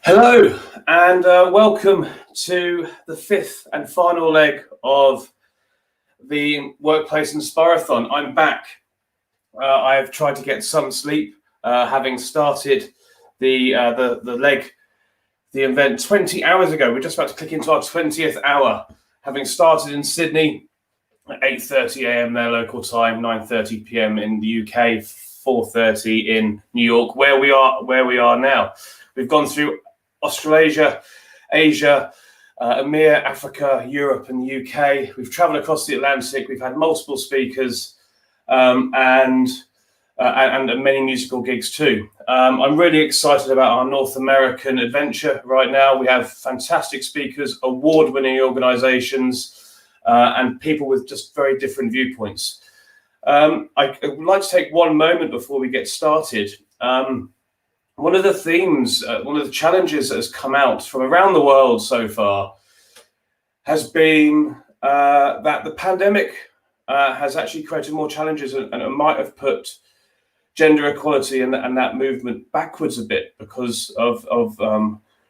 Hello and welcome to the fifth and final leg of the Workplace Inspirathon. I'm back. I've tried to get some sleep, having started the leg, the event 20 hours ago. We're just about to click into our 20th hour, having started in Sydney at 8:30 a.m. their local time, 9:30 p.m. in the UK, 4:30 in New York, where we are now. We've gone through Australasia, Asia, EMEA, Africa, Europe, and the UK. We've traveled across the Atlantic. We've had multiple speakers and many musical gigs too. I'm really excited about our North American adventure right now. We have fantastic speakers, award-winning organizations, and people with just very different viewpoints. I would like to take one moment before we get started. One of the themes, one of the challenges that has come out from around the world so far has been that the pandemic has actually created more challenges and it might have put gender equality and that movement backwards a bit because of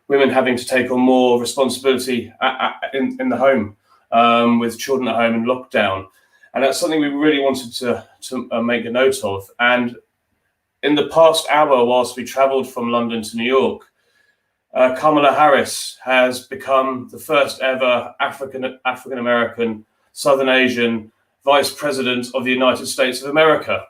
women having to take on more responsibility in the home, with children at home in lockdown. And that's something we really wanted to make a note of. And in the past hour, whilst we travelled from London to New York, Kamala Harris has become the first ever African-American, Southern Asian Vice President of the United States of America.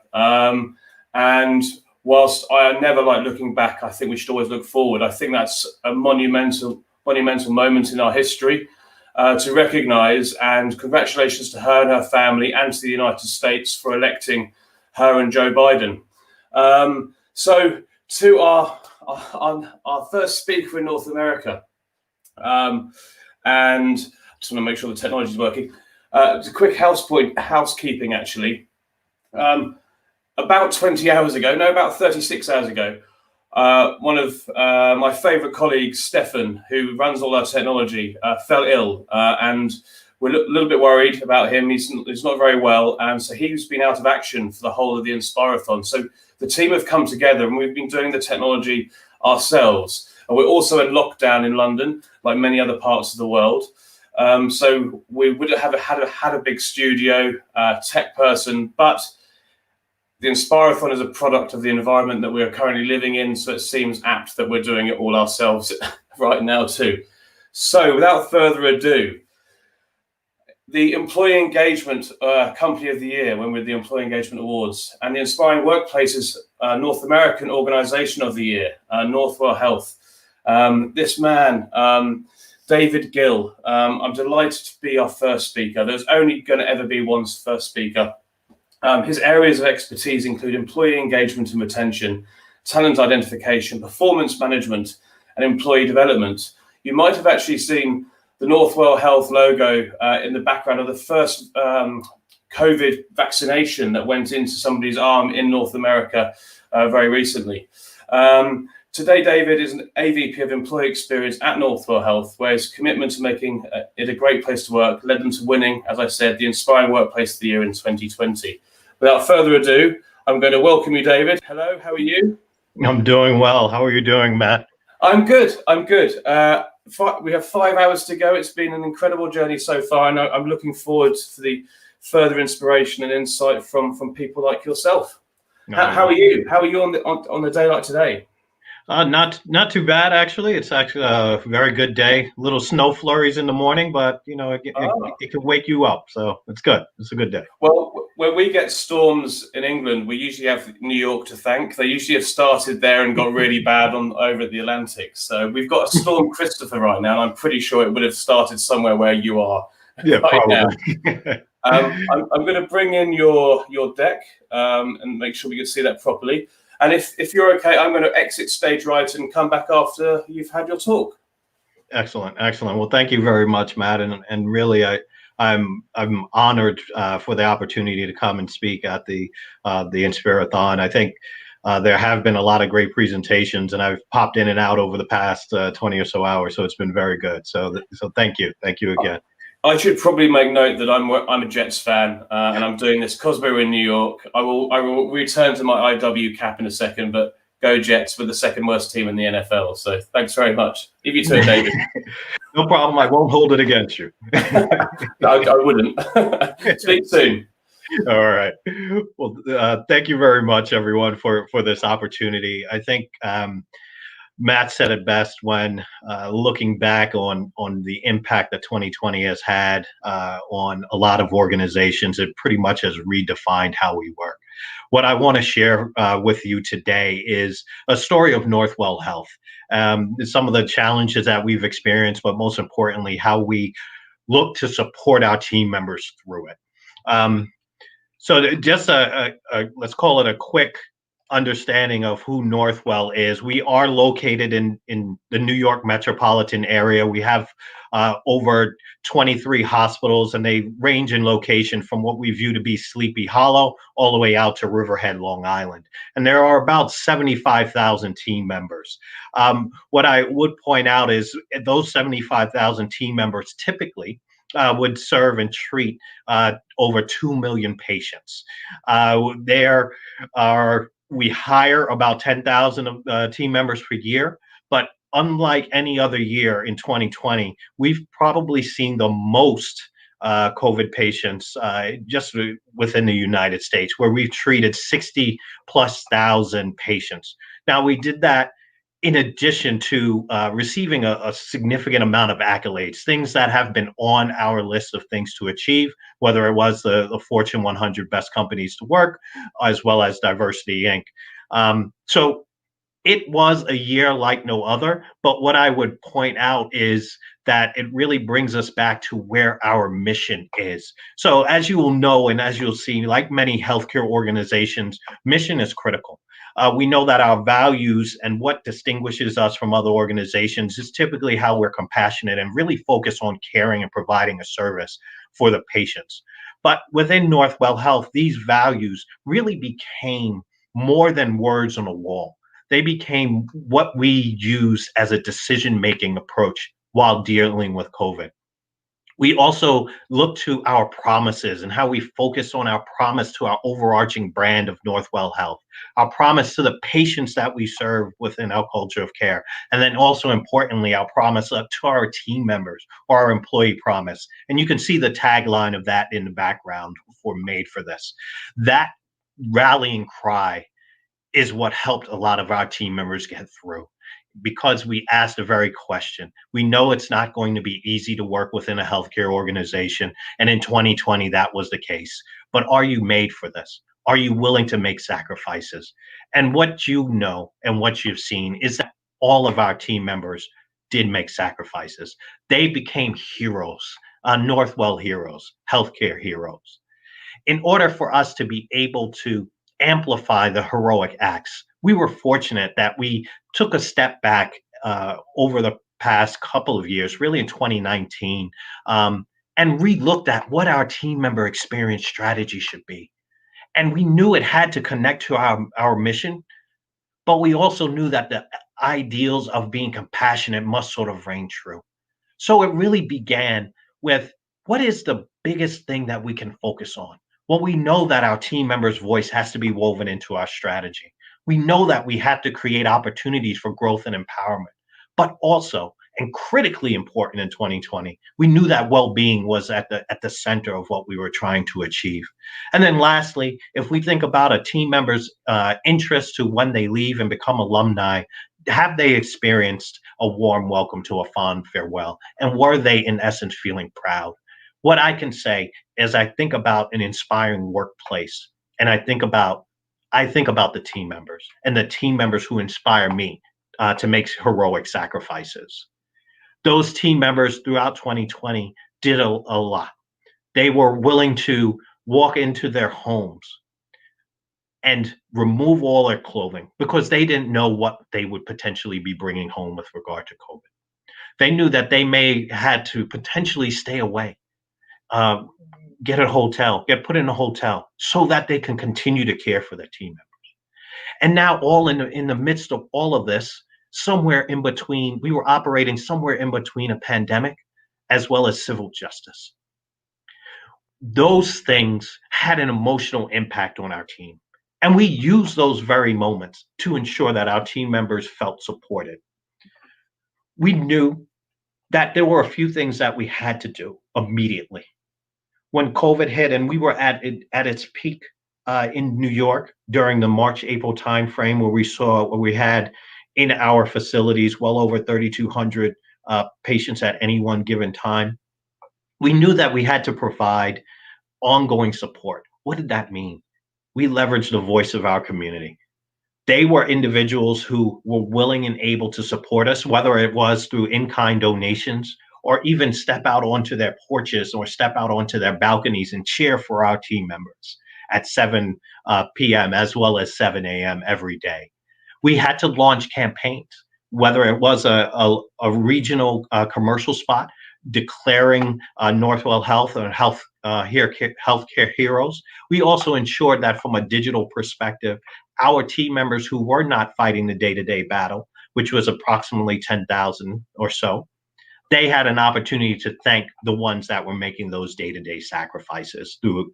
And whilst I never like looking back, I think we should always look forward. I think that's a monumental moment in our history to recognise, and congratulations to her and her family and to the United States for electing her and Joe Biden. So to our first speaker in North America, and I just want to make sure the technology is working. It's a quick housekeeping actually. About 20 hours ago, no, about 36 hours ago, one of my favourite colleagues, Stefan, who runs all our technology, fell ill, and we're a little bit worried about him. He's not very well, and so he's been out of action for the whole of the Inspirathon. So the team have come together, and we've been doing the technology ourselves. And we're also in lockdown in London, like many other parts of the world. So we would have had a big studio, tech person, but the Inspirathon is a product of the environment that we are currently living in, so it seems apt that we're doing it all ourselves right now too. So without further ado, the Employee Engagement Company of the Year, when we're the Employee Engagement Awards, and the Inspiring Workplaces North American Organization of the Year, Northwell Health. This man, David Gill, I'm delighted to be our first speaker. There's only going to ever be one first speaker. His areas of expertise include employee engagement and retention, talent identification, performance management, and employee development. You might have actually seen the Northwell Health logo in the background of the first COVID vaccination that went into somebody's arm in North America very recently. Today, David is an AVP of Employee Experience at Northwell Health, where his commitment to making it a great place to work led them to winning, as I said, the Inspiring Workplace of the Year in 2020. Without further ado, I'm going to welcome you, David. Hello, how are you? I'm doing well. How are you doing, Matt? I'm good. We have 5 hours to go. It's been an incredible journey so far, and I'm looking forward to the further inspiration and insight from people like yourself. How are you? How are you on the day like today? Not too bad, actually. It's actually a very good day. Little snow flurries in the morning, but it can wake you up, so it's good. It's a good day. Well, when we get storms in England, we usually have New York to thank. They usually have started there and got really bad over at the Atlantic. So we've got a storm Christopher right now, and I'm pretty sure it would have started somewhere where you are. Yeah, right probably. Now. I'm going to bring in your deck and make sure we can see that properly. And if you're okay, I'm going to exit stage right and come back after you've had your talk. Excellent. Well, thank you very much, Matt. And really, I'm honored for the opportunity to come and speak at the Inspirathon. I think there have been a lot of great presentations, and I've popped in and out over the past 20 or so hours, so it's been very good. So thank you again. I should probably make note that I'm a Jets fan, and I'm doing this because we're in New York. I will return to my IW cap in a second, but Go Jets with the second worst team in the NFL. So thanks very much. Leave you to it, David. No problem. I won't hold it against you. I wouldn't. Speak soon. All right. Well, thank you very much, everyone, for this opportunity. I think Matt said it best when looking back on the impact that 2020 has had on a lot of organizations. It pretty much has redefined how we work. What I want to share with you today is a story of Northwell Health. Some of the challenges that we've experienced, but most importantly, how we look to support our team members through it. So just let's call it a quick understanding of who Northwell is. We are located in the New York metropolitan area. We have over 23 hospitals, and they range in location from what we view to be Sleepy Hollow all the way out to Riverhead, Long Island. And there are about 75,000 team members. What I would point out is those 75,000 team members typically would serve and treat over 2 million patients. We hire about 10,000 team members per year, but unlike any other year in 2020, we've probably seen the most COVID patients just within the United States, where we've treated 60,000+ patients. Now, we did that in addition to receiving a significant amount of accolades, things that have been on our list of things to achieve, whether it was the Fortune 100 best companies to work, as well as Diversity Inc. So it was a year like no other, but what I would point out is that it really brings us back to where our mission is. So as you will know, and as you'll see, like many healthcare organizations, mission is critical. We know that our values and what distinguishes us from other organizations is typically how we're compassionate and really focus on caring and providing a service for the patients. But within Northwell Health, these values really became more than words on a wall. They became what we use as a decision-making approach while dealing with COVID. We also look to our promises and how we focus on our promise to our overarching brand of Northwell Health, our promise to the patients that we serve within our culture of care, and then also importantly, our promise to our team members, or our employee promise. And you can see the tagline of that in the background for Made for This. That rallying cry is what helped a lot of our team members get through, because we asked a very question. We know it's not going to be easy to work within a healthcare organization, and in 2020 that was the case. But are you made for this? Are you willing to make sacrifices? And what you know and what you've seen is that all of our team members did make sacrifices. They became heroes, Northwell heroes, healthcare heroes. In order for us to be able to amplify the heroic acts, we were fortunate that we took a step back over the past couple of years, really in 2019, and re-looked at what our team member experience strategy should be. And we knew it had to connect to our mission, but we also knew that the ideals of being compassionate must sort of reign true. So it really began with, what is the biggest thing that we can focus on? Well, we know that our team members' voice has to be woven into our strategy. We know that we have to create opportunities for growth and empowerment, but also, and critically important in 2020, we knew that well-being was at the center of what we were trying to achieve. And then lastly, if we think about a team member's interest to when they leave and become alumni, have they experienced a warm welcome to a fond farewell? And were they, in essence, feeling proud? What I can say is, I think about an inspiring workplace, and I think about the team members, and the team members who inspire me to make heroic sacrifices. Those team members throughout 2020 did a lot. They were willing to walk into their homes and remove all their clothing, because they didn't know what they would potentially be bringing home with regard to COVID. They knew that they may had to potentially stay away, get get put in a hotel, so that they can continue to care for their team members. And now, all in the midst of all of this, somewhere in between, we were operating somewhere in between a pandemic as well as civil justice. Those things had an emotional impact on our team. And we used those very moments to ensure that our team members felt supported. We knew that there were a few things that we had to do immediately. When COVID hit and we were at its peak in New York during the March April timeframe, where we had in our facilities well over 3,200 patients at any one given time, we knew that we had to provide ongoing support. What did that mean? We leveraged the voice of our community. They were individuals who were willing and able to support us, whether it was through in-kind donations or even step out onto their porches or step out onto their balconies and cheer for our team members at 7 p.m. as well as 7 a.m. every day. We had to launch campaigns, whether it was a regional commercial spot declaring Northwell Health or healthcare heroes. We also ensured that from a digital perspective, our team members who were not fighting the day-to-day battle, which was approximately 10,000 or so, they had an opportunity to thank the ones that were making those day-to-day sacrifices through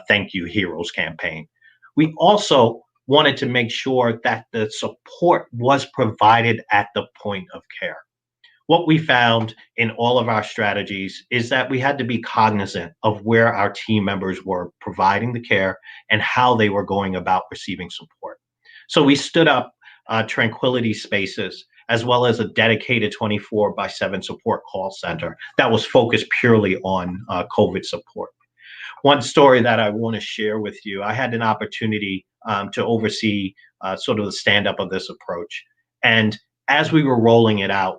Thank You Heroes campaign. We also wanted to make sure that the support was provided at the point of care. What we found in all of our strategies is that we had to be cognizant of where our team members were providing the care and how they were going about receiving support. So we stood up tranquility spaces as well as a dedicated 24/7 support call center that was focused purely on COVID support. One story that I want to share with you, I had an opportunity to oversee sort of the stand up of this approach. And as we were rolling it out,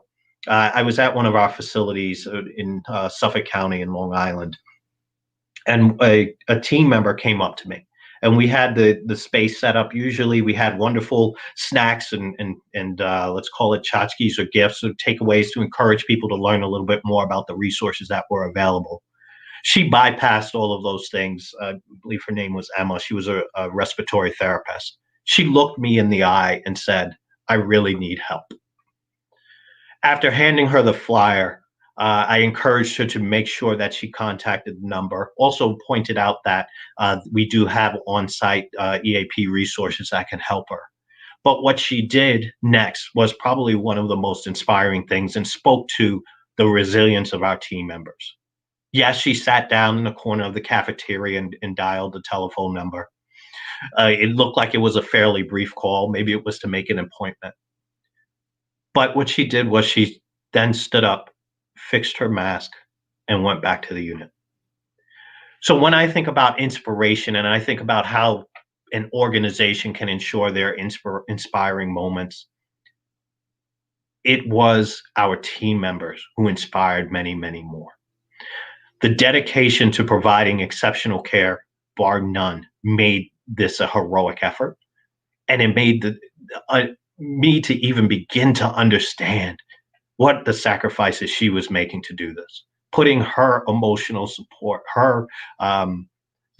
I was at one of our facilities in Suffolk County in Long Island, and a team member came up to me. And we had the space set up. Usually, we had wonderful snacks and let's call it tchotchkes or gifts or takeaways to encourage people to learn a little bit more about the resources that were available. She bypassed all of those things. I believe her name was Emma. She was a respiratory therapist. She looked me in the eye and said, "I really need help." After handing her the flyer, I encouraged her to make sure that she contacted the number. Also pointed out that we do have on-site EAP resources that can help her. But what she did next was probably one of the most inspiring things and spoke to the resilience of our team members. Yes, she sat down in the corner of the cafeteria and dialed the telephone number. It looked like it was a fairly brief call. Maybe it was to make an appointment. But what she did was she then stood up, fixed her mask, and went back to the unit. So when I think about inspiration and I think about how an organization can ensure their inspiring moments, it was our team members who inspired many, many more. The dedication to providing exceptional care, bar none, made this a heroic effort. And it made me to even begin to understand what the sacrifices she was making to do this, putting her emotional support,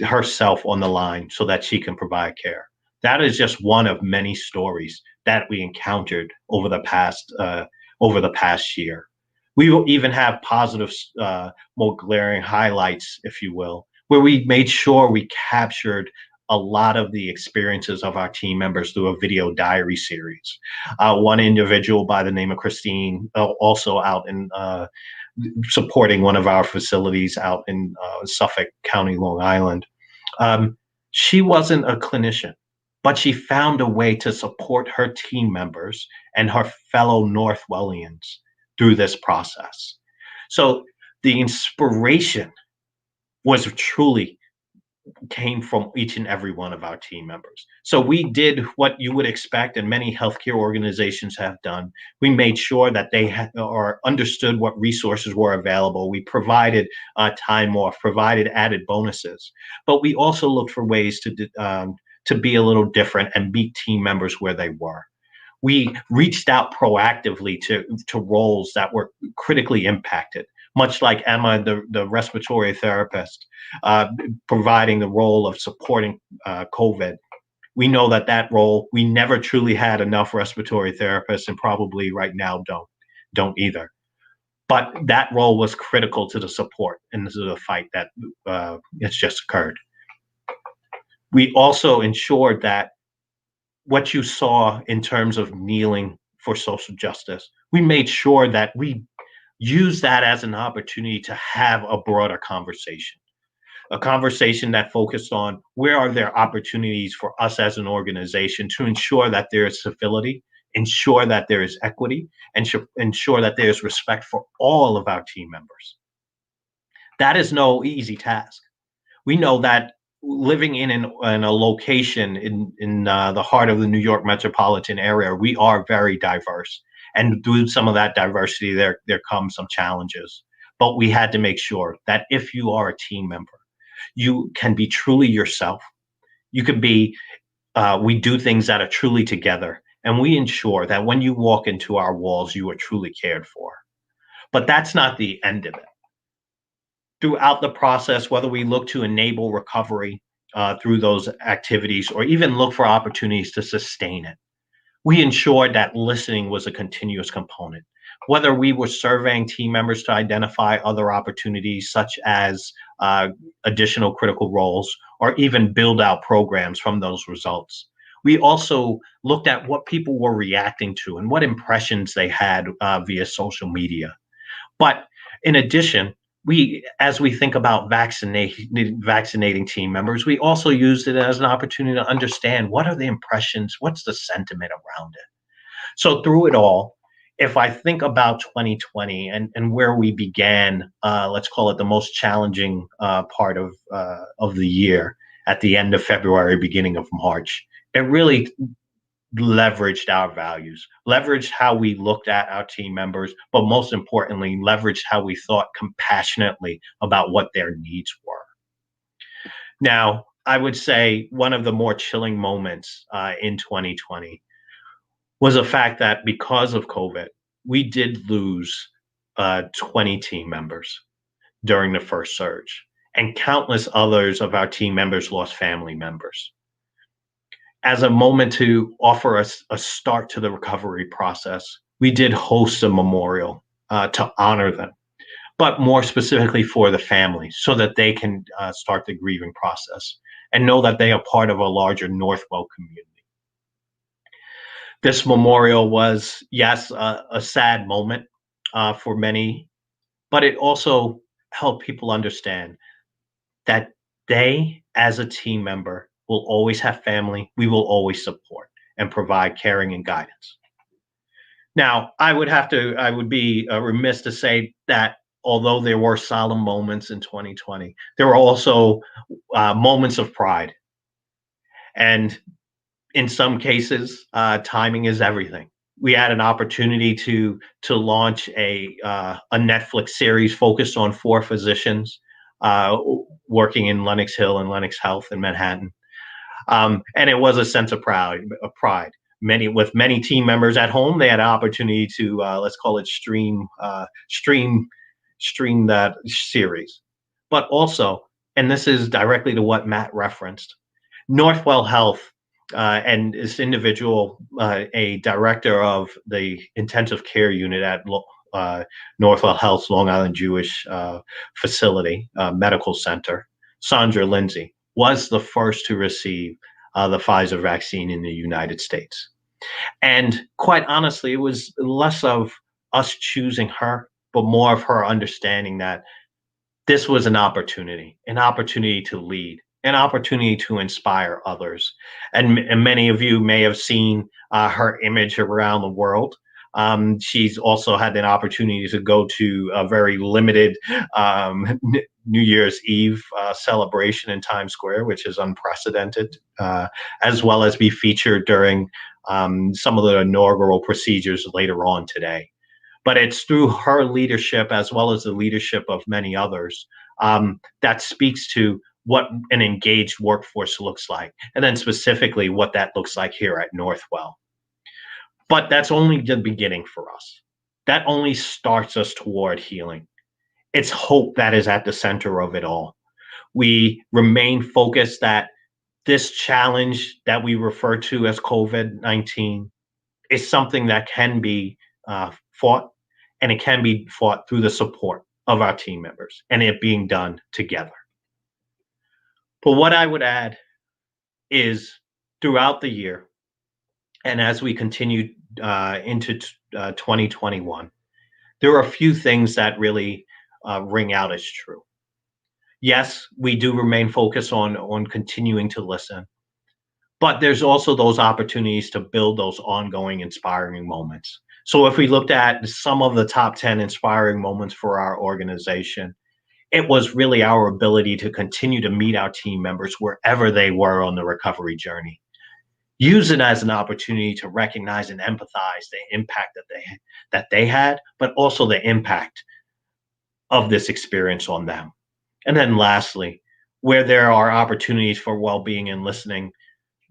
herself on the line so that she can provide care. That is just one of many stories that we encountered over the past year. We will even have positive, more glaring highlights, if you will, where we made sure we captured a lot of the experiences of our team members through a video diary series. One individual by the name of Christine, also out in supporting one of our facilities out in Suffolk County, Long Island. She wasn't a clinician, but she found a way to support her team members and her fellow Northwellians through this process. So the inspiration was truly came from each and every one of our team members. So we did what you would expect, and many healthcare organizations have done. We made sure that they or understood what resources were available. We provided time off, provided added bonuses, but we also looked for ways to be a little different and meet team members where they were. We reached out proactively to roles that were critically impacted, much like Emma, the respiratory therapist, providing the role of supporting COVID. We know that role, we never truly had enough respiratory therapists, and probably right now don't either. But that role was critical to the support and to the fight that has just occurred. We also ensured that what you saw in terms of kneeling for social justice, we made sure that we use that as an opportunity to have a broader conversation, a conversation that focused on where are there opportunities for us as an organization to ensure that there is civility, ensure that there is equity, and ensure that there is respect for all of our team members. That is no easy task. We know that living in a location in the heart of the New York metropolitan area, we are very diverse, and through some of that diversity, there comes some challenges. But we had to make sure that if you are a team member, you can be truly yourself. You can be. We do things that are truly together, and we ensure that when you walk into our walls, you are truly cared for. But that's not the end of it. Throughout the process, whether we look to enable recovery through those activities or even look for opportunities to sustain it, we ensured that listening was a continuous component. Whether we were surveying team members to identify other opportunities, such as additional critical roles, or even build out programs from those results. We also looked at what people were reacting to and what impressions they had via social media. But in addition, as we think about vaccinating team members, we also used it as an opportunity to understand what are the impressions, what's the sentiment around it. So through it all, if I think about 2020 and where we began, let's call it the most challenging part of the year at the end of February, beginning of March, it really leveraged our values, leveraged how we looked at our team members, but most importantly, leveraged how we thought compassionately about what their needs were. Now, I would say one of the more chilling moments in 2020 was the fact that because of COVID, we did lose 20 team members during the first surge, and countless others of our team members lost family members. As a moment to offer us a start to the recovery process, we did host a memorial to honor them, but more specifically for the families so that they can start the grieving process and know that they are part of a larger Northwell community. This memorial was, yes, a sad moment for many, but it also helped people understand that they, as a team member, will always have family. We will always support and provide caring and guidance. Now, I would be remiss to say that although there were solemn moments in 2020, there were also moments of pride. And in some cases, timing is everything. We had an opportunity to launch a Netflix series focused on 4 physicians working in Lenox Hill and Lenox Health in Manhattan, and it was a sense of pride. Many team members at home, they had an opportunity to let's call it stream that series, but also, and this is directly to what Matt referenced, Northwell Health. And this individual, a director of the intensive care unit at Northwell Health's Long Island Jewish facility, medical center, Sandra Lindsay, was the first to receive the Pfizer vaccine in the United States. And quite honestly, it was less of us choosing her, but more of her understanding that this was an opportunity to lead, an opportunity to inspire others. And many of you may have seen her image around the world. She's also had an opportunity to go to a very limited New Year's Eve celebration in Times Square, which is unprecedented, as well as be featured during some of the inaugural procedures later on today. But it's through her leadership, as well as the leadership of many others, that speaks to what an engaged workforce looks like, and then specifically what that looks like here at Northwell. But that's only the beginning for us. That only starts us toward healing. It's hope that is at the center of it all. We remain focused that this challenge that we refer to as COVID-19 is something that can be fought, and it can be fought through the support of our team members and it being done together. But what I would add is throughout the year, and as we continue into 2021, there are a few things that really ring out as true. Yes, we do remain focused on continuing to listen, but there's also those opportunities to build those ongoing inspiring moments. So if we looked at some of the top 10 inspiring moments for our organization, it was really our ability to continue to meet our team members wherever they were on the recovery journey. Use it as an opportunity to recognize and empathize the impact that they had, but also the impact of this experience on them. And then lastly, where there are opportunities for well-being and listening,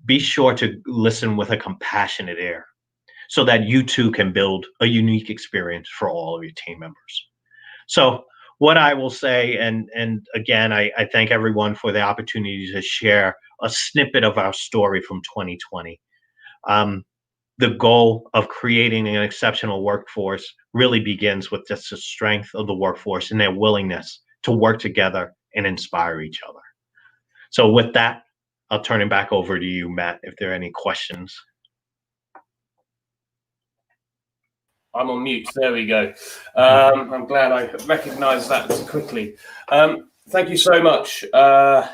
be sure to listen with a compassionate ear so that you too can build a unique experience for all of your team members. So what I will say, and again, I thank everyone for the opportunity to share a snippet of our story from 2020. The goal of creating an exceptional workforce really begins with just the strength of the workforce and their willingness to work together and inspire each other. So with that, I'll turn it back over to you, Matt, if there are any questions. I'm on mute. There we go. I'm glad I recognized that quickly. Thank you so much. I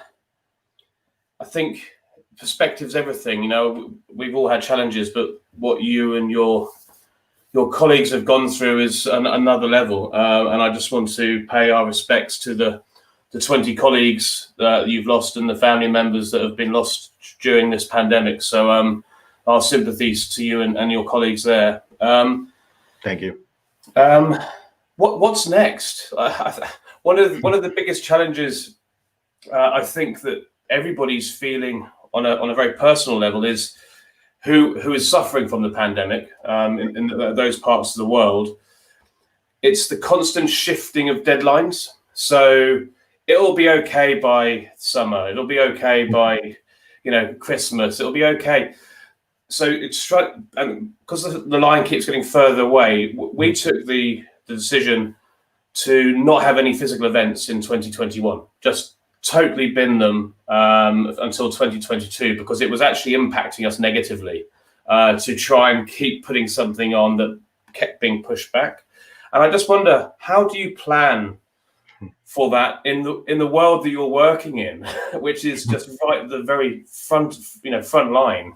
think perspective's everything. You know, we've all had challenges, but what you and your colleagues have gone through is another level. And I just want to pay our respects to the 20 colleagues that you've lost and the family members that have been lost during this pandemic. So our sympathies to you and your colleagues there. Thank you. What's next? One of the biggest challenges I think that everybody's feeling on a very personal level is who is suffering from the pandemic in those parts of the world. It's the constant shifting of deadlines. So it'll be okay by summer. It'll be okay by Christmas. It'll be okay. So it's and because the line keeps getting further away, we took the decision to not have any physical events in 2021. Just totally bin them until 2022 because it was actually impacting us negatively to try and keep putting something on that kept being pushed back. And I just wonder, how do you plan for that in the world that you're working in, which is just right at the very front line?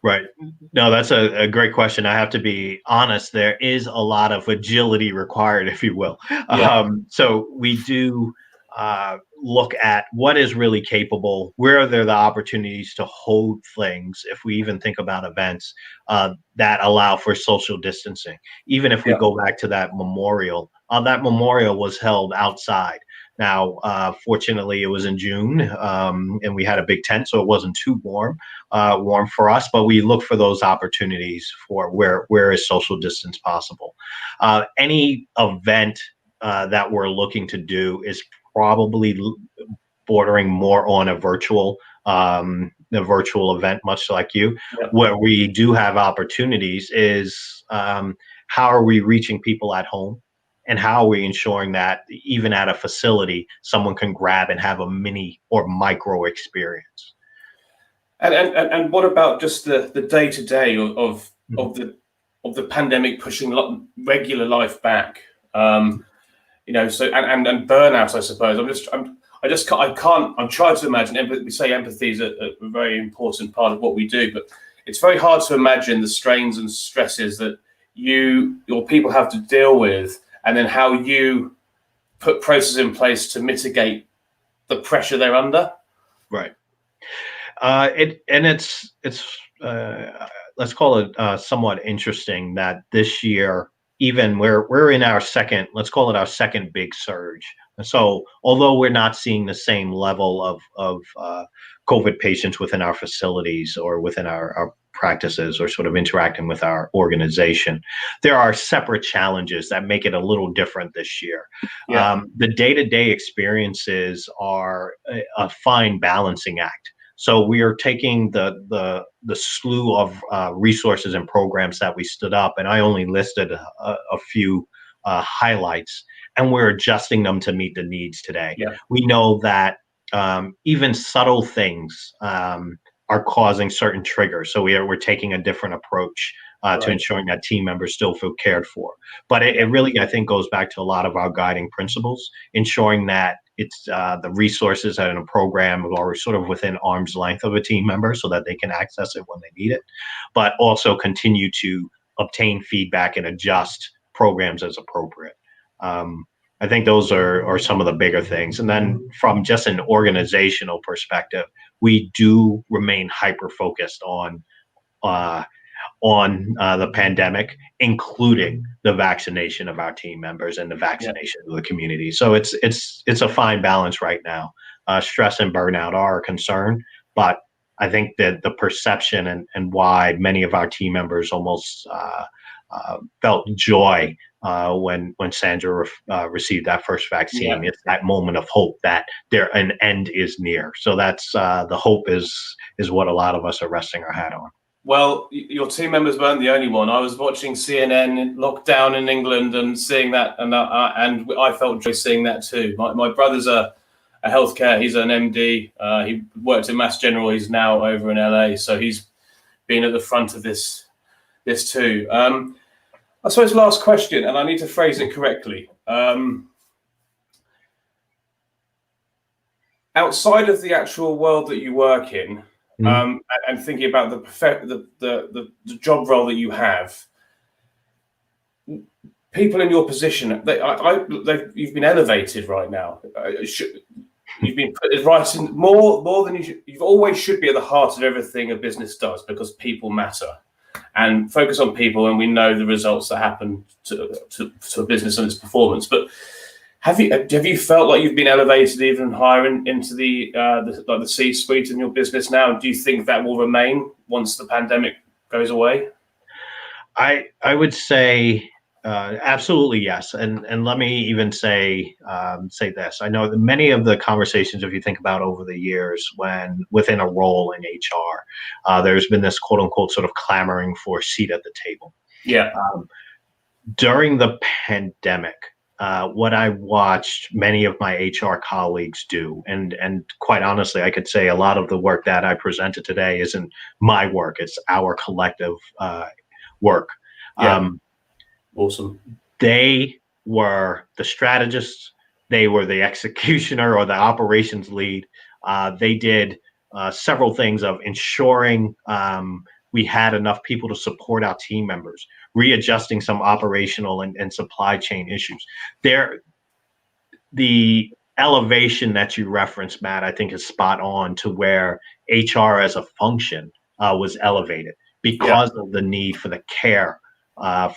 Right. No, that's a great question. I have to be honest. There is a lot of agility required, if you will. Yeah. So we do look at what is really capable, where are there the opportunities to hold things, if we even think about events that allow for social distancing. Even if we go back to that memorial was held outside. Now, fortunately, it was in June, and we had a big tent, so it wasn't too warm for us. But we look for those opportunities for where is social distance possible. Any event that we're looking to do is probably bordering more on a virtual event, much like you. Yep. Where we do have opportunities is how are we reaching people at home? And how are we ensuring that even at a facility, someone can grab and have a mini or micro experience? And what about just the day-to-day of the pandemic pushing regular life back? So and burnout, I suppose. I'm trying to imagine. We say empathy is a very important part of what we do, but it's very hard to imagine the strains and stresses that your people have to deal with. And then how you put processes in place to mitigate the pressure they're under. Right. It's let's call it somewhat interesting that this year, even we're in our second, let's call it our second big surge. And so although we're not seeing the same level of COVID patients within our facilities or within our practices or sort of interacting with our organization, there are separate challenges that make it a little different this year. Yeah. The day-to-day experiences are a fine balancing act. So we are taking the slew of resources and programs that we stood up, and I only listed a few highlights, and we're adjusting them to meet the needs today. Yeah. We know that even subtle things are causing certain triggers. So we're taking a different approach to Right. ensuring that team members still feel cared for. But it really, I think, goes back to a lot of our guiding principles, ensuring that it's the resources in a program are sort of within arm's length of a team member so that they can access it when they need it, but also continue to obtain feedback and adjust programs as appropriate. I think those are some of the bigger things. And then from just an organizational perspective, we do remain hyper focused uh, on the pandemic, including the vaccination of our team members and the Yeah. vaccination of the community. So it's a fine balance right now. Stress and burnout are a concern, but I think that the perception and why many of our team members almost felt joy when Sandra received that first Yeah. vaccine. It's that moment of hope that an end is near. So that's the hope is what a lot of us are resting our hat on. Well, your team members weren't the only one. I was watching CNN lockdown in England and seeing that, and I felt joy seeing that too. My brother's a healthcare. He's an MD. He worked at Mass General. He's now over in LA, so he's been at the front of this too. I suppose last question, and I need to phrase it correctly. Outside of the actual world that you work in, and thinking about the job role that you have, people in your position, you've been elevated right now. You've been put right in more than you always should be at the heart of everything a business does, because people matter, and focus on people, and we know the results that happen to a business and its performance. But have you felt like you've been elevated even higher into the C-suite in your business now? Do you think that will remain once the pandemic goes away? I would say absolutely yes, and let me even say this. I know that many of the conversations, if you think about over the years, when within a role in HR, there's been this quote unquote sort of clamoring for a seat at the table. Yeah. During the pandemic, what I watched many of my HR colleagues do, and quite honestly, I could say a lot of the work that I presented today isn't my work; it's our collective work. Yeah. Awesome. They were the strategists. They were the executioner or the operations lead. They did several things of ensuring we had enough people to support our team members, readjusting some operational and supply chain issues. The elevation that you referenced, Matt, I think is spot on to where HR as a function was elevated because of the need for the care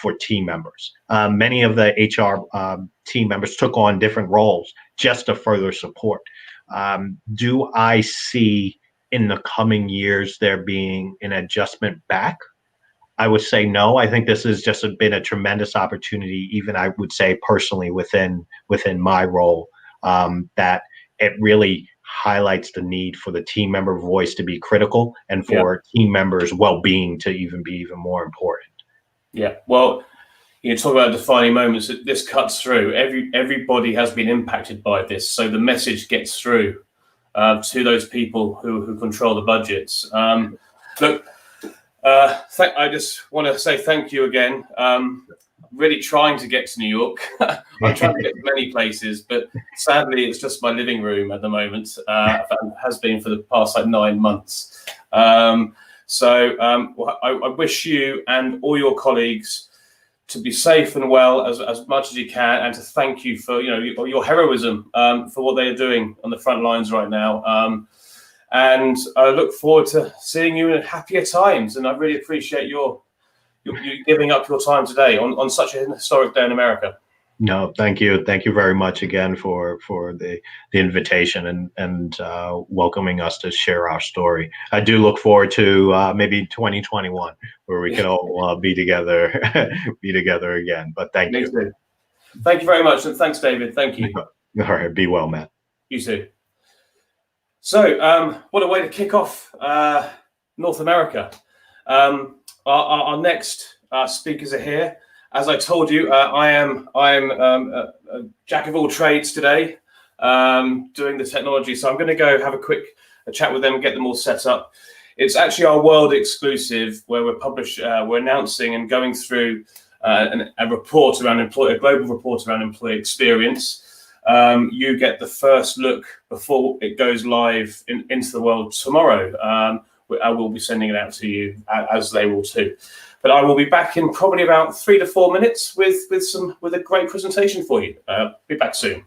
for team members. Many of the HR team members took on different roles just to further support. Do I see in the coming years there being an adjustment back? I would say no. I think this has just been a tremendous opportunity, even I would say personally within my role, that it really highlights the need for the team member voice to be critical and for team members' well-being to be even more important. Yeah. Well, you talk about defining moments. This cuts through. Everybody has been impacted by this, so the message gets through to those people who control the budgets. Look, I just want to say thank you again. Really trying to get to New York. I'm trying to get to many places, but sadly, it's just my living room at the moment. Has been for the past 9 months. So I wish you and all your colleagues to be safe and well as much as you can, and to thank you for your heroism for what they are doing on the front lines right now. And I look forward to seeing you in happier times. And I really appreciate you giving up your time today on such a historic day in America. No, thank you. Thank you very much again for the invitation and welcoming us to share our story. I do look forward to maybe 2021 where we can all be together again. But thank you. Thank you very much, and thanks, David. Thank you. All right, be well, Matt. You too. So, what a way to kick off North America. Our next speakers are here. As I told you, I am a jack of all trades today. doing the technology. So I'm going to go have a chat with them and get them all set up. It's actually our world exclusive where we're announcing and going through a report around a global report around employee experience. You get the first look before it goes live into the world tomorrow. I will be sending it out to you, as they will too. But I will be back in probably about 3 to 4 minutes with a great presentation for you. Be back soon.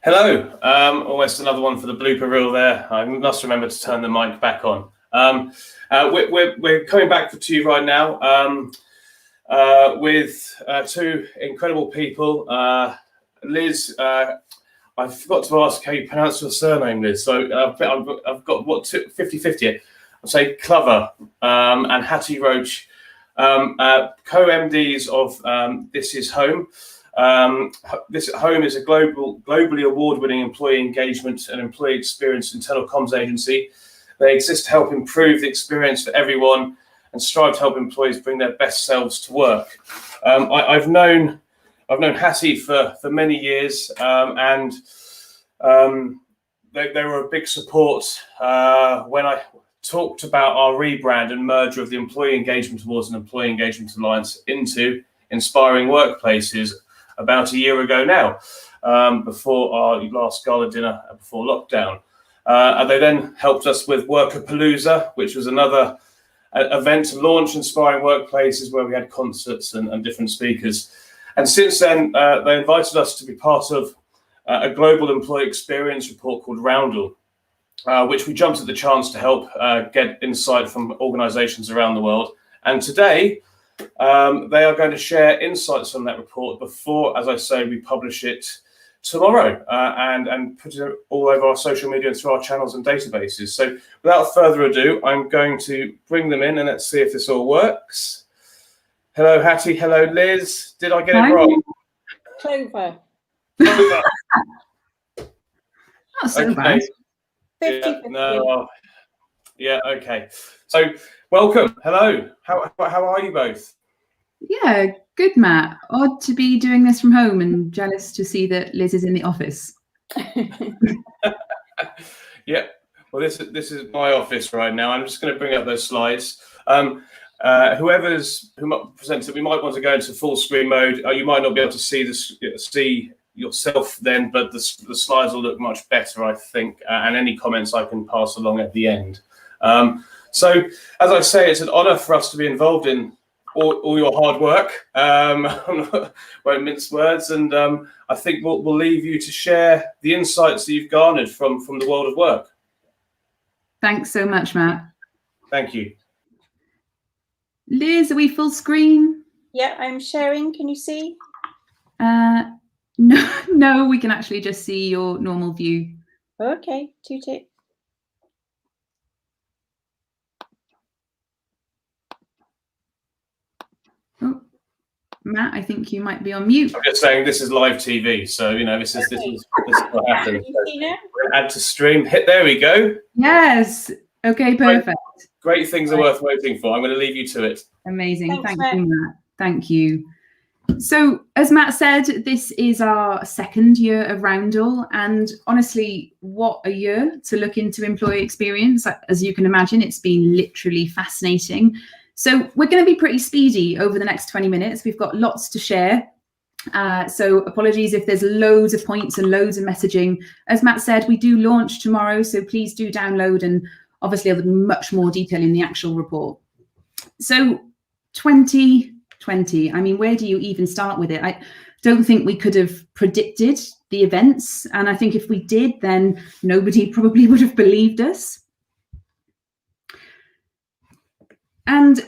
Hello, almost another one for the blooper reel there. I must remember to turn the mic back on. We're coming back to you right now with two incredible people. Liz, I forgot to ask how you pronounce your surname, Liz. So I've got 50-50. I'll say Clover and Hattie Roach, co-MDs of This Is Home. This Home is a globally award-winning employee engagement and employee experience and telecoms agency. They exist to help improve the experience for everyone and strive to help employees bring their best selves to work. I've known Hattie for many years, and they were a big support talked about our rebrand and merger of the Employee Engagement Awards and Employee Engagement Alliance into Inspiring Workplaces about a year ago now, before our last gala dinner before lockdown. They then helped us with Workapalooza, which was another event to launch Inspiring Workplaces, where we had concerts and different speakers. And since then, they invited us to be part of a global employee experience report called Roundel, which we jumped at the chance to help get insight from organizations around the world. And today, they are going to share insights from that report before, as I say, we publish it tomorrow, and put it all over our social media and through our channels and databases. So without further ado, I'm going to bring them in and let's see if this all works. Hello, Hattie. Hello, Liz. Did I get it wrong? Clover. Clover. Not so bad. 50-50. Yeah, okay. So welcome. Hello. How are you both? Yeah, good, Matt. Odd to be doing this from home and jealous to see that Liz is in the office. Yeah. Well, this is my office right now. I'm just going to bring up those slides. Who presents it, we might want to go into full screen mode. You might not be able to see yourself then, but the slides will look much better, I think, and any comments I can pass along at the end. So, as I say, it's an honour for us to be involved in all your hard work. Won't mince words, and I think we'll leave you to share the insights that you've garnered from the world of work. Thanks so much, Matt. Thank you. Liz, are we full screen? Yeah, I'm sharing. Can you see? No, we can actually just see your normal view. Okay, two tick. Oh, Matt, I think you might be on mute. I'm just saying this is live TV, so you know this is what happens. Can you see now? Add to stream. There we go. Yes. Okay, perfect. Great things are worth waiting for. I'm going to leave you to it. Amazing. Thanks, Thank you, Matt. Thank you. So, as Matt said, this is our second year of Roundel, and honestly, what a year to look into employee experience. As you can imagine, it's been literally fascinating. So we're going to be pretty speedy over the next 20 minutes. We've got lots to share. So apologies if there's loads of points and loads of messaging. As Matt said, we do launch tomorrow, so please do download, and obviously there'll be much more detail in the actual report. So 2020, I mean, where do you even start with it? I don't think we could have predicted the events. And I think if we did, then nobody probably would have believed us. And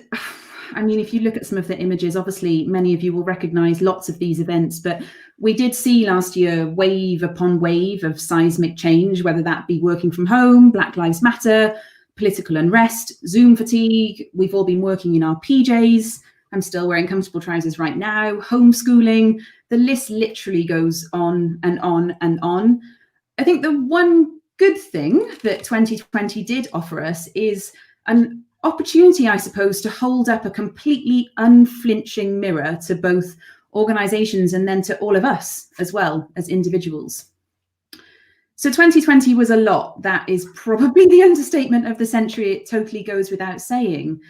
I mean, if you look at some of the images, obviously many of you will recognize lots of these events, but we did see last year wave upon wave of seismic change, whether that be working from home, Black Lives Matter, political unrest, Zoom fatigue. We've all been working in our PJs. I'm still wearing comfortable trousers right now, homeschooling. The list literally goes on and on and on. I think the one good thing that 2020 did offer us is an opportunity, I suppose, to hold up a completely unflinching mirror to both organizations and then to all of us as well as individuals. So 2020 was a lot. That is probably the understatement of the century. It totally goes without saying.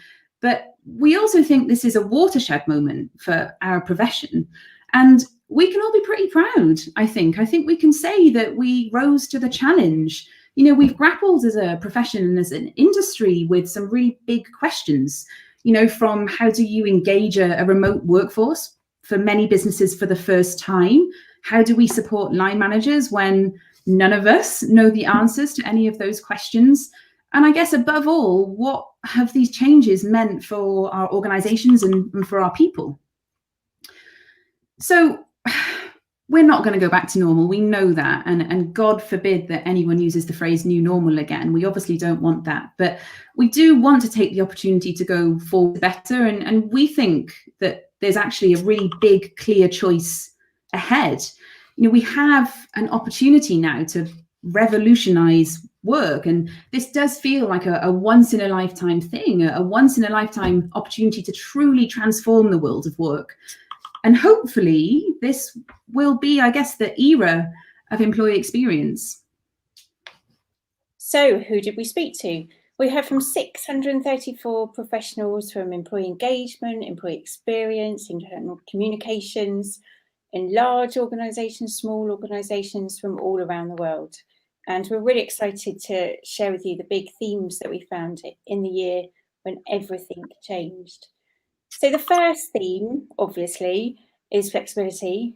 But we also think this is a watershed moment for our profession. And we can all be pretty proud, I think. I think we can say that we rose to the challenge. You know, we've grappled as a profession and as an industry with some really big questions, you know, from how do you engage a remote workforce for many businesses for the first time? How do we support line managers when none of us know the answers to any of those questions? And I guess above all, what have these changes meant for our organizations and for our people? So we're not going to go back to normal. We know that. And God forbid that anyone uses the phrase new normal again. We obviously don't want that. But we do want to take the opportunity to go forward better. And we think that there's actually a really big, clear choice ahead. You know, we have an opportunity now to revolutionize work. And this does feel like a once in a lifetime thing, a once in a lifetime opportunity to truly transform the world of work. And hopefully this will be, I guess, the era of employee experience. So who did we speak to? We heard from 634 professionals from employee engagement, employee experience, internal communications, in large organisations, small organisations from all around the world. And we're really excited to share with you the big themes that we found in the year when everything changed. So the first theme, obviously, is flexibility.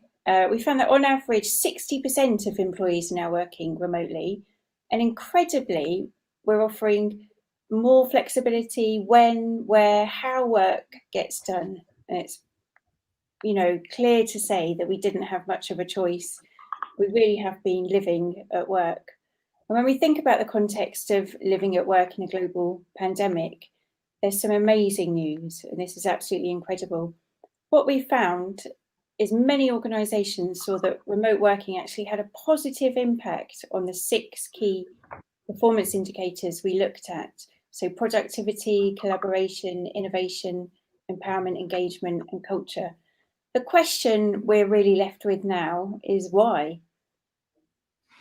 We found that on average, 60% of employees are now working remotely. And incredibly, we're offering more flexibility when, where, how work gets done. And it's, clear to say that we didn't have much of a choice. We really have been living at work. And when we think about the context of living at work in a global pandemic, there's some amazing news, and this is absolutely incredible. What we found is many organisations saw that remote working actually had a positive impact on the 6 key performance indicators we looked at. So productivity, collaboration, innovation, empowerment, engagement, and culture. The question we're really left with now is why?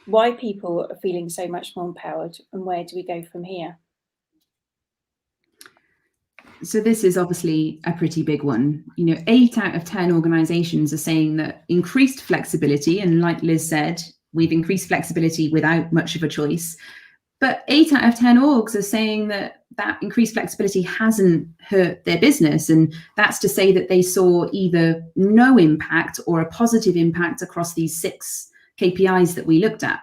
Why people are feeling so much more empowered, and where do we go from here? So this is obviously a pretty big one. 8 out of 10 organizations are saying that increased flexibility, and like Liz said, we've increased flexibility without much of a choice. But 8 out of 10 orgs are saying that increased flexibility hasn't hurt their business. And that's to say that they saw either no impact or a positive impact across these 6 KPIs that we looked at.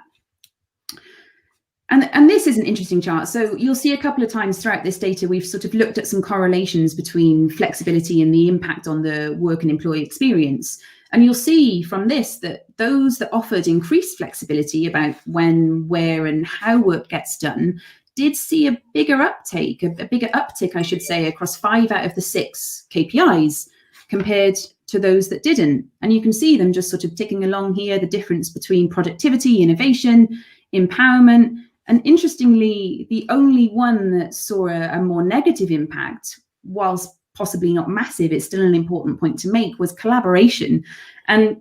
And this is an interesting chart. So you'll see a couple of times throughout this data, we've sort of looked at some correlations between flexibility and the impact on the work and employee experience. And you'll see from this that those that offered increased flexibility about when, where, and how work gets done did see a bigger uptick, I should say, across 5 out of the 6 KPIs compared to those that didn't. And you can see them just sort of ticking along here, the difference between productivity, innovation, empowerment. And interestingly, the only one that saw a more negative impact, whilst possibly not massive, it's still an important point to make, was collaboration. And,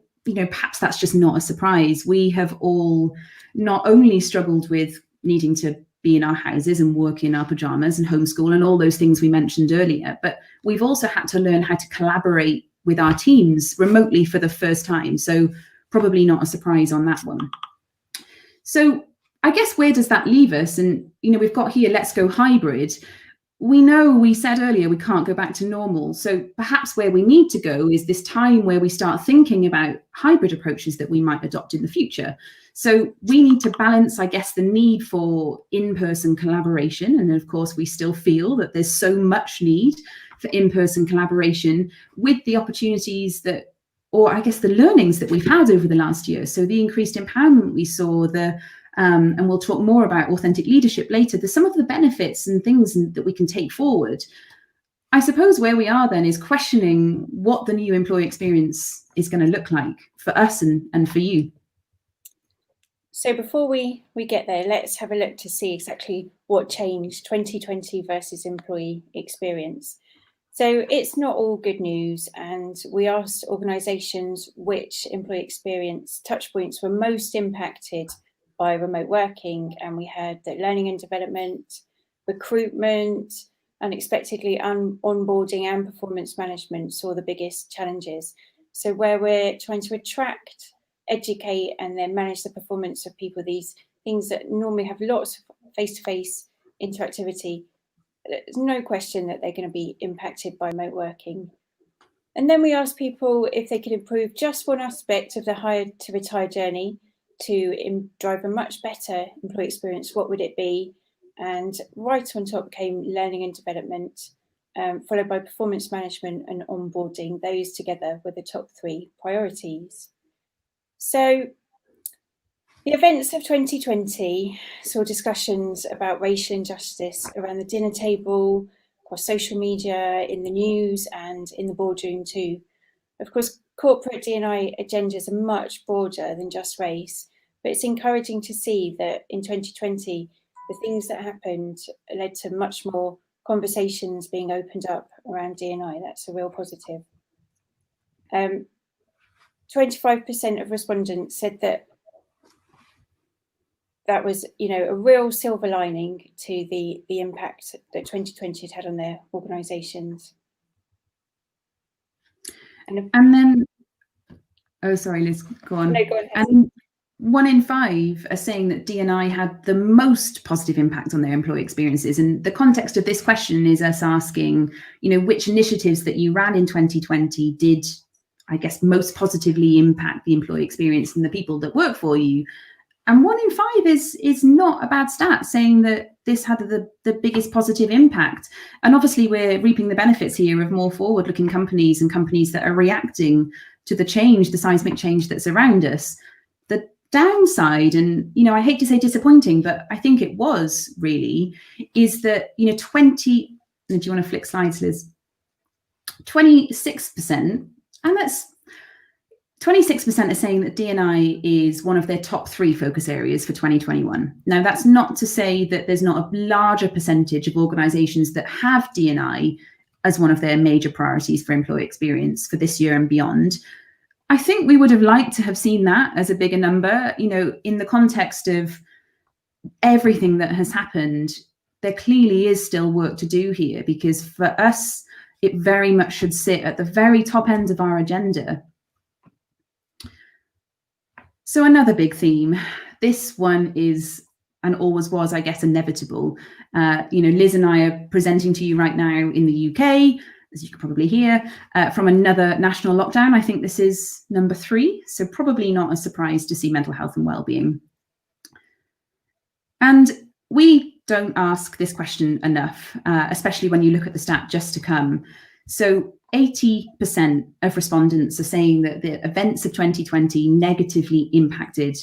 perhaps that's just not a surprise. We have all not only struggled with needing to be in our houses and work in our pajamas and homeschool and all those things we mentioned earlier, but we've also had to learn how to collaborate with our teams remotely for the first time. So probably not a surprise on that one. So I guess where does that leave us? And, we've got here, let's go hybrid. We said earlier, we can't go back to normal. So perhaps where we need to go is this time where we start thinking about hybrid approaches that we might adopt in the future. So we need to balance, I guess, the need for in-person collaboration. And of course, we still feel that there's so much need for in-person collaboration with the opportunities or I guess the learnings that we've had over the last year. So the increased empowerment we saw, and we'll talk more about authentic leadership later, there's some of the benefits and things that we can take forward. I suppose where we are then is questioning what the new employee experience is going to look like for us and for you. So before we get there, let's have a look to see exactly what changed 2020 versus employee experience. So it's not all good news, and we asked organisations which employee experience touchpoints were most impacted by remote working, and we heard that learning and development, recruitment, unexpectedly onboarding and performance management saw the biggest challenges. So where we're trying to attract, educate, and then manage the performance of people, these things that normally have lots of face-to-face interactivity, there's no question that they're going to be impacted by remote working. And then we asked people if they could improve just one aspect of the hire to retire journey to drive a much better employee experience, what would it be? And right on top came learning and development, followed by performance management and onboarding. Those together were the top 3 priorities. So the events of 2020 saw discussions about racial injustice around the dinner table, across social media, in the news, and in the boardroom too. Of course, corporate D&I agendas are much broader than just race, but it's encouraging to see that in 2020, the things that happened led to much more conversations being opened up around D&I. That's a real positive. 25% of respondents said that that was, a real silver lining to the impact that 2020 had on their organisations. And then, oh, sorry, Liz, go on. No, go ahead. And 1 in 5 are saying that D&I had the most positive impact on their employee experiences. And the context of this question is us asking, which initiatives that you ran in 2020 did, I guess, most positively impact the employee experience and the people that work for you. And 1 in 5 is not a bad stat, saying that this had the biggest positive impact. And obviously we're reaping the benefits here of more forward-looking companies and companies that are reacting to the change, the seismic change that's around us. The downside, and I hate to say disappointing, but I think it was really, is that 20. Do you want to flick slides, Liz? 26%, and that's 26% are saying that D&I is one of their top 3 focus areas for 2021. Now, that's not to say that there's not a larger percentage of organisations that have D&I as one of their major priorities for employee experience for this year and beyond. I think we would have liked to have seen that as a bigger number, in the context of everything that has happened. There clearly is still work to do here, because for us, it very much should sit at the very top end of our agenda. So another big theme, this one is, and always was, I guess, inevitable. Liz and I are presenting to you right now in the UK, as you can probably hear, from another national lockdown. I think this is number 3, so probably not a surprise to see mental health and well-being. And we don't ask this question enough, especially when you look at the stat just to come. So 80% of respondents are saying that the events of 2020 negatively impacted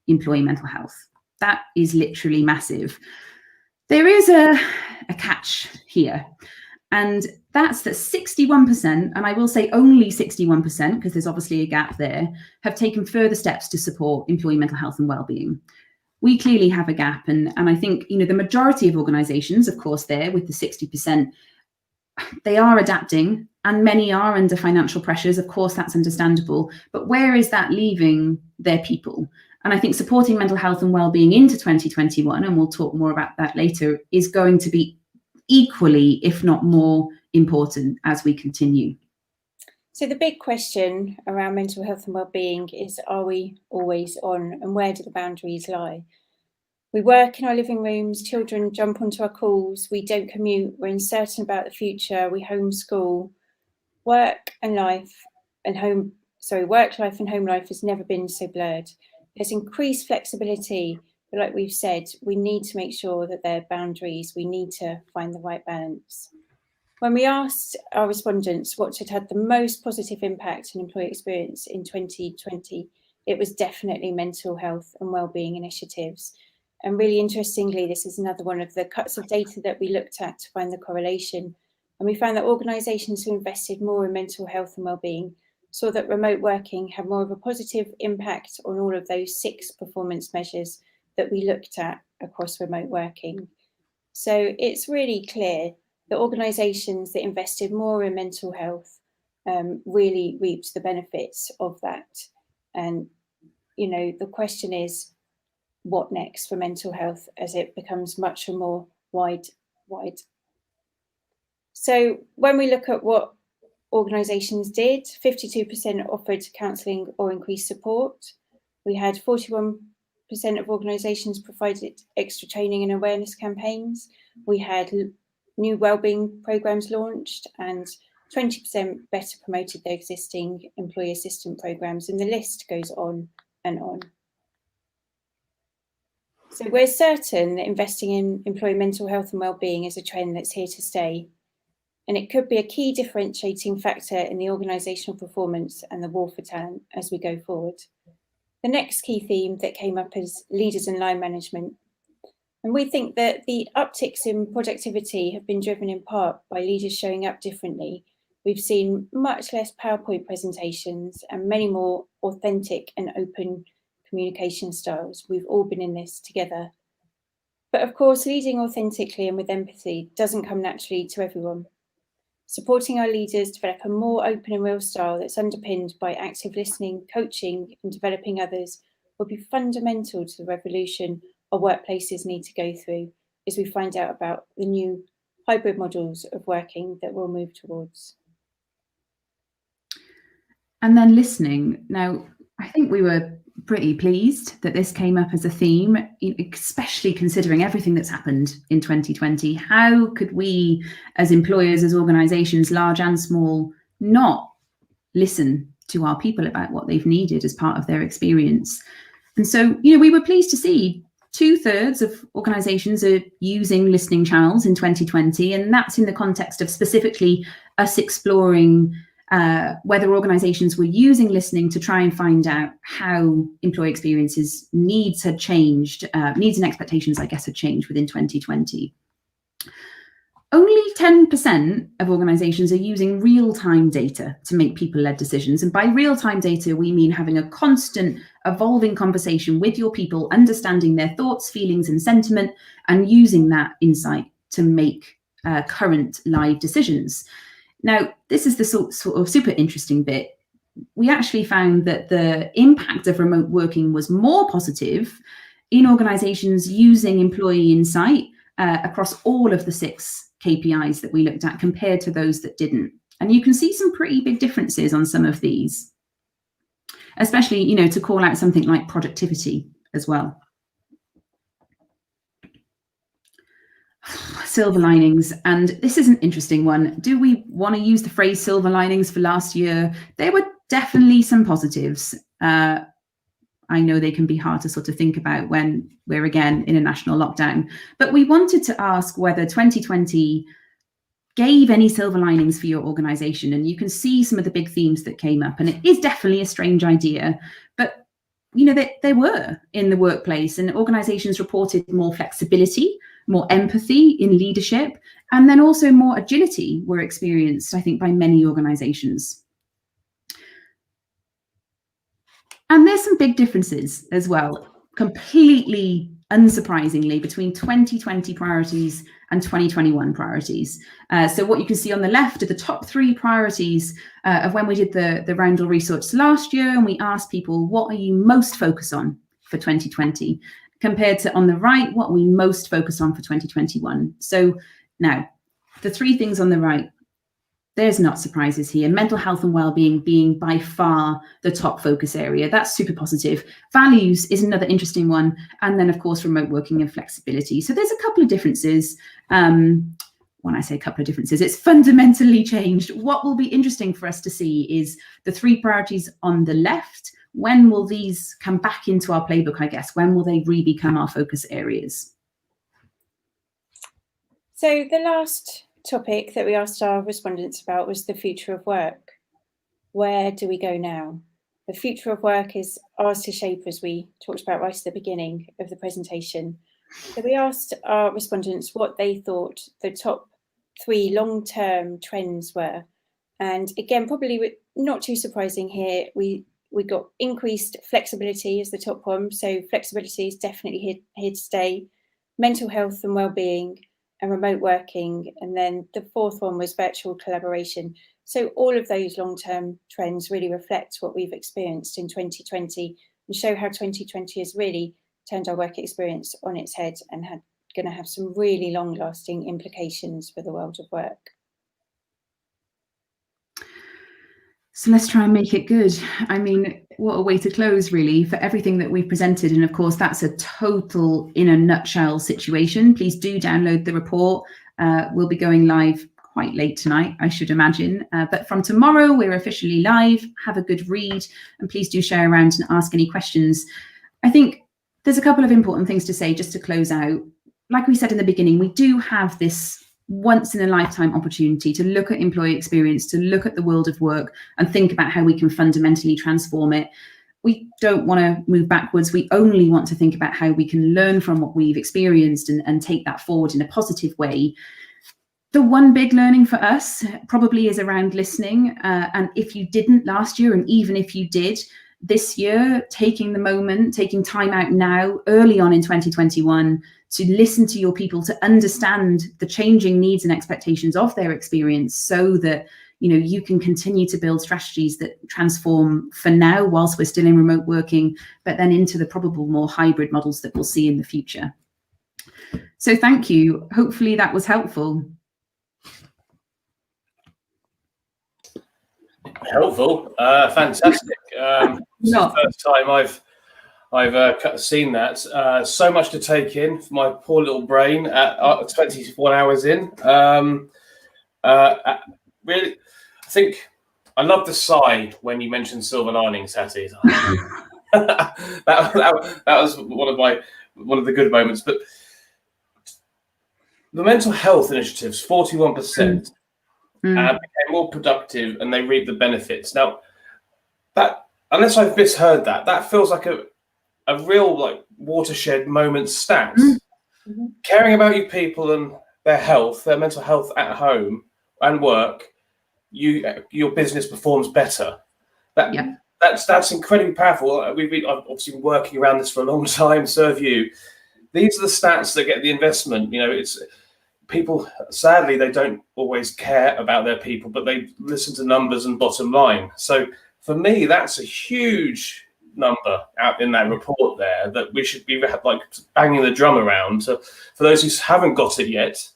employee mental health. That is literally massive. There is a catch here, and that's that 61%, and I will say only 61%, because there's obviously a gap there, have taken further steps to support employee mental health and well-being. We clearly have a gap, and I think the majority of organisations, of course, there with the 60%, they are adapting, and many are under financial pressures. Of course, that's understandable. But where is that leaving their people? And I think supporting mental health and well-being into 2021, and we'll talk more about that later, is going to be equally, if not more, important as we continue. So the big question around mental health and well-being is, are we always on, and where do the boundaries lie? We work in our living rooms, children jump onto our calls, we don't commute, we're uncertain about the future, we homeschool. Work life and home life has never been so blurred. There's increased flexibility, but like we've said, we need to make sure that there are boundaries, we need to find the right balance. When we asked our respondents what had the most positive impact on employee experience in 2020, it was definitely mental health and wellbeing initiatives. And really interestingly, this is another one of the cuts of data that we looked at to find the correlation. And we found that organisations who invested more in mental health and wellbeing saw that remote working had more of a positive impact on all of those 6 performance measures that we looked at across remote working. So it's really clear that organisations that invested more in mental health really reaped the benefits of that. And, the question is, what next for mental health as it becomes much more wide. So when we look at what organisations did, 52% offered counselling or increased support. We had 41% of organisations provided extra training and awareness campaigns. We had new wellbeing programmes launched, and 20% better promoted their existing employee assistance programmes, and the list goes on and on. So we're certain that investing in employee mental health and wellbeing is a trend that's here to stay, and it could be a key differentiating factor in the organisational performance and the war for talent as we go forward. The next key theme that came up is leaders and line management. And we think that the upticks in productivity have been driven in part by leaders showing up differently. We've seen much less PowerPoint presentations and many more authentic and open communication styles. We've all been in this together. But of course, leading authentically and with empathy doesn't come naturally to everyone. Supporting our leaders develop a more open and real style that's underpinned by active listening, coaching, and developing others will be fundamental to the revolution our workplaces need to go through as we find out about the new hybrid models of working that we'll move towards. And then listening. Now, I think we were pretty pleased that this came up as a theme, especially considering everything that's happened in 2020. How could we, as employers, as organisations, large and small, not listen to our people about what they've needed as part of their experience? And so, we were pleased to see 2/3 of organisations are using listening channels in 2020, and that's in the context of specifically us exploring whether organisations were using listening to try and find out how employee experiences needs and expectations, I guess, had changed within 2020. Only 10% of organisations are using real-time data to make people-led decisions. And by real-time data, we mean having a constant evolving conversation with your people, understanding their thoughts, feelings and sentiment, and using that insight to make current live decisions. Now, this is the sort of super interesting bit. We actually found that the impact of remote working was more positive in organisations using employee insight across all of the 6 KPIs that we looked at compared to those that didn't. And you can see some pretty big differences on some of these, especially, to call out something like productivity as well. Silver linings, and this is an interesting one. Do we want to use the phrase silver linings for last year? There were definitely some positives. I know they can be hard to sort of think about when we're again in a national lockdown, but we wanted to ask whether 2020 gave any silver linings for your organisation. And you can see some of the big themes that came up, and it is definitely a strange idea, but they were in the workplace, and organisations reported more flexibility, more empathy in leadership, and then also more agility were experienced, I think, by many organisations. And there's some big differences as well, completely unsurprisingly, between 2020 priorities and 2021 priorities. So what you can see on the left are the top 3 priorities of when we did the Roundel research last year, and we asked people, what are you most focused on for 2020? Compared to on the right, what we most focus on for 2021. So now, the 3 things on the right, there's not surprises here. Mental health and well-being being by far the top focus area. That's super positive. Values is another interesting one. And then, of course, remote working and flexibility. So there's a couple of differences. When I say a couple of differences, it's fundamentally changed. What will be interesting for us to see is the 3 priorities on the left. When will these come back into our playbook, I guess? When will they become our focus areas? So the last topic that we asked our respondents about was the future of work. Where do we go now? The future of work is ours to shape, as we talked about right at the beginning of the presentation. So we asked our respondents what they thought the top 3 long-term trends were. And again, probably not too surprising here, we got increased flexibility as the top one. So flexibility is definitely here to stay. Mental health and well-being and remote working. And then the 4th one was virtual collaboration. So all of those long-term trends really reflect what we've experienced in 2020 and show how 2020 has really turned our work experience on its head and going to have some really long-lasting implications for the world of work. So let's try and make it good. I mean, what a way to close, really, for everything that we've presented. And of course, that's a total in a nutshell situation. Please do download the report. We'll be going live quite late tonight, I should imagine. But from tomorrow, we're officially live. Have a good read, and please do share around and ask any questions. I think there's a couple of important things to say just to close out. Like we said in the beginning, we do have this once in a lifetime opportunity to look at employee experience, to look at the world of work and think about how we can fundamentally transform it. We don't want to move backwards. We only want to think about how we can learn from what we've experienced and take that forward in a positive way. The one big learning for us probably is around listening. And if you didn't last year, and even if you did this year, taking the moment, taking time out now, early on in 2021, to listen to your people, to understand the changing needs and expectations of their experience so that you can continue to build strategies that transform for now whilst we're still in remote working, but then into the probable more hybrid models that we'll see in the future. So thank you. Hopefully that was helpful. Helpful, fantastic. This is the first time I've seen that. So much to take in for my poor little brain at 21 hours in. Really, I think I love the sigh when you mentioned silver linings, Hattie. that was one of the good moments. But the mental health initiatives, 41%. Became more productive, and they reap the benefits. Now, that, unless I've misheard that feels like a real watershed moment stat. Caring about your people and their health, their mental health at home and work, your business performs better. That's incredibly powerful. I've obviously been working around this for a long time. So have you. These are the stats that get the investment. It's people, sadly, they don't always care about their people, but they listen to numbers and bottom line. So for me, that's a huge number out in that report there that we should be banging the drum around. So for those who haven't got it yet,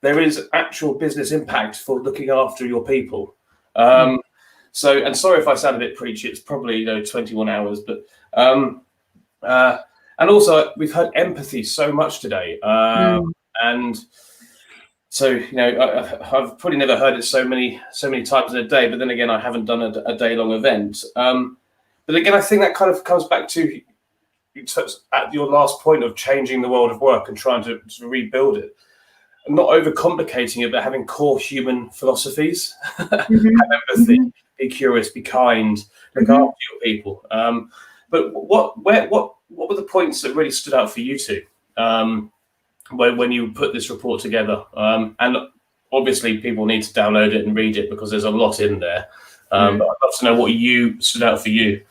there is actual business impact for looking after your people. So, and sorry if I sound a bit preachy, it's probably 21 hours, but and also we've heard empathy so much today, and so I've probably never heard it so many times in a day. But then again, I haven't done a day-long event. But again, I think that kind of comes back to at your last point of changing the world of work and trying to rebuild it, and not overcomplicating it, but having core human philosophies. Have empathy, be curious, be kind, look after your people. But what were the points that really stood out for you two when you put this report together? And obviously, people need to download it and read it because there's a lot in there. But I'd love to know what stood out for you.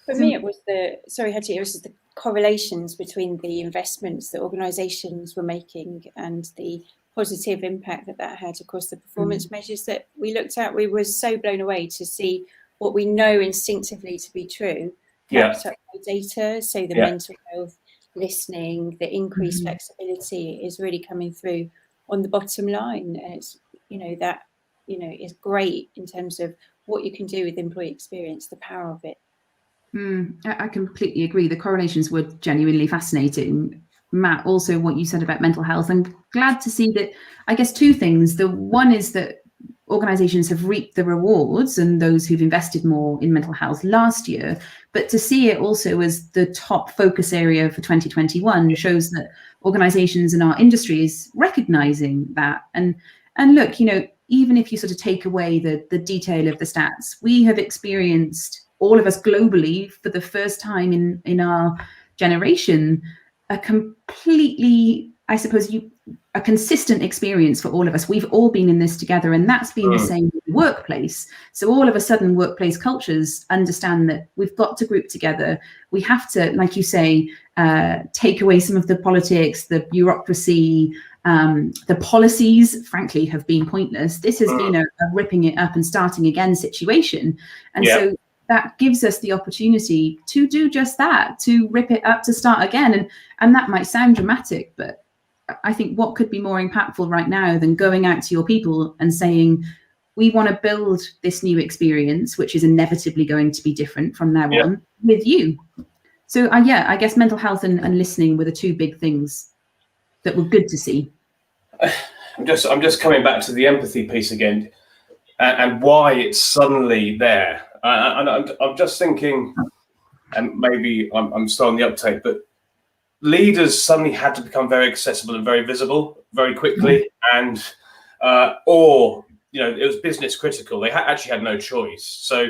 For me, it was the correlations between the investments that organisations were making and the positive impact that had across the performance measures that we looked at. We were so blown away to see what we know instinctively to be true, backed up by data. So the mental health, listening, the increased flexibility is really coming through on the bottom line. And it's, that is great in terms of what you can do with employee experience, the power of it. I completely agree. The correlations were genuinely fascinating. Matt, also what you said about mental health, I'm glad to see that. I guess two things. The one is that organizations have reaped the rewards and those who've invested more in mental health last year, but to see it also as the top focus area for 2021 shows that organizations in our industry is recognizing that. And look, even if you sort of take away the detail of the stats, we have experienced, all of us globally, for the first time in our generation, a completely, I suppose, a consistent experience for all of us. We've all been in this together, and that's been the same in the workplace. So all of a sudden, workplace cultures understand that we've got to group together. We have to, like you say, take away some of the politics, the bureaucracy, the policies, frankly, have been pointless. This has been a ripping it up and starting again situation. And so that gives us the opportunity to do just that, to rip it up, to start again. And that might sound dramatic, but I think what could be more impactful right now than going out to your people and saying, we want to build this new experience, which is inevitably going to be different from now on, with you. So I guess mental health and listening were the two big things that were good to see. I'm just coming back to the empathy piece again, and why it's suddenly there. I'm just thinking, and maybe I'm still on the uptake, but leaders suddenly had to become very accessible and very visible very quickly, and or it was business critical. They actually had no choice. So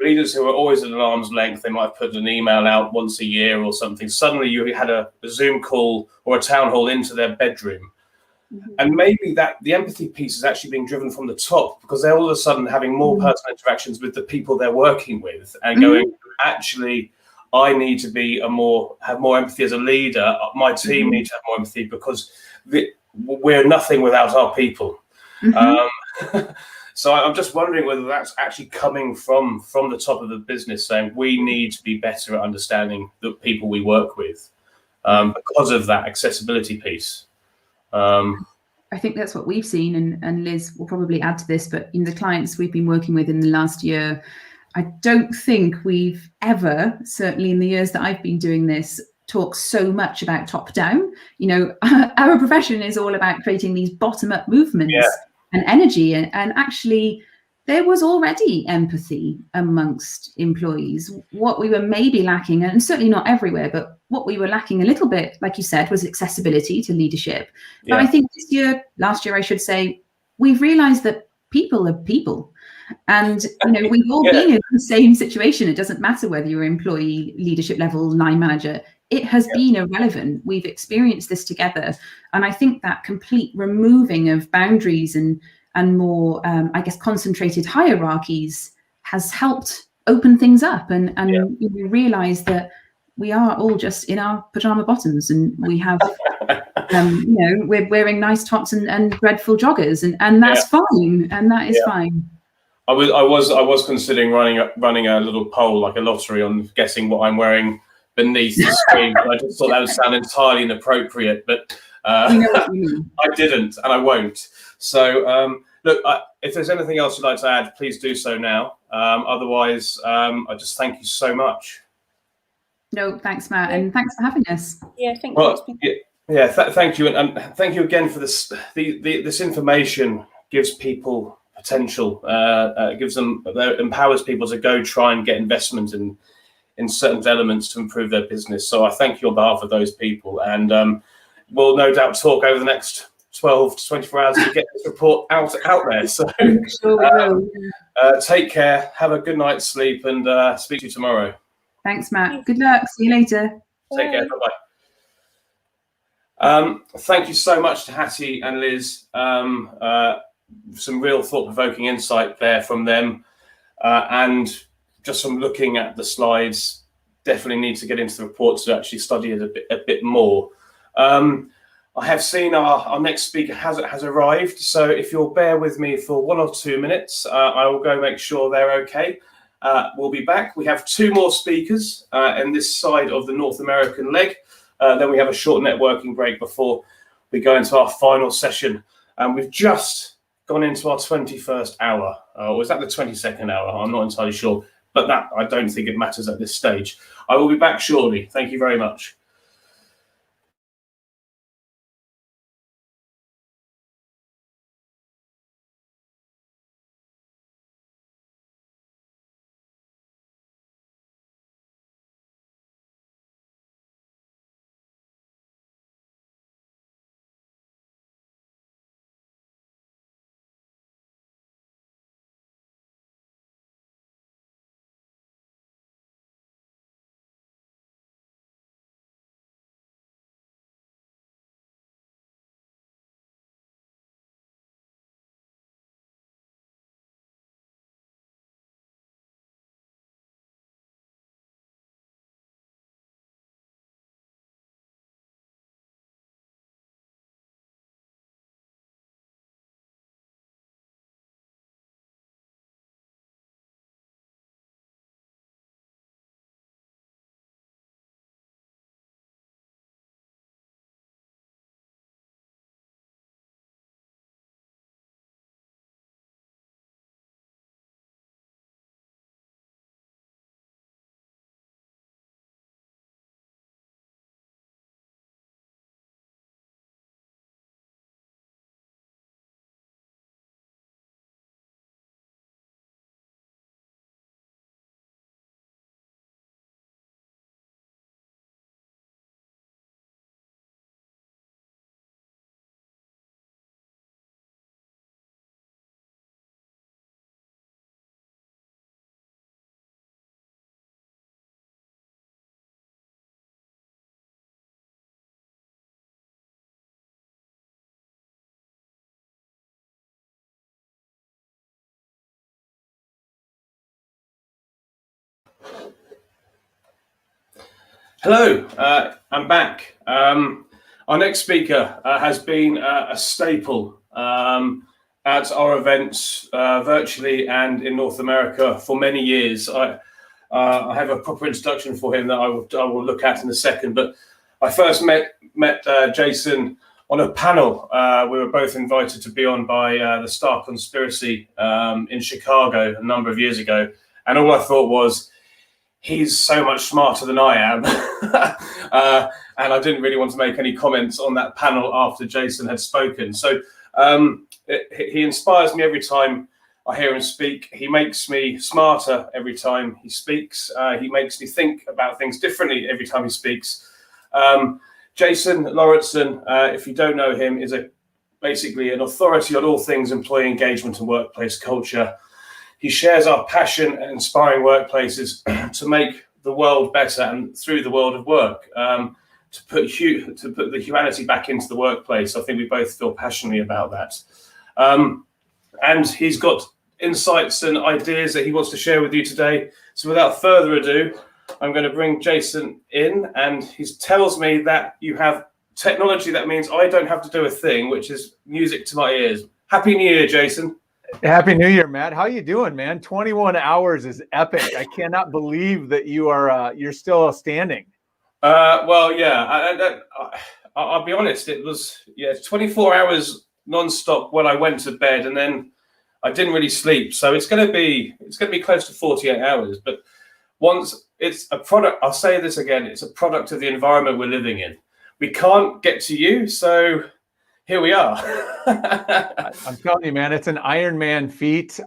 leaders who were always at an arm's length, they might have put an email out once a year or something. Suddenly you had a Zoom call or a town hall into their bedroom. And maybe that the empathy piece is actually being driven from the top, because they're all of a sudden having more personal interactions with the people they're working with and going, actually, I need to be have more empathy as a leader. My team need to have more empathy because we're nothing without our people. So I'm just wondering whether that's actually coming from the top of the business, saying we need to be better at understanding the people we work with because of that accessibility piece. I think that's what we've seen, and Liz will probably add to this, but in the clients we've been working with in the last year, I don't think we've ever, certainly in the years that I've been doing this, talked so much about top down. You know, our profession is all about creating these bottom up movements and energy, and actually there was already empathy amongst employees. What we were maybe lacking, and certainly not everywhere, but what we were lacking a little bit, like you said, was accessibility to leadership. But I think last year I should say, we've realized that people are people. And you know, we've all been in the same situation. It doesn't matter whether you're employee, leadership level, line manager. It has been irrelevant. We've experienced this together. And I think that complete removing of boundaries and more, I guess, concentrated hierarchies has helped open things up and we realize that we are all just in our pajama bottoms, and we have, you know, we're wearing nice tops and dreadful joggers, and that's fine, and that is fine. I was considering running a little poll, like a lottery, on guessing what I'm wearing beneath the screen. I just thought that would sound entirely inappropriate, but We know what you mean. I didn't, and I won't. So look, if there's anything else you'd like to add, please do so now. Otherwise, I just thank you so much. No, thanks, Matt, and thanks for having us. Yeah, thank you. Thank you, and thank you again for this. This information gives people potential, empowers people to go try and get investment in certain elements to improve their business. So I thank you on behalf of those people, and we'll no doubt talk over the next 12 to 24 hours to get this report out there. So take care, have a good night's sleep, and speak to you tomorrow. Thanks, Matt. Good luck. See you later. Take care. Bye-bye. Thank you so much to Hattie and Liz. Some real thought-provoking insight there from them. And just from looking at the slides, definitely need to get into the report to actually study it a bit more. I have seen our next speaker has arrived. So if you'll bear with me for 1 or 2 minutes, I will go make sure they're okay. We'll be back. We have 2 more speakers in this side of the North American leg. Then we have a short networking break before we go into our final session. And we've just gone into our 21st hour. Or is that the 22nd hour? I'm not entirely sure. But that, I don't think it matters at this stage. I will be back shortly. Thank you very much. Hello, I'm back. Our next speaker has been a staple at our events virtually and in North America for many years. I have a proper introduction for him that I will look at in a second. But I first met Jason on a panel. We were both invited to be on by the Star Conspiracy in Chicago a number of years ago. And all I thought was, he's so much smarter than I am. And I didn't really want to make any comments on that panel after Jason had spoken. So he inspires me every time I hear him speak. He makes me smarter every time he speaks. He makes me think about things differently every time he speaks. Jason Lauritsen, if you don't know him, is basically an authority on all things employee engagement and workplace culture. He shares our passion at inspiring workplaces to make the world better and through the world of work, to put the humanity back into the workplace. I think we both feel passionately about that. And he's got insights and ideas that he wants to share with you today. So without further ado, I'm going to bring Jason in, and he tells me that you have technology that means I don't have to do a thing, which is music to my ears. Happy New Year, Jason. Happy New Year, Matt. How you doing, man? 21 hours is epic. I cannot believe that you're still standing. Well, yeah, I'll be honest. It was 24 hours nonstop when I went to bed, and then I didn't really sleep. So it's going to be close to 48 hours. But once it's a product, I'll say this again, it's a product of the environment we're living in. We can't get to you, so here we are. I'm telling you, man, it's an Iron Man feat.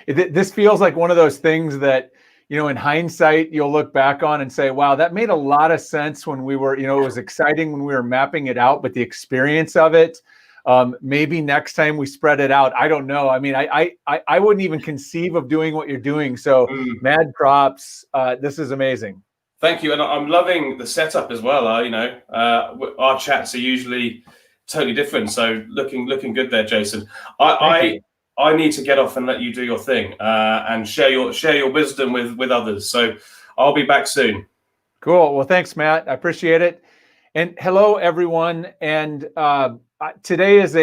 This feels like one of those things that, in hindsight, you'll look back on and say, wow, that made a lot of sense when we were, it was exciting when we were mapping it out, but the experience of it, maybe next time we spread it out. I don't know. I mean, I wouldn't even conceive of doing what you're doing. So mad props. This is amazing. Thank you. And I'm loving the setup as well. Our chats are usually totally different. So looking good there, Jason. I need to get off and let you do your thing and share your wisdom with others. So I'll be back soon. Cool. Well, thanks, Matt. I appreciate it. And hello, everyone. And today is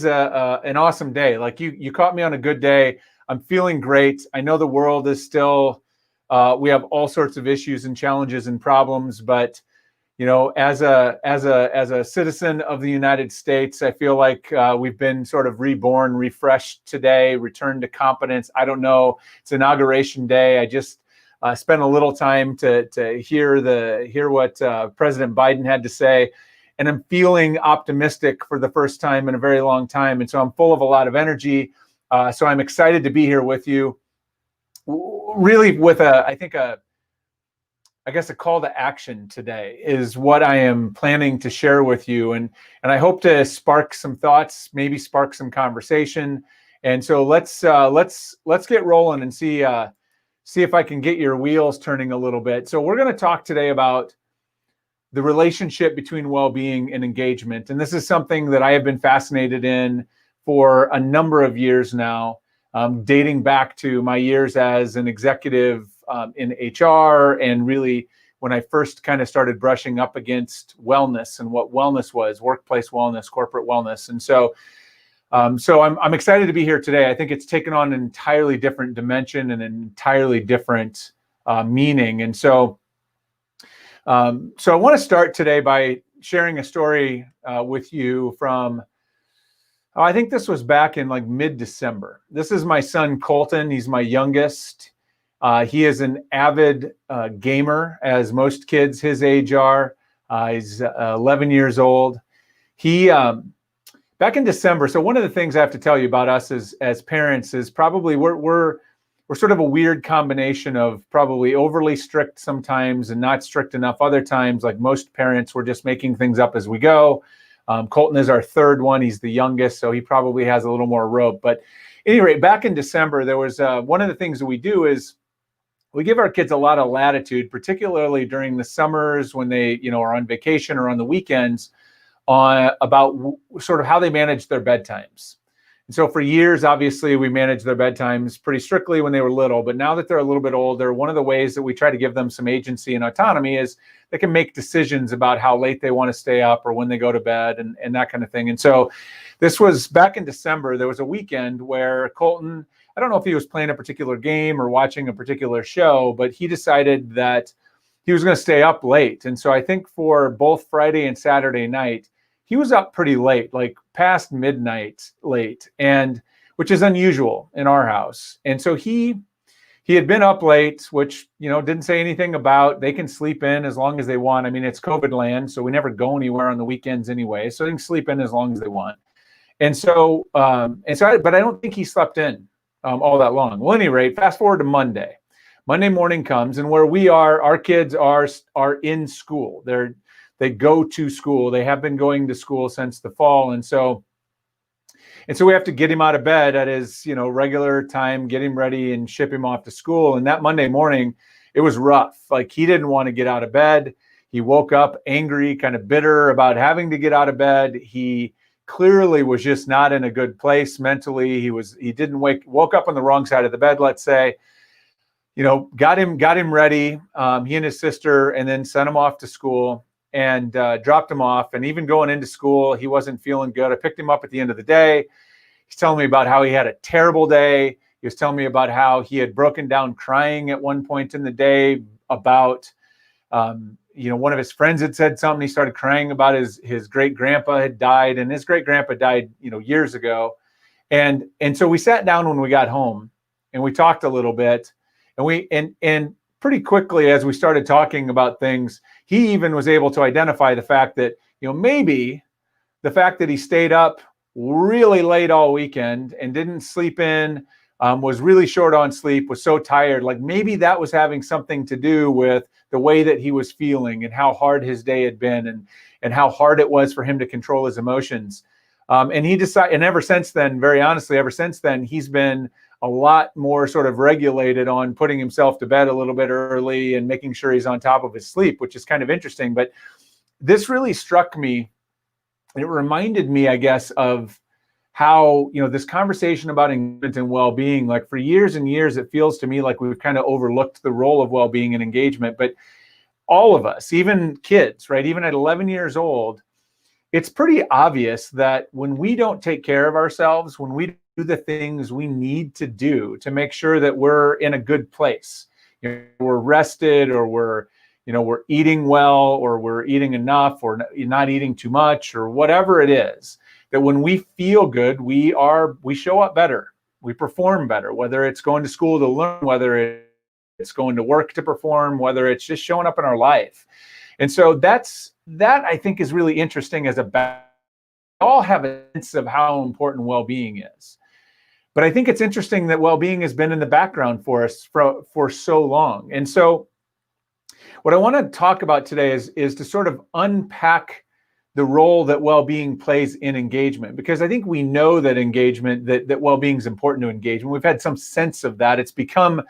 an awesome day. Like you caught me on a good day. I'm feeling great. I know the world is still, we have all sorts of issues and challenges and problems, but as a citizen of the United States, I feel like we've been sort of reborn, refreshed today, returned to competence. I don't know. It's Inauguration Day. I just spent a little time to hear what President Biden had to say, and I'm feeling optimistic for the first time in a very long time. And so I'm full of a lot of energy. So I'm excited to be here with you, really with I guess a call to action today is what I am planning to share with you. And I hope to spark some thoughts, maybe spark some conversation. And so let's get rolling and see if I can get your wheels turning a little bit. So we're going to talk today about the relationship between well-being and engagement. And this is something that I have been fascinated in for a number of years now, dating back to my years as an executive in HR, and really when I first kind of started brushing up against wellness and what wellness was, workplace wellness, corporate wellness. And so I'm excited to be here today. I think it's taken on an entirely different dimension and an entirely different meaning. And so I want to start today by sharing a story with you from, I think this was back in like mid-December. This is my son, Colton. He's my youngest. He is an avid gamer, as most kids his age are. He's 11 years old. He back in December. So one of the things I have to tell you about us as parents is probably we're sort of a weird combination of probably overly strict sometimes and not strict enough other times. Like most parents, we're just making things up as we go. Colton is our third one. He's the youngest, so he probably has a little more rope. But anyway, back in December, there was one of the things that we do is we give our kids a lot of latitude, particularly during the summers when they, are on vacation or on the weekends, about sort of how they manage their bedtimes. And so for years, obviously, we managed their bedtimes pretty strictly when they were little. But now that they're a little bit older, one of the ways that we try to give them some agency and autonomy is they can make decisions about how late they want to stay up or when they go to bed and that kind of thing. And so this was back in December. There was a weekend where Colton, I don't know if he was playing a particular game or watching a particular show, but he decided that he was going to stay up late. And so I think for both Friday and Saturday night, he was up pretty late, like past midnight late, and which is unusual in our house. And so he had been up late, which, didn't say anything about they can sleep in as long as they want. I mean, it's COVID land, so we never go anywhere on the weekends anyway, so they can sleep in as long as they want. But I don't think he slept in all that long. Well, at any rate, fast forward to Monday. Monday morning comes, and where we are, our kids are in school. They go to school. They have been going to school since the fall. And so we have to get him out of bed at his, regular time, get him ready and ship him off to school. And that Monday morning, it was rough. Like, he didn't want to get out of bed. He woke up angry, kind of bitter about having to get out of bed. He clearly was just not in a good place mentally. He woke up on the wrong side of the bed, let's say. Got him ready, he and his sister, and then sent him off to school. And dropped him off. And even going into school, he wasn't feeling good. I picked him up at the end of the day. He's telling me about how he had a terrible day. He was telling me about how he had broken down crying at one point in the day about, one of his friends had said something. He started crying about his great grandpa had died, and his great grandpa died, years ago. And so we sat down when we got home and we talked a little bit, and pretty quickly, as we started talking about things, he even was able to identify the fact that, maybe the fact that he stayed up really late all weekend and didn't sleep in, was really short on sleep, was so tired, like maybe that was having something to do with the way that he was feeling and how hard his day had been and how hard it was for him to control his emotions. And he decided, and ever since then, very honestly, he's been a lot more sort of regulated on putting himself to bed a little bit early and making sure he's on top of his sleep, which is kind of interesting. But this really struck me. It reminded me, I guess, of how, this conversation about engagement and well-being, like for years and years, it feels to me like we've kind of overlooked the role of well-being and engagement. But all of us, even kids, right, even at 11 years old, it's pretty obvious that when we don't take care of ourselves, when we do the things we need to do to make sure that we're in a good place, we're rested, or we're eating well, or we're eating enough, or not eating too much, or whatever it is, that when we feel good, we show up better, we perform better, whether it's going to school to learn, whether it's going to work to perform, whether it's just showing up in our life. And so that I think is really interesting as we all have a sense of how important well-being is. But I think it's interesting that well-being has been in the background for us for so long. And so what I want to talk about today is to sort of unpack the role that well-being plays in engagement, because I think we know that that well-being is important to engagement. We've had some sense of that. It's become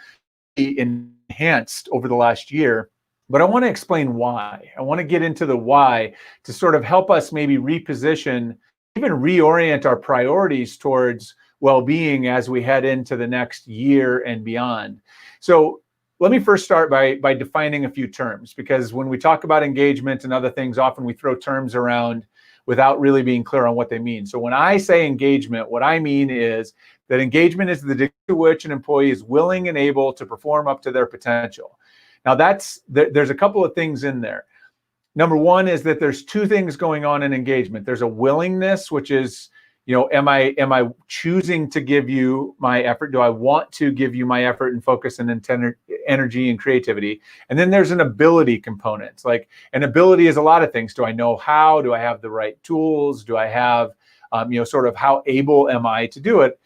enhanced over the last year. But I want to explain why. I want to get into the why to sort of help us maybe reposition, even reorient our priorities towards well-being as we head into the next year and beyond. So let me first start by defining a few terms, because when we talk about engagement and other things, often we throw terms around without really being clear on what they mean. So when I say engagement, what I mean is that engagement is the degree to which an employee is willing and able to perform up to their potential. Now there's a couple of things in there. Number one is that there's two things going on in engagement. There's a willingness, which is, am I choosing to give you my effort? Do I want to give you my effort and focus and energy and creativity? And then there's an ability component. Like, an ability is a lot of things. Do I know how? Do I have the right tools? Do I have, sort of how able am I to do it?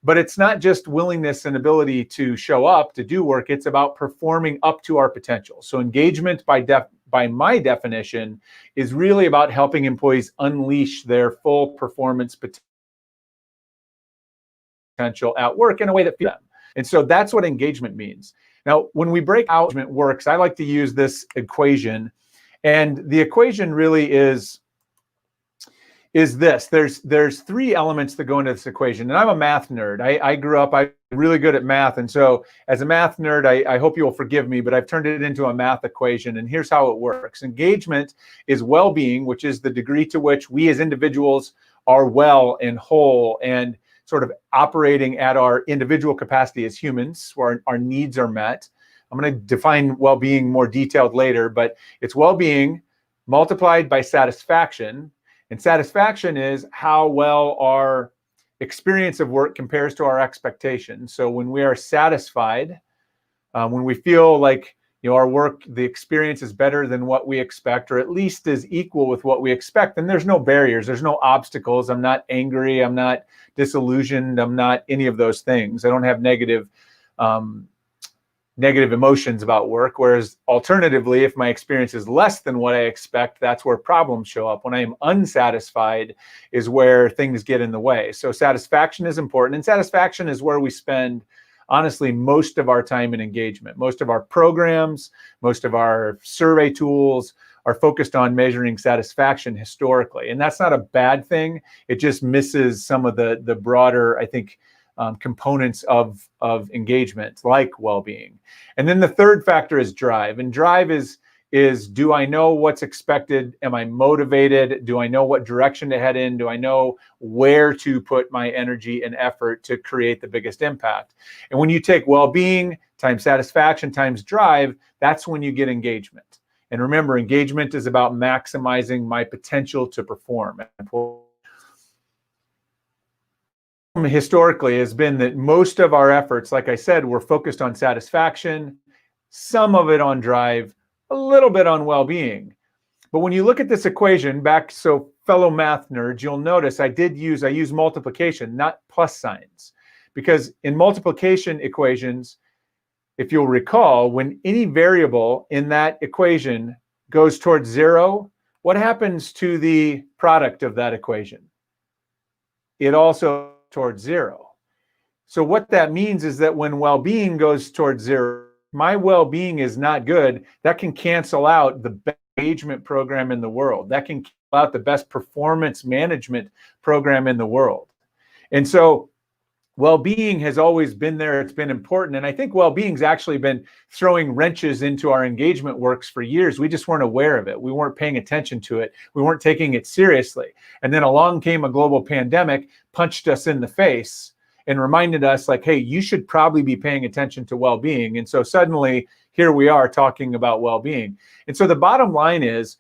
But it's not just willingness and ability to show up to do work. It's about performing up to our potential. So engagement, by my definition, is really about helping employees unleash their full performance potential at work in a way that fits them. And so that's what engagement means. Now, when we break out engagement works, I like to use this equation. And the equation really is is this. There's three elements that go into this equation. And I'm a math nerd. I grew up, I'm really good at math. And so as a math nerd, I hope you'll forgive me, but I've turned it into a math equation. And here's how it works. Engagement is well-being, which is the degree to which we as individuals are well and whole and sort of operating at our individual capacity as humans, where our needs are met. I'm going to define well-being more detailed later, but it's well-being multiplied by satisfaction. And satisfaction is how well our experience of work compares to our expectations. So when we are satisfied, when we feel like our work, the experience is better than what we expect, or at least is equal with what we expect, then there's no barriers, there's no obstacles. I'm not angry, I'm not disillusioned, I'm not any of those things. I don't have negative emotions about work. Whereas alternatively, if my experience is less than what I expect, that's where problems show up. When I am unsatisfied is where things get in the way. So satisfaction is important, and satisfaction is where we spend, honestly, most of our time in engagement. Most of our programs, most of our survey tools are focused on measuring satisfaction historically. And that's not a bad thing. It just misses some of the broader, I think, components of engagement, like well-being. And then the third factor is drive. And drive is do I know what's expected? Am I motivated? Do I know what direction to head in? Do I know where to put my energy and effort to create the biggest impact? And when you take well-being times satisfaction times drive, that's when you get engagement. And remember, engagement is about maximizing my potential to perform. Historically has been that most of our efforts, like I said, were focused on satisfaction, some of it on drive, a little bit on well-being. But when you look at this equation back, so fellow math nerds, you'll notice I use multiplication, not plus signs, because in multiplication equations, if you'll recall, when any variable in that equation goes towards zero, what happens to the product of that equation? It also towards zero. So what that means is that when well-being goes towards zero, my well-being is not good. That can cancel out the best engagement program in the world. That can cancel out the best performance management program in the world. And so well-being has always been there. It's been important. And I think well-being's actually been throwing wrenches into our engagement works for years. We just weren't aware of it. We weren't paying attention to it. We weren't taking it seriously. And then along came a global pandemic, punched us in the face and reminded us like, hey, you should probably be paying attention to well-being. And so suddenly here we are talking about well-being. And so the bottom line is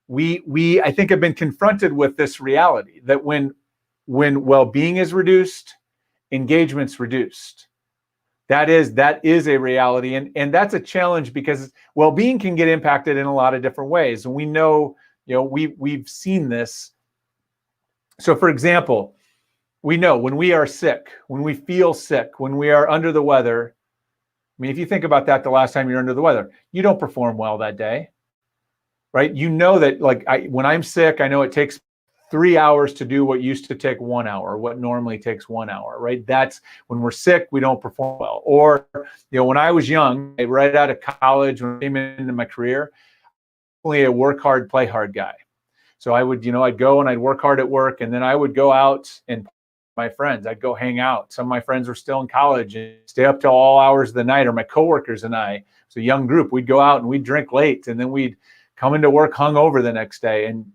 we I think have been confronted with this reality that when well-being is reduced, engagement's reduced. That is a reality. And that's a challenge because well-being can get impacted in a lot of different ways. And we know, we've seen this. So for example, we know when we are sick, when we feel sick, when we are under the weather, I mean, if you think about that, the last time you're under the weather, you don't perform well that day, right? You know that when I'm sick, I know it takes 3 hours to do what used to take 1 hour, what normally takes 1 hour, right? That's when we're sick, we don't perform well. Or, when I was young, right out of college, when I came into my career, only a work hard, play hard guy. So I would, I'd go and I'd work hard at work, and then I would go out and my friends, I'd go hang out. Some of my friends were still in college and stay up till all hours of the night, or my coworkers and I, it's a young group, we'd go out and we'd drink late, and then we'd come into work hungover the next day. And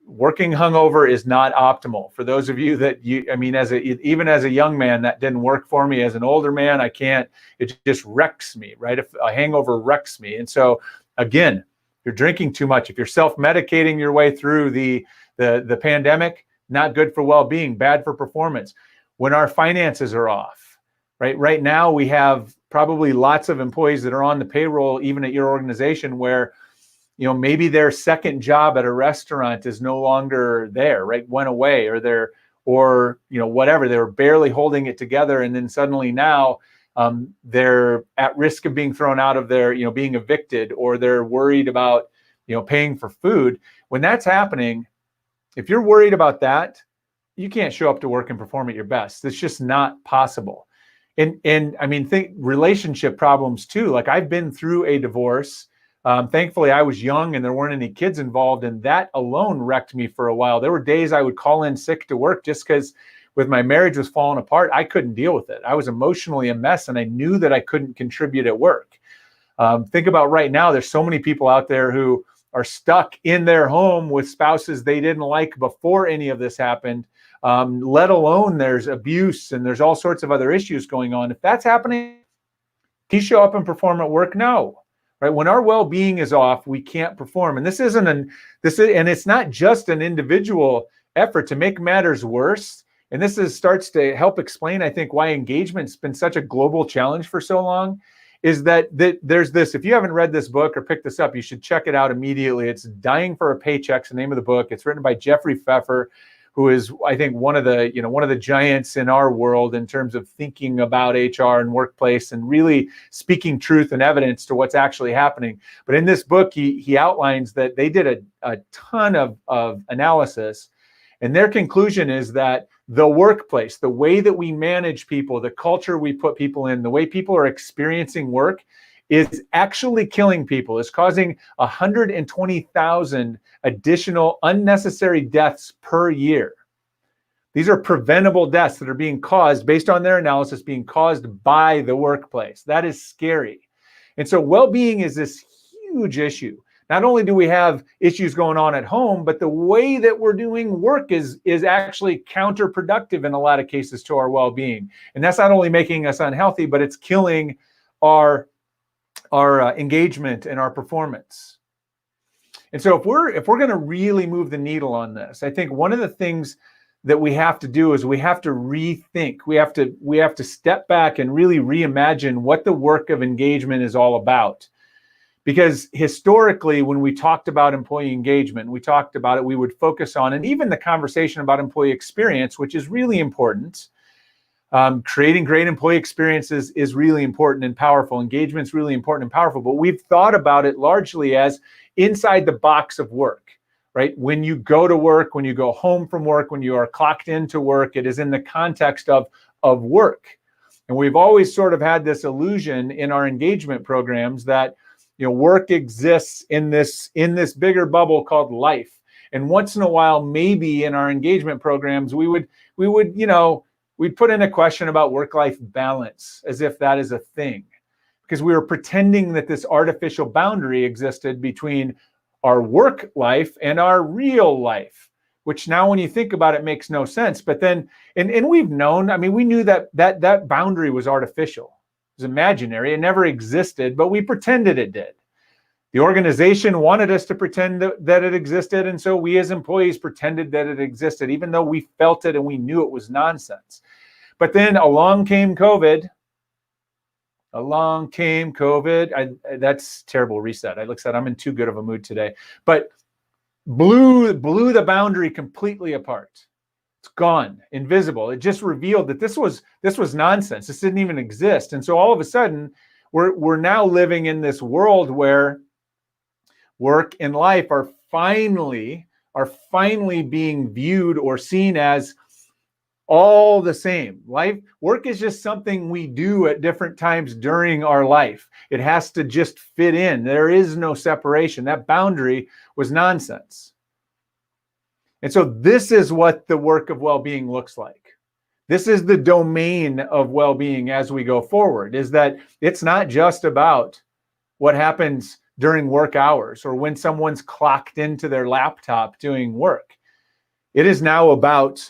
working hungover is not optimal. For those of you that even as a young man, that didn't work for me. As an older man, I can't, it just wrecks me, right? If a hangover wrecks me. And so again, if you're drinking too much, if you're self-medicating your way through the pandemic, not good for well-being, bad for performance. When our finances are off, right? Right now we have probably lots of employees that are on the payroll, even at your organization, where maybe their second job at a restaurant is no longer there, right? Went away, or whatever. They were barely holding it together, and then suddenly now they're at risk of being thrown out of their, being evicted, or they're worried about, paying for food. When that's happening, if you're worried about that, you can't show up to work and perform at your best. It's just not possible. And I mean, think relationship problems too. Like I've been through a divorce Thankfully, I was young and there weren't any kids involved, and that alone wrecked me for a while. There were days I would call in sick to work just because with my marriage was falling apart, I couldn't deal with it. I was emotionally a mess, and I knew that I couldn't contribute at work. Think about right now, there's so many people out there who are stuck in their home with spouses they didn't like before any of this happened, let alone there's abuse and there's all sorts of other issues going on. If that's happening, can you show up and perform at work? No. Right? When our well-being is off, we can't perform. And and it's not just an individual effort. To make matters worse, and starts to help explain, I think, why engagement's been such a global challenge for so long, is that there's this, if you haven't read this book or picked this up, you should check it out immediately. It's Dying for a Paycheck's the name of the book. It's written by Jeffrey Pfeffer, who is, I think, one of the giants in our world in terms of thinking about HR and workplace and really speaking truth and evidence to what's actually happening. But in this book, he outlines that they did a ton of analysis, and their conclusion is that the workplace, the way that we manage people, the culture we put people in, the way people are experiencing work is actually killing people, is causing 120,000 additional unnecessary deaths per year. These are preventable deaths that are being caused, based on their analysis, being caused by the workplace. That is scary. And so well-being is this huge issue. Not only do we have issues going on at home, but the way that we're doing work is actually counterproductive in a lot of cases to our well-being. And that's not only making us unhealthy, but it's killing our engagement and our performance. And so if we're going to really move the needle on this, I think one of the things that we have to do is we have to rethink. We have to step back and really reimagine what the work of engagement is all about. Because historically, when we talked about employee engagement, we talked about it, we would focus on, and even the conversation about employee experience, which is really important. Creating great employee experiences is really important and powerful. Engagement is really important and powerful, but we've thought about it largely as inside the box of work, right? When you go to work, when you go home from work, when you are clocked into work, it is in the context of work. And we've always sort of had this illusion in our engagement programs that work exists in this bigger bubble called life. And once in a while, maybe in our engagement programs, we'd put in a question about work-life balance, as if that is a thing, because we were pretending that this artificial boundary existed between our work life and our real life, which now when you think about it makes no sense. But then, and we've known, we knew that boundary was artificial. It was imaginary. It never existed, but we pretended it did. The organization wanted us to pretend that it existed, and so we as employees pretended that it existed, even though we felt it and we knew it was nonsense. But then along came COVID. That's terrible reset. Like I said, I'm in too good of a mood today. But blew the boundary completely apart. It's gone, invisible. It just revealed that this was nonsense. This didn't even exist. And so all of a sudden, we're now living in this world where work and life are finally being viewed or seen as all the same. Work is just something we do at different times during our life. It has to just fit in. There is no separation. That boundary was nonsense. And so this is what the work of well-being looks like. This is the domain of well-being as we go forward, is that it's not just about what happens during work hours or when someone's clocked into their laptop doing work. It is now about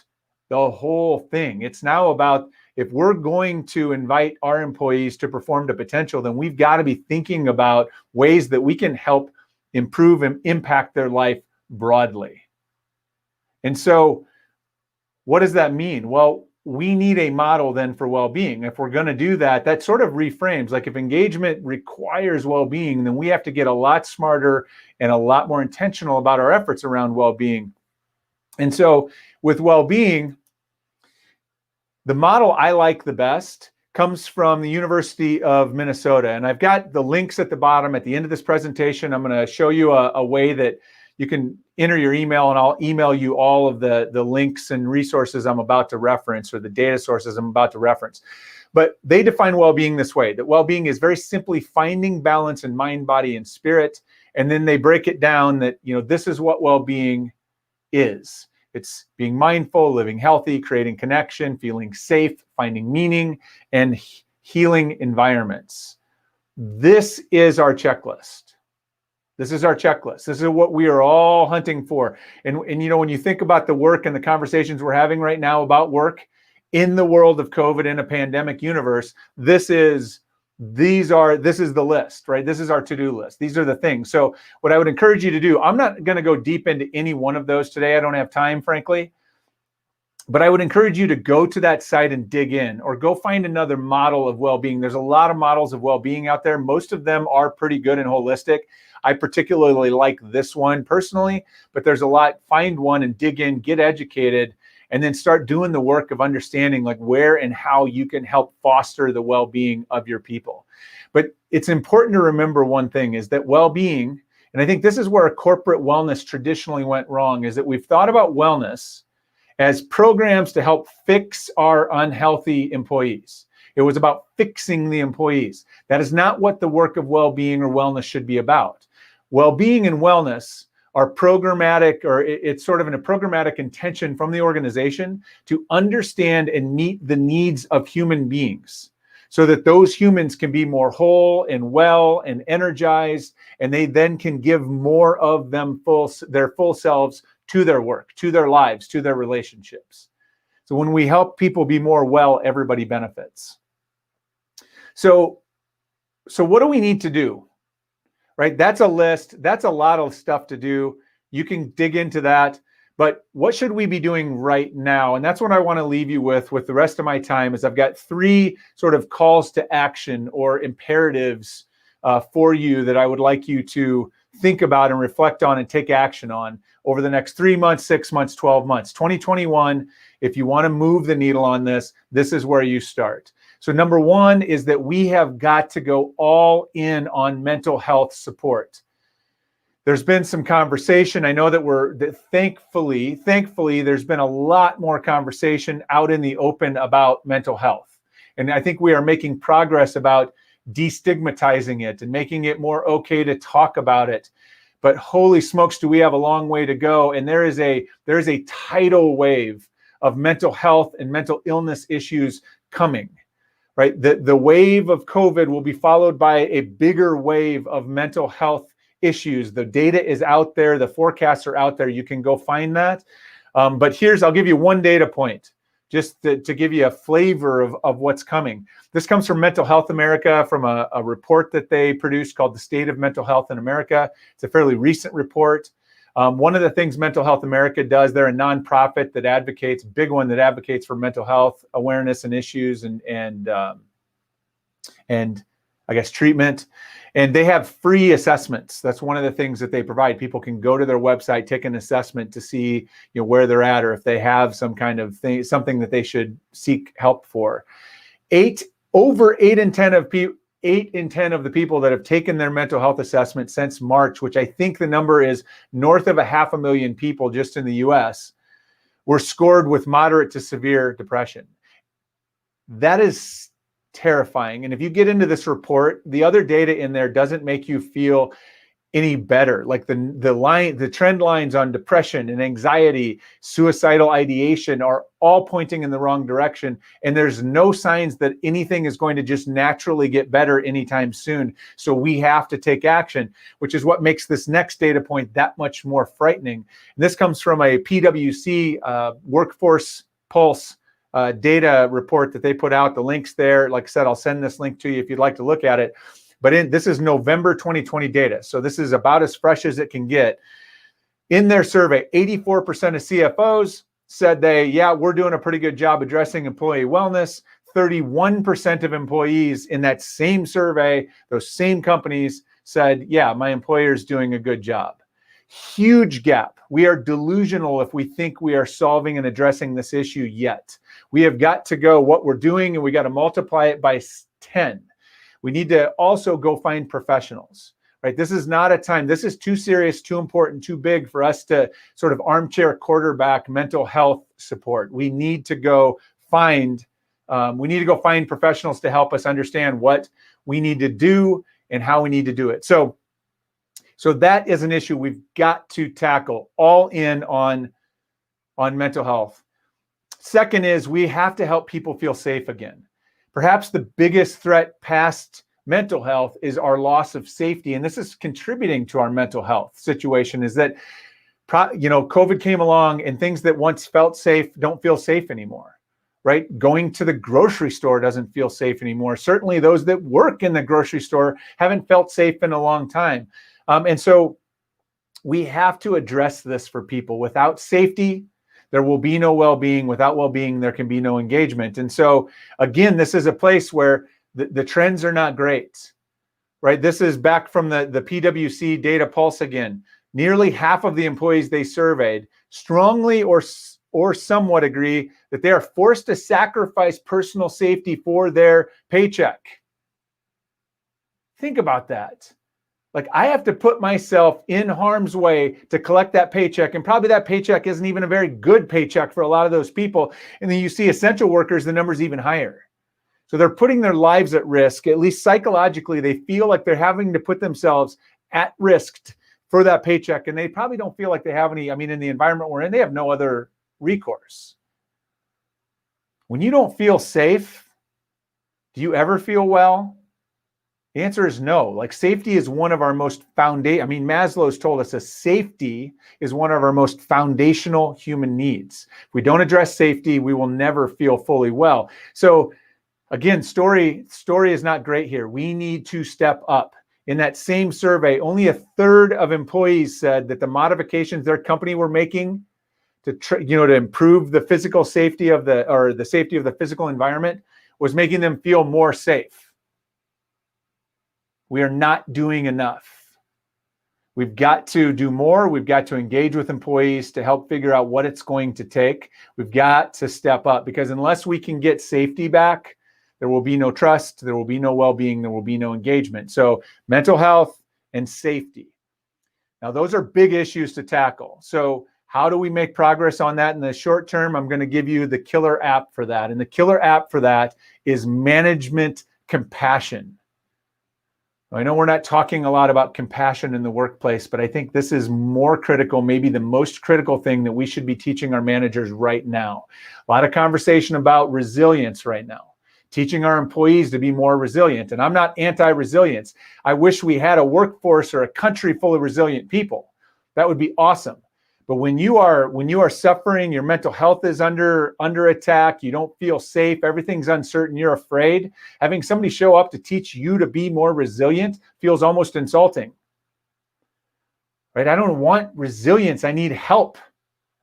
the whole thing. It's now about, if we're going to invite our employees to perform to potential, then we've got to be thinking about ways that we can help improve and impact their life broadly. And so what does that mean? Well, we need a model then for well-being. If we're going to do that, that sort of reframes, like if engagement requires well-being, then we have to get a lot smarter and a lot more intentional about our efforts around well-being. And so with well-being, the model I like the best comes from the University of Minnesota. And I've got the links at the bottom at the end of this presentation. I'm going to show you a way that you can enter your email and I'll email you all of the links and resources I'm about to reference, or the data sources I'm about to reference. But they define well-being this way, that well-being is very simply finding balance in mind, body, and spirit. And then they break it down that, this is what well-being is. It's being mindful, living healthy, creating connection, feeling safe, finding meaning, and healing environments. This is our checklist. This is our checklist. This is what we are all hunting for. And when you think about the work and the conversations we're having right now about work in the world of COVID, in a pandemic universe, this is the list, right? This is our to-do list. These are the things. So what I would encourage you to do, I'm not going to go deep into any one of those today. I don't have time, frankly. But I would encourage you to go to that site and dig in, or go find another model of well-being. There's a lot of models of well-being out there. Most of them are pretty good and holistic. I particularly like this one personally, but there's a lot. Find one and dig in, get educated, and then start doing the work of understanding like where and how you can help foster the well-being of your people. But it's important to remember one thing, is that well-being, and I think this is where corporate wellness traditionally went wrong, is that we've thought about wellness as programs to help fix our unhealthy employees. It was about fixing the employees. That is not what the work of well-being or wellness should be about. Well-being and wellness are programmatic, or it's sort of in a programmatic intention from the organization to understand and meet the needs of human beings, so that those humans can be more whole and well and energized, and they then can give more of their full selves to their work, to their lives, to their relationships. So when we help people be more well, everybody benefits. So what do we need to do? Right? That's a list. That's a lot of stuff to do. You can dig into that. But what should we be doing right now? And that's what I want to leave you with the rest of my time, is I've got 3 sort of calls to action or imperatives for you that I would like you to think about and reflect on and take action on over the next 3 months, 6 months, 12 months. 2021, if you want to move the needle on this, this is where you start. So number 1 is that we have got to go all in on mental health support. There's been some conversation. I know that thankfully, there's been a lot more conversation out in the open about mental health. And I think we are making progress about destigmatizing it and making it more okay to talk about it. But holy smokes, do we have a long way to go. And there is a tidal wave of mental health and mental illness issues coming. Right? The wave of COVID will be followed by a bigger wave of mental health issues. The data is out there. The forecasts are out there. You can go find that. But I'll give you one data point, just to give you a flavor of what's coming. This comes from Mental Health America, from a report that they produced called The State of Mental Health in America. It's a fairly recent report. One of the things Mental Health America does, they're a nonprofit that advocates, big one that advocates for mental health awareness and issues and I guess treatment. And they have free assessments. That's one of the things that they provide. People can go to their website, take an assessment to see where they're at, or if they have some kind of thing, something that they should seek help for. 8 in 10 of the people that have taken their mental health assessment since March, which I think the number is north of 500,000 people just in the US, were scored with moderate to severe depression. That is terrifying. And if you get into this report, the other data in there doesn't make you feel any better. Like the trend lines on depression and anxiety, suicidal ideation are all pointing in the wrong direction. And there's no signs that anything is going to just naturally get better anytime soon. So we have to take action, which is what makes this next data point that much more frightening. And this comes from a PwC Workforce Pulse data report that they put out. The link's there. Like I said, I'll send this link to you if you'd like to look at it. But this is November 2020 data. So this is about as fresh as it can get. In their survey, 84% of CFOs said we're doing a pretty good job addressing employee wellness. 31% of employees in that same survey, those same companies, said, my employer's doing a good job. Huge gap. We are delusional if we think we are solving and addressing this issue yet. We have got to go what we're doing, and we got to multiply it by 10. We need to also go find professionals, right? This is not a time, this is too serious, too important, too big for us to sort of armchair quarterback mental health support. We need to go find professionals to help us understand what we need to do and how we need to do it. So that is an issue we've got to tackle, all in on mental health. Second is we have to help people feel safe again. Perhaps the biggest threat past mental health is our loss of safety. And this is contributing to our mental health situation, is that, COVID came along and things that once felt safe don't feel safe anymore, right? Going to the grocery store doesn't feel safe anymore. Certainly those that work in the grocery store haven't felt safe in a long time. And so we have to address this for people. Without safety, there will be no well-being. Without well-being, there can be no engagement. And so, again, this is a place where the trends are not great, right? This is back from the PwC data pulse again. Nearly half of the employees they surveyed strongly or somewhat agree that they are forced to sacrifice personal safety for their paycheck. Think about that. Like, I have to put myself in harm's way to collect that paycheck, and probably that paycheck isn't even a very good paycheck for a lot of those people. And then you see essential workers, the number's even higher. So they're putting their lives at risk. At least psychologically, they feel like they're having to put themselves at risk for that paycheck. And they probably don't feel like they have any, in the environment we're in, they have no other recourse. When you don't feel safe, do you ever feel well? The answer is no. Like, safety is one of our most Maslow's told us safety is one of our most foundational human needs. If we don't address safety, we will never feel fully well. So again, story is not great here. We need to step up. In that same survey, only a third of employees said that the modifications their company were making to improve the physical safety of the safety of the physical environment was making them feel more safe. We are not doing enough. We've got to do more. We've got to engage with employees to help figure out what it's going to take. We've got to step up, because unless we can get safety back, there will be no trust, there will be no well-being, there will be no engagement. So mental health and safety. Now, those are big issues to tackle. So how do we make progress on that in the short term? I'm going to give you the killer app for that. And the killer app for that is management compassion. I know we're not talking a lot about compassion in the workplace, but I think this is more critical, maybe the most critical thing that we should be teaching our managers right now. A lot of conversation about resilience right now, teaching our employees to be more resilient. And I'm not anti-resilience. I wish we had a workforce or a country full of resilient people. That would be awesome. But when you are suffering, your mental health is under attack, you don't feel safe, everything's uncertain, you're afraid, having somebody show up to teach you to be more resilient feels almost insulting. Right? I don't want resilience. I need help.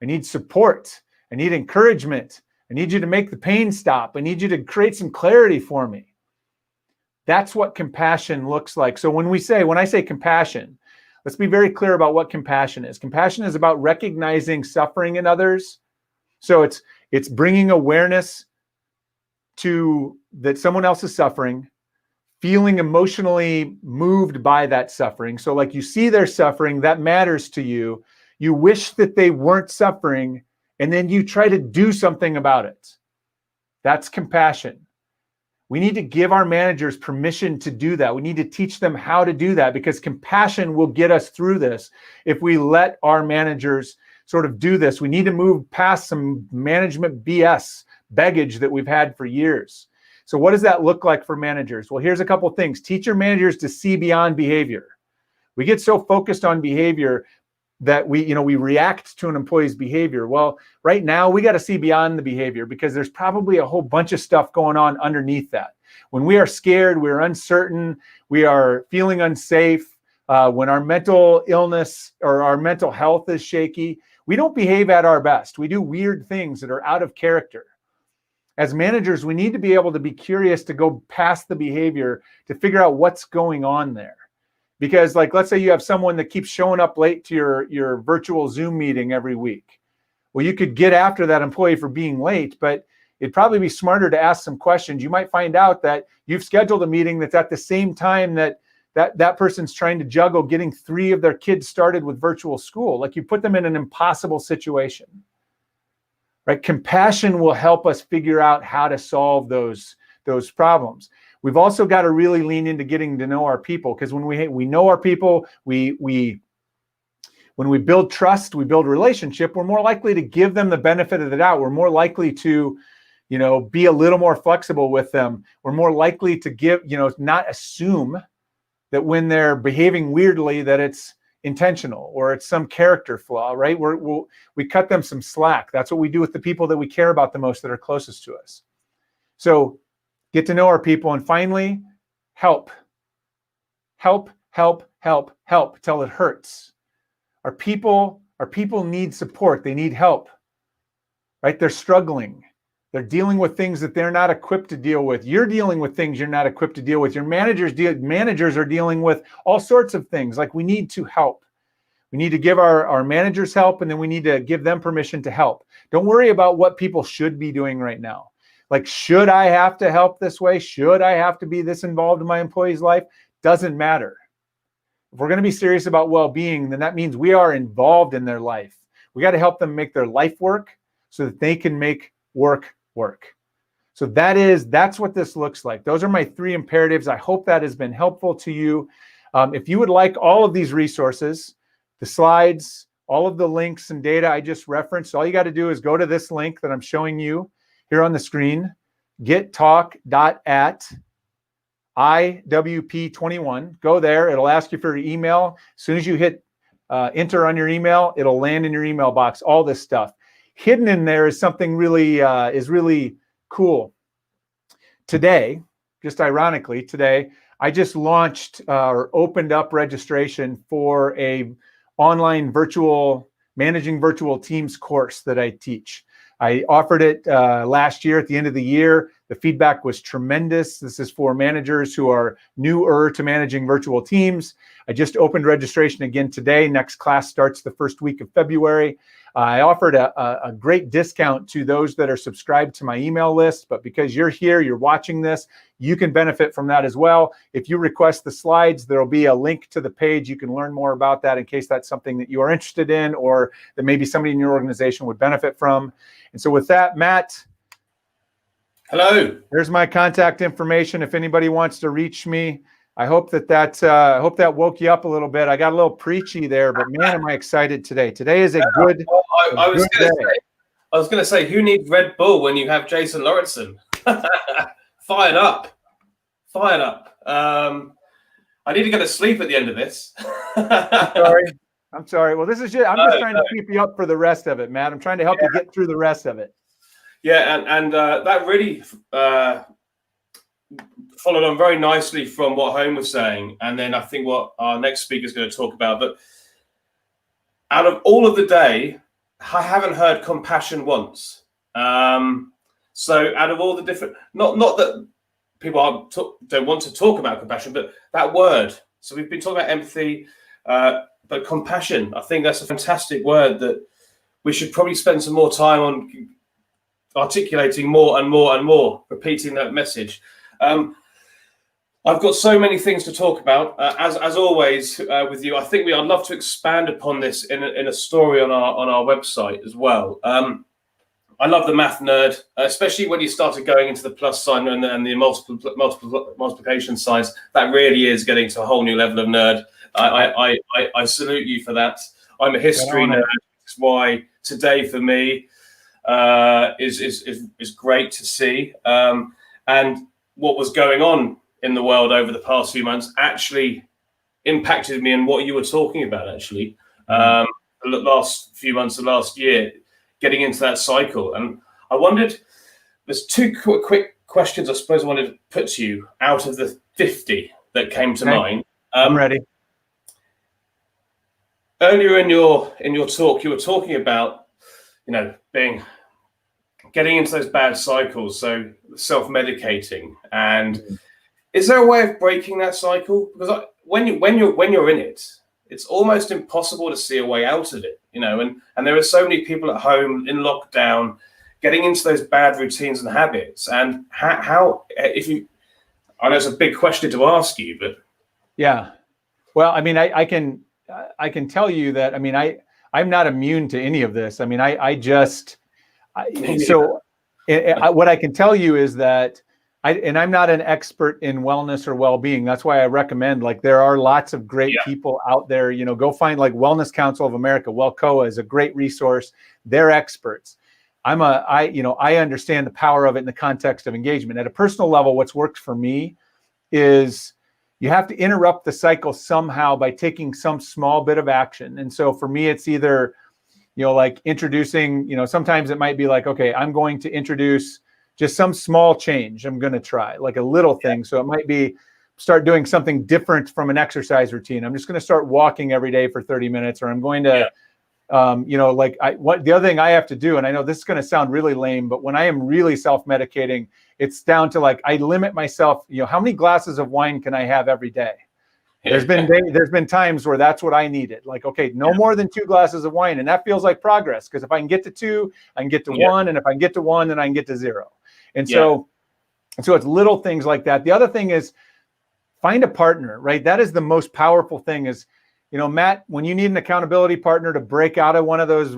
I need support. I need encouragement. I need you to make the pain stop. I need you to create some clarity for me. That's what compassion looks like. So when I say compassion, let's be very clear about what compassion is. Compassion is about recognizing suffering in others. So it's bringing awareness to that someone else is suffering, feeling emotionally moved by that suffering. So like, you see their suffering, that matters to you. You wish that they weren't suffering, and then you try to do something about it. That's compassion. We need to give our managers permission to do that. We need to teach them how to do that, because compassion will get us through this if we let our managers sort of do this. We need to move past some management BS baggage that we've had for years. So what does that look like for managers? Well, here's a couple things. Teach your managers to see beyond behavior. We get so focused on behavior that we react to an employee's behavior. Well, right now we got to see beyond the behavior, because there's probably a whole bunch of stuff going on underneath that. When we are scared, we're uncertain, we are feeling unsafe, when our mental illness or our mental health is shaky, we don't behave at our best. We do weird things that are out of character. As managers, we need to be able to be curious to go past the behavior to figure out what's going on there. Because, like, let's say you have someone that keeps showing up late to your virtual Zoom meeting every week. Well, you could get after that employee for being late, but it'd probably be smarter to ask some questions. You might find out that you've scheduled a meeting that's at the same time that that person's trying to juggle getting 3 of their kids started with virtual school. Like, you put them in an impossible situation, right? Compassion will help us figure out how to solve those problems. We've also got to really lean into getting to know our people, because when we know our people, when we build trust, we build relationship, we're more likely to give them the benefit of the doubt. We're more likely to, be a little more flexible with them. We're more likely to give, not assume that when they're behaving weirdly that it's intentional or it's some character flaw, right? We cut them some slack. That's what we do with the people that we care about the most, that are closest to us. So get to know our people. And finally, help till it hurts. Our people need support. They need help, right? They're struggling. They're dealing with things that they're not equipped to deal with. You're dealing with things you're not equipped to deal with. Your managers are dealing with all sorts of things. Like, we need to help. We need to give our managers help, and then we need to give them permission to help. Don't worry about what people should be doing right now. Like, should I have to help this way? Should I have to be this involved in my employee's life? Doesn't matter. If we're going to be serious about well-being, then that means we are involved in their life. We got to help them make their life work so that they can make work. So that's what this looks like. Those are my 3 imperatives. I hope that has been helpful to you. If you would like all of these resources, the slides, all of the links and data I just referenced, all you got to do is go to this link that I'm showing you here on the screen, gettalk.at/IWP21. Go there. It'll ask you for your email. As soon as you hit enter on your email, it'll land in your email box, all this stuff. Hidden in there is something really cool. Today, just ironically, I just launched or opened up registration for a online managing virtual teams course that I teach. I offered it last year at the end of the year. The feedback was tremendous. This is for managers who are newer to managing virtual teams. I just opened registration again today. Next class starts the first week of February. I offered a great discount to those that are subscribed to my email list, but because you're here, you're watching this, you can benefit from that as well. If you request the slides, there'll be a link to the page. You can learn more about that in case that's something that you are interested in, or that maybe somebody in your organization would benefit from. And so with that, Matt. Hello. There's my contact information if anybody wants to reach me. I hope that woke you up a little bit. I got a little preachy there, but man, am I excited today. Today is a good I was going to say, who needs Red Bull when you have Jason Lauritsen? Fired up. I need to go to sleep at the end of this. I'm sorry. Well, I'm just trying to keep you up for the rest of it, Matt. I'm trying to help you get through the rest of it. Yeah, and that really followed on very nicely from what Home was saying, and then I think what our next speaker is going to talk about. But out of all of the day, I haven't heard compassion once. So out of all the different, not that people don't want to talk about compassion, but that word. So we've been talking about empathy, but compassion, I think that's a fantastic word that we should probably spend some more time on articulating more and more, repeating that message. I've got so many things to talk about, as always with you. I think I'd love to expand upon this in a story on our website as well. I love the math nerd, especially when you started going into the plus sign and the multiplication signs. That really is getting to a whole new level of nerd. I salute you for that. I'm a history nerd. That's why today for me is great to see. And what was going on in the world over the past few months actually impacted me, and what you were talking about actually the last few months of last year, getting into that cycle. And I wondered, there's 2 quick questions I suppose I wanted to put to you out of the 50 that came to mind. I'm ready. Earlier in your talk, you were talking about, getting into those bad cycles, so self-medicating. And is there a way of breaking that cycle? Because when you're in it, it's almost impossible to see a way out of it, and there are so many people at home in lockdown getting into those bad routines and habits. And how I know it's a big question to ask you, but Yeah. Well, I mean, I can tell you that, I mean, I'm not immune to any of this. I mean, what I can tell you is that I'm not an expert in wellness or well-being. That's why I recommend, like, there are lots of great people out there, you know, go find like Wellness Council of America. WellCoA is a great resource. They're experts. I understand the power of it in the context of engagement. At a personal level, what's worked for me is you have to interrupt the cycle somehow by taking some small bit of action. And so for me, it's either, you know, like introducing, you know, sometimes it might be like, okay, I'm going to introduce just some small change. I'm going to try like a little thing. So it might be start doing something different from an exercise routine. I'm just going to start walking every day for 30 minutes, or I'm going to, the other thing I have to do, and I know this is going to sound really lame, but when I am really self-medicating, it's down to like, I limit myself, you know, how many glasses of wine can I have every day? There's been times where that's what I needed. Like, okay, no more than 2 glasses of wine. And that feels like progress, because if I can get to 2, I can get to 1. And if I can get to 1, then I can get to 0. And so it's little things like that. The other thing is find a partner, right? That is the most powerful thing is, you know, Matt, when you need an accountability partner to break out of one of those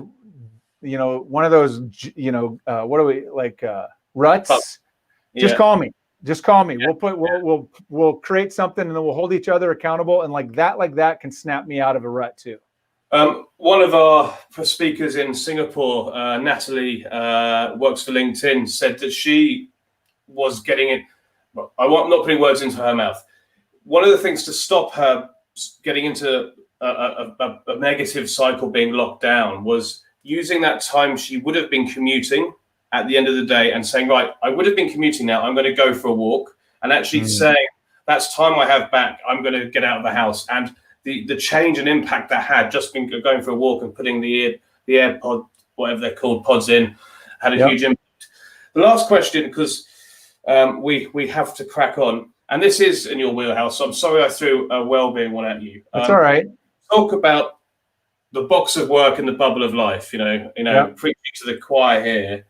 ruts, just call me. Just call me. We'll create something, and then we'll hold each other accountable. And like that can snap me out of a rut too. One of our speakers in Singapore, Natalie, works for LinkedIn, said that she was getting it. Well, I'm not putting words into her mouth. One of the things to stop her getting into a negative cycle, being locked down, was using that time she would have been commuting at the end of the day and saying, right, I would have been commuting now, I'm going to go for a walk, and actually saying, that's time I have back, I'm going to get out of the house. And the change and impact that had just been going for a walk and putting the AirPod, whatever they're called, pods in, had a huge impact. The last question, because we have to crack on, and this is in your wheelhouse, so I'm sorry I threw a well-being one at you. That's all right. Talk about the box of work and the bubble of life, preaching to the choir here.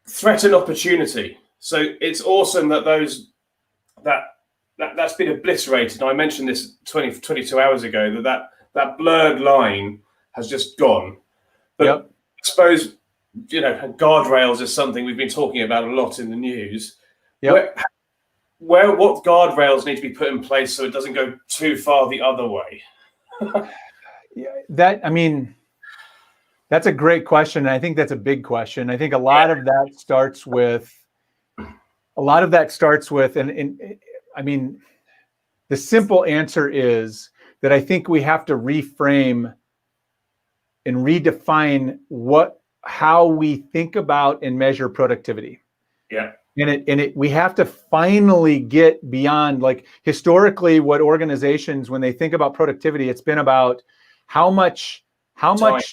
Threat and opportunity. So it's awesome that that's been obliterated. I mentioned this 22 hours ago, that blurred line has just gone. But I suppose, guardrails is something we've been talking about a lot in the news. What guardrails need to be put in place so it doesn't go too far the other way? That's a great question. And I think that's a big question. I think a lot of that starts with, the simple answer is that I think we have to reframe and redefine how we think about and measure productivity. Yeah. We have to finally get beyond, like, historically, what organizations, when they think about productivity, it's been about how much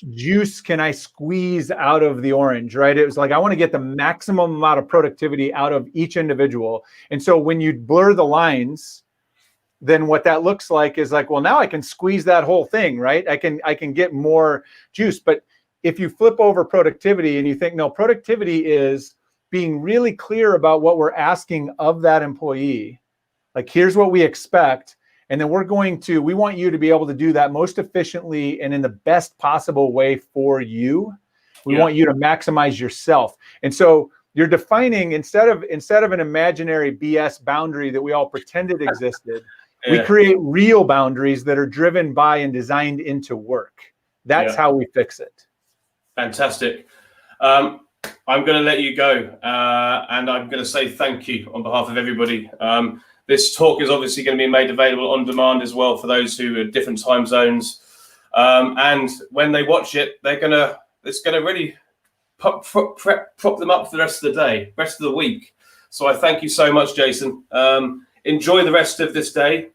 juice can I squeeze out of the orange, right? It was like, I want to get the maximum amount of productivity out of each individual. And so when you blur the lines, then what that looks like is like, well, now I can squeeze that whole thing, right? I can get more juice. But if you flip over productivity and you think, no, productivity is being really clear about what we're asking of that employee, like, here's what we expect. And then we want you to be able to do that most efficiently and in the best possible way for you. We want you to maximize yourself. And so you're defining, instead of an imaginary BS boundary that we all pretended existed, we create real boundaries that are driven by and designed into work. That's how we fix it. Fantastic. I'm going to let you go, and I'm going to say thank you on behalf of everybody. This talk is obviously going to be made available on demand as well for those who are different time zones. And when they watch it, it's going to really prop them up for the rest of the day, rest of the week. So I thank you so much, Jason. Enjoy the rest of this day.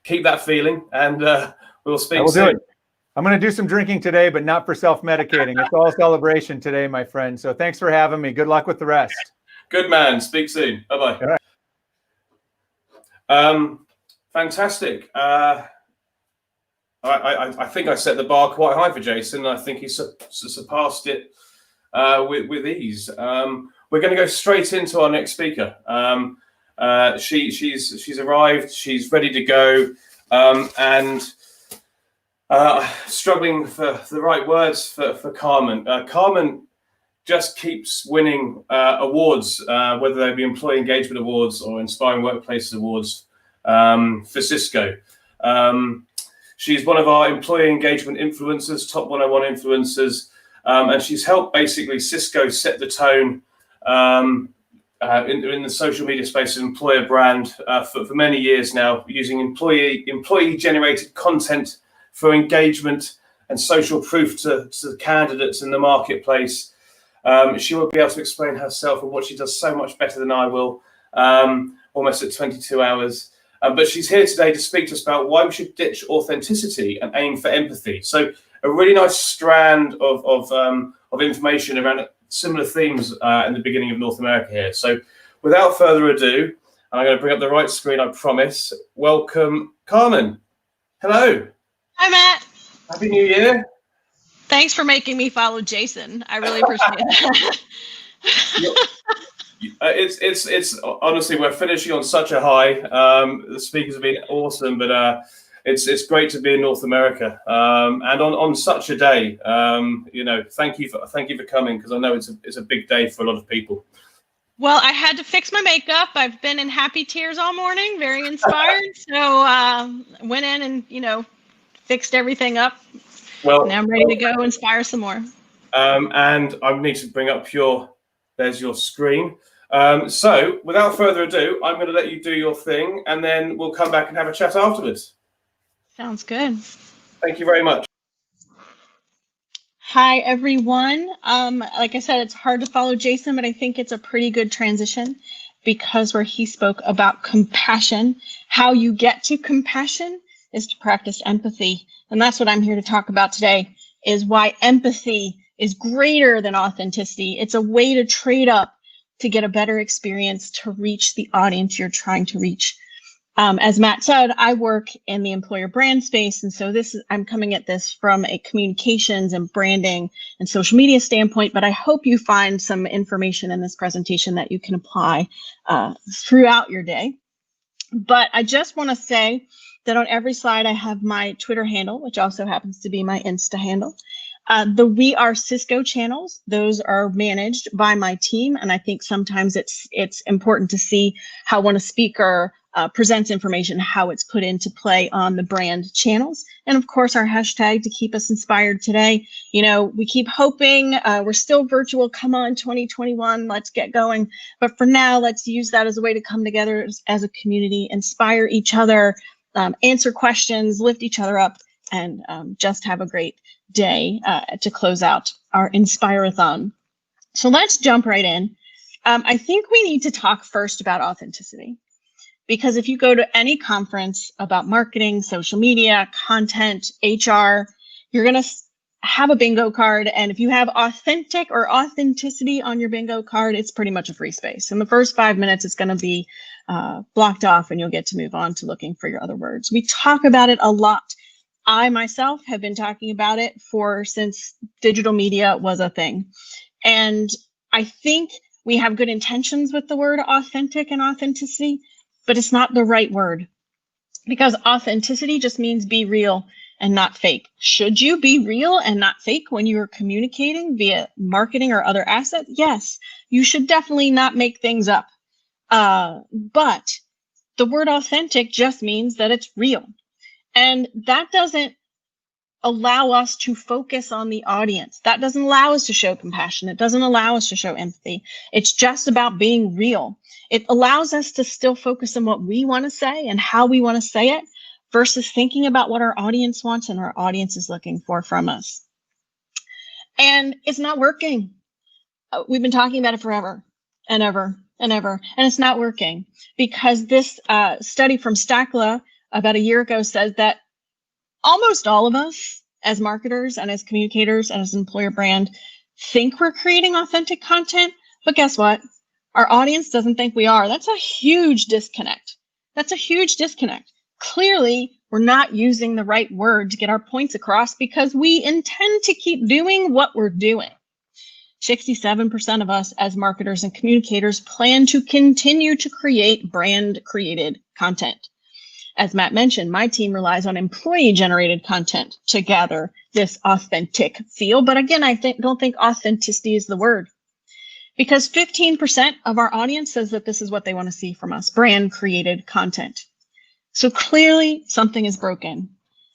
Keep that feeling, and we'll speak soon. I'm going to do some drinking today, but not for self-medicating. It's all celebration today, my friend. So thanks for having me. Good luck with the rest. Good man. Speak soon. Bye-bye. All right. Fantastic. I think I set the bar quite high for Jason. I think he surpassed it with ease. We're going to go straight into our next speaker. She's arrived. She's ready to go, and struggling for the right words for Carmen. Carmen just keeps winning awards, whether they be Employee Engagement Awards or Inspiring Workplaces Awards for Cisco. She's one of our employee engagement influencers, top 101 influencers, and she's helped basically Cisco set the tone in the social media space as an employer brand for many years now, using employee-generated content for engagement and social proof to candidates in the marketplace. She will be able to explain herself and what she does so much better than I will, almost at 22 hours. But she's here today to speak to us about why we should ditch authenticity and aim for empathy. So a really nice strand of information around similar themes in the beginning of North America here. So without further ado, I'm going to bring up the right screen, I promise. Welcome, Carmen. Hello. Hi, Matt. Happy New Year. Thanks for making me follow Jason. I really appreciate that. It's honestly, we're finishing on such a high. The speakers have been awesome, but it's great to be in North America and on such a day. Thank you for coming, because I know it's a big day for a lot of people. Well, I had to fix my makeup. I've been in happy tears all morning, very inspired. So went in and fixed everything up. Well, now I'm ready to go inspire some more. And I need to bring up there's your screen. So without further ado, I'm going to let you do your thing, and then we'll come back and have a chat afterwards. Sounds good. Thank you very much. Hi, everyone. Like I said, it's hard to follow Jason, but I think it's a pretty good transition, because where he spoke about compassion, how you get to compassion is to practice empathy. And that's what I'm here to talk about today, is why empathy is greater than authenticity. It's a way to trade up to get a better experience, to reach the audience you're trying to reach. As Matt said, I work in the employer brand space. And so I'm coming at this from a communications and branding and social media standpoint, but I hope you find some information in this presentation that you can apply throughout your day. But I just want to say that on every slide, I have my Twitter handle, which also happens to be my Insta handle. The We Are Cisco channels, those are managed by my team. And I think sometimes it's important to see how when a speaker presents information, how it's put into play on the brand channels. And of course, our hashtag to keep us inspired today. We keep hoping we're still virtual. Come on, 2021, let's get going. But for now, let's use that as a way to come together as a community, inspire each other, answer questions, lift each other up, and just have a great day to close out our Inspirathon. So let's jump right in. I think we need to talk first about authenticity, because if you go to any conference about marketing, social media, content, HR, you're going to have a bingo card. And if you have authentic or authenticity on your bingo card, it's pretty much a free space. In the first 5 minutes, it's going to be blocked off, and you'll get to move on to looking for your other words. We talk about it a lot. I myself have been talking about it since digital media was a thing. And I think we have good intentions with the word authentic and authenticity, but it's not the right word, because authenticity just means be real and not fake. Should you be real and not fake when you are communicating via marketing or other assets? Yes, you should definitely not make things up. But the word authentic just means that it's real. And that doesn't allow us to focus on the audience. That doesn't allow us to show compassion. It doesn't allow us to show empathy. It's just about being real. It allows us to still focus on what we want to say and how we want to say it, versus thinking about what our audience wants and our audience is looking for from us. And it's not working. We've been talking about it forever and ever and ever, and it's not working, because this study from Stackla about a year ago says that almost all of us as marketers and as communicators and as an employer brand think we're creating authentic content, but guess what? Our audience doesn't think we are. That's a huge disconnect. That's a huge disconnect. Clearly, we're not using the right word to get our points across, because we intend to keep doing what we're doing. 67% of us as marketers and communicators plan to continue to create brand-created content. As Matt mentioned, my team relies on employee-generated content to gather this authentic feel. But again, I don't think authenticity is the word, because 15% of our audience says that this is what they want to see from us, brand-created content. So clearly something is broken.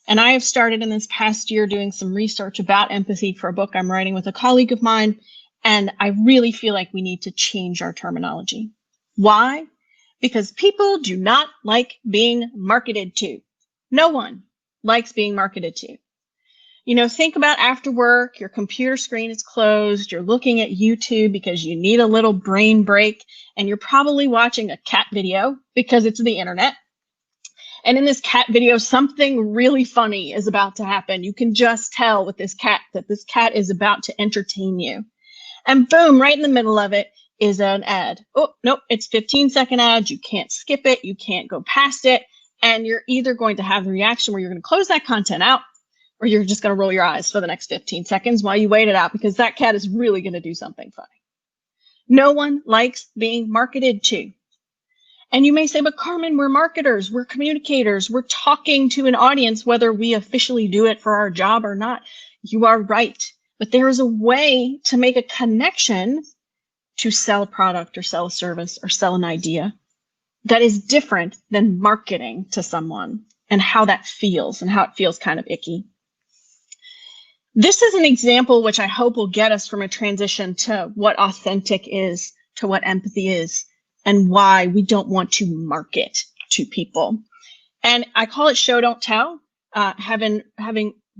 And I have started in this past year doing some research about empathy for a book I'm writing with a colleague of mine. And I really feel like we need to change our terminology. Why? Because people do not like being marketed to. No one likes being marketed to. You know, think about after work, your computer screen is closed, you're looking at YouTube because you need a little brain break, and you're probably watching a cat video because it's the internet. And in this cat video, something really funny is about to happen. You can just tell with this cat that this cat is about to entertain you. And boom, right in the middle of it is an ad. Oh, nope, it's 15-second ad. You can't skip it. You can't go past it. And you're either going to have the reaction where you're going to close that content out, or you're just going to roll your eyes for the next 15 seconds while you wait it out, because that cat is really going to do something funny. No one likes being marketed to. And you may say, but Carmen, we're marketers, we're communicators, we're talking to an audience, whether we officially do it for our job or not. You are right. But there is a way to make a connection to sell a product or sell a service or sell an idea that is different than marketing to someone, and how that feels, and how it feels kind of icky. This is an example which I hope will get us from a transition to what authentic is to what empathy is, and why we don't want to market to people. And I call it show, don't tell. Having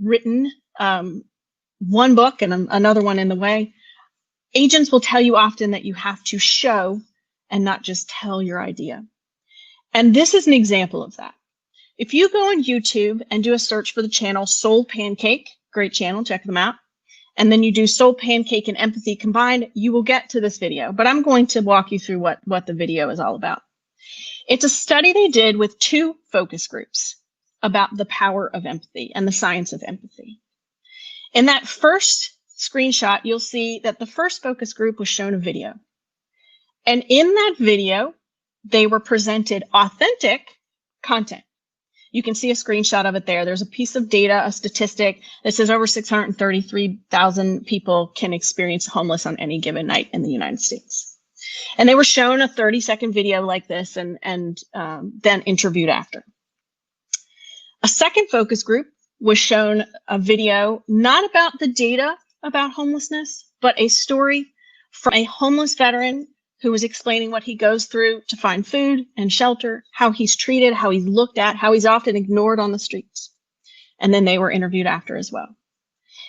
written one book and another one in the way, agents will tell you often that you have to show and not just tell your idea. And this is an example of that. If you go on YouTube and do a search for the channel Soul Pancake, great channel, check them out, and then you do Soul Pancake and empathy combined, you will get to this video. But I'm going to walk you through what the video is all about. It's a study they did with 2 focus groups about the power of empathy and the science of empathy. In that first screenshot, you'll see that the first focus group was shown a video. And in that video, they were presented authentic content. You can see a screenshot of it there. There's a piece of data, a statistic that says over 633,000 people can experience homeless on any given night in the United States. And they were shown a 30-second video like this and then interviewed after. A second focus group was shown a video not about the data about homelessness, but a story from a homeless veteran who was explaining what he goes through to find food and shelter, how he's treated, how he's looked at, how he's often ignored on the streets. And then they were interviewed after as well.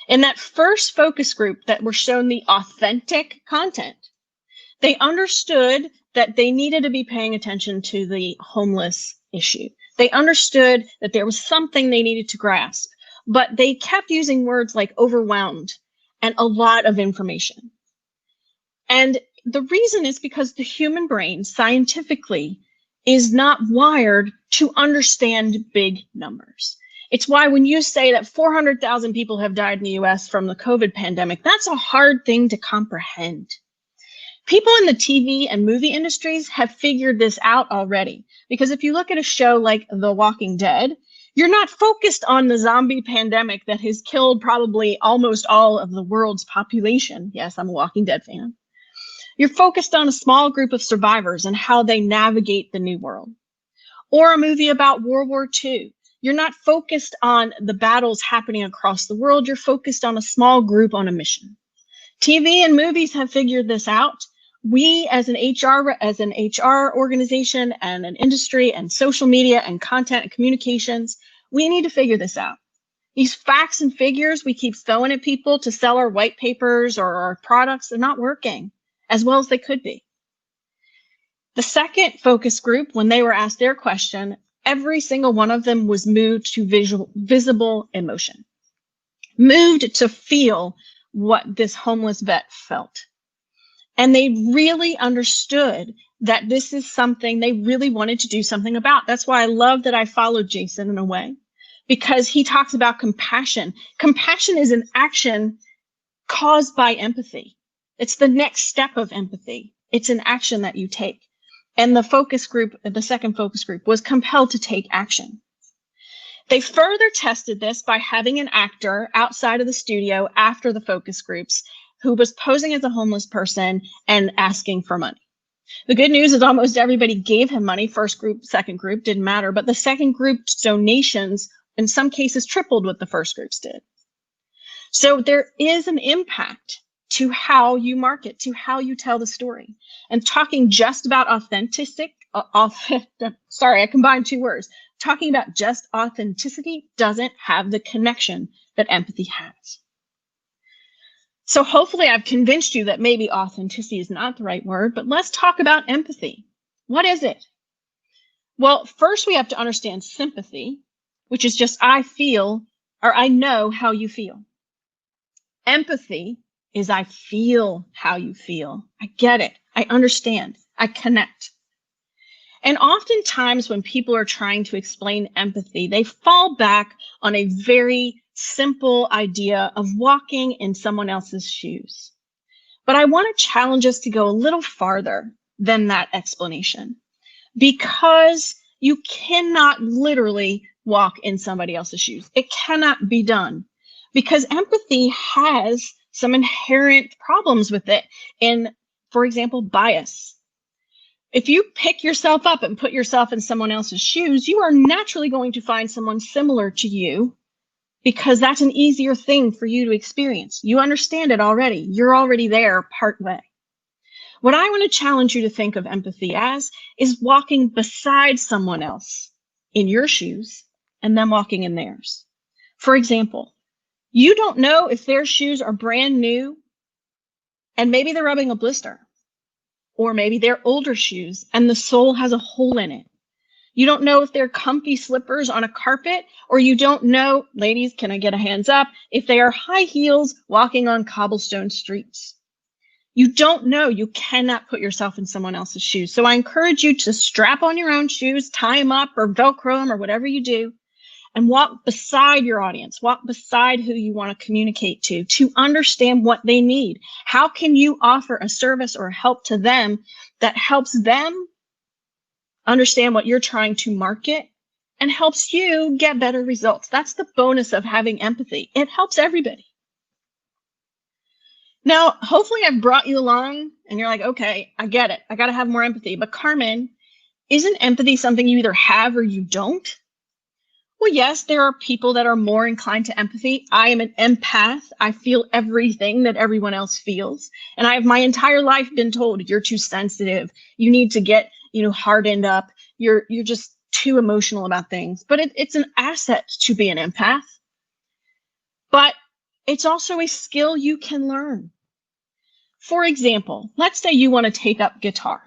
In that first focus group that were shown the authentic content, they understood that they needed to be paying attention to the homeless issue. They understood that there was something they needed to grasp, but they kept using words like overwhelmed and a lot of information. And the reason is because the human brain scientifically is not wired to understand big numbers. It's why when you say that 400,000 people have died in the US from the COVID pandemic, that's a hard thing to comprehend. People in the TV and movie industries have figured this out already. Because if you look at a show like The Walking Dead, you're not focused on the zombie pandemic that has killed probably almost all of the world's population. Yes, I'm a Walking Dead fan. You're focused on a small group of survivors and how they navigate the new world. Or a movie about World War II. You're not focused on the battles happening across the world. You're focused on a small group on a mission. TV and movies have figured this out. We as an HR organization and an industry and social media and content and communications, we need to figure this out. These facts and figures we keep throwing at people to sell our white papers or our products, they're not working as well as they could be. The second focus group, when they were asked their question, every single one of them was moved to visible emotion, moved to feel what this homeless vet felt. And they really understood that this is something they really wanted to do something about. That's why I love that I followed Jason in a way, because he talks about compassion. Compassion is an action caused by empathy. It's the next step of empathy. It's an action that you take. And the focus group, the second focus group, was compelled to take action. They further tested this by having an actor outside of the studio after the focus groups who was posing as a homeless person and asking for money. The good news is almost everybody gave him money. First group, second group, didn't matter. But the second group's donations, in some cases, tripled what the first groups did. So there is an impact to how you market, to how you tell the story. And talking just about sorry, I combined two words. Talking about just authenticity doesn't have the connection that empathy has. So hopefully I've convinced you that maybe authenticity is not the right word, but let's talk about empathy. What is it? Well, first we have to understand sympathy, which is just I feel, or I know how you feel. Empathy is I feel how you feel. I get it. I understand. I connect. And oftentimes when people are trying to explain empathy, they fall back on a very simple idea of walking in someone else's shoes. But I want to challenge us to go a little farther than that explanation, because you cannot literally walk in somebody else's shoes. It cannot be done, because empathy has some inherent problems with it in, for example, bias. If you pick yourself up and put yourself in someone else's shoes, you are naturally going to find someone similar to you, because that's an easier thing for you to experience. You understand it already. You're already there part way. What I want to challenge you to think of empathy as is walking beside someone else in your shoes and them walking in theirs. For example, you don't know if their shoes are brand new and maybe they're rubbing a blister, or maybe they're older shoes and the sole has a hole in it. You don't know if they're comfy slippers on a carpet, or you don't know, ladies, can I get a hands up, if they are high heels walking on cobblestone streets. You don't know. You cannot put yourself in someone else's shoes. So I encourage you to strap on your own shoes, tie them up or Velcro them or whatever you do, and walk beside your audience, walk beside who you want to communicate to understand what they need. How can you offer a service or help to them that helps them understand what you're trying to market and helps you get better results? That's the bonus of having empathy. It helps everybody. Now, hopefully I've brought you along and you're like, okay, I get it. I got to have more empathy. But Carmen, isn't empathy something you either have or you don't? Well, yes, there are people that are more inclined to empathy. I am an empath. I feel everything that everyone else feels. And I have my entire life been told, you're too sensitive. You need to get, hardened up. You're just too emotional about things. But it's an asset to be an empath. But it's also a skill you can learn. For example, let's say you want to take up guitar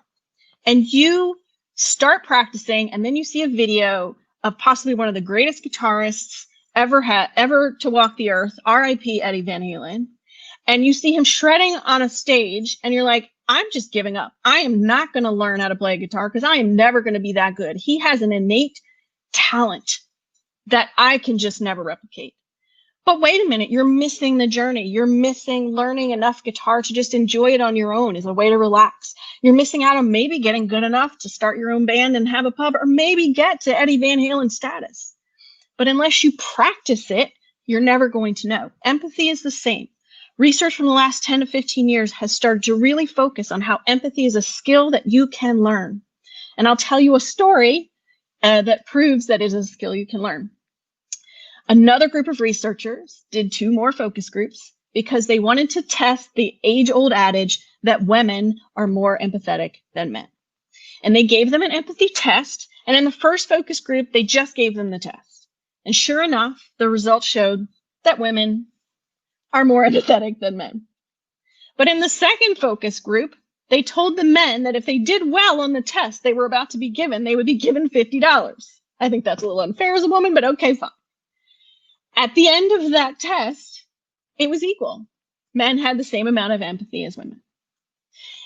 and you start practicing, and then you see a video of possibly one of the greatest guitarists ever to walk the earth, R.I.P. Eddie Van Halen, and you see him shredding on a stage, and you're like, I'm just giving up. I am not going to learn how to play guitar because I am never going to be that good. He has an innate talent that I can just never replicate. But wait a minute, you're missing the journey. You're missing learning enough guitar to just enjoy it on your own as a way to relax. You're missing out on maybe getting good enough to start your own band and have a pub, or maybe get to Eddie Van Halen status. But unless you practice it, you're never going to know. Empathy is the same. Research from the last 10 to 15 years has started to really focus on how empathy is a skill that you can learn. And I'll tell you a story that proves that it is a skill you can learn. Another group of researchers did 2 more focus groups because they wanted to test the age-old adage that women are more empathetic than men. And they gave them an empathy test. And in the first focus group, they just gave them the test. And sure enough, the results showed that women are more empathetic than men. But in the second focus group, they told the men that if they did well on the test they were about to be given, they would be given $50. I think that's a little unfair as a woman, but okay, fine. At the end of that test, it was equal. Men had the same amount of empathy as women.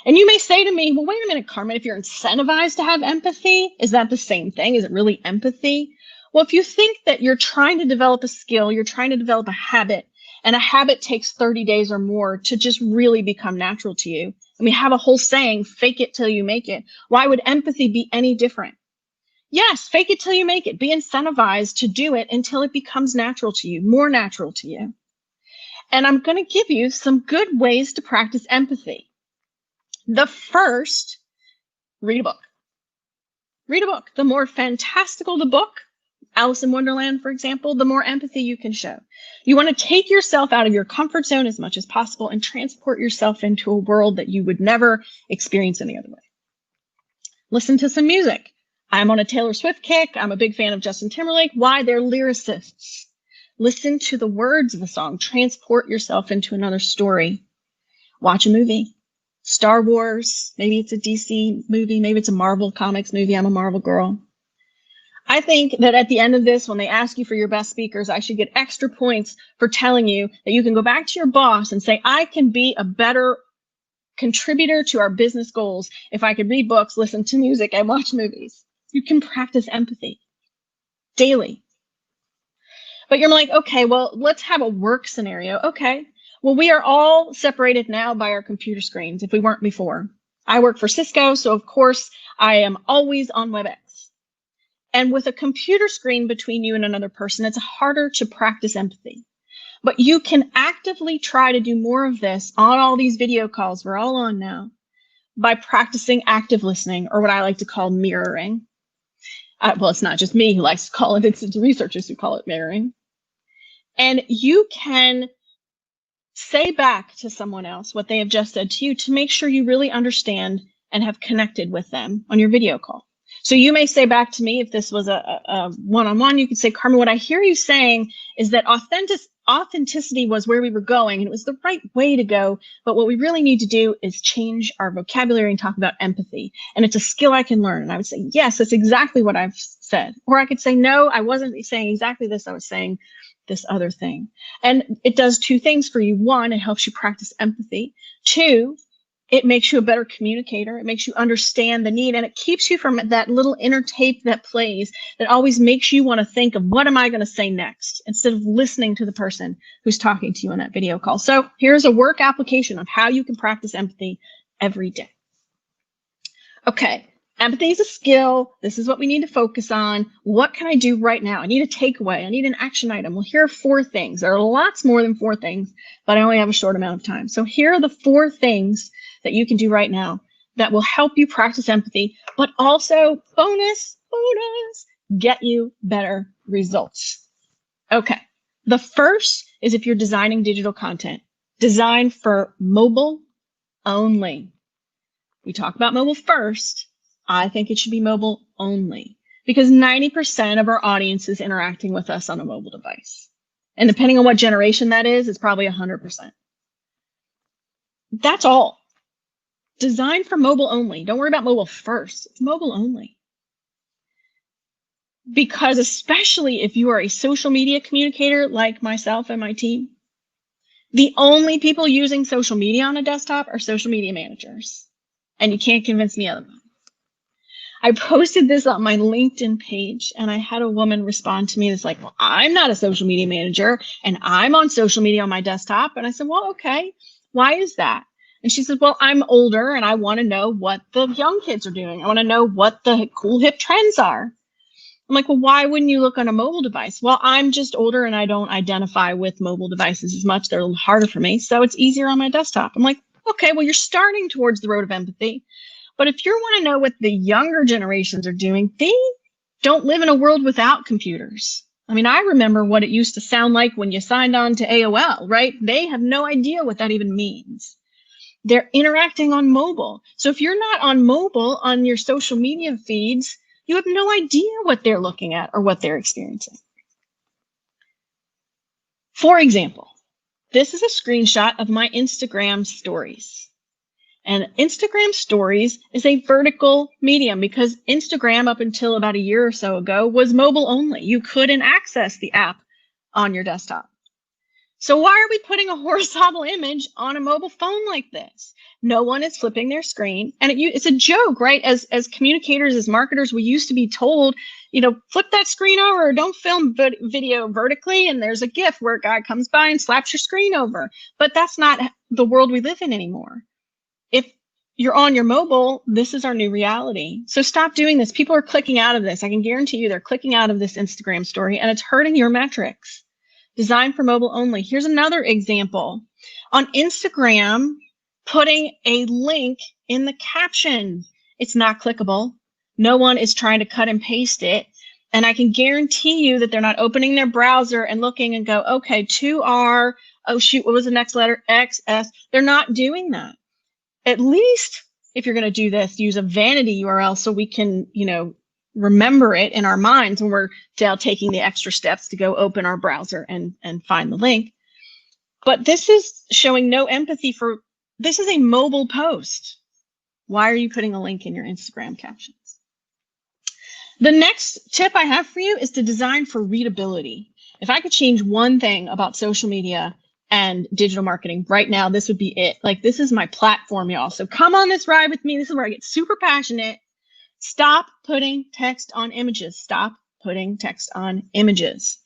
And you may say to me, well, wait a minute, Carmen, if you're incentivized to have empathy, is that the same thing? Is it really empathy? Well, if you think that you're trying to develop a skill, you're trying to develop a habit, And a habit takes 30 days or more to just really become natural to you. And we have a whole saying, fake it till you make it. Why would empathy be any different? Yes, fake it till you make it. Be incentivized to do it until it becomes natural to you, more natural to you. And I'm going to give you some good ways to practice empathy. The first, read a book. Read a book. The more fantastical the book, Alice in Wonderland, for example, the more empathy you can show. You want to take yourself out of your comfort zone as much as possible and transport yourself into a world that you would never experience any other way. Listen to some music. I'm on a Taylor Swift kick. I'm a big fan of Justin Timberlake. Why? They're lyricists. Listen to the words of the song. Transport yourself into another story. Watch a movie. Star Wars. Maybe it's a DC movie. Maybe it's a Marvel Comics movie. I'm a Marvel girl. I think that at the end of this, when they ask you for your best speakers, I should get extra points for telling you that you can go back to your boss and say, I can be a better contributor to our business goals if I could read books, listen to music, and watch movies. You can practice empathy daily. But you're like, okay, well, let's have a work scenario. Okay, well, we are all separated now by our computer screens if we weren't before. I work for Cisco, so of course I am always on WebEx. And with a computer screen between you and another person, it's harder to practice empathy. But you can actively try to do more of this on all these video calls we're all on now by practicing active listening, or what I like to call mirroring. Well, it's not just me who likes to call it, it's the researchers who call it mirroring. And you can say back to someone else what they have just said to you to make sure you really understand and have connected with them on your video call. So you may say back to me, if this was a one-on-one, you could say, Carmen, what I hear you saying is that authenticity was where we were going and it was the right way to go. But what we really need to do is change our vocabulary and talk about empathy. And it's a skill I can learn. And I would say, yes, that's exactly what I've said. Or I could say, no, I wasn't saying exactly this. I was saying this other thing. And it does two things for you. One, it helps you practice empathy. Two, it makes you a better communicator. It makes you understand the need, and it keeps you from that little inner tape that plays that always makes you want to think of what am I going to say next instead of listening to the person who's talking to you on that video call. So here's a work application of how you can practice empathy every day. Okay, empathy is a skill. This is what we need to focus on. What can I do right now? I need a takeaway. I need an action item. Well, here are 4 things. There are lots more than 4 things, but I only have a short amount of time. So here are the 4 things that you can do right now that will help you practice empathy, but also bonus, get you better results. Okay, the first is if you're designing digital content, design for mobile only. We talk about mobile first. I think it should be mobile only because 90% of our audience is interacting with us on a mobile device. And depending on what generation that is, it's probably 100%. That's all. Design for mobile only. Don't worry about mobile first. It's mobile only. Because especially if you are a social media communicator like myself and my team, the only people using social media on a desktop are social media managers. And you can't convince me otherwise. I posted this on my LinkedIn page and I had a woman respond to me that's like, well, I'm not a social media manager and I'm on social media on my desktop. And I said, well, okay, why is that? And she said, well, I'm older and I want to know what the young kids are doing. I want to know what the cool hip trends are. I'm like, well, why wouldn't you look on a mobile device? Well, I'm just older and I don't identify with mobile devices as much. They're a little harder for me. So it's easier on my desktop. I'm like, okay, well, you're starting towards the road of empathy. But if you want to know what the younger generations are doing, they don't live in a world without computers. I mean, I remember what it used to sound like when you signed on to AOL, right? They have no idea what that even means. They're interacting on mobile. So if you're not on mobile on your social media feeds, you have no idea what they're looking at or what they're experiencing. For example, this is a screenshot of my Instagram stories. And Instagram stories is a vertical medium because Instagram up until about a year or so ago was mobile only. You couldn't access the app on your desktop. So why are we putting a horizontal image on a mobile phone like this? No one is flipping their screen. And it's a joke, right? As communicators, as marketers, we used to be told, flip that screen over, or don't film video vertically. And there's a GIF where a guy comes by and slaps your screen over. But that's not the world we live in anymore. If you're on your mobile, this is our new reality. So stop doing this. People are clicking out of this. I can guarantee you they're clicking out of this Instagram story, and it's hurting your metrics. Designed for mobile only. Here's another example. On Instagram, putting a link in the caption. It's not clickable. No one is trying to cut and paste it. And I can guarantee you that they're not opening their browser and looking and go, okay, 2R, oh shoot, what was the next letter? XS. They're not doing that. At least if you're going to do this, use a vanity URL so we can, remember it in our minds when we're taking the extra steps to go open our browser and find the link. But this is showing no empathy for, this is a mobile post. Why are you putting a link in your Instagram captions? The next tip I have for you is to design for readability. If I could change one thing about social media and digital marketing right now, this would be it. Like, this is my platform, y'all. So come on this ride with me. This is where I get super passionate. Stop putting text on images. Stop putting text on images.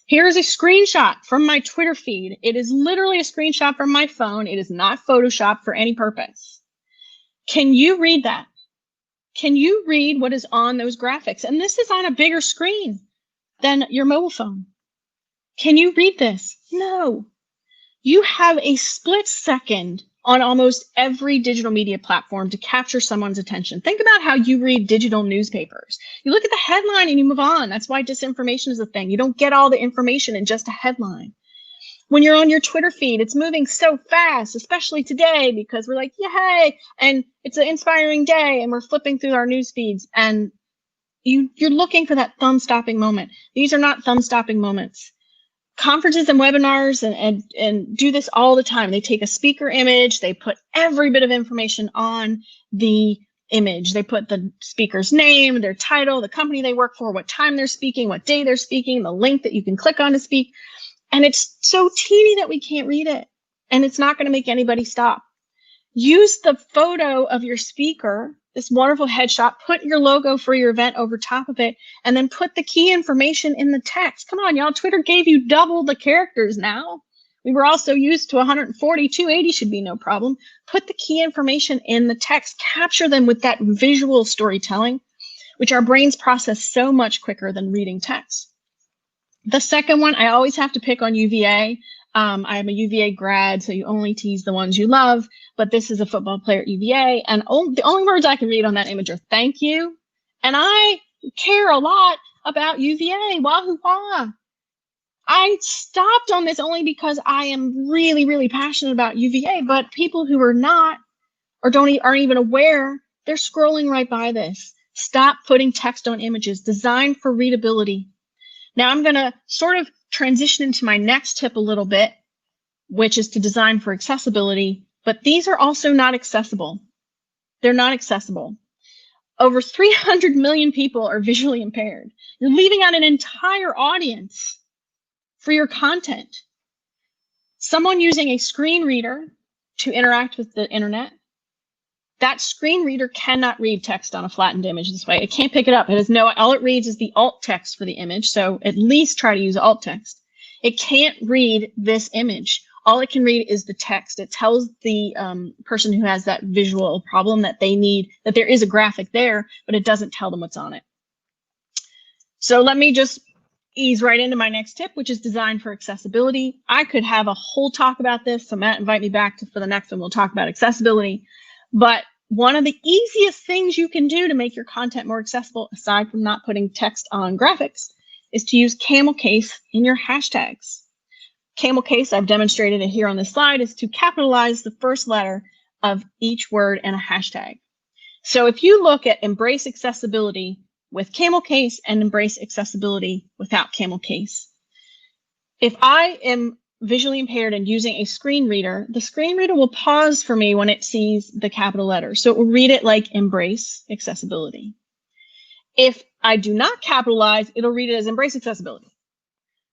Here's a screenshot from my Twitter feed. It is literally a screenshot from my phone. It is not Photoshopped for any purpose. Can you read that? Can you read what is on those graphics? And this is on a bigger screen than your mobile phone. Can you read this? No. You have a split second on almost every digital media platform to capture someone's attention. Think about how you read digital newspapers. You look at the headline and you move on. That's why disinformation is a thing. You don't get all the information in just a headline. When you're on your Twitter feed, it's moving so fast, especially today, because we're like, yay, and it's an inspiring day, and we're flipping through our news feeds, and you're looking for that thumb-stopping moment. These are not thumb-stopping moments. Conferences and webinars and do this all the time. They take a speaker image, they put every bit of information on the image. They put the speaker's name, their title, the company they work for, what time they're speaking, what day they're speaking, the link that you can click on to speak. And it's so teeny that we can't read it. And it's not going to make anybody stop. Use the photo of your speaker, this wonderful headshot, put your logo for your event over top of it, and then put the key information in the text. Come on, y'all. Twitter gave you double the characters now. We were also used to 140, 280 should be no problem. Put the key information in the text. Capture them with that visual storytelling, which our brains process so much quicker than reading text. The second one, I always have to pick on UVA. I am a UVA grad, so you only tease the ones you love, but this is a football player at UVA, and the only words I can read on that image are thank you, and I care a lot about UVA, wahoo wah. I stopped on this only because I am really, really passionate about UVA, but people who are not, or aren't even aware, they're scrolling right by this. Stop putting text on images. Design for readability. Now I'm going to sort of transition into my next tip a little bit, which is to design for accessibility, but these are also not accessible. They're not accessible. Over 300 million people are visually impaired. You're leaving out an entire audience for your content. Someone using a screen reader to interact with the internet, that screen reader cannot read text on a flattened image this way. It can't pick it up. It has all it reads is the alt text for the image. So at least try to use alt text. It can't read this image. All it can read is the text. It tells the person who has that visual problem that they need, that there is a graphic there, but it doesn't tell them what's on it. So let me just ease right into my next tip, which is design for accessibility. I could have a whole talk about this. So Matt, invite me back for the next one. We'll talk about accessibility. But one of the easiest things you can do to make your content more accessible, aside from not putting text on graphics, is to use camel case in your hashtags. Camel case, I've demonstrated it here on this slide, is to capitalize the first letter of each word in a hashtag. So if you look at embrace accessibility with camel case and embrace accessibility without camel case, if I am visually impaired and using a screen reader, the screen reader will pause for me when it sees the capital letters. So it will read it like embrace accessibility. If I do not capitalize, it'll read it as embrace accessibility.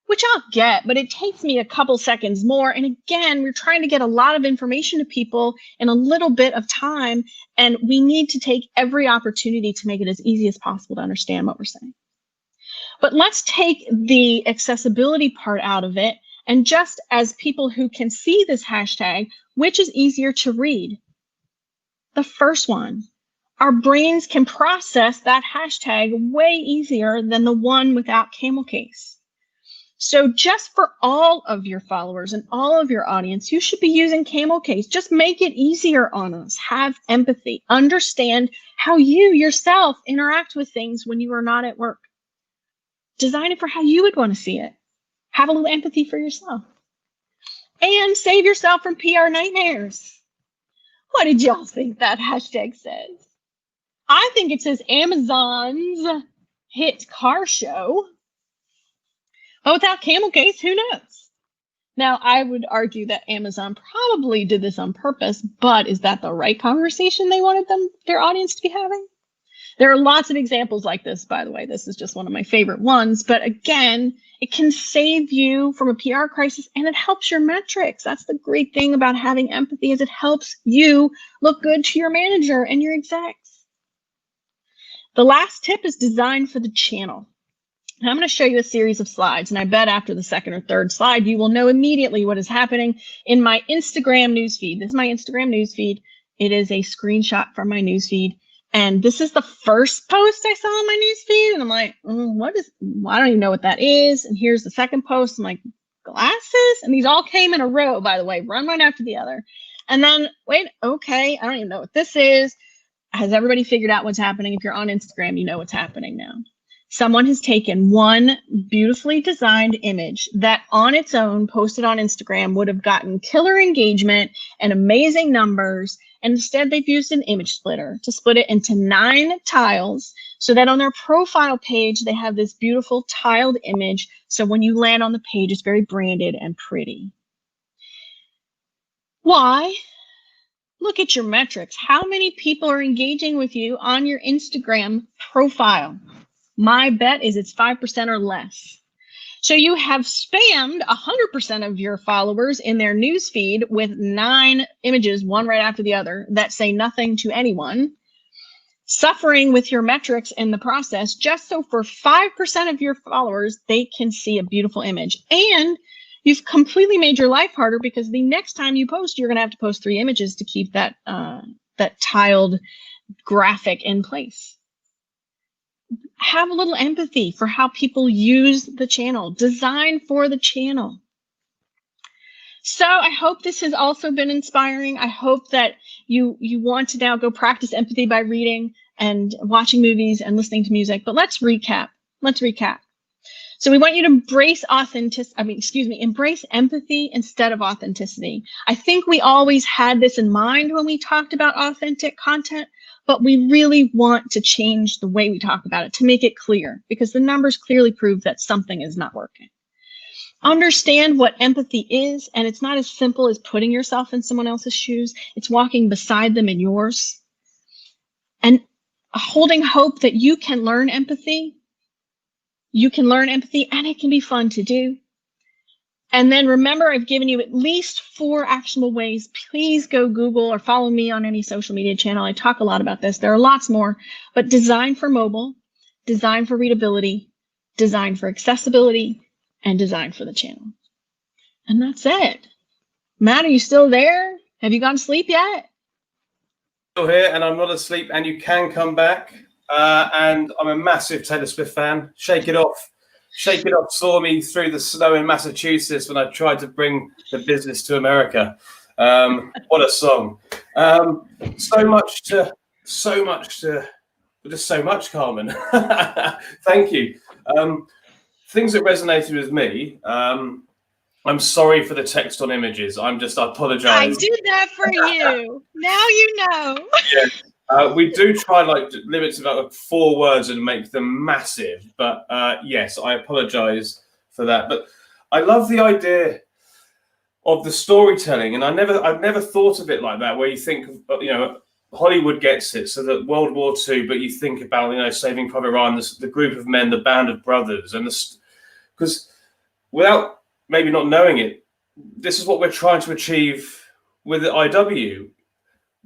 which I'll get, but it takes me a couple seconds more. And again, we're trying to get a lot of information to people in a little bit of time, and we need to take every opportunity to make it as easy as possible to understand what we're saying. But let's take the accessibility part out of it, and just as people who can see this hashtag, which is easier to read? The first one. Our brains can process that hashtag way easier than the one without camel case. So just for all of your followers and all of your audience, you should be using camel case. Just make it easier on us. Have empathy. Understand how you yourself interact with things when you are not at work. Design it for how you would want to see it. Have a little empathy for yourself. And save yourself from PR nightmares. What did y'all think that hashtag says? I think it says Amazon's hit car show. But without camel case, who knows? Now, I would argue that Amazon probably did this on purpose, but is that the right conversation they wanted their audience to be having? There are lots of examples like this, by the way. This is just one of my favorite ones. But again, it can save you from a PR crisis, and it helps your metrics. That's the great thing about having empathy, is it helps you look good to your manager and your execs. The last tip is design for the channel. And I'm going to show you a series of slides, and I bet after the second or third slide, you will know immediately what is happening in my Instagram newsfeed. This is my Instagram newsfeed. It is a screenshot from my newsfeed. And this is the first post I saw on my newsfeed. And I'm like, I don't even know what that is. And here's the second post. I'm like, glasses? And these all came in a row, by the way, one after the other. And then, wait, okay, I don't even know what this is. Has everybody figured out what's happening? If you're on Instagram, you know what's happening now. Someone has taken one beautifully designed image that on its own, posted on Instagram, would have gotten killer engagement and amazing numbers. And instead, they've used an image splitter to split it into 9 tiles so that on their profile page, they have this beautiful tiled image. So when you land on the page, it's very branded and pretty. Why? Look at your metrics. How many people are engaging with you on your Instagram profile? My bet is it's 5% or less. So you have spammed 100% of your followers in their newsfeed with 9 images, one right after the other, that say nothing to anyone, suffering with your metrics in the process, just so for 5% of your followers, they can see a beautiful image. And you've completely made your life harder, because the next time you post, you're going to have to post 3 images to keep that, that tiled graphic in place. Have a little empathy for how people use the channel. Design for the channel. So I hope this has also been inspiring. I hope that you want to now go practice empathy by reading and watching movies and listening to music. But let's recap. So we want you to embrace embrace empathy instead of authenticity. I think we always had this in mind when we talked about authentic content, but we really want to change the way we talk about it to make it clear, because the numbers clearly prove that something is not working. Understand what empathy is, and it's not as simple as putting yourself in someone else's shoes. It's walking beside them in yours and holding hope that you can learn empathy. You can learn empathy, and it can be fun to do. And then remember, I've given you at least 4 actionable ways. Please go Google or follow me on any social media channel. I talk a lot about this. There are lots more, but design for mobile, design for readability, design for accessibility, and design for the channel. And that's it. Matt, are you still there? Have you gone to sleep yet? Still here, and I'm not asleep, and you can come back. And I'm a massive Taylor Swift fan. Shake It Off. Shake It Off saw me through the snow in Massachusetts when I tried to bring the business to America. What a song. So much, Carmen. Thank you. Things that resonated with me. I'm sorry for the text on images. I apologize. I did that for you. Now you know. Yeah. We do try limits of 4 words and make them massive, but yes, I apologize for that. But I love the idea of the storytelling, and I've never thought of it like that, where you think, Hollywood gets it, so that World War II, but you think about, Saving Private Ryan, the group of men, the band of brothers, and because without maybe not knowing it, this is what we're trying to achieve with the IW.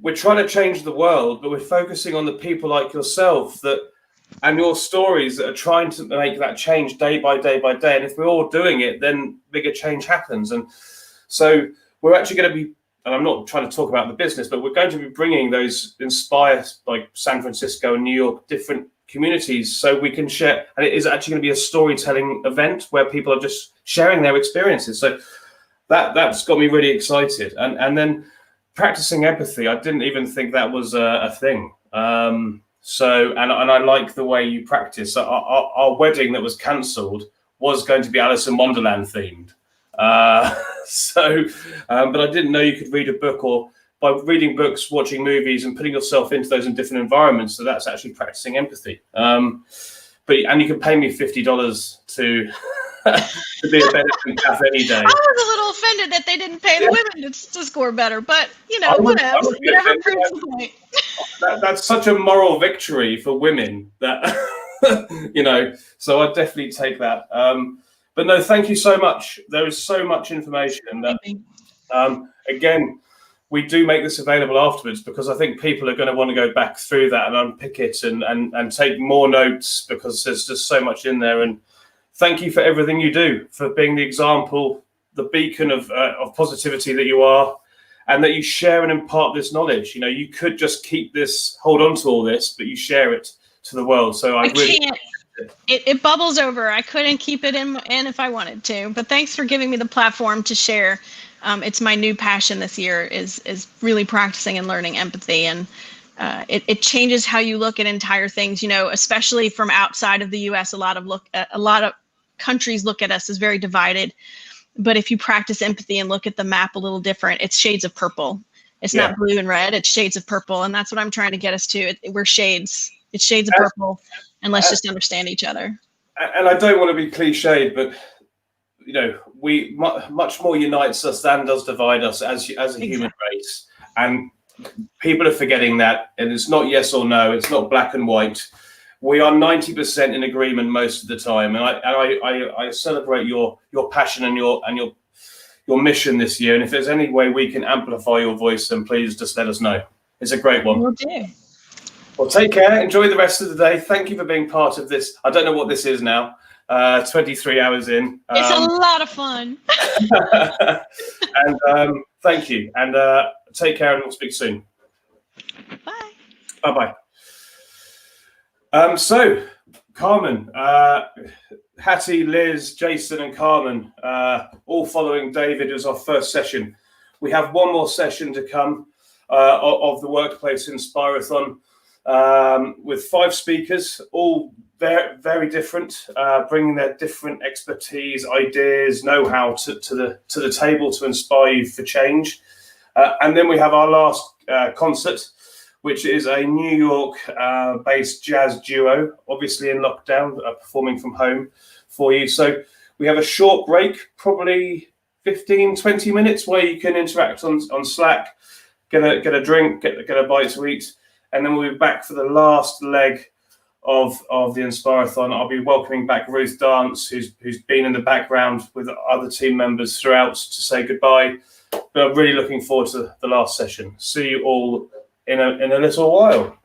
We're trying to change the world, but we're focusing on the people like yourself and your stories that are trying to make that change day by day by day. And if we're all doing it, then bigger change happens. And so we're actually going to be, and I'm not trying to talk about the business, but we're going to be bringing those Inspire, like San Francisco and New York, different communities, so we can share. And it is actually going to be a storytelling event where people are just sharing their experiences. So that's got me really excited. And then practicing empathy, I didn't even think that was a thing. So I like the way you practice. So our wedding that was cancelled was going to be Alice in Wonderland themed. But I didn't know you could read a book, or by reading books, watching movies, and putting yourself into those in different environments. So that's actually practicing empathy. And you can pay me $50 to to be a better cafe any day. I was a little offended that they didn't pay the women to score better, but whatever. Whatever proves the point. That's such a moral victory for women that So I'd definitely take that. But no, thank you so much. There is so much information that again, we do make this available afterwards, because I think people are going to want to go back through that and unpick it and take more notes, because there's just so much in there. And thank you for everything you do, for being the example, the beacon of positivity that you are, and that you share and impart this knowledge. You could just hold on to all this, but you share it to the world. So I really can't. It bubbles over. I couldn't keep it in if I wanted to. But thanks for giving me the platform to share. It's my new passion this year is really practicing and learning empathy, and it changes how you look at entire things. Especially from outside of the U.S., a lot of countries look at us as very divided. But if you practice empathy and look at the map a little different, it's shades of purple. It's not blue and red. It's shades of purple, and that's what I'm trying to get us to. We're shades. It's shades of purple, and let's just understand each other. And I don't want to be cliched, but we much more unites us than does divide us as a human race. And people are forgetting that. And it's not yes or no. It's not black and white. We are 90% in agreement most of the time. And I celebrate your passion and your mission this year. And if there's any way we can amplify your voice, then please just let us know. It's a great one. Will do. Well, take care. Enjoy the rest of the day. Thank you for being part of this. I don't know what this is now. 23 hours in. It's a lot of fun. And thank you. And take care, and we'll speak soon. Bye. Bye-bye. So, Carmen, Hattie, Liz, Jason, and Carmen, all following David as our first session. We have one more session to come of the Workplace Inspirathon, with 5 speakers, all very, very different, bringing their different expertise, ideas, know-how to the table to inspire you for change. And then we have our last concert, which is a New York-based jazz duo, obviously in lockdown, performing from home for you. So we have a short break, probably 15, 20 minutes, where you can interact on Slack, get a drink, get a bite to eat, and then we'll be back for the last leg of the Inspirathon. I'll be welcoming back Ruth Dance, who's been in the background with other team members throughout, to say goodbye. But I'm really looking forward to the last session. See you all in a little while.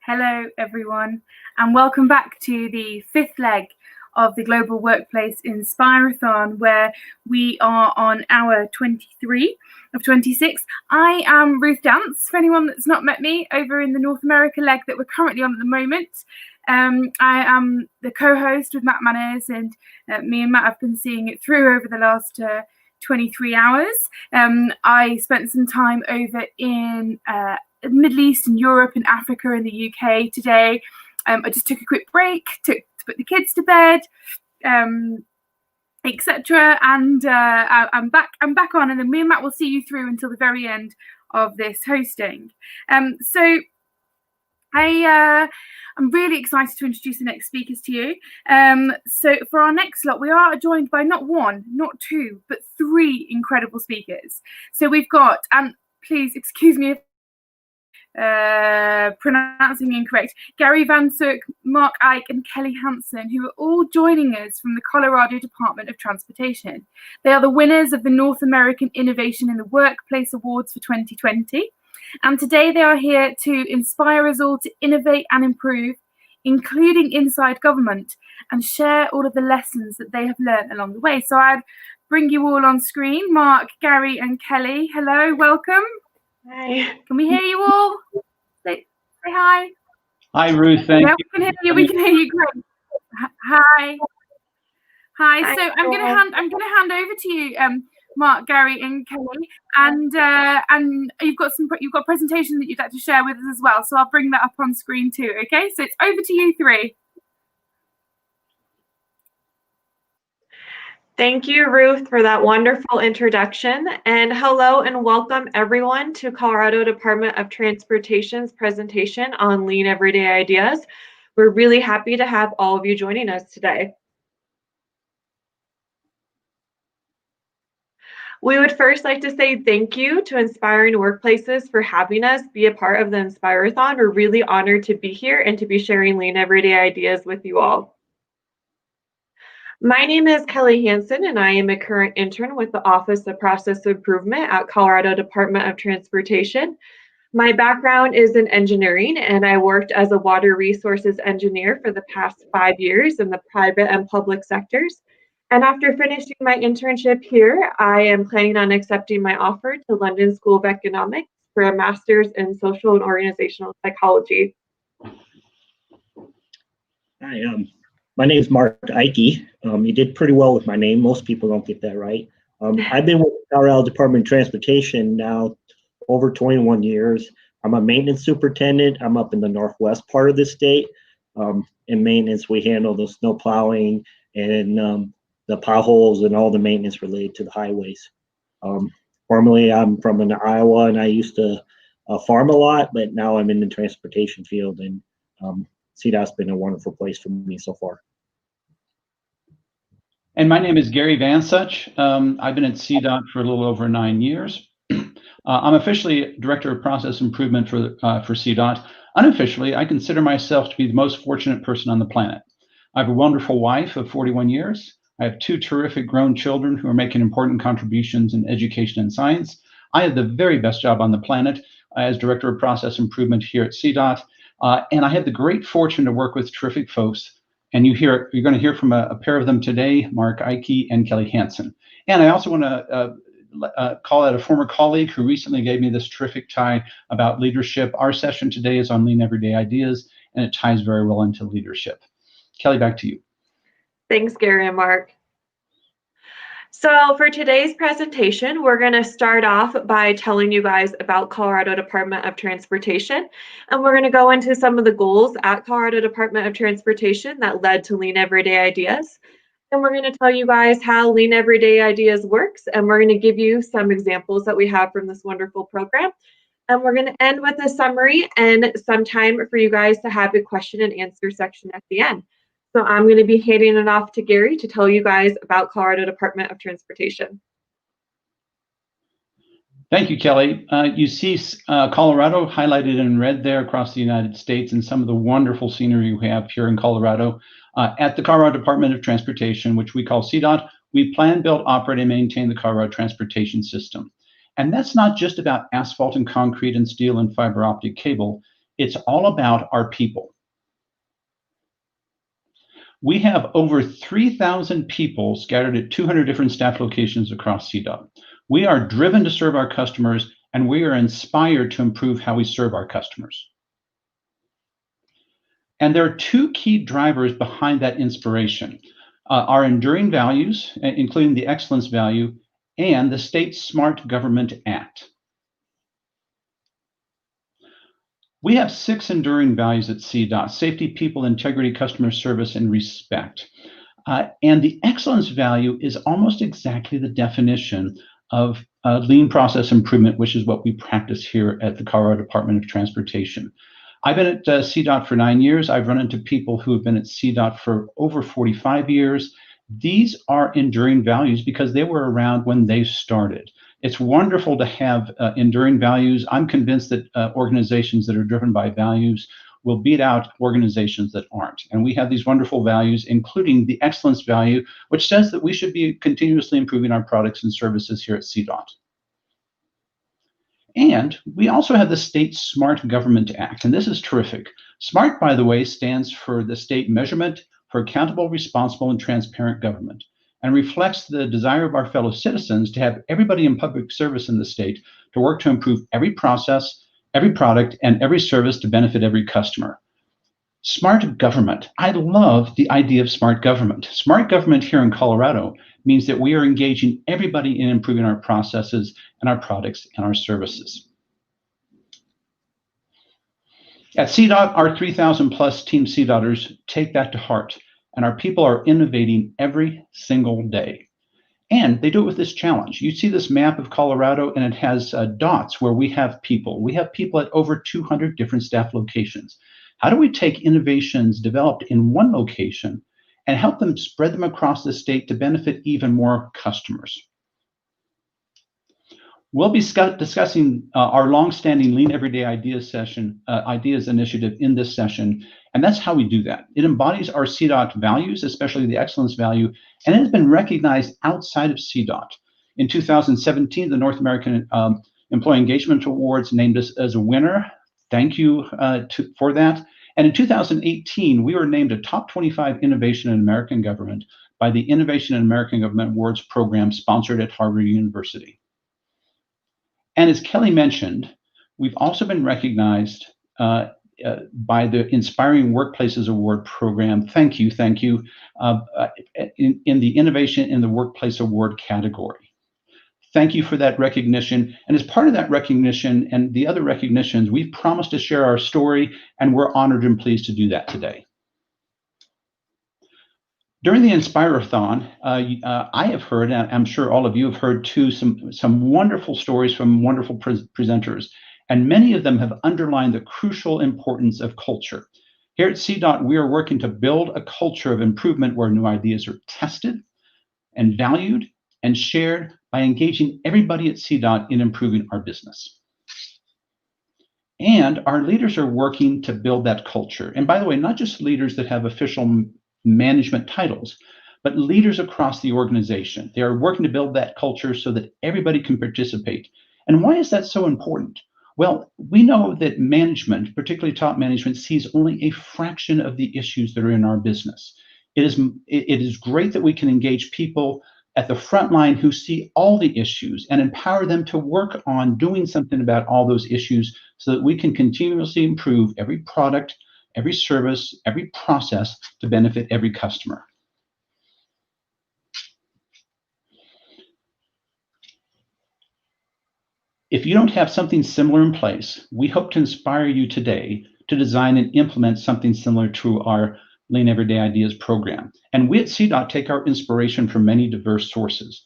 Hello, everyone, and welcome back to the fifth leg of the Global Workplace Inspirathon, where we are on hour 23 of 26. I am Ruth Dance, for anyone that's not met me, over in the North America leg that we're currently on at the moment. I am the co-host with Matt Manners, and me and Matt have been seeing it through over the last 23 hours. I spent some time over in Middle East and Europe and Africa and the UK today. I just took a quick break to put the kids to bed, etc. And I'm back on, and then me and Matt will see you through until the very end of this hosting. So I'm really excited to introduce the next speakers to you. So for our next slot, we are joined by not one, not two, but three incredible speakers. So we've got, and please excuse me if pronouncing incorrect, Gary Van Sook, Mark Ike, and Kelly Hansen, who are all joining us from the Colorado Department of Transportation. They are the winners of the North American Innovation in the Workplace Awards for 2020. And today they are here to inspire us all to innovate and improve, including inside government, and share all of the lessons that they have learned along the way. So I'd bring you all on screen, Mark, Gary, and Kelly. Hello, welcome. Hi. Can we hear you all? Say hi. Hi, Ruth. Thank you. We can hear you. We can hear you. Great. Hi. Hi. So I'm gonna hand over to you, Mark, Gary, and Kelly, and you've got a presentation that you'd like to share with us as well. So I'll bring that up on screen too. Okay. So it's over to you three. Thank you, Ruth, for that wonderful introduction. And hello and welcome everyone to Colorado Department of Transportation's presentation on Lean Everyday Ideas. We're really happy to have all of you joining us today. We would first like to say thank you to Inspiring Workplaces for having us be a part of the Inspirathon. We're really honored to be here and to be sharing Lean Everyday Ideas with you all. My name is Kelly Hansen, and I am a current intern with the Office of Process Improvement at Colorado Department of Transportation. My background is in engineering, and I worked as a water resources engineer for the past 5 years in the private and public sectors. And after finishing my internship here, I am planning on accepting my offer to London School of Economics for a master's in social and organizational psychology. Hi, my name is Mark Ike. You did pretty well with my name. Most people don't get that right. I've been with the Colorado Department of Transportation now over 21 years. I'm a maintenance superintendent. I'm up in the northwest part of the state. In maintenance, we handle the snow plowing and the potholes and all the maintenance related to the highways. Formerly, I'm from Iowa, and I used to farm a lot, but now I'm in the transportation field, and CDOT's been a wonderful place for me so far. And my name is Gary Van Such. I've been at CDOT for a little over 9 years. I'm officially Director of Process Improvement for CDOT. Unofficially, I consider myself to be the most fortunate person on the planet. I have a wonderful wife of 41 years. I have 2 terrific grown children who are making important contributions in education and science. I have the very best job on the planet as Director of Process Improvement here at CDOT. And I have the great fortune to work with terrific folks. And you're going to hear from a pair of them today, Mark Ike and Kelly Hansen. And I also want to call out a former colleague who recently gave me this terrific tie about leadership. Our session today is on Lean Everyday Ideas, and it ties very well into leadership. Kelly, back to you. Thanks, Gary and Mark. So for today's presentation, we're going to start off by telling you guys about Colorado Department of Transportation, and we're going to go into some of the goals at Colorado Department of Transportation that led to Lean Everyday Ideas. And we're going to tell you guys how Lean Everyday Ideas works, and we're going to give you some examples that we have from this wonderful program. And we're going to end with a summary and some time for you guys to have a question and answer section at the end. So I'm going to be handing it off to Gary to tell you guys about Colorado Department of Transportation. Thank you, Kelly. You see Colorado highlighted in red there across the United States, and some of the wonderful scenery we have here in Colorado. At the Colorado Department of Transportation, which we call CDOT, we plan, build, operate, and maintain the Colorado transportation system. And that's not just about asphalt and concrete and steel and fiber optic cable. It's all about our people. We have over 3,000 people scattered at 200 different staff locations across CDOT. We are driven to serve our customers, and we are inspired to improve how we serve our customers. And there are two key drivers behind that inspiration. Our enduring values, including the excellence value, and the State Smart Government Act. We have 6 enduring values at CDOT: safety, people, integrity, customer service, and respect. And the excellence value is almost exactly the definition of lean process improvement, which is what we practice here at the Colorado Department of Transportation. I've been at CDOT for 9 years. I've run into people who have been at CDOT for over 45 years. These are enduring values because they were around when they started. It's wonderful to have enduring values. I'm convinced that organizations that are driven by values will beat out organizations that aren't. And we have these wonderful values, including the excellence value, which says that we should be continuously improving our products and services here at CDOT. And we also have the State Smart Government Act, and this is terrific. SMART, by the way, stands for the State Measurement for Accountable, Responsible, and Transparent Government, and reflects the desire of our fellow citizens to have everybody in public service in the state to work to improve every process, every product, and every service to benefit every customer. Smart government. I love the idea of smart government. Smart government here in Colorado means that we are engaging everybody in improving our processes and our products and our services. At CDOT, our 3,000 plus Team CDOTers take that to heart, and our people are innovating every single day. And they do it with this challenge. You see this map of Colorado, and it has dots where we have people. We have people at over 200 different staff locations. How do we take innovations developed in one location and help them spread them across the state to benefit even more customers? We'll be discussing our longstanding Lean Everyday Ideas initiative in this session, and that's how we do that. It embodies our CDOT values, especially the excellence value, and it has been recognized outside of CDOT. In 2017, the North American Employee Engagement Awards named us as a winner. Thank you for that. And in 2018, we were named a top 25 innovation in American government by the Innovation in American Government Awards program sponsored at Harvard University. And as Kelly mentioned, we've also been recognized by the Inspiring Workplaces Award program. Thank you, in the Innovation in the Workplace Award category. Thank you for that recognition. And as part of that recognition and the other recognitions, we've promised to share our story, and we're honored and pleased to do that today. During the Inspirathon, I have heard, and I'm sure all of you have heard too, some wonderful stories from wonderful presenters, and many of them have underlined the crucial importance of culture. Here at CDOT, we are working to build a culture of improvement where new ideas are tested and valued and shared by engaging everybody at CDOT in improving our business. And our leaders are working to build that culture. And by the way, not just leaders that have official management titles, but leaders across the organization. They are working to build that culture so that everybody can participate. And why is that so important? Well, we know that management, particularly top management, sees only a fraction of the issues that are in our business. It is great that we can engage people at the front line who see all the issues and empower them to work on doing something about all those issues so that we can continuously improve every product, every service, every process to benefit every customer. If you don't have something similar in place, we hope to inspire you today to design and implement something similar to our Lean Everyday Ideas program. And we at CDOT take our inspiration from many diverse sources.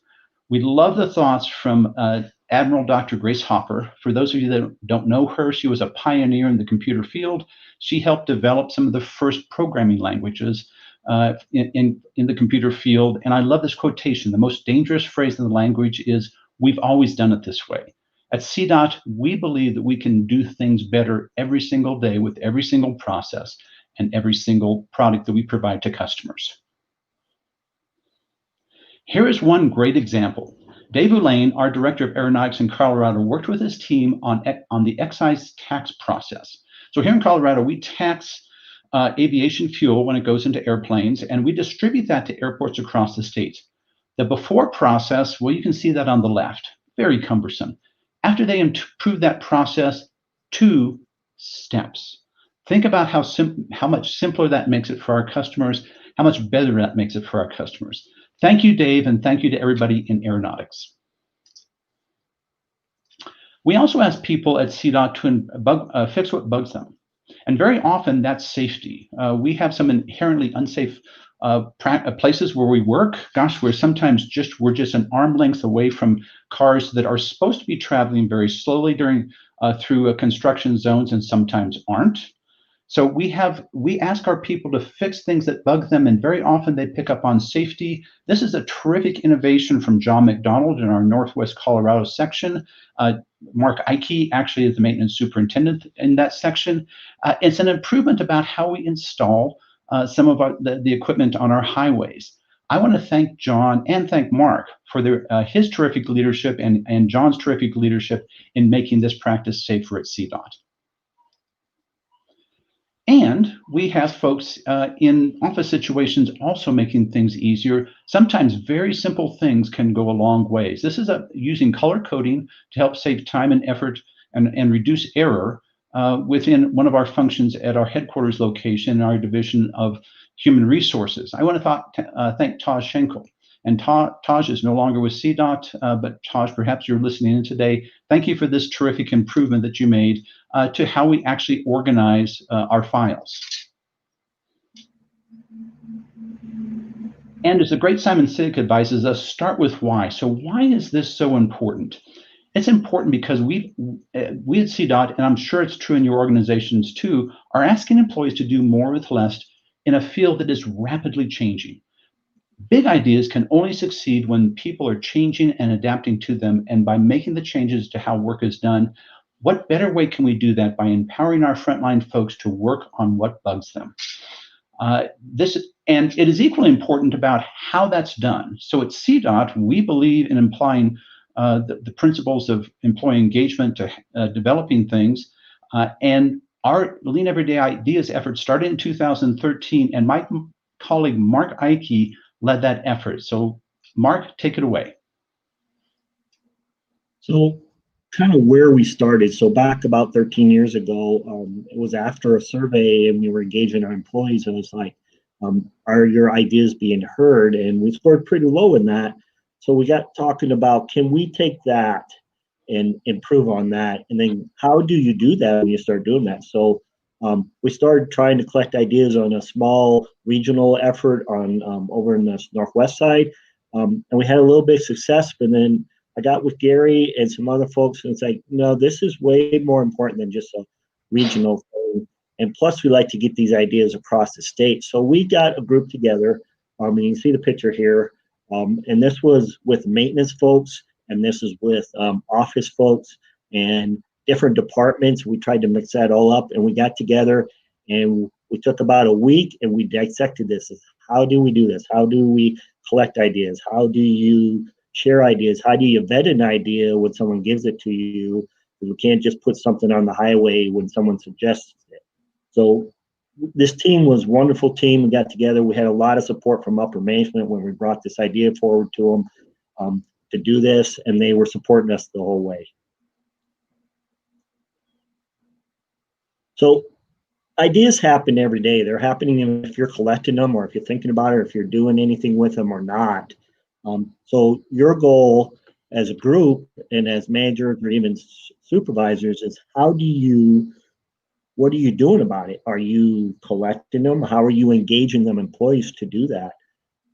We love the thoughts from Admiral Dr. Grace Hopper. For those of you that don't know her, she was a pioneer in the computer field. She helped develop some of the first programming languages in the computer field. And I love this quotation. The most dangerous phrase in the language is, "We've always done it this way." At CDOT, we believe that we can do things better every single day with every single process and every single product that we provide to customers. Here is one great example. Dave Ulaine, our Director of Aeronautics in Colorado, worked with his team on the excise tax process. So here in Colorado, we tax aviation fuel when it goes into airplanes, and we distribute that to airports across the state. The before process, well, you can see that on the left, very cumbersome. After they improve that process, 2 steps. Think about how much simpler that makes it for our customers, how much better that makes it for our customers. Thank you, Dave, and thank you to everybody in aeronautics. We also ask people at CDOT to fix what bugs them. And very often that's safety. We have some inherently unsafe places where we work. Gosh, we're just an arm length away from cars that are supposed to be traveling very slowly through construction zones and sometimes aren't. So we ask our people to fix things that bug them, and very often they pick up on safety. This is a terrific innovation from John McDonald in our Northwest Colorado section. Mark Eike actually is the maintenance superintendent in that section. It's an improvement about how we install some of the equipment on our highways. I want to thank John and thank Mark for his terrific leadership and John's terrific leadership in making this practice safer at CDOT. And we have folks in office situations also making things easier. Sometimes very simple things can go a long ways. This is using color coding to help save time and effort and reduce error within one of our functions at our headquarters location, our Division of Human Resources. I want to thank Taj Schenkel. And Taj is no longer with CDOT, but Taj, perhaps you're listening in today. Thank you for this terrific improvement that you made to how we actually organize our files. And as the great Simon Sinek advises us, start with why. So why is this so important? It's important because we at CDOT, and I'm sure it's true in your organizations too, are asking employees to do more with less in a field that is rapidly changing. Big ideas can only succeed when people are changing and adapting to them, and by making the changes to how work is done. What better way can we do that by empowering our frontline folks to work on what bugs them? And it is equally important about how that's done. So at CDOT, we believe in applying the principles of employee engagement to developing things. And our Lean Everyday Ideas effort started in 2013, and my colleague Mark Eike led that effort. So Mark, take it away. So kind of where we started. So back about 13 years ago, it was after a survey and we were engaging our employees, and it was like, are your ideas being heard? And we scored pretty low in that. So we got talking about, can we take that and improve on that? And then how do you do that when you start doing that? So we started trying to collect ideas on a small regional effort on over in the Northwest side. And we had a little bit of success, but then I got with Gary and some other folks, and it's like, no, this is way more important than just a regional thing. And plus, we like to get these ideas across the state. So we got a group together. And you can see the picture here. And this was with maintenance folks, and this is with office folks and different departments. We tried to mix that all up, and we got together, and we took about a week, and we dissected this. How do we do this? How do we collect ideas? How do you share ideas? How do you vet an idea when someone gives it to you? You can't just put something on the highway when someone suggests it. So this team was a wonderful team. We got together. We had a lot of support from upper management when we brought this idea forward to them to do this, and they were supporting us the whole way. So ideas happen every day. They're happening if you're collecting them, or if you're thinking about it, or if you're doing anything with them or not. So your goal as a group and as managers or even supervisors is what are you doing about it? Are you collecting them? How are you engaging them employees to do that?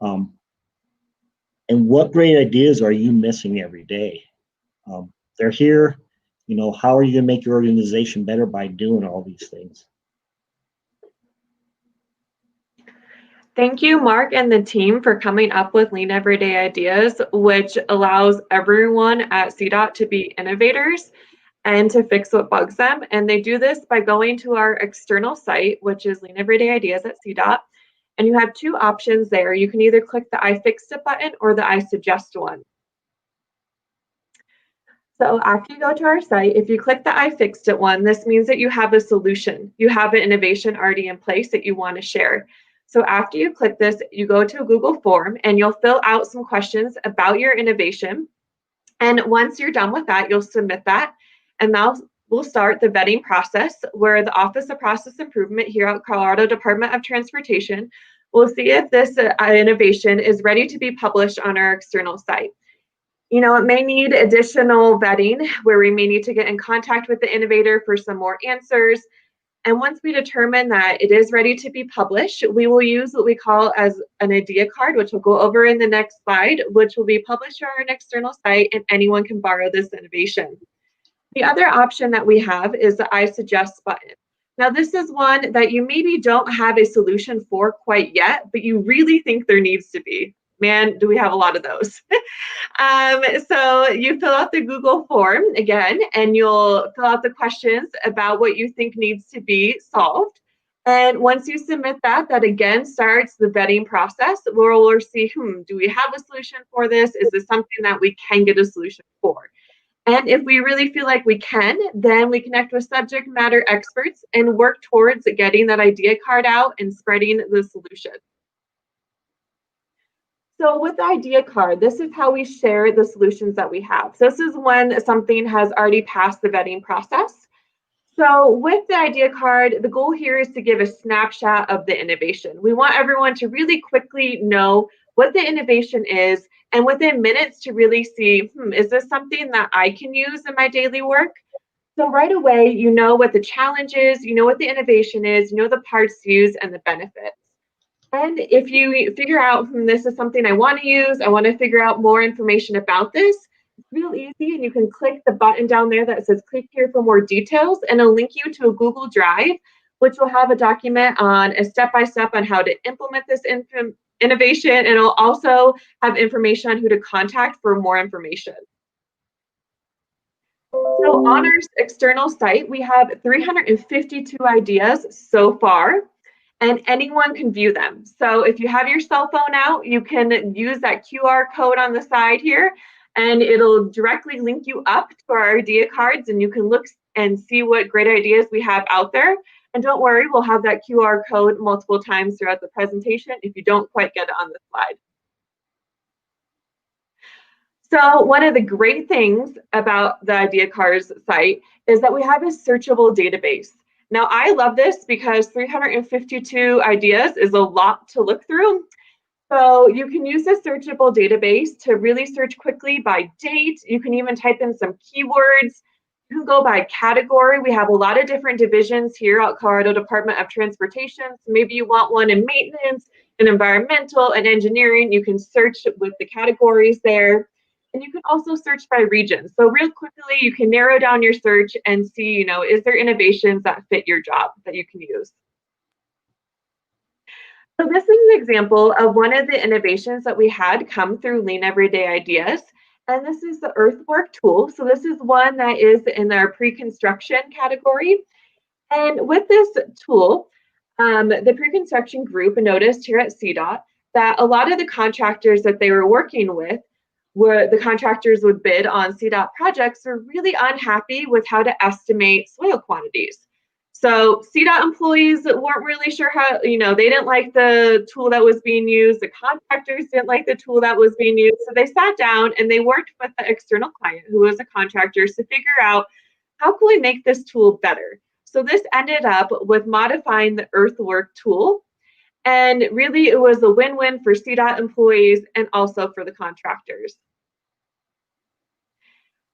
And what great ideas are you missing every day? They're here. How are you going to make your organization better by doing all these things? Thank you, Mark and the team, for coming up with Lean Everyday Ideas, which allows everyone at CDOT to be innovators and to fix what bugs them. And they do this by going to our external site, which is Lean Everyday Ideas at CDOT. And you have two options there. You can either click the I Fixed It button or the I Suggest one. So after you go to our site, if you click the I fixed it one, this means that you have a solution. You have an innovation already in place that you want to share. So after you click this, you go to a Google form and you'll fill out some questions about your innovation. And once you're done with that, you'll submit that. And now we'll start the vetting process where the Office of Process Improvement here at Colorado Department of Transportation will see if this innovation is ready to be published on our external site. You know, it may need additional vetting where we may need to get in contact with the innovator for some more answers. And once we determine that it is ready to be published, we will use what we call as an idea card, which we'll go over in the next slide, which will be published on our external site and anyone can borrow this innovation. The other option that we have is the I suggest button. Now, this is one that you maybe don't have a solution for quite yet, but you really think there needs to be. Man, do we have a lot of those. So you fill out the Google form again, and you'll fill out the questions about what you think needs to be solved. And once you submit that, that again starts the vetting process where we'll see, do we have a solution for this? Is this something that we can get a solution for? And if we really feel like we can, then we connect with subject matter experts and work towards getting that idea card out and spreading the solution. So with the idea card, this is how we share the solutions that we have. So this is when something has already passed the vetting process. So with the idea card, the goal here is to give a snapshot of the innovation. We want everyone to really quickly know what the innovation is and within minutes to really see, is this something that I can use in my daily work? So right away, you know what the challenge is, you know what the innovation is, you know the parts used and the benefits. And if you figure out, this is something I want to use, I want to figure out more information about this, it's real easy, and you can click the button down there that says click here for more details, and it'll link you to a Google Drive, which will have a document on a step-by-step on how to implement this innovation, and it'll also have information on who to contact for more information. So on our external site, we have 352 ideas so far, and anyone can view them. So if you have your cell phone out, you can use that QR code on the side here, and it'll directly link you up to our idea cards, and you can look and see what great ideas we have out there. And don't worry, we'll have that QR code multiple times throughout the presentation if you don't quite get it on the slide. So one of the great things about the Idea Cards site is that we have a searchable database. Now, I love this because 352 ideas is a lot to look through. So you can use this searchable database to really search quickly by date. You can even type in some keywords. You can go by category. We have a lot of different divisions here at Colorado Department of Transportation. So maybe you want one in maintenance, and environmental, and engineering. You can search with the categories there. And you can also search by region. So real quickly, you can narrow down your search and see, is there innovations that fit your job that you can use? So this is an example of one of the innovations that we had come through Lean Everyday Ideas. And this is the earthwork tool. So this is one that is in our pre-construction category. And with this tool, the pre-construction group noticed here at CDOT that a lot of the contractors that they were working with, where the contractors would bid on CDOT projects, were really unhappy with how to estimate soil quantities. So CDOT employees weren't really sure how, they didn't like the tool that was being used. The contractors didn't like the tool that was being used. So they sat down and they worked with the external client, who was a contractor, to figure out how can we make this tool better. So this ended up with modifying the earthwork tool. And really, it was a win-win for CDOT employees and also for the contractors.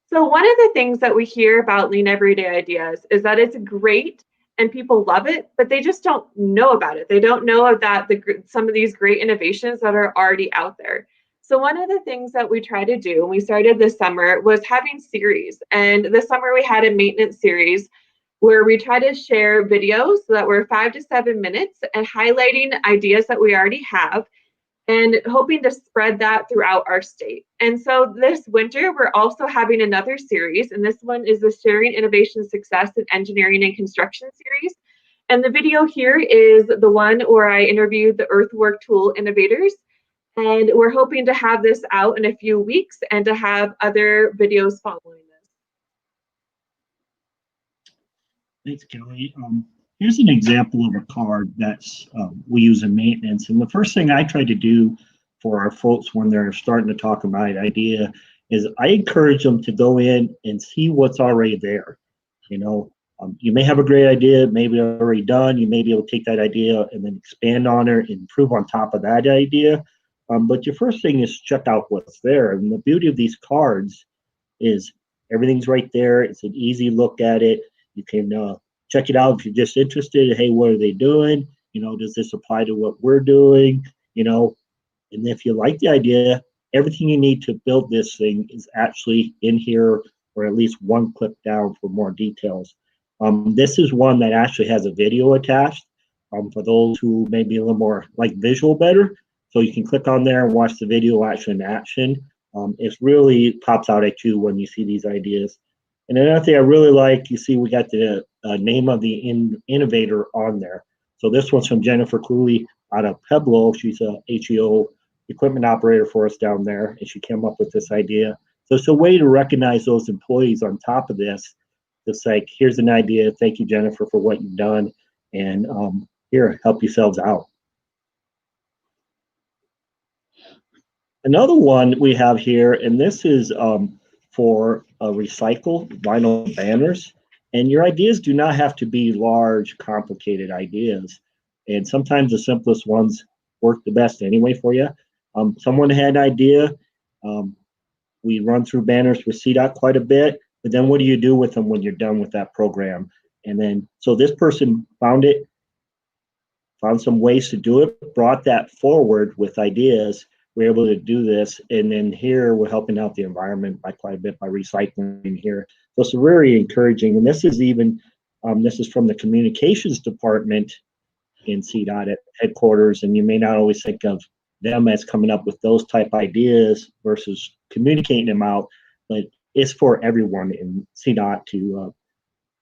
So one of the things that we hear about Lean Everyday Ideas is that it's great and people love it, but they just don't know about it. They don't know about some of these great innovations that are already out there. So one of the things that we try to do when we started this summer was having series. And this summer we had a maintenance series where we try to share videos that were 5 to 7 minutes and highlighting ideas that we already have and hoping to spread that throughout our state. And so this winter, we're also having another series, and this one is the Sharing Innovation Success in Engineering and Construction series. And the video here is the one where I interviewed the earthwork tool innovators. And we're hoping to have this out in a few weeks and to have other videos following this. Thanks, Kelly. Here's an example of a card that's we use in maintenance. And the first thing I try to do for our folks when they're starting to talk about an idea is I encourage them to go in and see what's already there. You know, you may have a great idea, maybe already done. You may be able to take that idea and then expand on it, improve on top of that idea. But your first thing is check out what's there. And the beauty of these cards is everything's right there. It's an easy look at it. You can check it out if you're just interested. Hey, what are they doing? You know, does this apply to what we're doing? You know, and if you like the idea, everything you need to build this thing is actually in here, or at least one click down for more details. This is one that actually has a video attached for those who may be a little more like visual better. So you can click on there and watch the video actually in action. It really pops out at you when you see these ideas. And another thing I really like, you see we got the name of the innovator on there. So this one's from Jennifer Cooley out of Pueblo. She's a HEO equipment operator for us down there, and she came up with this idea. So it's a way to recognize those employees on top of this. It's like, here's an idea. Thank you, Jennifer, for what you've done. And here, help yourselves out. Another one we have here, and this is for recycle vinyl banners. And your ideas do not have to be large, complicated ideas. And sometimes the simplest ones work the best anyway for you. Someone had an idea. We run through banners with CDOT quite a bit, but then what do you do with them when you're done with that program? And then, so this person found it, found some ways to do it, brought that forward with ideas. We're able to do this, and then here we're helping out the environment by quite a bit by recycling here. So it's very encouraging, and this is even, this is from the communications department in CDOT at headquarters, and you may not always think of them as coming up with those type ideas versus communicating them out, but it's for everyone in CDOT to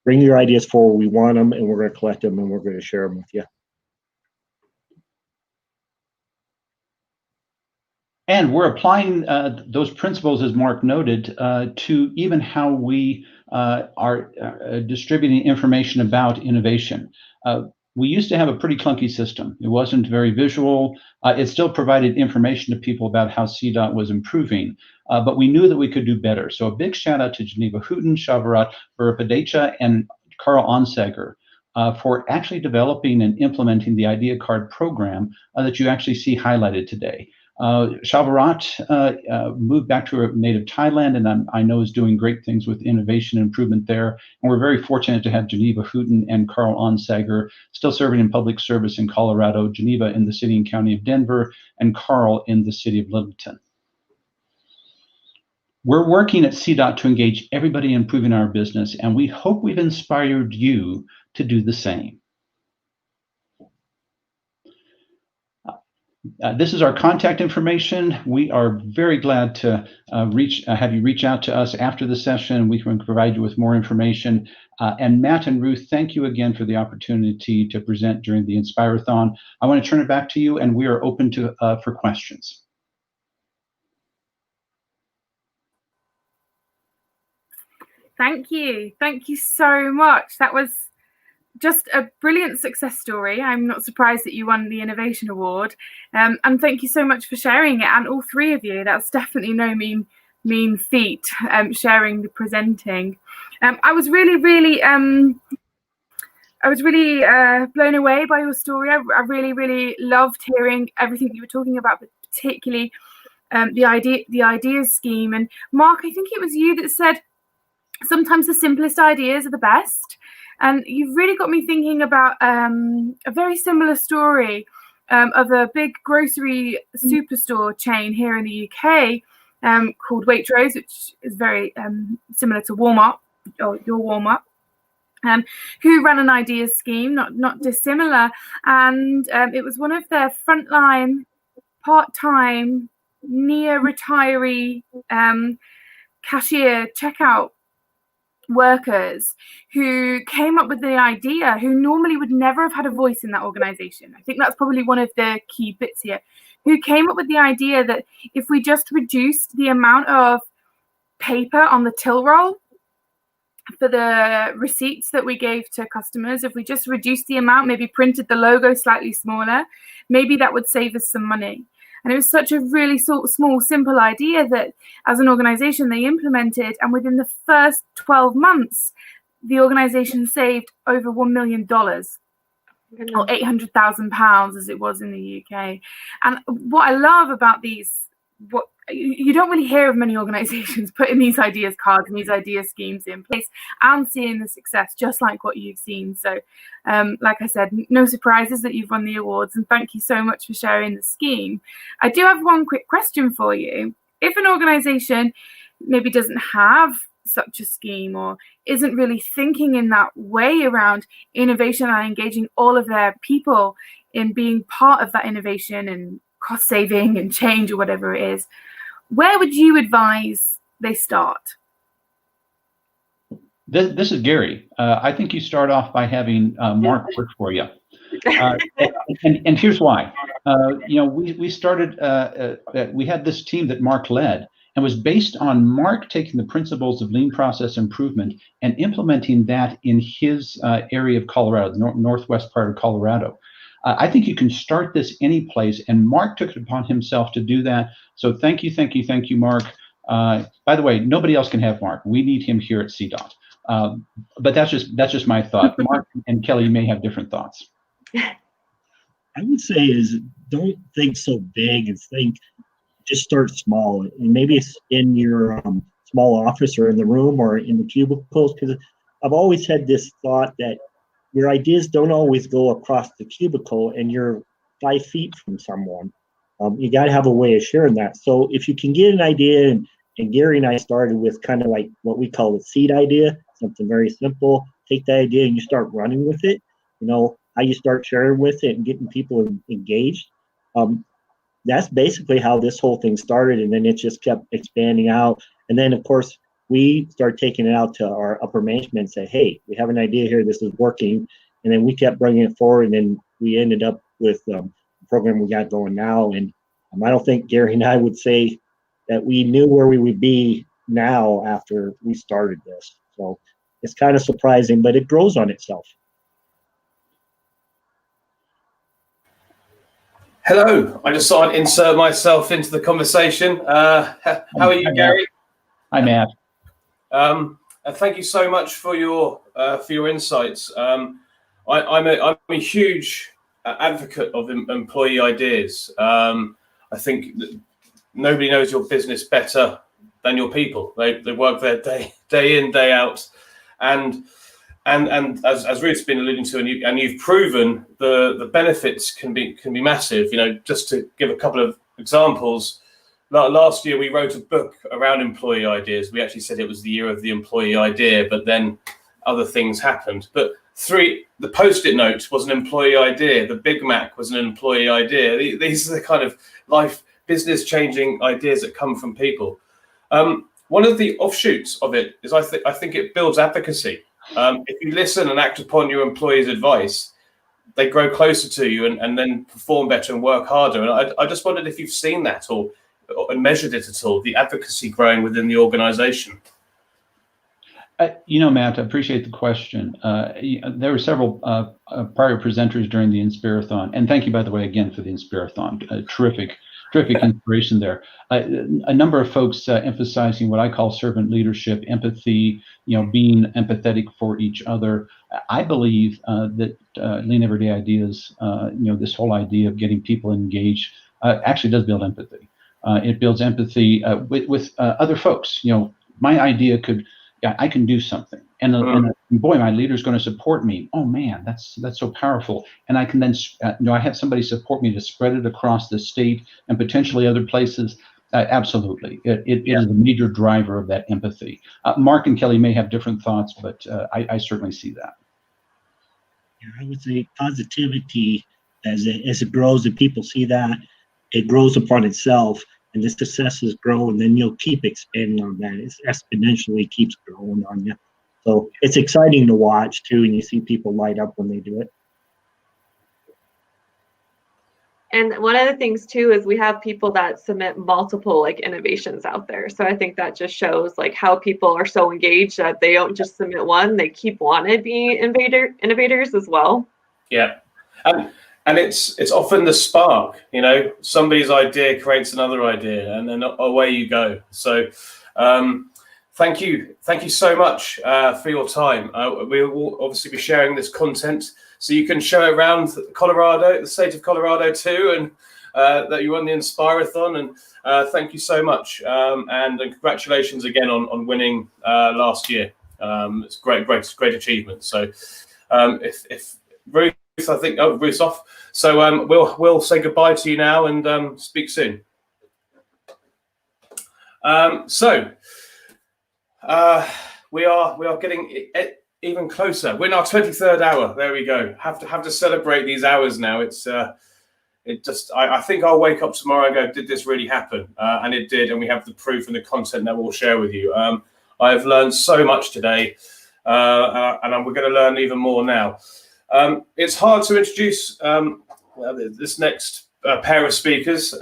bring your ideas forward. We want them, and we're going to collect them, and we're going to share them with you. And we're applying those principles, as Mark noted, to even how we are distributing information about innovation. We used to have a pretty clunky system. It wasn't very visual. It still provided information to people about how CDOT was improving, but we knew that we could do better. So a big shout out to Geneva Houghton, Shawarat Barapadecha, and Carl Onsager for actually developing and implementing the Idea Card program that you actually see highlighted today. Shawarat moved back to her native Thailand, and I know is doing great things with innovation and improvement there. And we're very fortunate to have Geneva Houghton and Carl Onsager still serving in public service in Colorado, Geneva in the city and county of Denver, and Carl in the city of Littleton. We're working at CDOT to engage everybody in improving our business, and we hope we've inspired you to do the same. This is our contact information. We are very glad to have you reach out to us after the session. We can provide you with more information. And Matt and Ruth, thank you again for the opportunity to present during the Inspirathon. I want to turn it back to you, and we are open to for questions. Thank you. Thank you so much. That was just a brilliant success story. I'm not surprised that you won the Innovation Award. And thank you so much for sharing it. And all three of you, that's definitely no mean feat, sharing the presenting. I was really blown away by your story. I really loved hearing everything you were talking about, but particularly the ideas scheme. And Mark, I think it was you that said sometimes the simplest ideas are the best. And you've really got me thinking about a very similar story of a big grocery superstore chain here in the UK called Waitrose, which is very similar to Walmart, or your Walmart, who ran an ideas scheme, not dissimilar. And it was one of their frontline, part-time, near retiree cashier checkout workers who came up with the idea, who normally would never have had a voice in that organization. I think that's probably one of the key bits here, who came up with the idea that if we just reduced the amount of paper on the till roll for the receipts that we gave to customers, if we just reduced the amount, maybe printed the logo slightly smaller, maybe that would save us some money. And it was such a really small, simple idea that as an organization they implemented, and within the first 12 months, the organization saved over $1 million. Or £800,000 as it was in the UK. And what I love about what you don't really hear of many organizations putting these ideas cards and these idea schemes in place and seeing the success, just like what you've seen. So like I said, no surprises that you've won the awards, and thank you so much for sharing the scheme. I do have one quick question for you. If an organization maybe doesn't have such a scheme or isn't really thinking in that way around innovation and engaging all of their people in being part of that innovation and cost saving and change or whatever it is, where would you advise they start? This is Gary. I think you start off by having Mark work for you. And here's why. We started, we had this team that Mark led, and was based on Mark taking the principles of lean process improvement and implementing that in his area of Colorado, the northwest part of Colorado. I think you can start this any place, and Mark took it upon himself to do that. So thank you, Mark. By the way, nobody else can have Mark. We need him here at CDOT. But that's just my thought. Mark and Kelly may have different thoughts. I would say is don't think so big, and just start small. And maybe it's in your small office or in the room or in the cubicles, because I've always had this thought that your ideas don't always go across the cubicle and you're 5 feet from someone. You got to have a way of sharing that. So if you can get an idea, and Gary and I started with kind of like what we call a seed idea, something very simple. Take that idea and you start running with it. How you start sharing with it and getting people engaged. That's basically how this whole thing started, and then it just kept expanding out. And then, of course, we started taking it out to our upper management and say, hey, we have an idea here, this is working. And then we kept bringing it forward, and then we ended up with the program we got going now. And I don't think Gary and I would say that we knew where we would be now after we started this. So it's kind of surprising, but it grows on itself. Hello, I just thought I'd insert myself into the conversation. How are you, Gary? Hi, Matt. Thank you so much for your insights. I'm a huge advocate of employee ideas. I think that nobody knows your business better than your people. They work there day in, day out, and as Ruth's been alluding to, and you've proven the benefits can be massive. Just to give a couple of examples, last year we wrote a book around employee ideas. We actually said it was the year of the employee idea, but then other things happened. But the Post-it note was an employee idea. The Big Mac was an employee idea. These are the kind of business changing ideas that come from people. One of the offshoots of it is I think it builds advocacy. If you listen and act upon your employees' advice, they grow closer to you and then perform better and work harder. And I just wondered if you've seen that or measured it at all, the advocacy growing within the organization. Matt, I appreciate the question. There were several prior presenters during the Inspirathon, and thank you, by the way, again for the Inspirathon. Terrific inspiration there. A number of folks emphasizing what I call servant leadership, empathy, being empathetic for each other. I believe that Lean Everyday Ideas, this whole idea of getting people engaged actually does build empathy. It builds empathy with other folks. My idea I can do something, and boy, my leader's going to support me. Oh man, that's so powerful. And I can then, I have somebody support me to spread it across the state and potentially other places. Absolutely, it is a major driver of that empathy. Mark and Kelly may have different thoughts, but I certainly see that. I would say positivity, as it grows and people see that, it grows upon itself. And the successes grow, and then you'll keep expanding on that. It exponentially keeps growing on you. So it's exciting to watch too, and you see people light up when they do it. And one of the things too is we have people that submit multiple like innovations out there. So I think that just shows like how people are so engaged that they don't just submit one, they keep wanting to be innovators as well. Yeah. And it's often the spark, you know, somebody's idea creates another idea, and then away you go. So thank you so much for your time. We will obviously be sharing this content, so you can show it around Colorado, the state of Colorado too, and that you won the Inspirathon. And thank you so much, and congratulations again on winning last year. It's great achievement. So if Ruth, I think, oh, Ruth's off. So we'll say goodbye to you now and speak soon. We are getting even closer. We're in our 23rd hour. There we go. Have to celebrate these hours now. I think I'll wake up tomorrow and go, did this really happen? And it did, and we have the proof and the content that we'll share with you. I've learned so much today, and we're going to learn even more now. It's hard to introduce this next pair of speakers.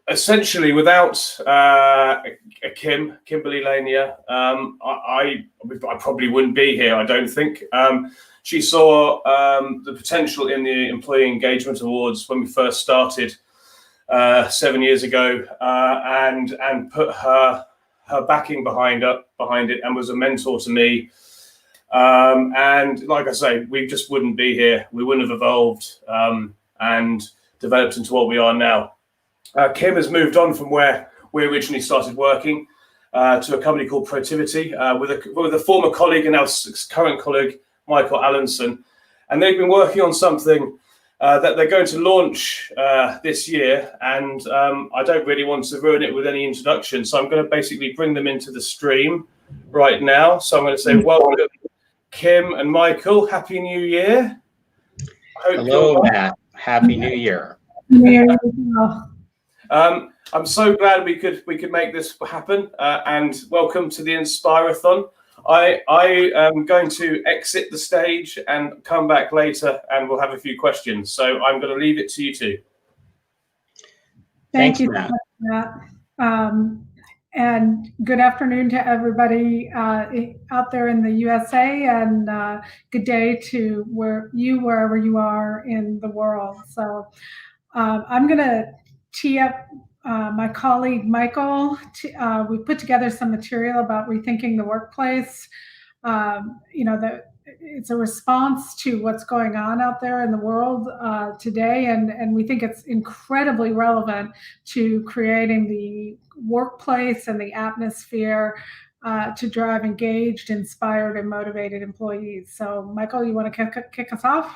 Essentially, without Kimberly Lanier, I probably wouldn't be here, I don't think. She saw the potential in the Employee Engagement Awards when we first started 7 years ago, and put her backing behind it, and was a mentor to me. And like I say, we just wouldn't be here. We wouldn't have evolved and developed into what we are now. Kim has moved on from where we originally started working to a company called Protivity with a former colleague and now current colleague, Michael Allenson. And they've been working on something that they're going to launch this year. And I don't really want to ruin it with any introduction. So I'm going to basically bring them into the stream right now. So I'm going to say, welcome, Kim and Michael. Happy New Year. Hello, Matt. Happy New Year. I'm so glad we could make this happen, and welcome to the Inspirathon. I am going to exit the stage and come back later, and we'll have a few questions. So I'm going to leave it to you two. Thanks, Thank you, Matt. And good afternoon to everybody out there in the USA, and good day to wherever you are in the world. So I'm going to tee up my colleague Michael. We put together some material about rethinking the workplace. It's a response to what's going on out there in the world today, and we think it's incredibly relevant to creating the workplace and the atmosphere to drive engaged, inspired, and motivated employees. So, Michael, you want to kick us off?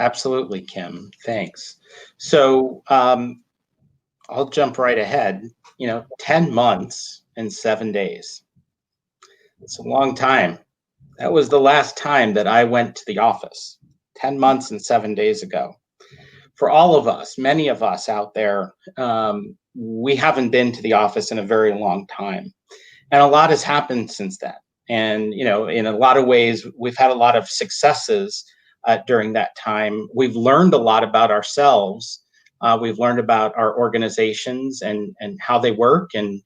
Absolutely, Kim. Thanks. So I'll jump right ahead. 10 months and 7 days. It's a long time. That was the last time that I went to the office, 10 months and 7 days ago. For all of us, many of us out there, we haven't been to the office in a very long time. And a lot has happened since then. And, in a lot of ways, we've had a lot of successes during that time. We've learned a lot about ourselves. We've learned about our organizations and how they work and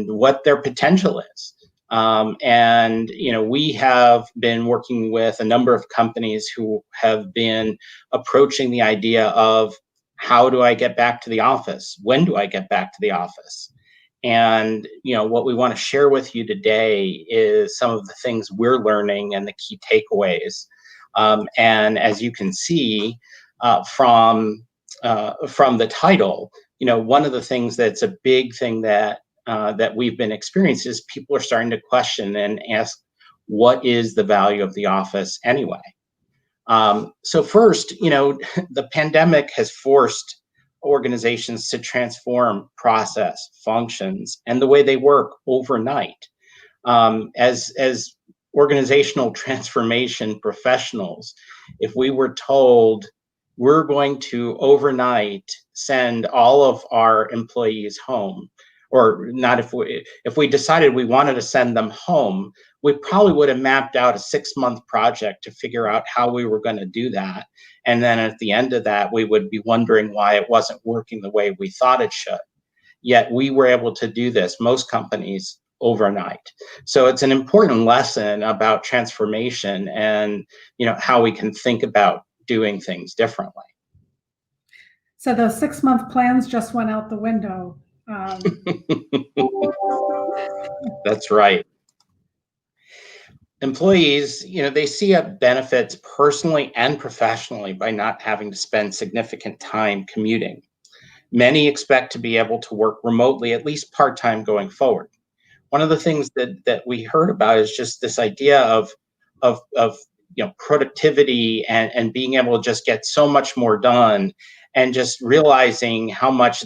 what their potential is. We have been working with a number of companies who have been approaching the idea of, how do I get back to the office? When do I get back to the office? And, what we want to share with you today is some of the things we're learning and the key takeaways. And as you can see from the title, one of the things that's a big thing that we've been experiencing is people are starting to question and ask, what is the value of the office anyway? So first, the pandemic has forced organizations to transform process, functions, and the way they work overnight. As organizational transformation professionals, if we were told we're going to overnight send all of our employees home, or not if we decided we wanted to send them home, we probably would have mapped out a 6-month project to figure out how we were going to do that. And then at the end of that, we would be wondering why it wasn't working the way we thought it should. Yet we were able to do this, most companies, overnight. So it's an important lesson about transformation and, how we can think about doing things differently. So those 6-month plans just went out the window. That's right. Employees, they see benefits personally and professionally by not having to spend significant time commuting. Many expect to be able to work remotely, at least part-time going forward. One of the things that we heard about is just this idea of productivity and being able to just get so much more done, and just realizing how much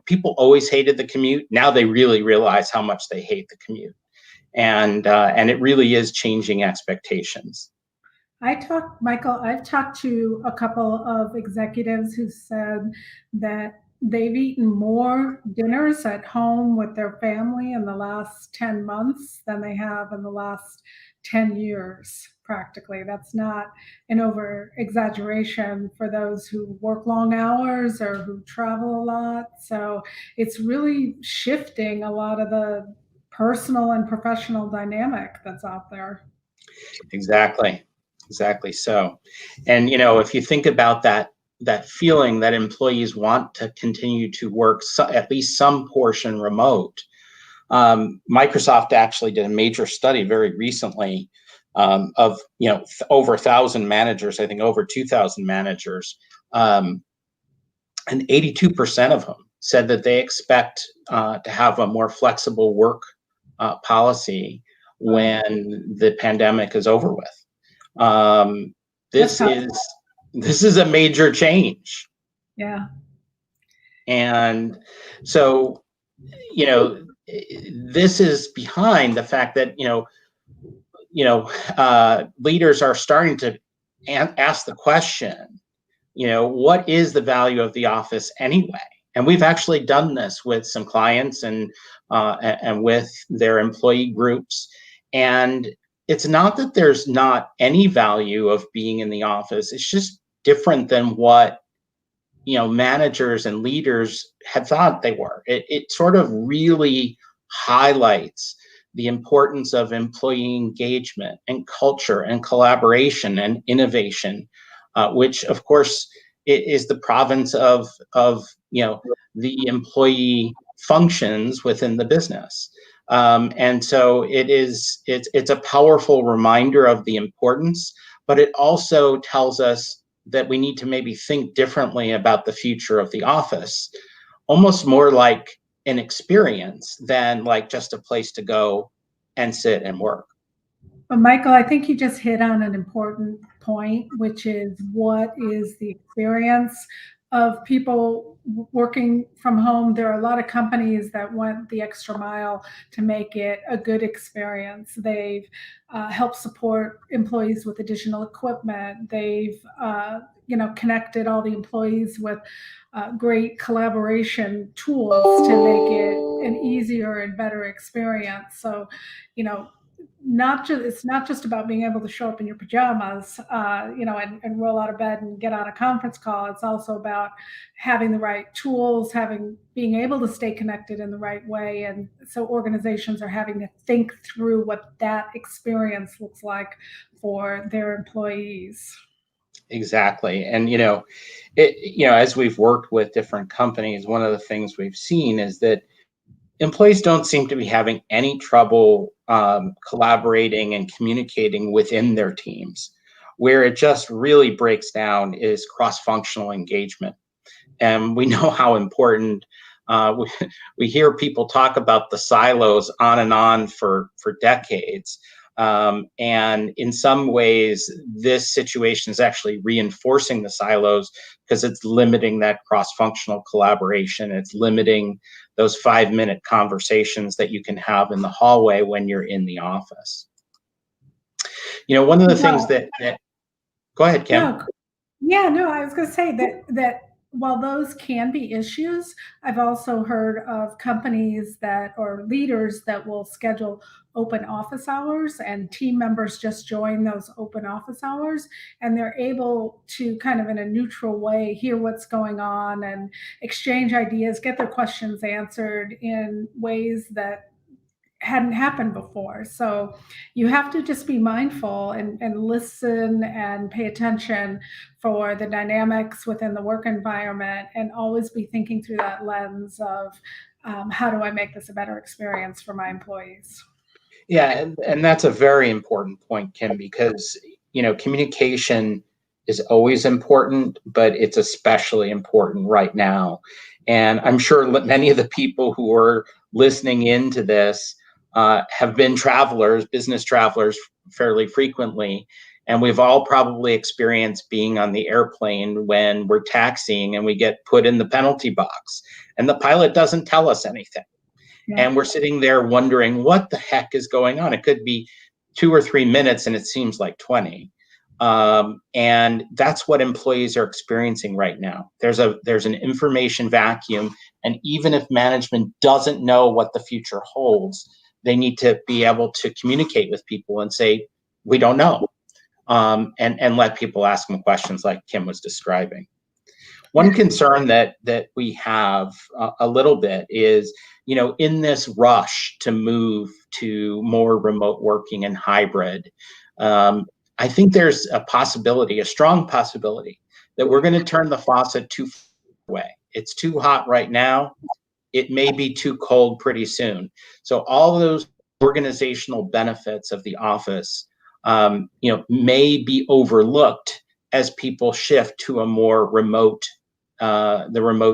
people always hated the commute. Now they really realize how much they hate the commute. And it really is changing expectations. Michael, I've talked to a couple of executives who said that they've eaten more dinners at home with their family in the last 10 months than they have in the last 10 years, practically. That's not an over exaggeration for those who work long hours or who travel a lot. So it's really shifting a lot of the personal and professional dynamic that's out there. Exactly so. And if you think about that feeling that employees want to continue to work at least some portion remote, Microsoft actually did a major study very recently of over 1,000 managers, I think over 2,000 managers, and 82% of them said that they expect to have a more flexible work policy when the pandemic is over with. This is a major change. Yeah. And so, this is behind the fact that, leaders are starting to ask the question, what is the value of the office anyway? And we've actually done this with some clients and with their employee groups. And it's not that there's not any value of being in the office. It's just different than what, managers and leaders had thought they were. It sort of really highlights the importance of employee engagement and culture and collaboration and innovation, which of course is the province of the employee functions within the business. And so it's a powerful reminder of the importance, but it also tells us that we need to maybe think differently about the future of the office, almost more like an experience than like just a place to go and sit and work. But Michael, I think you just hit on an important point, which is what is the experience of people working from home. There are a lot of companies that went the extra mile to make it a good experience. They've helped support employees with additional equipment. They've connected all the employees with great collaboration tools to make it an easier and better experience. So, it's not just about being able to show up in your pajamas, and roll out of bed and get on a conference call. It's also about having the right tools, being able to stay connected in the right way. And so organizations are having to think through what that experience looks like for their employees. Exactly. And, as we've worked with different companies, one of the things we've seen is that employees don't seem to be having any trouble collaborating and communicating within their teams. Where it just really breaks down is cross-functional engagement. And we know how important, we hear people talk about the silos on and on for decades. And in some ways, this situation is actually reinforcing the silos because it's limiting that cross-functional collaboration. It's limiting those 5-minute conversations that you can have in the hallway when you're in the office. One of the things that go ahead, Kim. No, I was going to say that while those can be issues, I've also heard of companies that, or leaders that will schedule open office hours, and team members just join those open office hours, and they're able to kind of in a neutral way hear what's going on and exchange ideas, get their questions answered in ways that hadn't happened before. So you have to just be mindful and listen and pay attention for the dynamics within the work environment, and always be thinking through that lens of how do I make this a better experience for my employees? Yeah, and that's a very important point, Kim, because communication is always important, but it's especially important right now. And I'm sure many of the people who are listening into this have been travelers, business travelers, fairly frequently. And we've all probably experienced being on the airplane when we're taxiing and we get put in the penalty box and the pilot doesn't tell us anything. Yeah. And we're sitting there wondering what the heck is going on. It could be 2 or 3 minutes and it seems like 20. And that's what employees are experiencing right now. There's an information vacuum. And even if management doesn't know what the future holds, they need to be able to communicate with people and say, we don't know. And let people ask them questions like Kim was describing. One concern that we have a little bit is, in this rush to move to more remote working and hybrid, I think there's a strong possibility that we're going to turn the faucet too far away. It's too hot right now. It may be too cold pretty soon. So all those organizational benefits of the office, may be overlooked as people shift to a more remote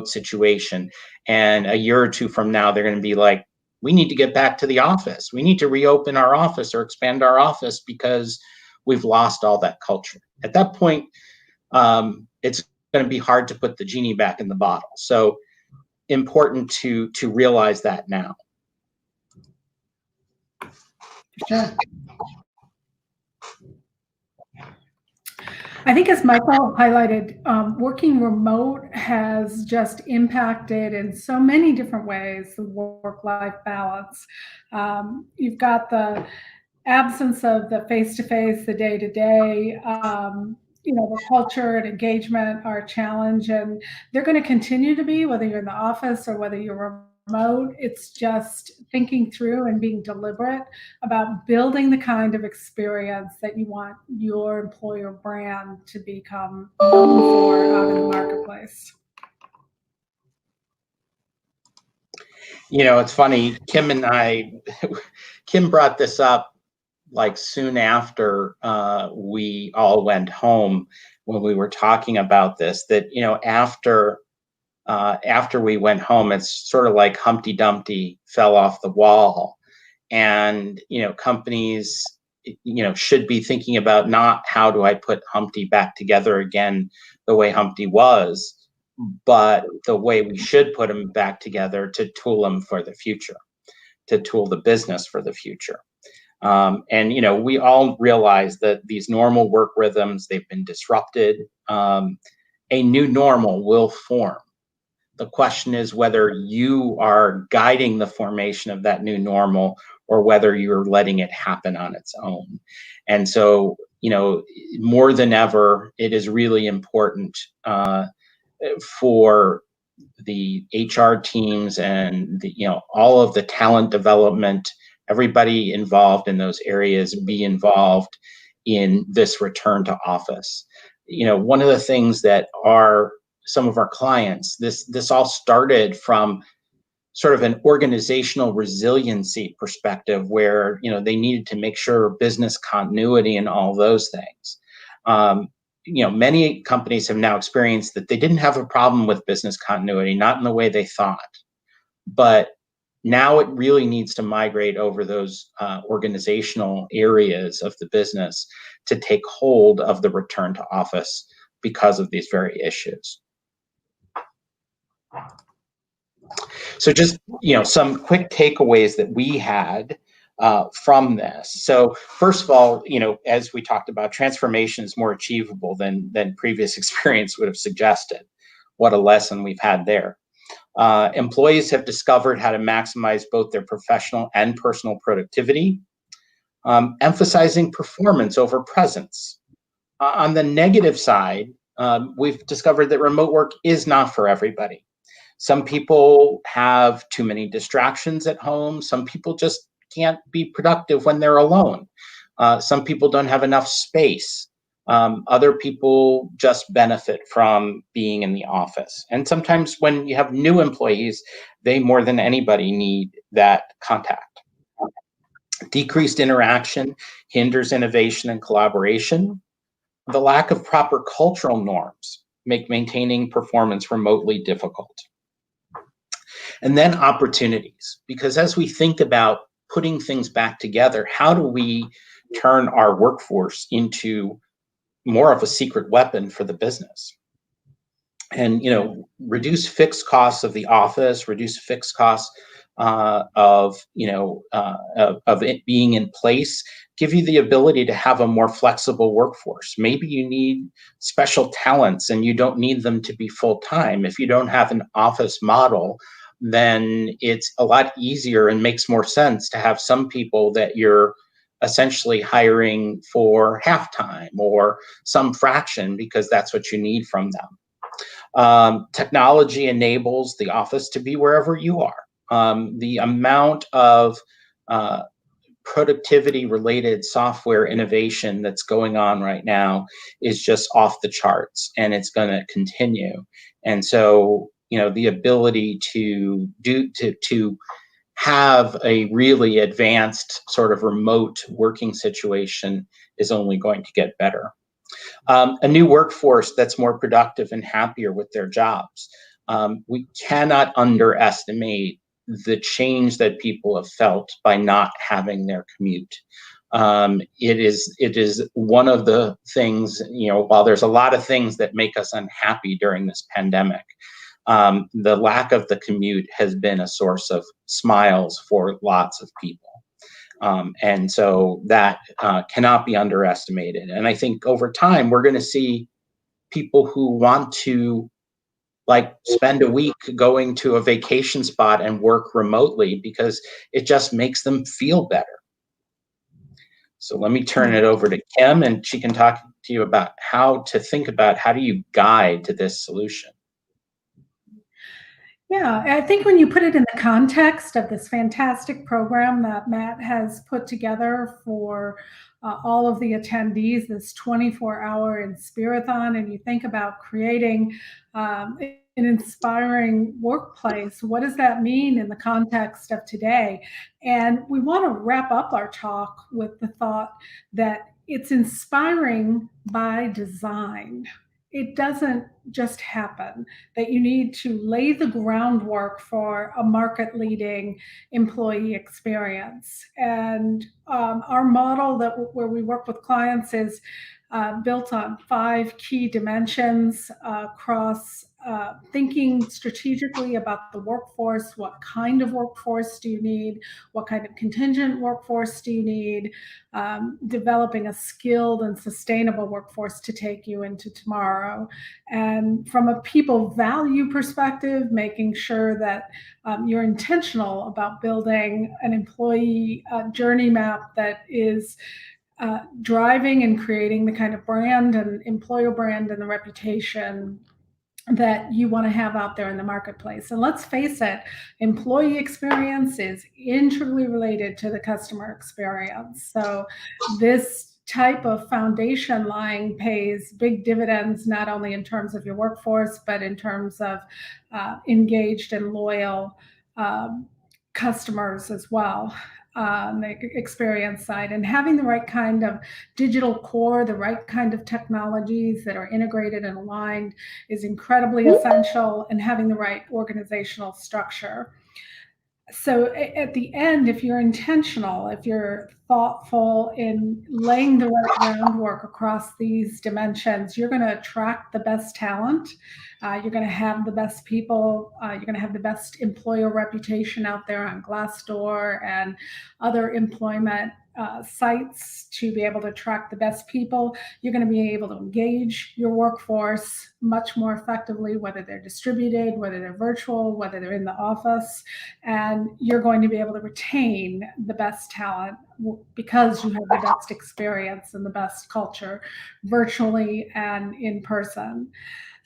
situation. And a year or two from now, they're going to be like, we need to get back to the office. We need to reopen our office or expand our office because we've lost all that culture. At that point, it's going to be hard to put the genie back in the bottle. So important to realize that now. Sure. I think, as Michael highlighted, working remote has just impacted in so many different ways the work-life balance. You've got the absence of the face-to-face, the day-to-day. The culture and engagement are a challenge, and they're going to continue to be, whether you're in the office or whether you're remote. It's just thinking through and being deliberate about building the kind of experience that you want your employer brand to become known for out in the marketplace. It's funny, Kim brought this up like soon after we all went home when we were talking about this, that, after we went home, it's sort of like Humpty Dumpty fell off the wall. And, companies, should be thinking about not how do I put Humpty back together again the way Humpty was, but the way we should put him back together to tool him for the future, to tool the business for the future. And, we all realize that these normal work rhythms, they've been disrupted. A new normal will form. The question is whether you are guiding the formation of that new normal or whether you're letting it happen on its own. And so, more than ever, it is really important for the HR teams and all of the talent development, everybody involved in those areas, be involved in this return to office. One of the things that some of our clients, this all started from sort of an organizational resiliency perspective where, they needed to make sure business continuity and all those things. Many companies have now experienced that they didn't have a problem with business continuity, not in the way they thought, but now it really needs to migrate over those organizational areas of the business to take hold of the return to office because of these very issues. So just, some quick takeaways that we had from this. So first of all, as we talked about, transformation is more achievable than previous experience would have suggested. what a lesson we've had there. Employees have discovered how to maximize both their professional and personal productivity, emphasizing performance over presence. On the negative side, we've discovered that remote work is not for everybody. Some people have too many distractions at home. Some people just can't be productive when they're alone. Some people don't have enough space. Other people just benefit from being in the office. And sometimes when you have new employees, they more than anybody need that contact. Decreased interaction hinders innovation and collaboration. The lack of proper cultural norms make maintaining performance remotely difficult. And then opportunities, because as we think about putting things back together, how do we turn our workforce into more of a secret weapon for the business? And, reduce fixed costs of the office, reduce fixed costs of it being in place, give you the ability to have a more flexible workforce. Maybe you need special talents and you don't need them to be full-time. If you don't have an office model, then it's a lot easier and makes more sense to have some people that you're essentially hiring for half-time or some fraction because that's what you need from them. Technology enables the office to be wherever you are. The amount of productivity-related software innovation that's going on right now is just off the charts, and it's going to continue. And so, the ability to have a really advanced sort of remote working situation is only going to get better. A new workforce that's more productive and happier with their jobs. We cannot underestimate the change that people have felt by not having their commute. It is one of the things, while there's a lot of things that make us unhappy during this pandemic, the lack of the commute has been a source of smiles for lots of people. And so that cannot be underestimated. And I think over time, we're going to see people who want to spend a week going to a vacation spot and work remotely because it just makes them feel better. So let me turn it over to Kim, and she can talk to you about how to think about how do you guide to this solution. Yeah, I think when you put it in the context of this fantastic program that Matt has put together for all of the attendees, this 24-hour Inspirathon, and you think about creating an inspiring workplace, what does that mean in the context of today? And we want to wrap up our talk with the thought that it's inspiring by design. It doesn't just happen, that you need to lay the groundwork for a market-leading employee experience. And our model where we work with clients is built on 5 key dimensions across thinking strategically about the workforce. What kind of workforce do you need? What kind of contingent workforce do you need? Developing a skilled and sustainable workforce to take you into tomorrow. And from a people value perspective, making sure that you're intentional about building an employee journey map that is driving and creating the kind of brand and employer brand and the reputation that you want to have out there in the marketplace. And let's face it, employee experience is integrally related to the customer experience. So this type of foundation line pays big dividends, not only in terms of your workforce, but in terms of engaged and loyal customers as well. The experience side, and having the right kind of digital core, the right kind of technologies that are integrated and aligned is incredibly essential, and having the right organizational structure. So at the end, if you're intentional, if you're thoughtful in laying the right groundwork across these dimensions, you're going to attract the best talent. You're going to have the best people. You're going to have the best employer reputation out there on Glassdoor and other employment sites to be able to attract the best people. You're going to be able to engage your workforce much more effectively, whether they're distributed, whether they're virtual, whether they're in the office, and you're going to be able to retain the best talent because you have the best experience and the best culture virtually and in person.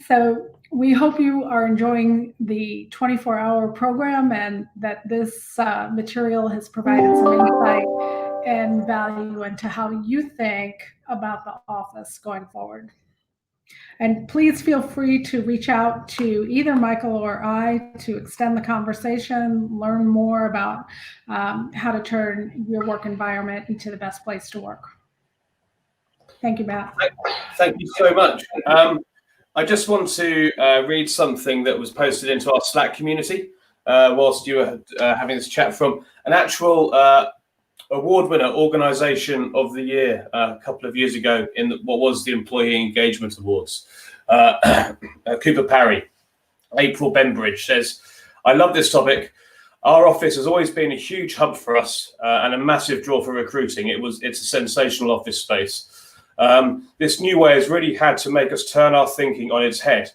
So we hope you are enjoying the 24-hour program and that this material has provided some insight and value into how you think about the office going forward. And please feel free to reach out to either Michael or I to extend the conversation, learn more about how to turn your work environment into the best place to work. Thank you, Matt. Thank you so much. I just want to read something that was posted into our Slack community whilst you were having this chat, from an actual award winner, Organisation of the Year, a couple of years ago in what was the Employee Engagement Awards. Cooper Parry, April Bembridge, says, "I love this topic. Our office has always been a huge hub for us and a massive draw for recruiting. It's a sensational office space. This new way has really had to make us turn our thinking on its head.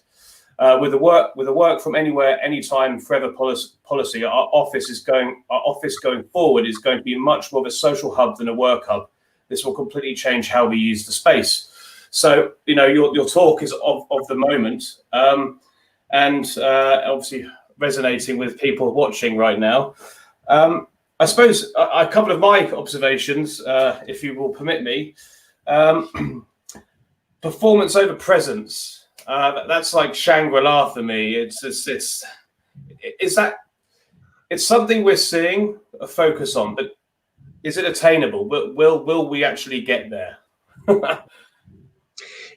With the work from anywhere, anytime, forever policy, our office going forward is going to be much more of a social hub than a work hub. This will completely change how we use the space." So, you know, your talk is of the moment, and obviously resonating with people watching right now. I suppose a couple of my observations, if you will permit me. Performance over presence. That's like Shangri-La for me. It's something we're seeing a focus on, but is it attainable? Will we actually get there?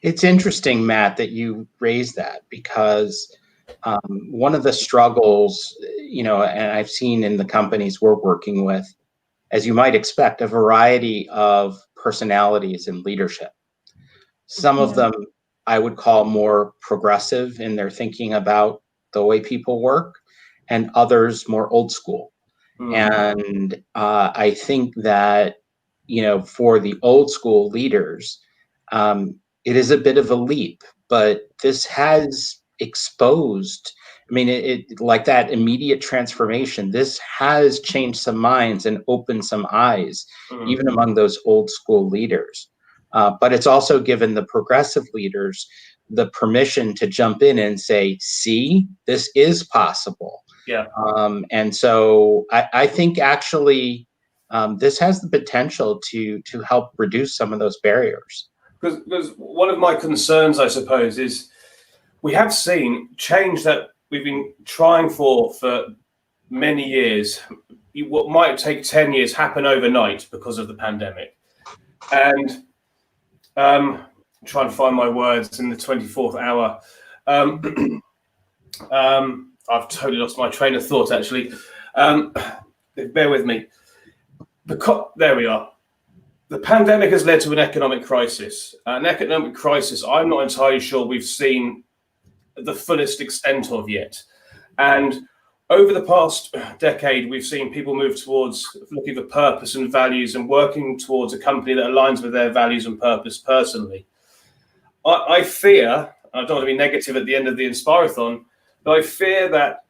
It's interesting, Matt, that you raised that, because one of the struggles, you know, and I've seen in the companies we're working with, as you might expect, a variety of personalities in leadership. Some of them I would call more progressive in their thinking about the way people work, and others more old school. And I think that, you know, for the old school leaders, it is a bit of a leap, but this has exposed, I mean, it like that immediate transformation, this has changed some minds and opened some eyes, even among those old school leaders. But it's also given the progressive leaders the permission to jump in and say, see, this is possible. Yeah. And so I think actually this has the potential to help reduce some of those barriers. Because one of my concerns, I suppose, is we have seen change that we've been trying for many years. What might take 10 years happen overnight because of the pandemic. And I'm trying to find my words in the 24th hour. I've totally lost my train of thought, actually. Bear with me. There we are. The pandemic has led to an economic crisis. An economic crisis I'm not entirely sure we've seen the fullest extent of yet. And over the past decade, we've seen people move towards looking for purpose and values and working towards a company that aligns with their values and purpose personally. I fear, I don't want to be negative at the end of the Inspirathon, but I fear that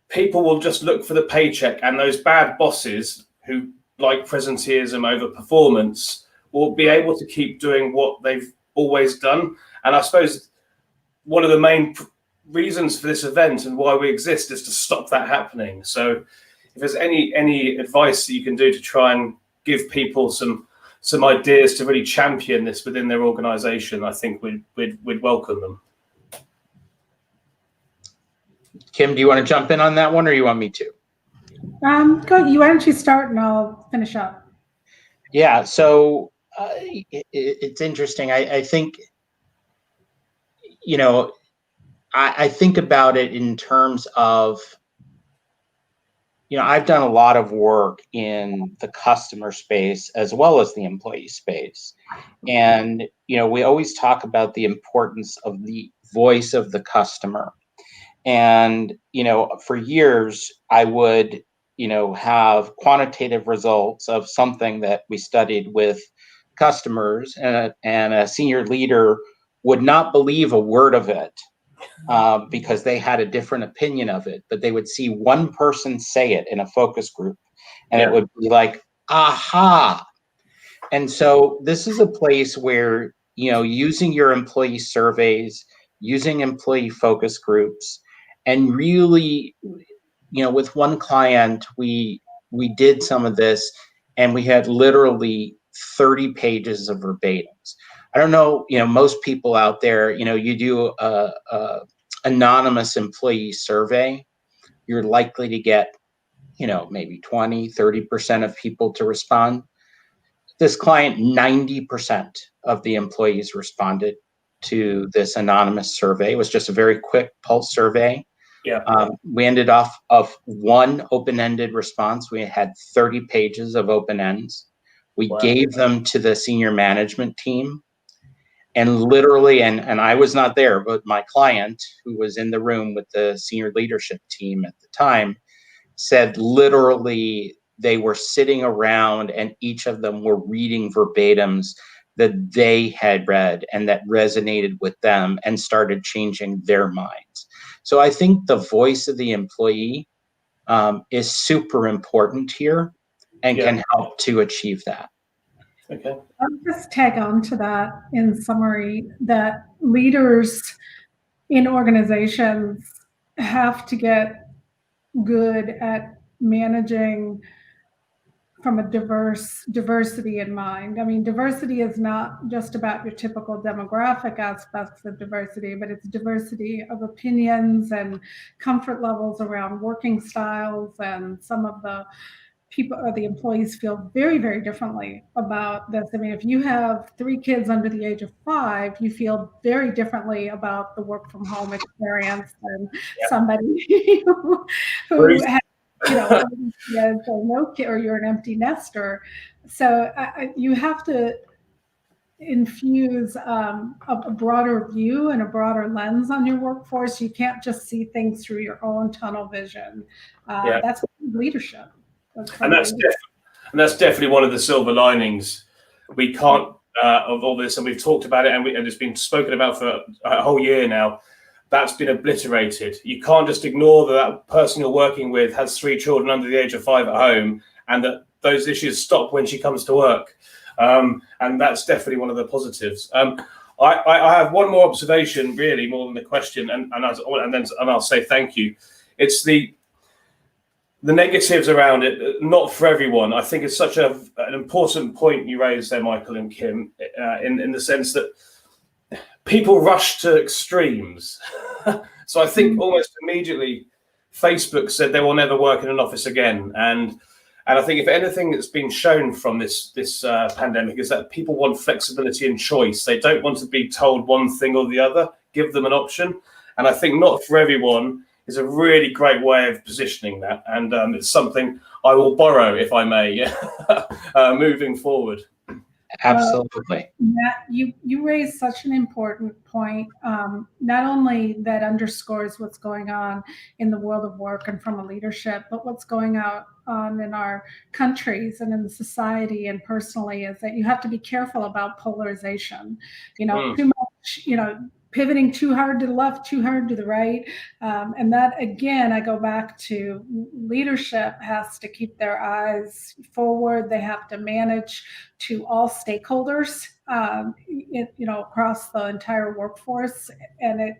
people will just look for the paycheck, and those bad bosses who like presenteeism over performance will be able to keep doing what they've always done. And I suppose one of the main reasons for this event and why we exist is to stop that happening. So if there's any advice that you can do to try and give people some ideas to really champion this within their organization, I think we'd welcome them. Kim, do you want to jump in on that one, or you want me to? Go. Why don't you start and I'll finish up? Yeah. So it's interesting. I think, you know, I think about it in terms of, you know, I've done a lot of work in the customer space as well as the employee space. And, you know, we always talk about the importance of the voice of the customer. And, you know, for years, I would have quantitative results of something that we studied with customers, and a senior leader would not believe a word of it because they had a different opinion of it, but they would see one person say it in a focus group, and it would be like, aha. And so this is a place where, using your employee surveys, using employee focus groups, and really, with one client, we did some of this, and we had literally 30 pages of verbatims. I don't know, most people out there, you do a anonymous employee survey, you're likely to get, maybe 20, 30% of people to respond. This client, 90% of the employees responded to this anonymous survey. It was just a very quick pulse survey. Yeah. We ended off of one open-ended response. We had 30 pages of open ends. We gave them to the senior management team. And literally, and I was not there, but my client, who was in the room with the senior leadership team at the time, said literally they were sitting around and each of them were reading verbatims that they had read and that resonated with them and started changing their minds. So I think the voice of the employee is super important here and can help to achieve that. Okay. I'll just tag on to that in summary, that leaders in organizations have to get good at managing from a diversity in mind. I mean, diversity is not just about your typical demographic aspects of diversity, but it's diversity of opinions and comfort levels around working styles. And some of the people or the employees feel very, very differently about this. I mean, if you have 3 kids under the age of 5, you feel very differently about the work from home experience than somebody who has, no kid, or you're an empty nester. So you have to infuse a broader view and a broader lens on your workforce. You can't just see things through your own tunnel vision. That's leadership. And that's definitely one of the silver linings. We can't of all this, and we've talked about it, and it's been spoken about for a whole year now. That's been obliterated. You can't just ignore that person you're working with has 3 children under the age of 5 at home, and that those issues stop when she comes to work. And that's definitely one of the positives. I have one more observation, really, more than a question, and I'll say thank you. It's the negatives around it, not for everyone. I think it's such an important point you raised there, Michael and Kim, in the sense that people rush to extremes. So I think almost immediately Facebook said they will never work in an office again. And I think if anything that's been shown from this pandemic is that people want flexibility and choice. They don't want to be told one thing or the other. Give them an option. And I think not for everyone is a really great way of positioning that. And it's something I will borrow, if I may, moving forward. Absolutely. Matt, you raised such an important point. Not only that underscores what's going on in the world of work and from a leadership, but what's going on in our countries and in the society and personally, is that you have to be careful about polarization. Too much, pivoting too hard to the left, too hard to the right. And that, again, I go back to leadership has to keep their eyes forward. They have to manage to all stakeholders, across the entire workforce. And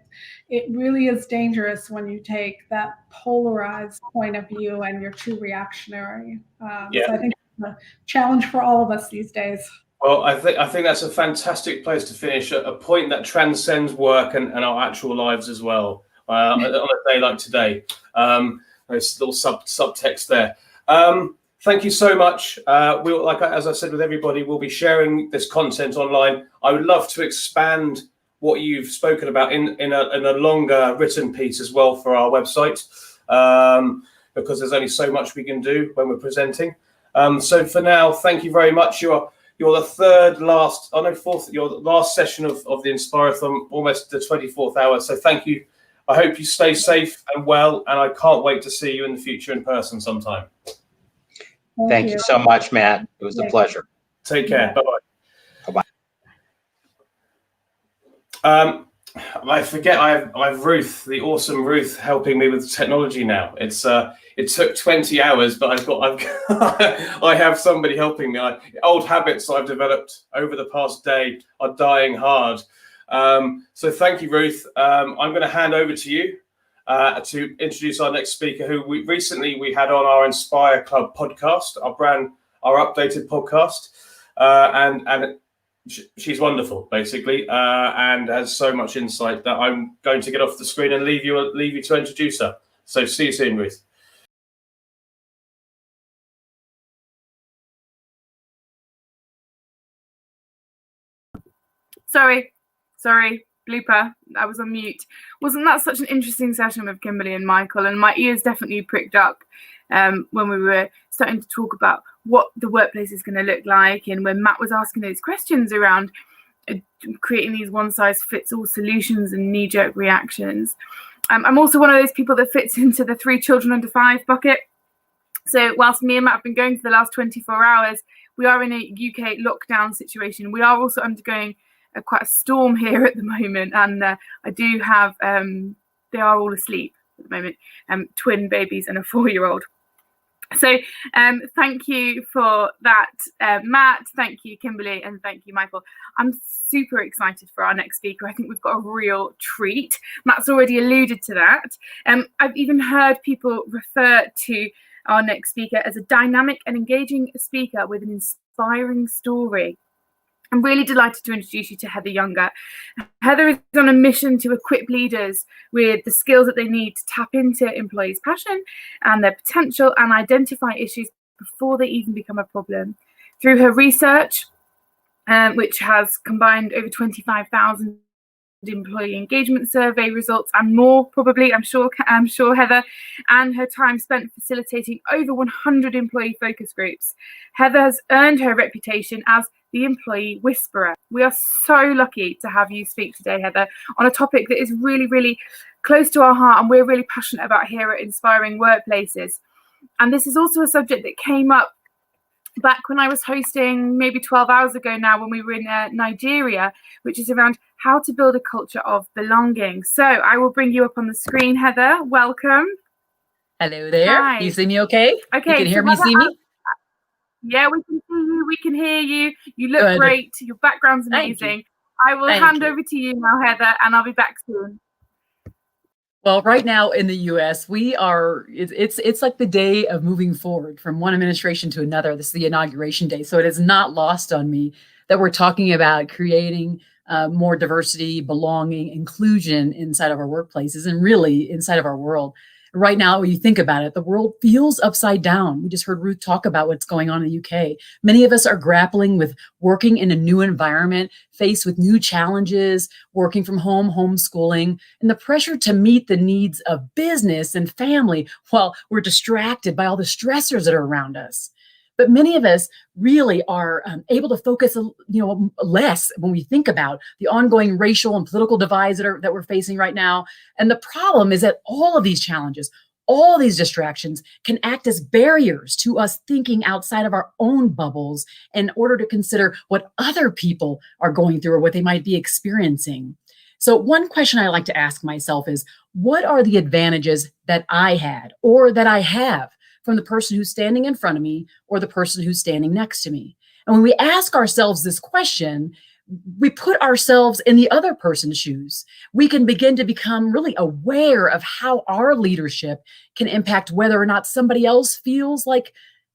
it really is dangerous when you take that polarized point of view and you're too reactionary. So I think it's a challenge for all of us these days. Well, I think that's a fantastic place to finish, a point that transcends work and our actual lives as well. On a day like today, there's a little subtext there. Thank you so much. As I said with everybody, we'll be sharing this content online. I would love to expand what you've spoken about in a longer written piece as well for our website, because there's only so much we can do when we're presenting. So for now, thank you very much. You're the fourth, your last session of the Inspirathon, almost the 24th hour. So thank you I hope you stay safe and well, and I can't wait to see you in the future in person sometime. Thank you so much, Matt. It was a pleasure. Take care. Bye-bye. Bye-bye. I forget I have Ruth, the awesome Ruth, helping me with technology now. It took 20 hours, but I have somebody helping me. Old habits I've developed over the past day are dying hard. So thank you, Ruth. I'm going to hand over to you to introduce our next speaker, who we recently had on our Inspire Club podcast, our updated podcast, and she's wonderful, basically, and has so much insight that I'm going to get off the screen and leave you to introduce her. So see you soon, Ruth. Sorry, blooper. I was on mute. Wasn't that such an interesting session with Kimberly and Michael? And my ears definitely pricked up when we were starting to talk about what the workplace is going to look like, and when Matt was asking those questions around creating these one-size-fits-all solutions and knee-jerk reactions. I'm also one of those people that fits into the 3 children under 5 bucket. So whilst me and Matt have been going for the last 24 hours, we are in a UK lockdown situation. We are also undergoing quite a storm here at the moment, and I do have they are all asleep at the moment, twin babies and a 4-year-old. So thank you for that, Matt. Thank you, Kimberly, and thank you, Michael. I'm super excited for our next speaker. I think we've got a real treat. Matt's already alluded to that. I've even heard people refer to our next speaker as a dynamic and engaging speaker with an inspiring story. I'm really delighted to introduce you to Heather Younger. Heather is on a mission to equip leaders with the skills that they need to tap into employees' passion and their potential and identify issues before they even become a problem. Through her research, which has combined over 25,000 employee engagement survey results and more, probably, I'm sure Heather, and her time spent facilitating over 100 employee focus groups, Heather has earned her reputation as the employee whisperer. We are so lucky to have you speak today, Heather, on a topic that is really, really close to our heart and we're really passionate about here at Inspiring Workplaces. And this is also a subject that came up back when I was hosting maybe 12 hours ago now, when we were in Nigeria, which is around how to build a culture of belonging. So I will bring you up on the screen, Heather. Welcome. Hello there. Hi. You see me okay? Okay. You can hear me, see me? Yeah, we can see you. We can hear you. You look great. Your background's amazing. I will hand over to you now, Heather, and I'll be back soon. Well, right now in the US, it's like the day of moving forward from one administration to another. This is the inauguration day. So it is not lost on me that we're talking about creating more diversity, belonging, inclusion inside of our workplaces and really inside of our world. Right now, when you think about it, the world feels upside down. We just heard Ruth talk about what's going on in the UK. Many of us are grappling with working in a new environment, faced with new challenges, working from home, homeschooling, and the pressure to meet the needs of business and family while we're distracted by all the stressors that are around us. But many of us really are able to focus, less when we think about the ongoing racial and political divides that we're facing right now. And the problem is that all of these challenges, all these distractions can act as barriers to us thinking outside of our own bubbles in order to consider what other people are going through or what they might be experiencing. So one question I like to ask myself is, what are the advantages that I had or that I have from the person who's standing in front of me or the person who's standing next to me? And when we ask ourselves this question, we put ourselves in the other person's shoes. We can begin to become really aware of how our leadership can impact whether or not somebody else feels like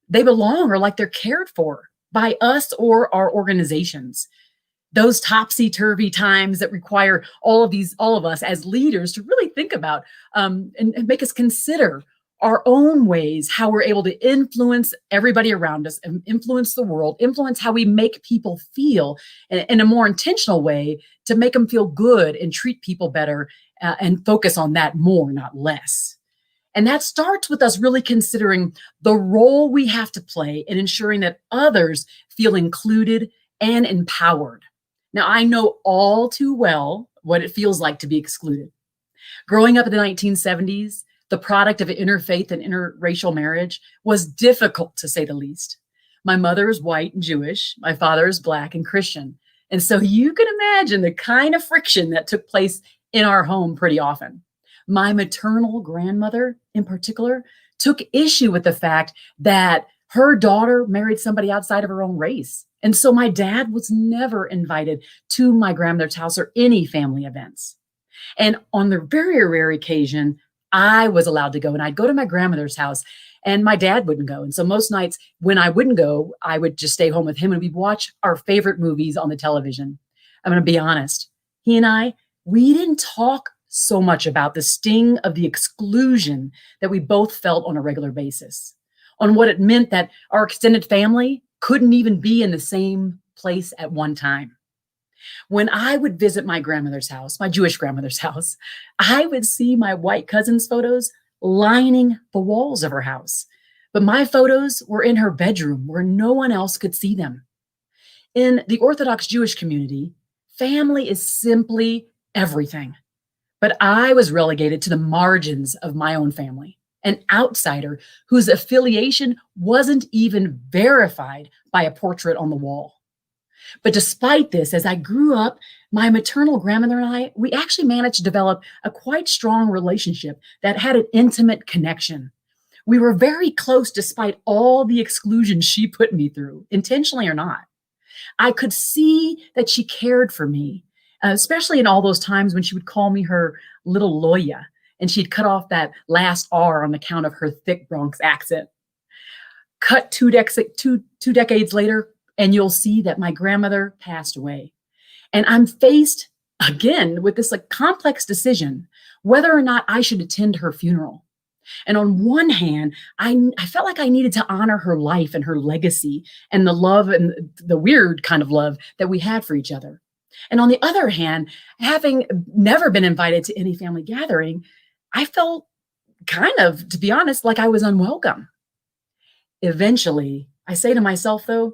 they belong or like they're cared for by us or our organizations. Those topsy-turvy times that require all of us as leaders to really think about and make us consider our own ways, how we're able to influence everybody around us and influence the world, influence how we make people feel in a more intentional way to make them feel good and treat people better and focus on that more, not less. And that starts with us really considering the role we have to play in ensuring that others feel included and empowered. Now, I know all too well what it feels like to be excluded. Growing up in the 1970s, the product of interfaith and interracial marriage was difficult, to say the least. My mother is white and Jewish. My father is Black and Christian. And so you can imagine the kind of friction that took place in our home pretty often. My maternal grandmother, in particular, took issue with the fact that her daughter married somebody outside of her own race. And so my dad was never invited to my grandmother's house or any family events. And on the very rare occasion, I was allowed to go, and I'd go to my grandmother's house and my dad wouldn't go. And so most nights when I wouldn't go, I would just stay home with him and we'd watch our favorite movies on the television. I'm going to be honest. He and I, we didn't talk so much about the sting of the exclusion that we both felt on a regular basis, on what it meant that our extended family couldn't even be in the same place at one time. When I would visit my grandmother's house, my Jewish grandmother's house, I would see my white cousin's photos lining the walls of her house. But my photos were in her bedroom where no one else could see them. In the Orthodox Jewish community, family is simply everything. But I was relegated to the margins of my own family, an outsider whose affiliation wasn't even verified by a portrait on the wall. But despite this, as I grew up, my maternal grandmother and I, we actually managed to develop a quite strong relationship that had an intimate connection. We were very close despite all the exclusion she put me through, intentionally or not. I could see that she cared for me, especially in all those times when she would call me her little Loya, and she'd cut off that last R on account of her thick Bronx accent. Cut two decades later, and you'll see that my grandmother passed away. And I'm faced again with this complex decision, whether or not I should attend her funeral. And on one hand, I felt like I needed to honor her life and her legacy and the love and the weird kind of love that we had for each other. And on the other hand, having never been invited to any family gathering, I felt kind of, to be honest, like I was unwelcome. Eventually, I say to myself, though,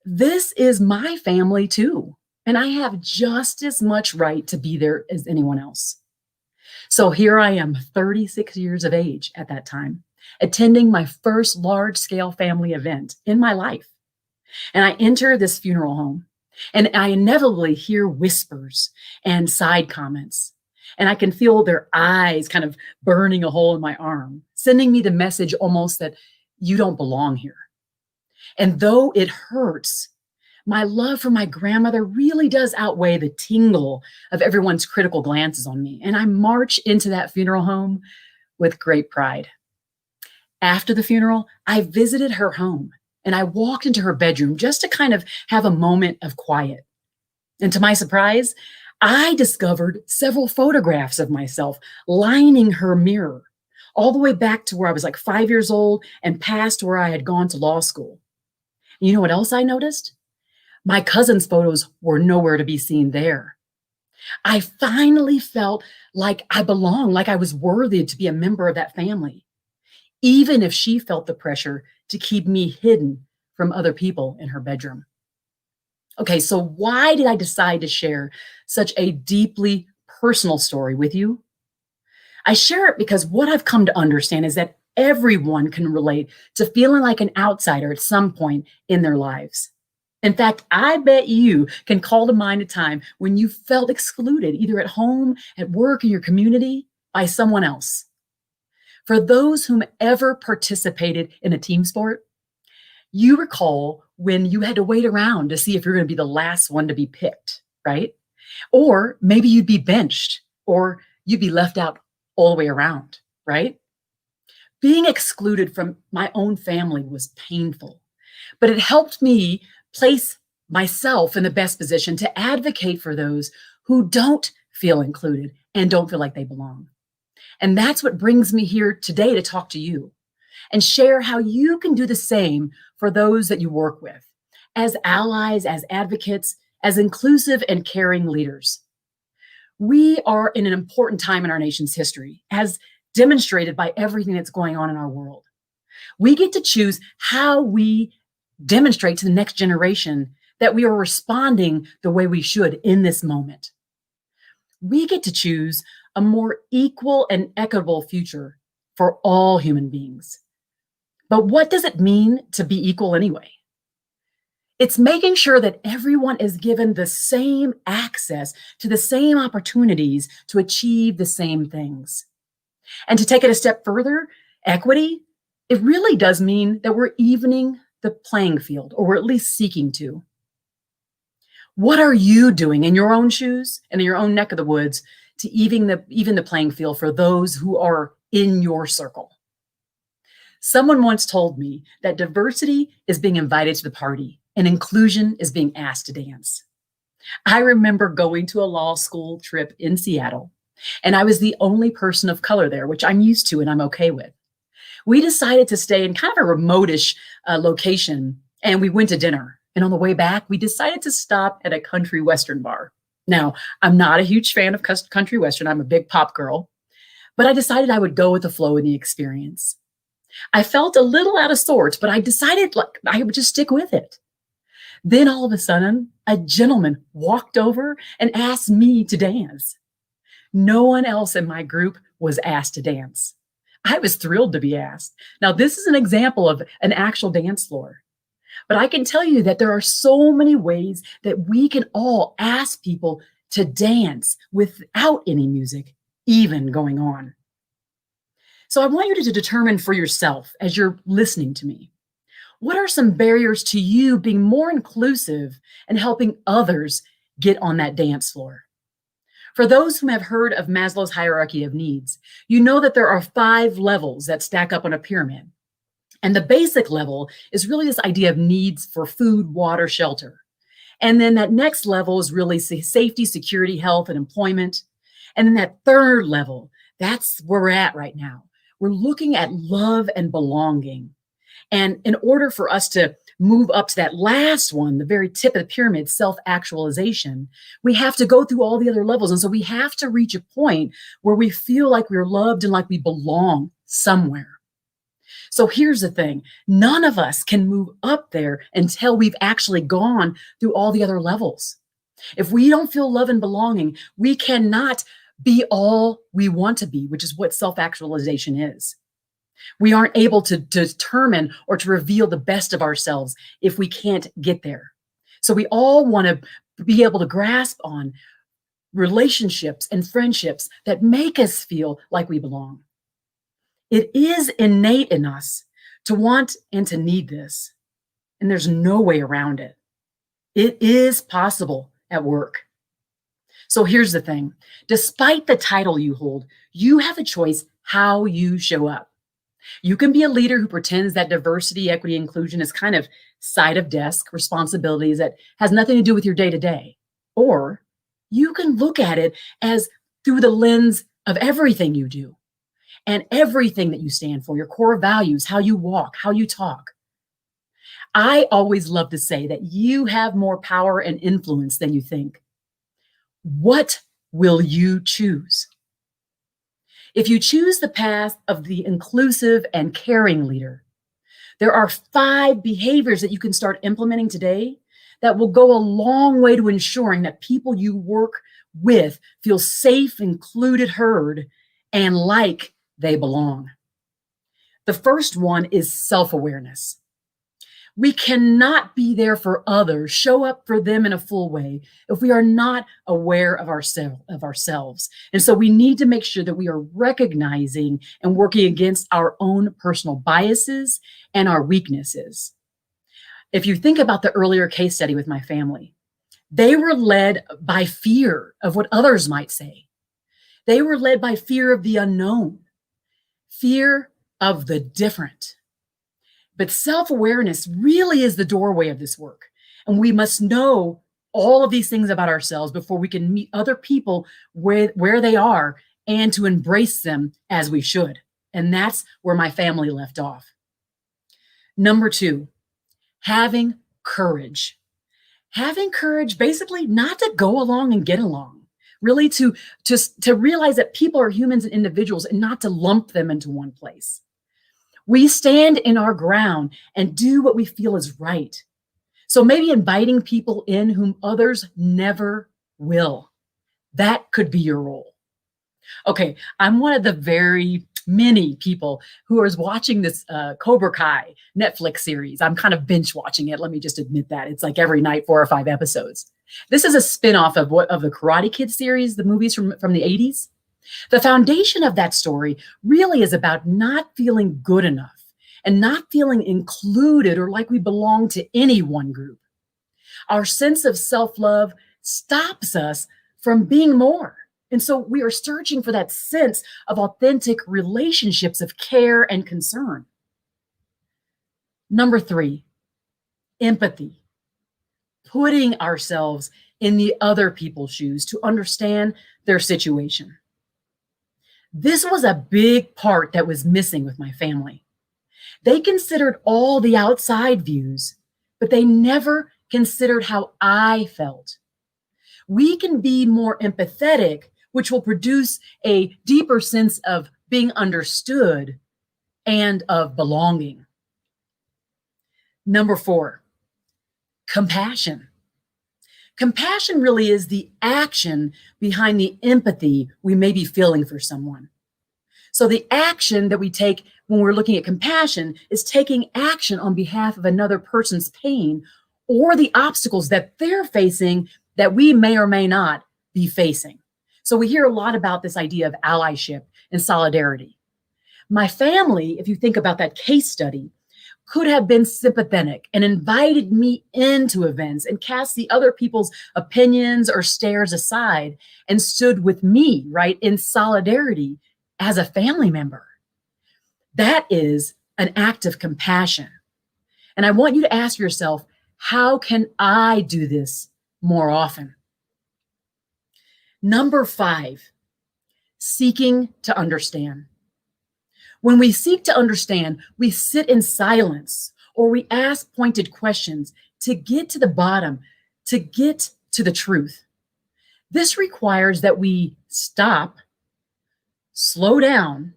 this is my family too, and I have just as much right to be there as anyone else. So here I am, 36 years of age at that time, attending my first large-scale family event in my life. And I enter this funeral home, and I inevitably hear whispers and side comments. And I can feel their eyes kind of burning a hole in my arm, sending me the message almost that you don't belong here. And though it hurts, my love for my grandmother really does outweigh the tingle of everyone's critical glances on me. And I march into that funeral home with great pride. After the funeral, I visited her home and I walked into her bedroom just to kind of have a moment of quiet. And to my surprise, I discovered several photographs of myself lining her mirror, all the way back to where I was 5 years old and past where I had gone to law school. You know what else I noticed? My cousin's photos were nowhere to be seen there. I finally felt like I belonged, like I was worthy to be a member of that family, even if she felt the pressure to keep me hidden from other people in her bedroom. Okay, so why did I decide to share such a deeply personal story with you? I share it because what I've come to understand is that everyone can relate to feeling like an outsider at some point in their lives. In fact, I bet you can call to mind a time when you felt excluded, either at home, at work, in your community, by someone else. For those whom ever participated in a team sport, you recall when you had to wait around to see if you're going to be the last one to be picked, right? Or maybe you'd be benched, or you'd be left out all the way around, right? Being excluded from my own family was painful, but it helped me place myself in the best position to advocate for those who don't feel included and don't feel like they belong. And that's what brings me here today to talk to you and share how you can do the same for those that you work with, as allies, as advocates, as inclusive and caring leaders. We are in an important time in our nation's history, as demonstrated by everything that's going on in our world. We get to choose how we demonstrate to the next generation that we are responding the way we should in this moment. We get to choose a more equal and equitable future for all human beings. But what does it mean to be equal anyway? It's making sure that everyone is given the same access to the same opportunities to achieve the same things. And to take it a step further, equity, it really does mean that we're evening the playing field, or we're at least seeking to. What are you doing in your own shoes and in your own neck of the woods to even the playing field for those who are in your circle? Someone once told me that diversity is being invited to the party and inclusion is being asked to dance. I remember going to a law school trip in Seattle, and I was the only person of color there, which I'm used to and I'm okay with. We decided to stay in kind of a remote-ish location, and we went to dinner. And on the way back, we decided to stop at a country western bar. Now, I'm not a huge fan of country western. I'm a big pop girl, but I decided I would go with the flow in the experience. I felt a little out of sorts, but I decided I would just stick with it. Then all of a sudden, a gentleman walked over and asked me to dance. No one else in my group was asked to dance. I was thrilled to be asked. Now, this is an example of an actual dance floor. But I can tell you that there are so many ways that we can all ask people to dance without any music even going on. So I want you to determine for yourself as you're listening to me, what are some barriers to you being more inclusive and helping others get on that dance floor? For those who have heard of Maslow's hierarchy of needs, you know that there are 5 levels that stack up on a pyramid. And the basic level is really this idea of needs for food, water, shelter. And then that next level is really safety, security, health, and employment. And then that third level, that's where we're at right now. We're looking at love and belonging. And in order for us to move up to that last one, the very tip of the pyramid, self-actualization, we have to go through all the other levels. And so we have to reach a point where we feel like we're loved and like we belong somewhere. So here's the thing, none of us can move up there until we've actually gone through all the other levels. If we don't feel love and belonging, we cannot be all we want to be, which is what self-actualization is. We aren't able to determine or to reveal the best of ourselves if we can't get there. So we all want to be able to grasp on relationships and friendships that make us feel like we belong. It is innate in us to want and to need this, and there's no way around it. It is possible at work. So here's the thing. Despite the title you hold, you have a choice how you show up. You can be a leader who pretends that diversity, equity, inclusion is kind of side of desk responsibilities that has nothing to do with your day-to-day. Or you can look at it as through the lens of everything you do and everything that you stand for, your core values, how you walk, how you talk. I always love to say that you have more power and influence than you think. What will you choose? If you choose the path of the inclusive and caring leader, there are 5 behaviors that you can start implementing today that will go a long way to ensuring that people you work with feel safe, included, heard, and like they belong. The first one is self-awareness. We cannot be there for others, show up for them in a full way if we are not aware of ourselves. And so we need to make sure that we are recognizing and working against our own personal biases and our weaknesses. If you think about the earlier case study with my family, they were led by fear of what others might say. They were led by fear of the unknown, fear of the different. But self-awareness really is the doorway of this work. And we must know all of these things about ourselves before we can meet other people where they are and to embrace them as we should. And that's where my family left off. Number 2, having courage. Having courage basically not to go along and get along. Really to realize that people are humans and individuals and not to lump them into one place. We stand in our ground and do what we feel is right. So maybe inviting people in whom others never will. That could be your role. Okay, I'm one of the very many people who is watching this Cobra Kai Netflix series. I'm kind of binge watching it. Let me just admit that. It's like every night, 4 or 5 episodes. This is a spin-off of the Karate Kid series, the movies from the 80s. The foundation of that story really is about not feeling good enough and not feeling included or like we belong to any one group. Our sense of self-love stops us from being more. And so we are searching for that sense of authentic relationships of care and concern. Number 3, empathy. Putting ourselves in the other people's shoes to understand their situation. This was a big part that was missing with my family. They considered all the outside views, but they never considered how I felt. We can be more empathetic, which will produce a deeper sense of being understood and of belonging. Number 4, compassion. Compassion really is the action behind the empathy we may be feeling for someone. So the action that we take when we're looking at compassion is taking action on behalf of another person's pain or the obstacles that they're facing that we may or may not be facing. So we hear a lot about this idea of allyship and solidarity. My family, if you think about that case study, could have been sympathetic and invited me into events and cast the other people's opinions or stares aside and stood with me, right, in solidarity as a family member. That is an act of compassion. And I want you to ask yourself, how can I do this more often? Number 5, seeking to understand. When we seek to understand, we sit in silence or we ask pointed questions to get to the bottom, to get to the truth. This requires that we stop, slow down,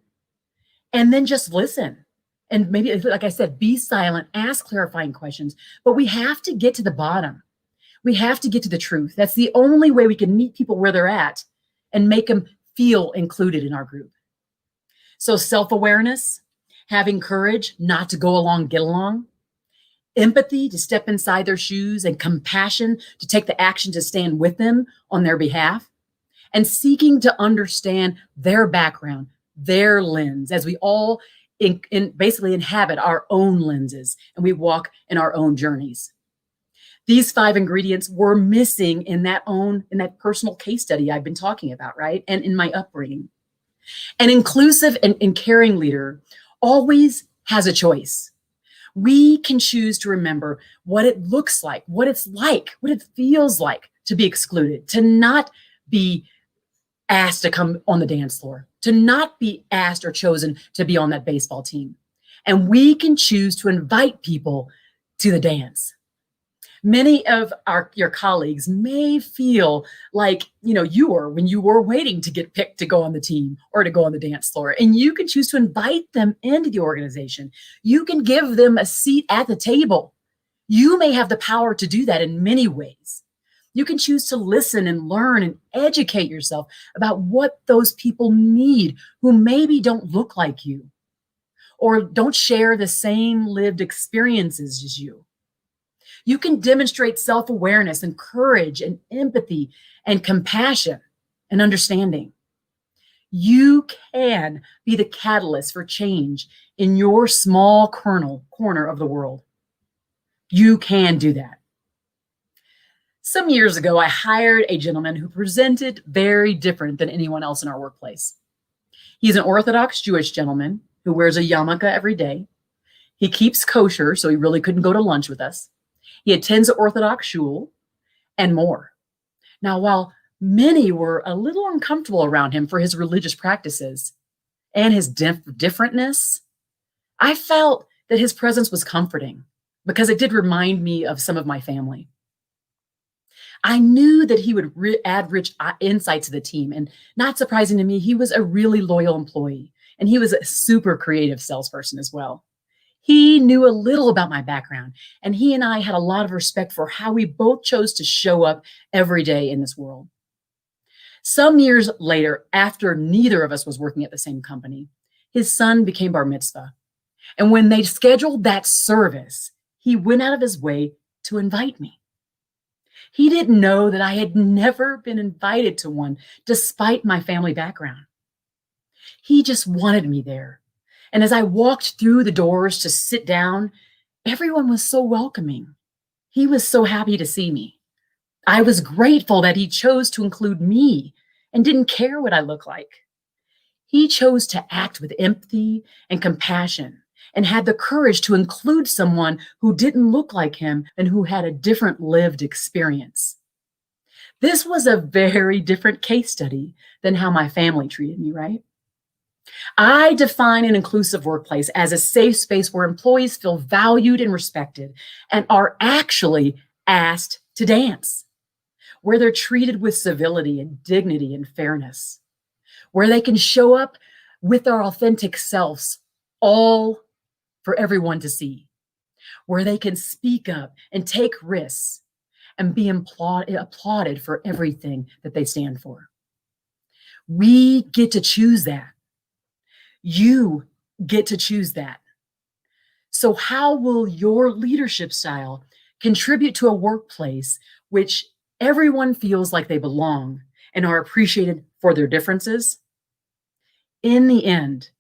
and then just listen. And maybe, like I said, be silent, ask clarifying questions, but we have to get to the bottom. We have to get to the truth. That's the only way we can meet people where they're at and make them feel included in our group. So self-awareness, having courage not to go along, get along, empathy to step inside their shoes, and compassion to take the action to stand with them on their behalf, and seeking to understand their background, their lens, as we all basically inhabit our own lenses and we walk in our own journeys. These 5 ingredients were missing in that personal case study I've been talking about, right? And in my upbringing. An inclusive and caring leader always has a choice. We can choose to remember what it looks like, what it's like, what it feels like to be excluded, to not be asked to come on the dance floor, to not be asked or chosen to be on that baseball team. And we can choose to invite people to the dance. Many of your colleagues may feel like, you were when you were waiting to get picked to go on the team or to go on the dance floor. And you can choose to invite them into the organization. You can give them a seat at the table. You may have the power to do that in many ways. You can choose to listen and learn and educate yourself about what those people need who maybe don't look like you or don't share the same lived experiences as you. You can demonstrate self-awareness and courage and empathy and compassion and understanding. You can be the catalyst for change in your small corner of the world. You can do that. Some years ago, I hired a gentleman who presented very different than anyone else in our workplace. He's an Orthodox Jewish gentleman who wears a yarmulke every day. He keeps kosher, so he really couldn't go to lunch with us. He attends Orthodox shul and more. Now, while many were a little uncomfortable around him for his religious practices and his differentness, I felt that his presence was comforting because it did remind me of some of my family. I knew that he would add rich insight to the team, and not surprising to me, he was a really loyal employee, and he was a super creative salesperson as well. He knew a little about my background, and he and I had a lot of respect for how we both chose to show up every day in this world. Some years later, after neither of us was working at the same company, his son became bar mitzvah. And when they scheduled that service, he went out of his way to invite me. He didn't know that I had never been invited to one, despite my family background. He just wanted me there. And as I walked through the doors to sit down, everyone was so welcoming. He was so happy to see me. I was grateful that he chose to include me and didn't care what I look like. He chose to act with empathy and compassion and had the courage to include someone who didn't look like him and who had a different lived experience. This was a very different case study than how my family treated me, right? I define an inclusive workplace as a safe space where employees feel valued and respected and are actually asked to dance, where they're treated with civility and dignity and fairness, where they can show up with their authentic selves, all for everyone to see, where they can speak up and take risks and be applauded for everything that they stand for. We get to choose that. You get to choose that. So how will your leadership style contribute to a workplace which everyone feels like they belong and are appreciated for their differences? In the end,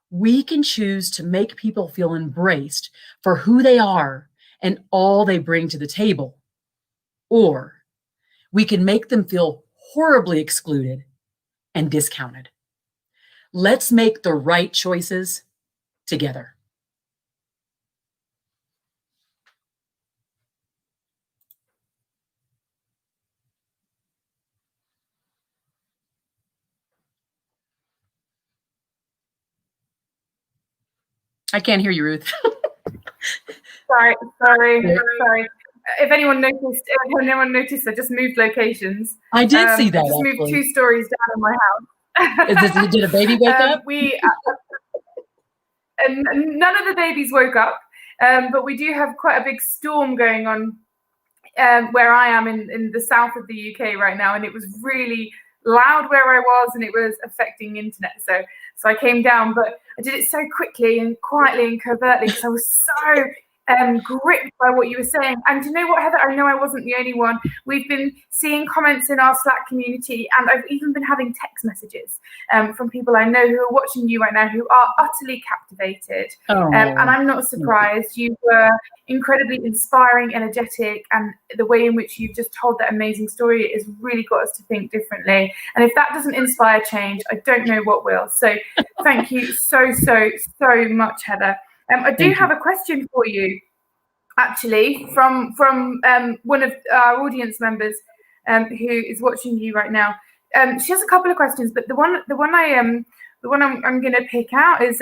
we can choose to make people feel embraced for who they are and all they bring to the table. Or we can make them feel horribly excluded and discounted. Let's make the right choices together. I can't hear you, Ruth. Sorry. If anyone noticed, I just moved locations. I did see that. I just moved actually. 2 stories down in my house. Did a baby wake up? And none of the babies woke up, but we do have quite a big storm going on where I am in the south of the UK right now, and it was really loud where I was, and it was affecting internet. So I came down, but I did it so quickly and quietly and covertly because I was so gripped by what you were saying. And you know what, Heather? I know I wasn't the only one. We've been seeing comments in our Slack community, and I've even been having text messages from people I know who are watching you right now who are utterly captivated. And I'm not surprised. You were incredibly inspiring, energetic, and the way in which you've just told that amazing story has really got us to think differently. And if that doesn't inspire change, I don't know what will. So thank you so much, Heather. I do have a question for you, actually, from one of our audience members who is watching you right now. She has a couple of questions, but the one I'm going to pick out is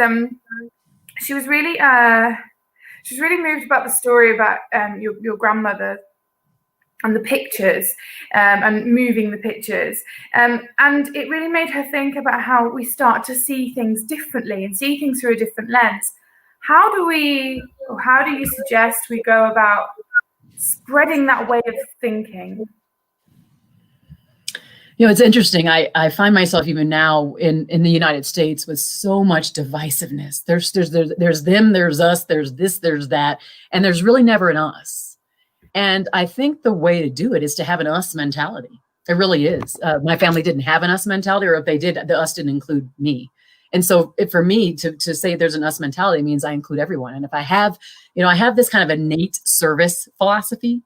she was really moved about the story about your grandmother and the pictures and moving the pictures, and it really made her think about how we start to see things differently and see things through a different lens. How do you suggest we go about spreading that way of thinking? You know, it's interesting. I find myself even now in the United States with so much divisiveness. There's them, there's us, there's this, there's that, and there's really never an us. And I think the way to do it is to have an us mentality. It really is. My family didn't have an us mentality, or if they did, the us didn't include me. And so for me to say there's an us mentality means I include everyone. And if I have this kind of innate service philosophy,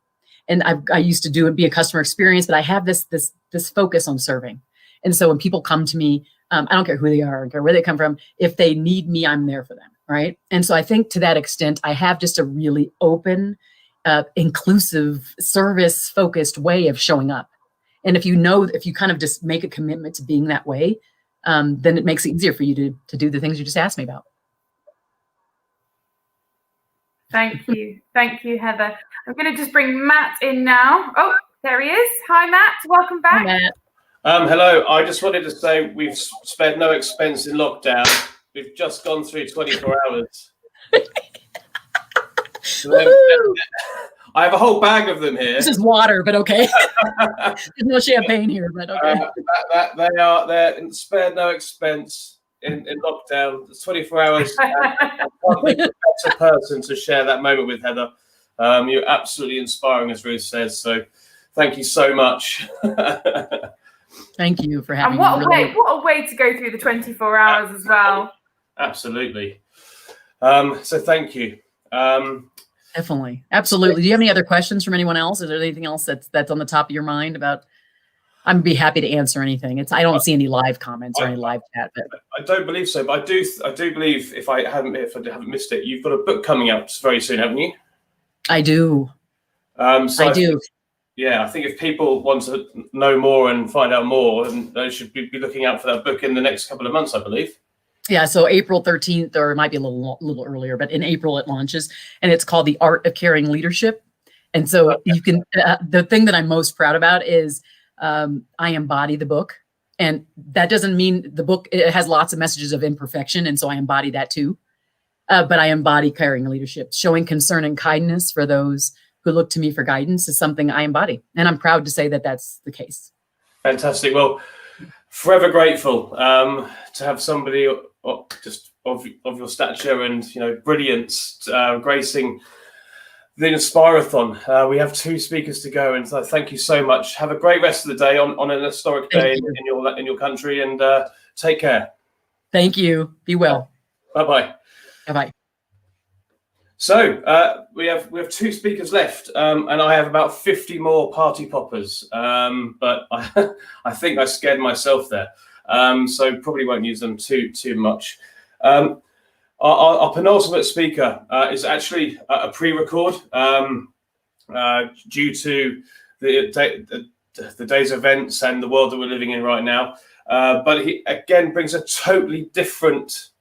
and I used to do and be a customer experience, but I have this focus on serving. And so when people come to me, I don't care who they are, I don't care where they come from. If they need me, I'm there for them, right? And so I think to that extent, I have just a really open, inclusive, service-focused way of showing up. And if you kind of just make a commitment to being that way, then it makes it easier for you to do the things you just asked me about. Thank you, Heather. I'm going to just bring Matt in now. Oh, there he is. Hi, Matt. Welcome back. Hi, Matt. Hello. I just wanted to say we've spared no expense in lockdown. We've just gone through 24 hours. I have a whole bag of them here. This is water, but okay. There's no champagne here, but okay. They're spared no expense in lockdown. It's 24 hours. I can't think of a better person to share that moment with, Heather. You're absolutely inspiring, as Ruth says. So thank you so much. Thank you for having me. And what a way to go through the 24 hours as well. Absolutely. So thank you. Definitely. Absolutely. Do you have any other questions from anyone else? Is there anything else that's on the top of your mind about? I'd be happy to answer anything. I don't see any live comments or any live chat. But I don't believe so, but I do believe if I haven't missed it, you've got a book coming out very soon, haven't you? I do. I do. I think if people want to know more and find out more, and they should be looking out for that book in the next couple of months, I believe. Yeah, so April 13th, or it might be a little earlier, but in April it launches, and it's called The Art of Caring Leadership. And so you can, the thing that I'm most proud about is I embody the book. And that doesn't mean the book, it has lots of messages of imperfection, and so I embody that too. But I embody caring leadership. Showing concern and kindness for those who look to me for guidance is something I embody. And I'm proud to say that that's the case. Fantastic. Well, forever grateful to have somebody just of your stature and brilliance gracing the Inspirathon. We have 2 speakers to go, and so thank you so much. Have a great rest of the day on an historic day in your country, and take care. Thank you. Be well. Bye-bye. Bye-bye. So we have 2 speakers left, and I have about 50 more party poppers, but I think I scared myself there, so probably won't use them too much. Our penultimate speaker is actually a pre-record due to the day's events and the world that we're living in right now, but he again brings a totally different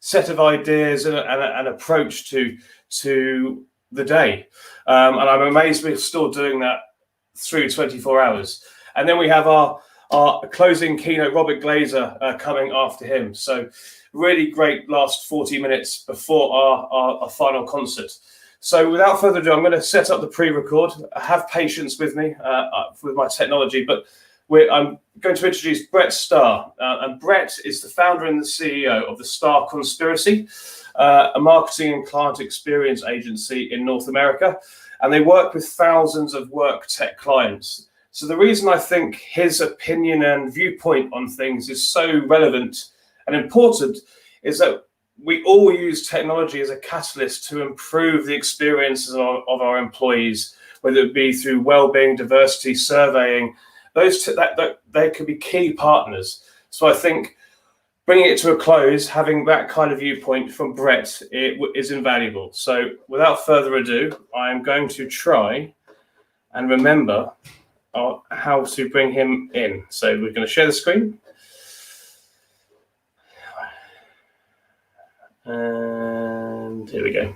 set of ideas and an approach to the day, and I'm amazed we're still doing that through 24 hours. And then we have our closing keynote, Robert Glazer, coming after him. So really great last 40 minutes before our final concert. So without further ado, I'm going to set up the pre-record. Have patience with me with my technology, but I'm going to introduce Brett Starr. And Brett is the founder and the CEO of the Starr Conspiracy, a marketing and client experience agency in North America. And they work with thousands of work tech clients. So the reason I think his opinion and viewpoint on things is so relevant and important is that we all use technology as a catalyst to improve the experiences of our employees, whether it be through well-being, diversity, surveying. They could be key partners. So I think bringing it to a close, having that kind of viewpoint from Brett, is invaluable. So without further ado, I'm going to try and remember how to bring him in. So we're going to share the screen. And here we go.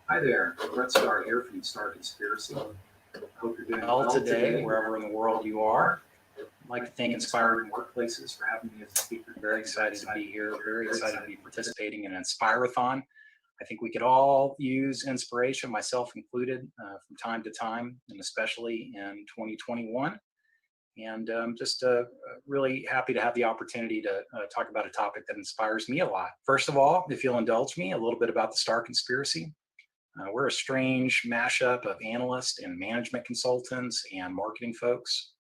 Hi there, Brett Starr here from Starr Conspiracy. I hope you're doing well today, wherever in the world you are. I'd like to thank Inspiring Workplaces for having me as a speaker. Very excited to be here, very excited to be participating in Inspirathon. I think we could all use inspiration, myself included, from time to time, and especially in 2021. And just really happy to have the opportunity to talk about a topic that inspires me a lot. First of all, if you'll indulge me, a little bit about the Starr Conspiracy. We're a strange mashup of analysts and management consultants and marketing folks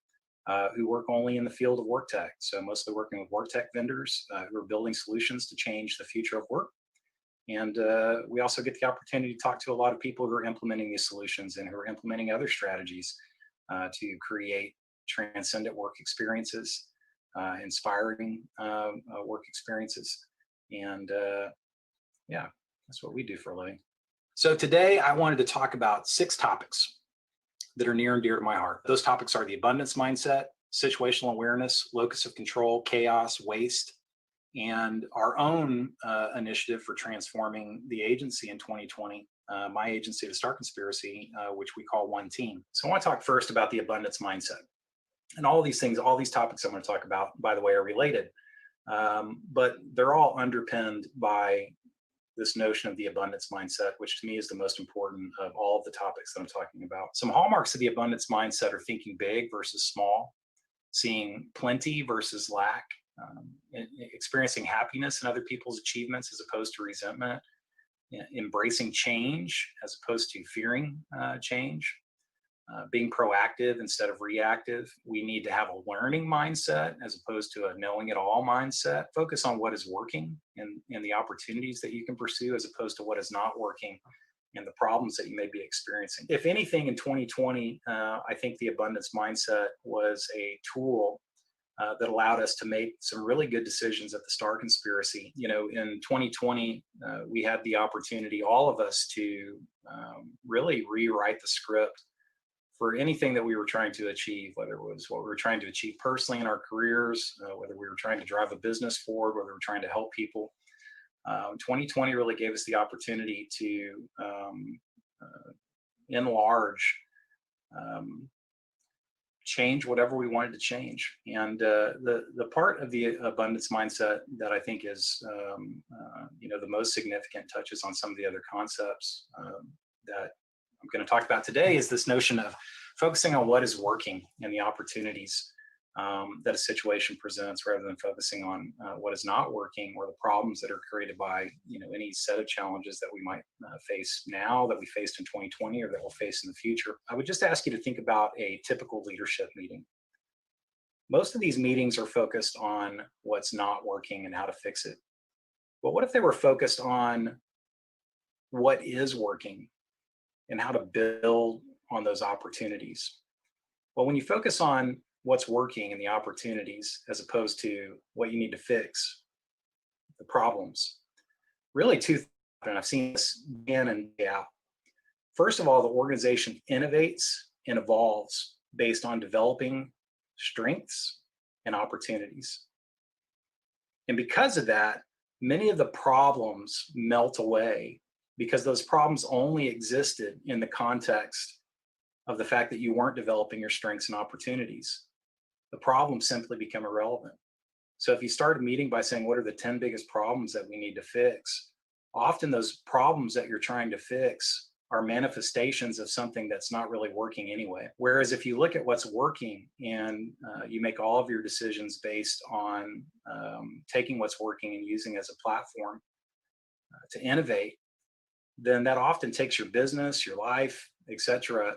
who work only in the field of work tech. So mostly working with work tech vendors who are building solutions to change the future of work. And we also get the opportunity to talk to a lot of people who are implementing these solutions and who are implementing other strategies to create transcendent work experiences, inspiring work experiences. And yeah, that's what we do for a living. So today I wanted to talk about 6 topics that are near and dear to my heart. Those topics are the abundance mindset, situational awareness, locus of control, chaos, waste, and our own initiative for transforming the agency in 2020, my agency, the Starr Conspiracy, which we call One Team. So I want to talk first about the abundance mindset. And all these things, all these topics I'm going to talk about, by the way, are related. but they're all underpinned by this notion of the abundance mindset, which to me is the most important of all of the topics that I'm talking about. Some hallmarks of the abundance mindset are thinking big versus small, seeing plenty versus lack, experiencing happiness in other people's achievements as opposed to resentment, embracing change as opposed to fearing change, being proactive instead of reactive. We need to have a learning mindset as opposed to a knowing it all mindset. Focus on what is working and the opportunities that you can pursue as opposed to what is not working and the problems that you may be experiencing. If anything, in 2020, I think the abundance mindset was a tool that allowed us to make some really good decisions at the Star Conspiracy. You know, in 2020, we had the opportunity, all of us, to really rewrite the script for anything that we were trying to achieve, whether it was what we were trying to achieve personally in our careers, whether we were trying to drive a business forward, whether we were trying to help people. 2020 really gave us the opportunity to enlarge, change whatever we wanted to change. And the part of the abundance mindset that I think is the most significant, touches on some of the other concepts that I'm going to talk about today, is this notion of focusing on what is working and the opportunities that a situation presents, rather than focusing on what is not working or the problems that are created by any set of challenges that we might face now, that we faced in 2020, or that we'll face in the future. I would just ask you to think about a typical leadership meeting. Most of these meetings are focused on what's not working and how to fix it. But what if they were focused on what is working and how to build on those opportunities? Well, when you focus on what's working and the opportunities as opposed to what you need to fix, the problems, really two things, and I've seen this in and out. First of all, the organization innovates and evolves based on developing strengths and opportunities. And because of that, many of the problems melt away, because those problems only existed in the context of the fact that you weren't developing your strengths and opportunities. The problems simply become irrelevant. So if you start a meeting by saying, what are the 10 biggest problems that we need to fix? Often those problems that you're trying to fix are manifestations of something that's not really working anyway. Whereas if you look at what's working and you make all of your decisions based on taking what's working and using it as a platform to innovate, then that often takes your business, your life, etc.,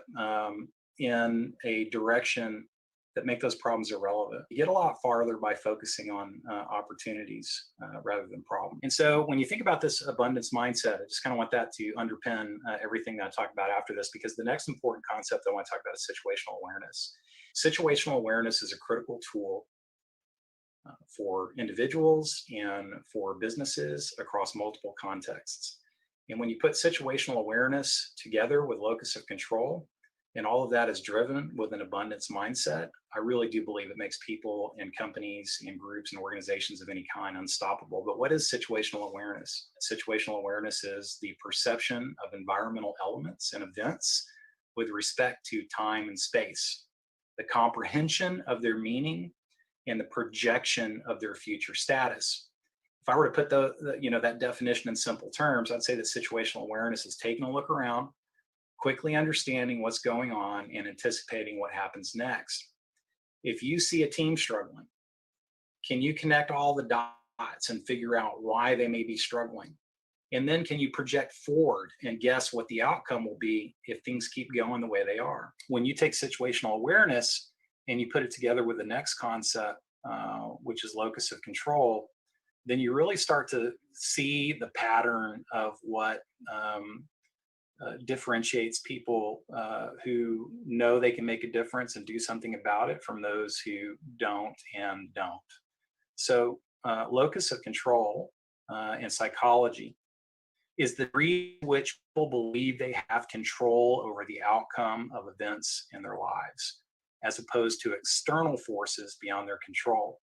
in a direction that make those problems irrelevant. You get a lot farther by focusing on opportunities rather than problems. And so when you think about this abundance mindset, I just kind of want that to underpin everything that I talk about after this, because the next important concept I want to talk about is situational awareness. Situational awareness is a critical tool for individuals and for businesses across multiple contexts. And when you put situational awareness together with locus of control, and all of that is driven with an abundance mindset, I really do believe it makes people and companies and groups and organizations of any kind unstoppable. But what is situational awareness? Situational awareness is the perception of environmental elements and events with respect to time and space, the comprehension of their meaning, and the projection of their future status. If I were to put that definition in simple terms, I'd say that situational awareness is taking a look around, quickly understanding what's going on, and anticipating what happens next. If you see a team struggling, can you connect all the dots and figure out why they may be struggling? And then can you project forward and guess what the outcome will be if things keep going the way they are? When you take situational awareness and you put it together with the next concept, which is locus of control, then you really start to see the pattern of what differentiates people who know they can make a difference and do something about it from those who don't and don't. So locus of control in psychology is the degree in which people believe they have control over the outcome of events in their lives, as opposed to external forces beyond their control.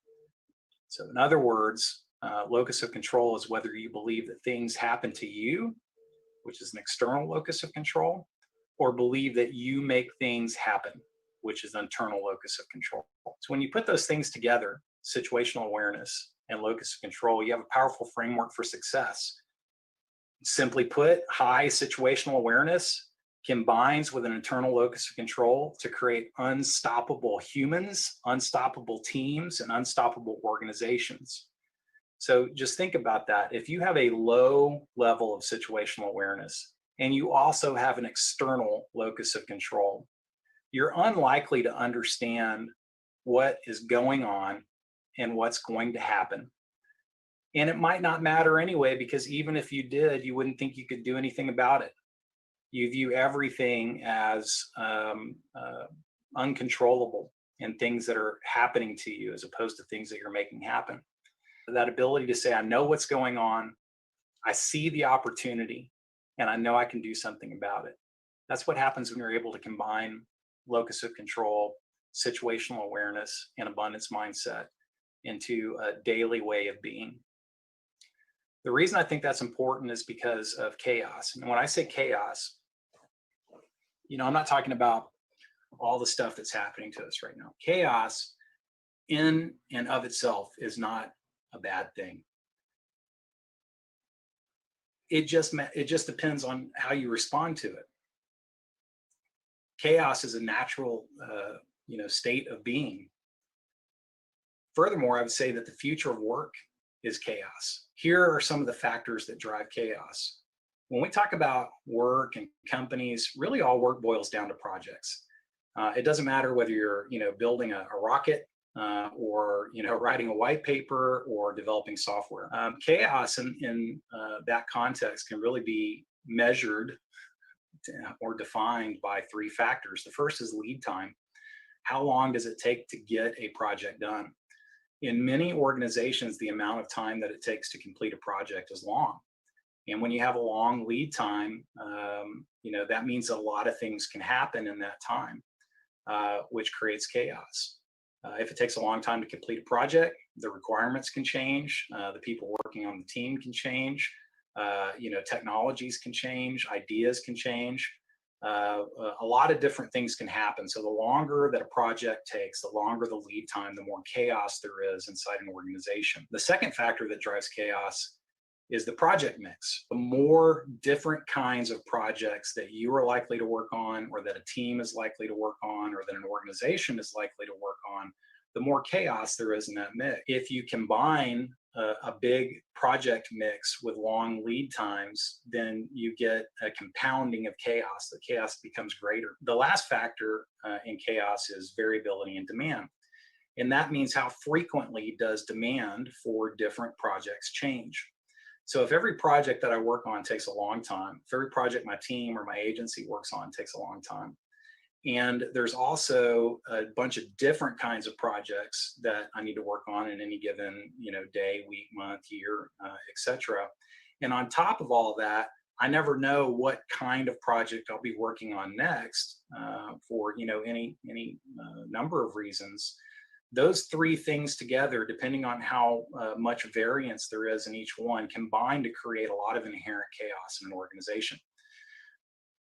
So in other words, locus of control is whether you believe that things happen to you, which is an external locus of control, or believe that you make things happen, which is an internal locus of control. So when you put those things together, situational awareness and locus of control, you have a powerful framework for success. Simply put, high situational awareness combines with an internal locus of control to create unstoppable humans, unstoppable teams, and unstoppable organizations. So just think about that. If you have a low level of situational awareness and you also have an external locus of control, you're unlikely to understand what is going on and what's going to happen. And it might not matter anyway, because even if you did, you wouldn't think you could do anything about it. You view everything as uncontrollable and things that are happening to you as opposed to things that you're making happen. That ability to say, I know what's going on, I see the opportunity, and I know I can do something about it. That's what happens when you're able to combine locus of control, situational awareness, and abundance mindset into a daily way of being. The reason I think that's important is because of chaos. And when I say chaos, I'm not talking about all the stuff that's happening to us right now. Chaos in and of itself is not a bad thing. It just depends on how you respond to it. Chaos is a natural, state of being. Furthermore, I would say that the future of work is chaos. Here are some of the factors that drive chaos. When we talk about work and companies, really all work boils down to projects. It doesn't matter whether you're, building a rocket, or writing a white paper or developing software. Chaos in that context can really be measured or defined by three factors. The first is lead time. How long does it take to get a project done? In many organizations, the amount of time that it takes to complete a project is long. And when you have a long lead time, that means a lot of things can happen in that time, which creates chaos. If it takes a long time to complete a project, the requirements can change, the people working on the team can change, technologies can change, ideas can change. A lot of different things can happen. So the longer that a project takes, the longer the lead time, the more chaos there is inside an organization. The second factor that drives chaos is the project mix. The more different kinds of projects that you are likely to work on, or that a team is likely to work on, or that an organization is likely to work on, the more chaos there is in that mix. If you combine a big project mix with long lead times, then you get a compounding of chaos. The chaos becomes greater. The last factor in chaos is variability in demand. And that means how frequently does demand for different projects change. So if every project that I work on takes a long time, if every project my team or my agency works on takes a long time, and there's also a bunch of different kinds of projects that I need to work on in any given, day, week, month, year, etc. And on top of all that, I never know what kind of project I'll be working on next for, any number of reasons. Those three things together, depending on how much variance there is in each one, combine to create a lot of inherent chaos in an organization.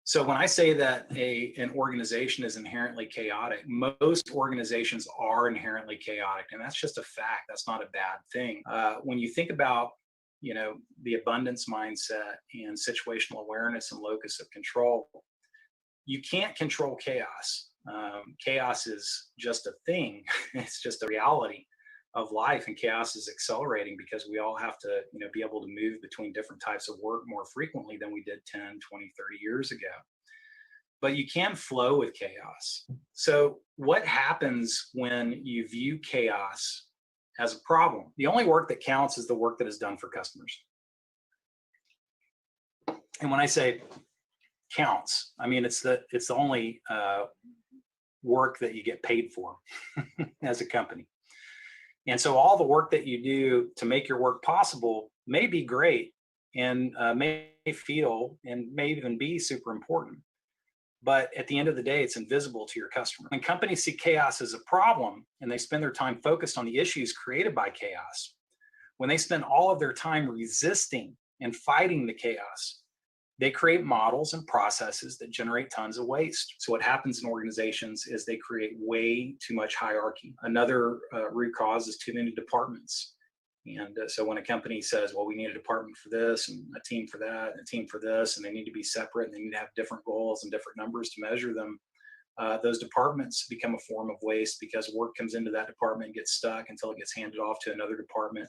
So when I say that an organization is inherently chaotic, most organizations are inherently chaotic, and that's just a fact. That's not a bad thing. When you think about, the abundance mindset and situational awareness and locus of control, you can't control chaos. Chaos is just a thing. It's just a reality of life, and chaos is accelerating because we all have to, be able to move between different types of work more frequently than we did 10, 20, 30 years ago. But you can flow with chaos. So what happens when you view chaos as a problem? The only work that counts is the work that is done for customers. And when I say counts, I mean it's the only work that you get paid for as a company. And so all the work that you do to make your work possible may be great and may feel and may even be super important. But at the end of the day, it's invisible to your customer. When companies see chaos as a problem and they spend their time focused on the issues created by chaos, when they spend all of their time resisting and fighting the chaos, they create models and processes that generate tons of waste. So what happens in organizations is they create way too much hierarchy. Another root cause is too many departments. And so when a company says, well, we need a department for this and a team for that and a team for this, and they need to be separate and they need to have different goals and different numbers to measure them, those departments become a form of waste because work comes into that department and gets stuck until it gets handed off to another department.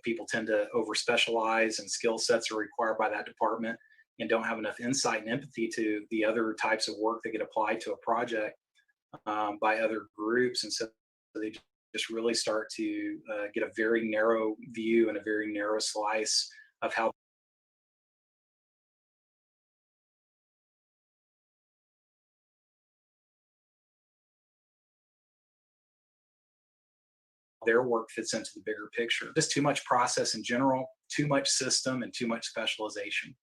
People tend to over specialize, and skill sets are required by that department and don't have enough insight and empathy to the other types of work that get applied to a project by other groups. And so they just really start to get a very narrow view and a very narrow slice of how their work fits into the bigger picture. Just too much process in general, too much system, and too much specialization.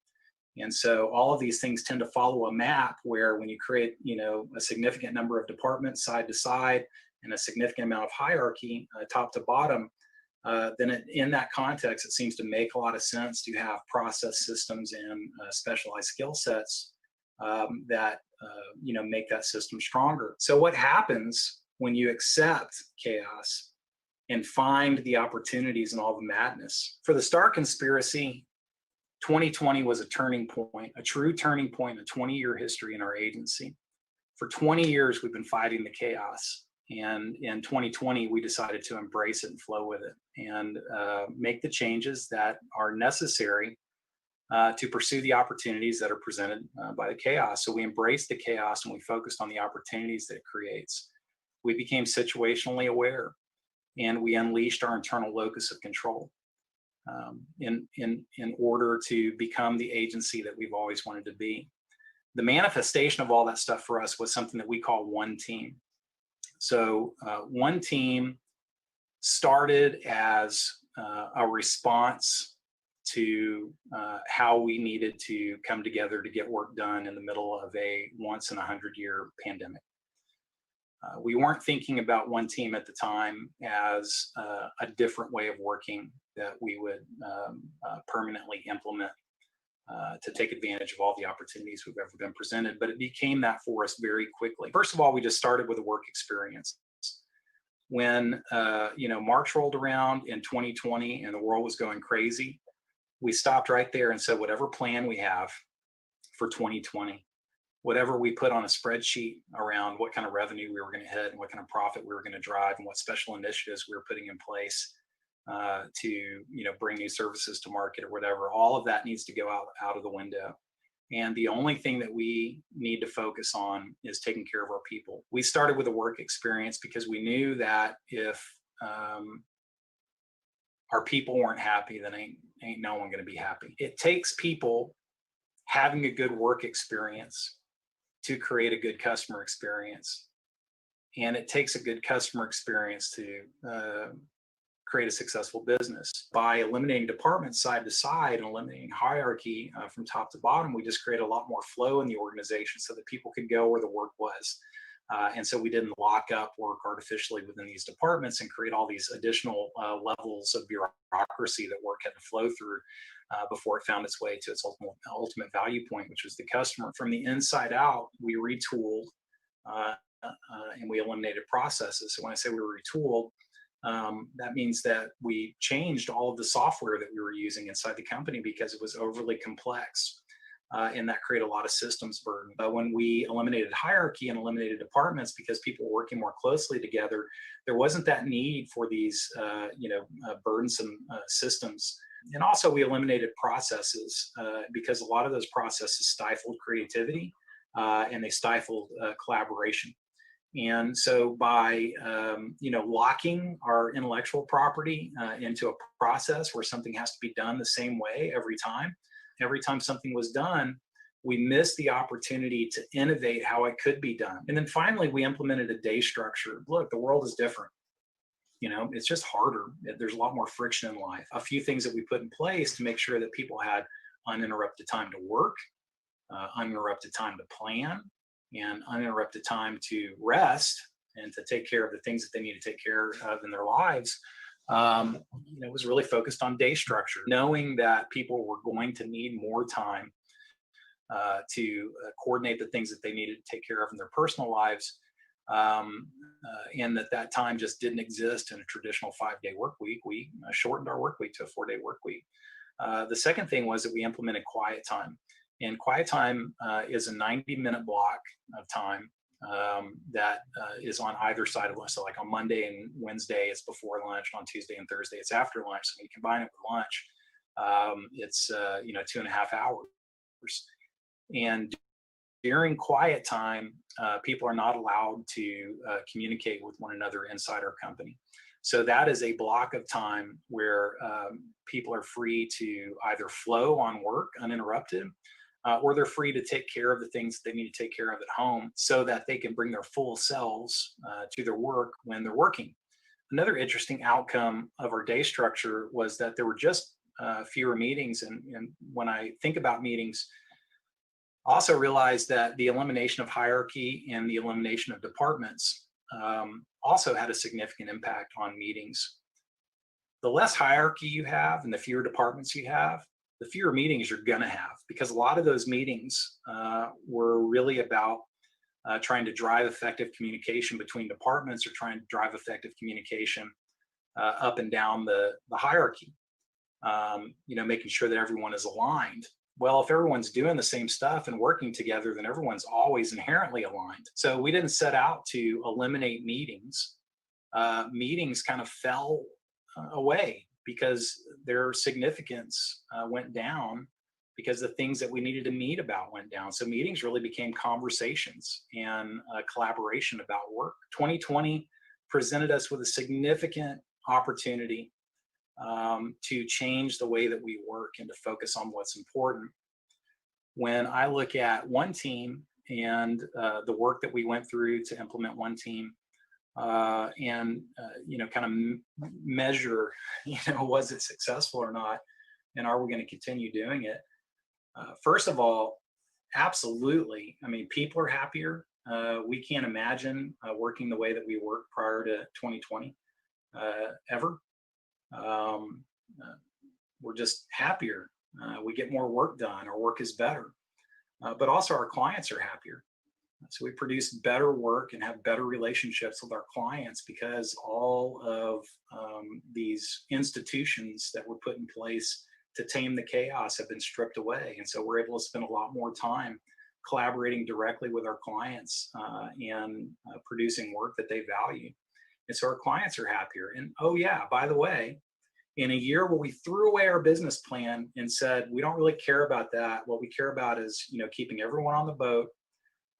And so all of these things tend to follow a map where when you create, a significant number of departments side to side and a significant amount of hierarchy top to bottom, then in that context, it seems to make a lot of sense to have process systems and specialized skill sets that make that system stronger. So what happens when you accept chaos and find the opportunities in all the madness? For the Star Conspiracy, 2020 was a turning point, a true turning point in a 20-year history in our agency. For 20 years, we've been fighting the chaos. And in 2020, we decided to embrace it and flow with it and make the changes that are necessary to pursue the opportunities that are presented by the chaos. So we embraced the chaos and we focused on the opportunities that it creates. We became situationally aware and we unleashed our internal locus of control in order to become the agency that we've always wanted to be. The manifestation of all that stuff for us was something that we call One Team. So One Team started as a response to how we needed to come together to get work done in the middle of a once in 100-year pandemic. We weren't thinking about One Team at the time as a different way of working that we would permanently implement to take advantage of all the opportunities we've ever been presented, but it became that for us very quickly. First of all, we just started with a work experience. When March rolled around in 2020 and the world was going crazy, we stopped right there and said, whatever plan we have for 2020, whatever we put on a spreadsheet around what kind of revenue we were going to hit and what kind of profit we were going to drive and what special initiatives we were putting in place to bring new services to market or whatever, all of that needs to go out of the window. And the only thing that we need to focus on is taking care of our people. We started with a work experience because we knew that if our people weren't happy, then ain't no one going to be happy. It takes people having a good work experience to create a good customer experience. And it takes a good customer experience to create a successful business. By eliminating departments side to side and eliminating hierarchy from top to bottom, we just created a lot more flow in the organization so that people could go where the work was. And so we didn't lock up work artificially within these departments and create all these additional levels of bureaucracy that work had to flow through before it found its way to its ultimate value point, which was the customer. From the inside out, we retooled and we eliminated processes. So when I say we retooled, that means that we changed all of the software that we were using inside the company because it was overly complex. And that created a lot of systems burden. But when we eliminated hierarchy and eliminated departments because people were working more closely together, there wasn't that need for these burdensome systems. And also we eliminated processes because a lot of those processes stifled creativity and they stifled collaboration. And so by locking our intellectual property into a process where something has to be done the same way every time something was done, we missed the opportunity to innovate how it could be done. And then finally, we implemented a day structure. Look, the world is different. It's just harder. There's a lot more friction in life. A few things that we put in place to make sure that people had uninterrupted time to work, uninterrupted time to plan, and uninterrupted time to rest and to take care of the things that they need to take care of in their lives. Was really focused on day structure, knowing that people were going to need more time to coordinate the things that they needed to take care of in their personal lives. and that time just didn't exist in a traditional 5-day work week. We shortened our work week to a 4-day work week. The second thing was that we implemented quiet time. And quiet time is a 90-minute block of time that is on either side of lunch. So like on Monday and Wednesday, it's before lunch. On Tuesday and Thursday, it's after lunch. So when you combine it with lunch, it's 2.5 hours. And during quiet time, people are not allowed to communicate with one another inside our company. So that is a block of time where people are free to either flow on work uninterrupted, or they're free to take care of the things they need to take care of at home so that they can bring their full selves to their work when they're working. Another interesting outcome of our day structure was that there were just fewer meetings. And when I think about meetings, also realized that the elimination of hierarchy and the elimination of departments also had a significant impact on meetings. The less hierarchy you have and the fewer departments you have, the fewer meetings you're going to have, because a lot of those meetings were really about trying to drive effective communication between departments or trying to drive effective communication up and down the hierarchy, making sure that everyone is aligned. Well, if everyone's doing the same stuff and working together, then everyone's always inherently aligned. So we didn't set out to eliminate meetings. Meetings kind of fell away because their significance went down because the things that we needed to meet about went down. So meetings really became conversations and collaboration about work. 2020 presented us with a significant opportunity to change the way that we work and to focus on what's important. When I look at one team and the work that we went through to implement one team, and kind of measure, was it successful or not, and are we going to continue doing it? First of all, absolutely. I mean, people are happier. We can't imagine working the way that we worked prior to 2020 ever. We're just happier. We get more work done. Our work is better, but also our clients are happier. So we produce better work and have better relationships with our clients because all of these institutions that were put in place to tame the chaos have been stripped away. And so we're able to spend a lot more time collaborating directly with our clients and producing work that they value. And so our clients are happier. And oh yeah, by the way, in a year where we threw away our business plan and said, we don't really care about that. What we care about is, keeping everyone on the boat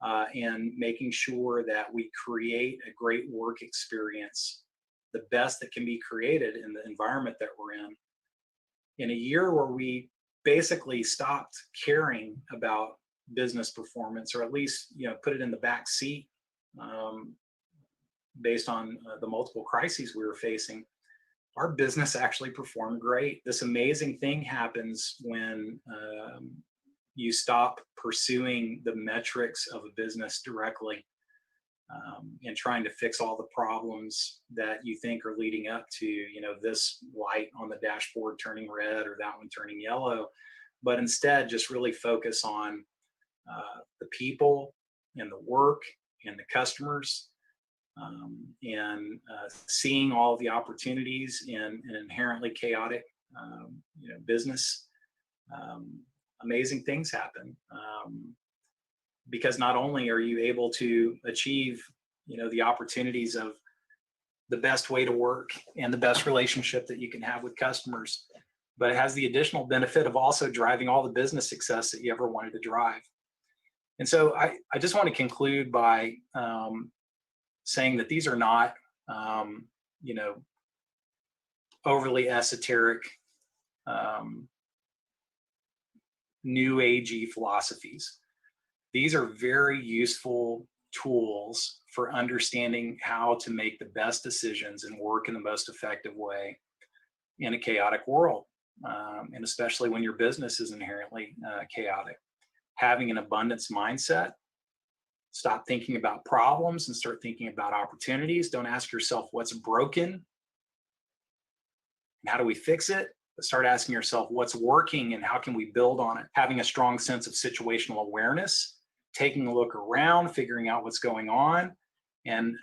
and making sure that we create a great work experience, the best that can be created in the environment that we're in. In a year where we basically stopped caring about business performance, or at least, put it in the back seat based on the multiple crises we were facing, our business actually performed great. This amazing thing happens when you stop pursuing the metrics of a business directly and trying to fix all the problems that you think are leading up to, this light on the dashboard turning red or that one turning yellow, but instead just really focus on the people and the work and the customers and seeing all the opportunities in an inherently chaotic, business. Amazing things happen because not only are you able to achieve, the opportunities of the best way to work and the best relationship that you can have with customers, but it has the additional benefit of also driving all the business success that you ever wanted to drive. And so I just want to conclude by saying that these are not, overly esoteric, new agey philosophies. These are very useful tools for understanding how to make the best decisions and work in the most effective way in a chaotic world, and especially when your business is inherently chaotic. Having an abundance mindset, stop thinking about problems and start thinking about opportunities. Don't ask yourself what's broken and how do we fix it, but start asking yourself what's working and how can we build on it. Having a strong sense of situational awareness, taking a look around, figuring out what's going on, and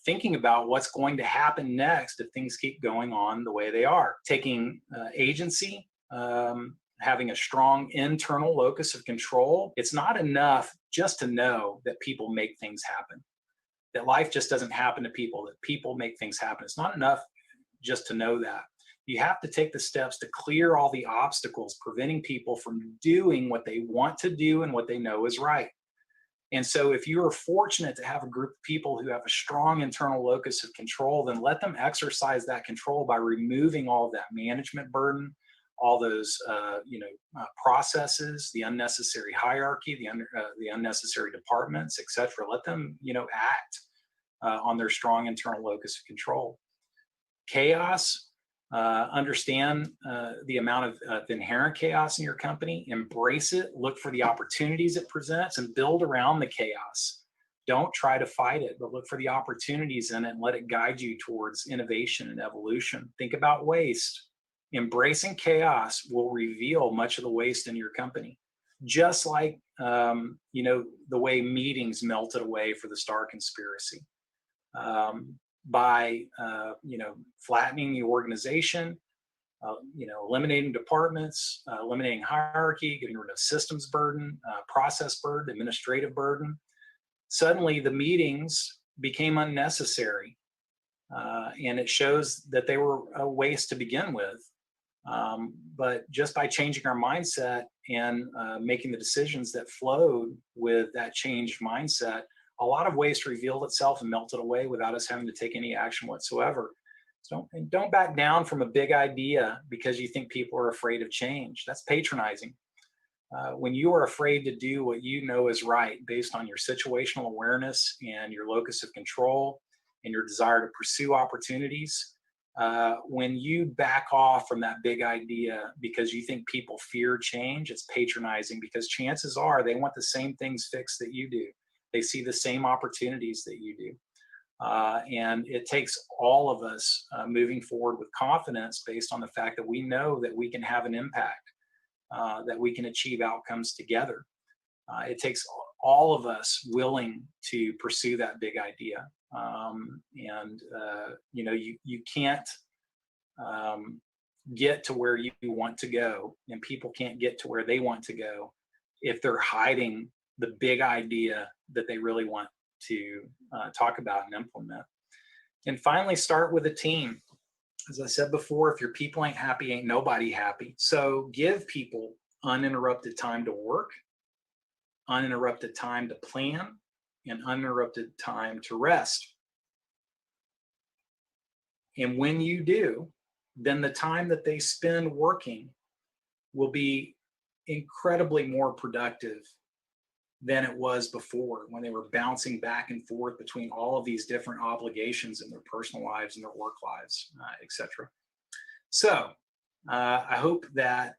thinking about what's going to happen next if things keep going on the way they are. Taking agency, having a strong internal locus of control. It's not enough just to know that people make things happen, that life just doesn't happen to people, that people make things happen. It's not enough just to know that. You have to take the steps to clear all the obstacles preventing people from doing what they want to do and what they know is right. And so if you are fortunate to have a group of people who have a strong internal locus of control, then let them exercise that control by removing all of that management burden, all those processes, the unnecessary hierarchy, the unnecessary departments, etc. Let them act on their strong internal locus of control. Chaos, understand the amount of inherent chaos in your company, embrace it, look for the opportunities it presents, and build around the chaos. Don't try to fight it, but look for the opportunities in it and let it guide you towards innovation and evolution. Think about waste. Embracing chaos will reveal much of the waste in your company, just like the way meetings melted away for the Star Conspiracy. By flattening the organization, eliminating departments, eliminating hierarchy, getting rid of systems burden, process burden, administrative burden. Suddenly the meetings became unnecessary, and it shows that they were a waste to begin with. But just by changing our mindset and making the decisions that flowed with that changed mindset, a lot of waste revealed itself and melted away without us having to take any action whatsoever. So don't back down from a big idea because you think people are afraid of change. That's patronizing. When you are afraid to do what you know is right based on your situational awareness and your locus of control and your desire to pursue opportunities, when you back off from that big idea because you think people fear change, it's patronizing, because chances are they want the same things fixed that you do. They see the same opportunities that you do. And it takes all of us moving forward with confidence based on the fact that we know that we can have an impact, that we can achieve outcomes together. It takes all of us willing to pursue that big idea. You can't get to where you want to go, and people can't get to where they want to go if they're hiding the big idea that they really want to talk about and implement. And finally, start with a team. As I said before, if your people ain't happy, ain't nobody happy. So give people uninterrupted time to work, uninterrupted time to plan, and uninterrupted time to rest. And when you do, then the time that they spend working will be incredibly more productive than it was before, when they were bouncing back and forth between all of these different obligations in their personal lives and their work lives, etc. So I hope that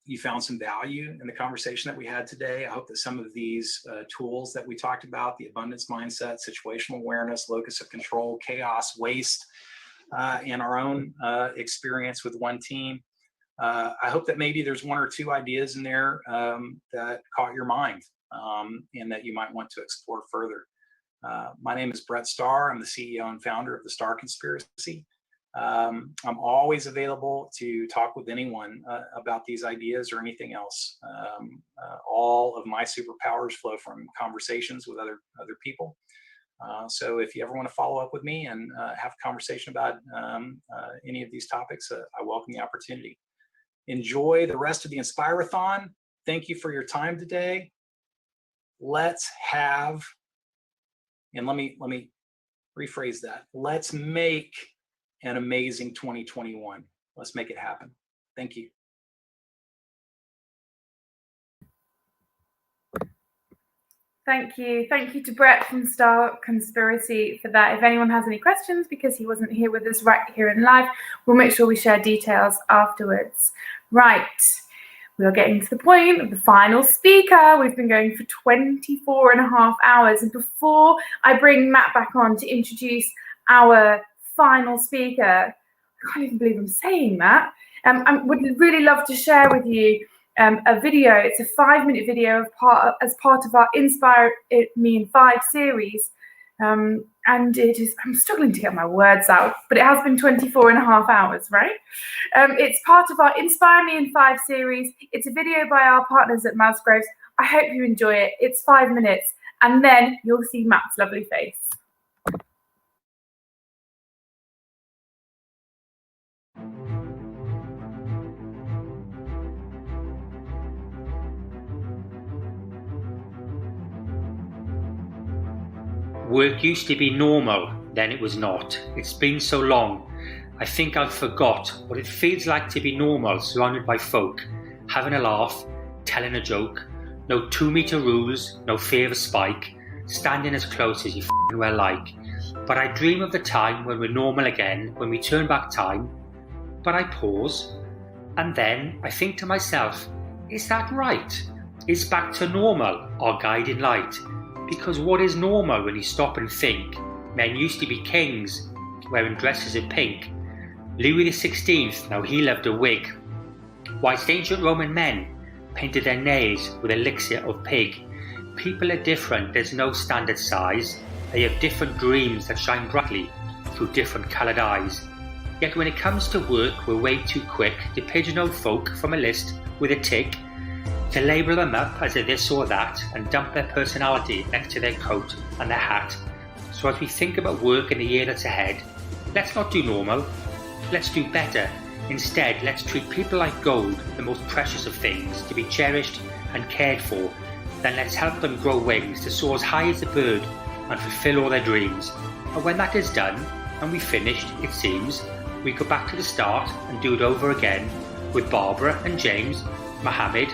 you found some value in the conversation that we had today. I hope that some of these tools that we talked about, the abundance mindset, situational awareness, locus of control, chaos, waste, and our own experience with one team, I hope that maybe there's one or two ideas in there that caught your mind and that you might want to explore further. My name is Brett Starr. I'm the CEO and founder of the Star Conspiracy. I'm always available to talk with anyone about these ideas or anything else. All of my superpowers flow from conversations with other people. So if you ever want to follow up with me and have a conversation about any of these topics, I welcome the opportunity. Enjoy the rest of the Inspirathon. Thank you for your time today. Let's have, and let me rephrase that. Let's make an amazing 2021. Let's make it happen. Thank you. Thank you. Thank you to Brett from Star Conspiracy for that. If anyone has any questions, because he wasn't here with us right here in live, we'll make sure we share details afterwards. Right. We are getting to the point of the final speaker. We've been going for 24 and a half hours. And before I bring Matt back on to introduce our final speaker, I can't even believe I'm saying that. I would really love to share with you a video. It's a 5-minute video as part of our Inspire Me in 5 series, And it is, I'm struggling to get my words out, but it has been 24 and a half hours, right? It's part of our Inspire Me in 5 series. It's a video by our partners at Musgroves. I hope you enjoy it. It's 5 minutes, and then you'll see Matt's lovely face. Work used to be normal, then it was not. It's been so long, I think I've forgot what it feels like to be normal, surrounded by folk, having a laugh, telling a joke, no 2-meter rules, no fear of a spike, standing as close as you f***ing well like. But I dream of the time when we're normal again, when we turn back time. But I pause, and then I think to myself, is that right? Is back to normal our guiding light? Because what is normal when you stop and think? Men used to be kings, wearing dresses of pink. Louis XVI, now he loved a wig. Whilst ancient Roman men painted their nails with elixir of pig. People are different, there's no standard size. They have different dreams that shine brightly through different coloured eyes. Yet when it comes to work, we're way too quick to pigeonhole folk from a list with a tick, to label them up as a this or that and dump their personality next to their coat and their hat. So as we think about work in the year that's ahead, let's not do normal, let's do better. Instead, let's treat people like gold, the most precious of things, to be cherished and cared for. Then let's help them grow wings to soar as high as a bird and fulfill all their dreams. And when that is done, and we've finished, it seems, we go back to the start and do it over again with Barbara and James, Mohammed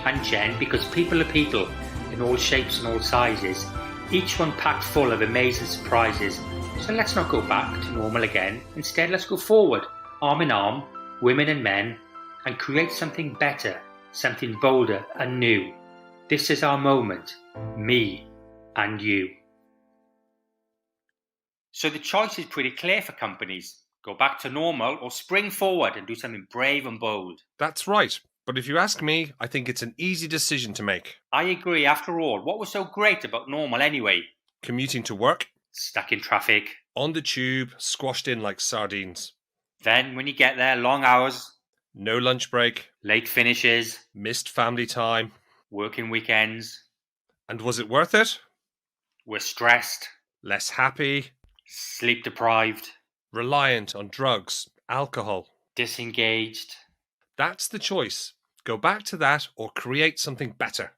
and Jen, because people are people in all shapes and all sizes, each one packed full of amazing surprises. So let's not go back to normal again. Instead, let's go forward, arm in arm, women and men, and create something better, something bolder and new. This is our moment, me and you. So the choice is pretty clear for companies. Go back to normal or spring forward and do something brave and bold. That's right. But if you ask me, I think it's an easy decision to make. I agree. After all, what was so great about normal anyway? Commuting to work. Stuck in traffic. On the tube, squashed in like sardines. Then when you get there, long hours. No lunch break. Late finishes. Missed family time. Working weekends. And was it worth it? We're stressed. Less happy. Sleep deprived. Reliant on drugs, alcohol. Disengaged. That's the choice. Go back to that or create something better.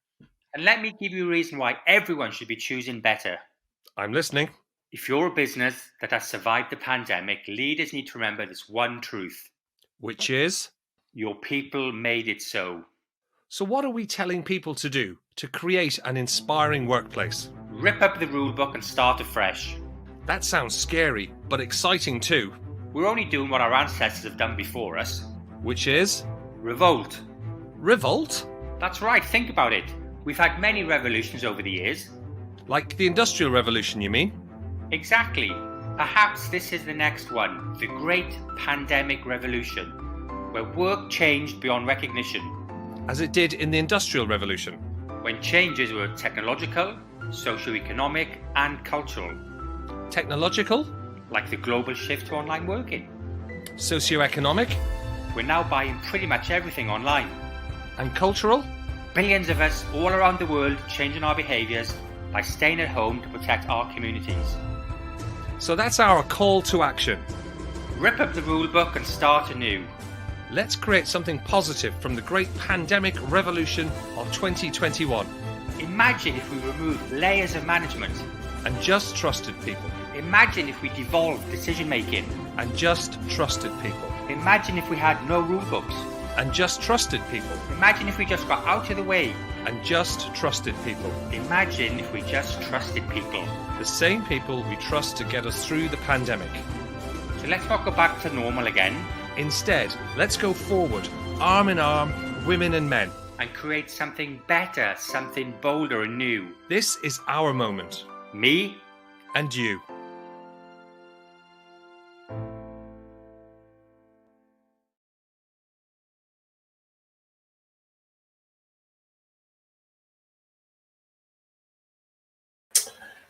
And let me give you a reason why everyone should be choosing better. I'm listening. If you're a business that has survived the pandemic, leaders need to remember this one truth. Which is? Your people made it so. So what are we telling people to do to create an inspiring workplace? Rip up the rulebook and start afresh. That sounds scary, but exciting too. We're only doing what our ancestors have done before us. Which is? Revolt. Revolt? That's right, think about it. We've had many revolutions over the years. Like the Industrial Revolution, you mean? Exactly. Perhaps this is the next one, the Great Pandemic Revolution, where work changed beyond recognition. As it did in the Industrial Revolution. When changes were technological, socio-economic and cultural. Technological? Like the global shift to online working. Socio-economic? We're now buying pretty much everything online. And cultural? Billions of us all around the world changing our behaviours by staying at home to protect our communities. So that's our call to action. Rip up the rulebook and start anew. Let's create something positive from the great pandemic revolution of 2021. Imagine if we removed layers of management. And just trusted people. Imagine if we devolved decision making. And just trusted people. Imagine if we had no rulebooks. And just trusted people. Imagine if we just got out of the way. And just trusted people. Imagine if we just trusted people. The same people we trust to get us through the pandemic. So let's not go back to normal again. Instead, let's go forward, arm in arm, women and men. And create something better, something bolder and new. This is our moment. Me and you.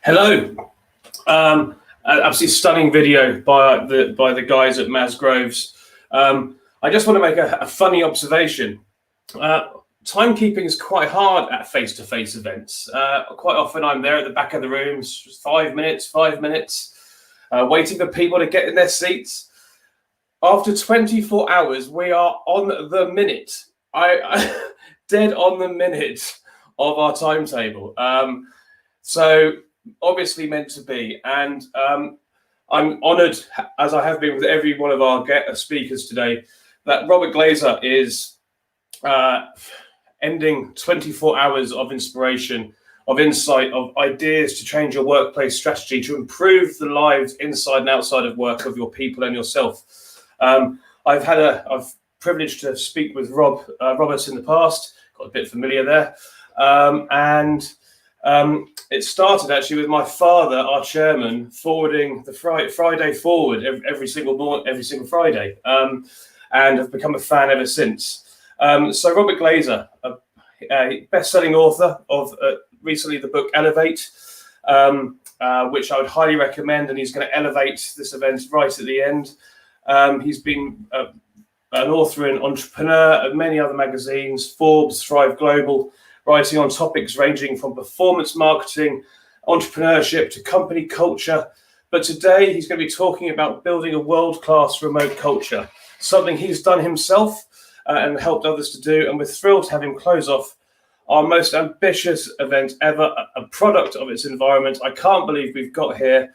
Hello, Absolutely stunning video by the guys at Masgroves. I just want to make a funny observation. Timekeeping is quite hard at face-to-face events. Quite often I'm there at the back of the rooms, just 5 minutes, waiting for people to get in their seats. After 24 hours, we are on the minute. I dead on the minute of our timetable. So obviously meant to be. And I'm honoured, as I have been with every one of our speakers today, that Robert Glazer is ending 24 hours of inspiration, of insight, of ideas to change your workplace strategy, to improve the lives inside and outside of work of your people and yourself. I've privileged to speak with Robert in the past, got a bit familiar there. It started actually with my father, our chairman, forwarding the Friday Forward every single Friday, and have become a fan ever since. So Robert Glazer, a best-selling author of recently the book Elevate, which I would highly recommend, and he's going to elevate this event right at the end. He's been an author and entrepreneur of many other magazines, Forbes, Thrive Global, writing on topics ranging from performance marketing, entrepreneurship to company culture. But today he's going to be talking about building a world-class remote culture, something he's done himself and helped others to do. And we're thrilled to have him close off our most ambitious event ever, a product of its environment. I can't believe we've got here.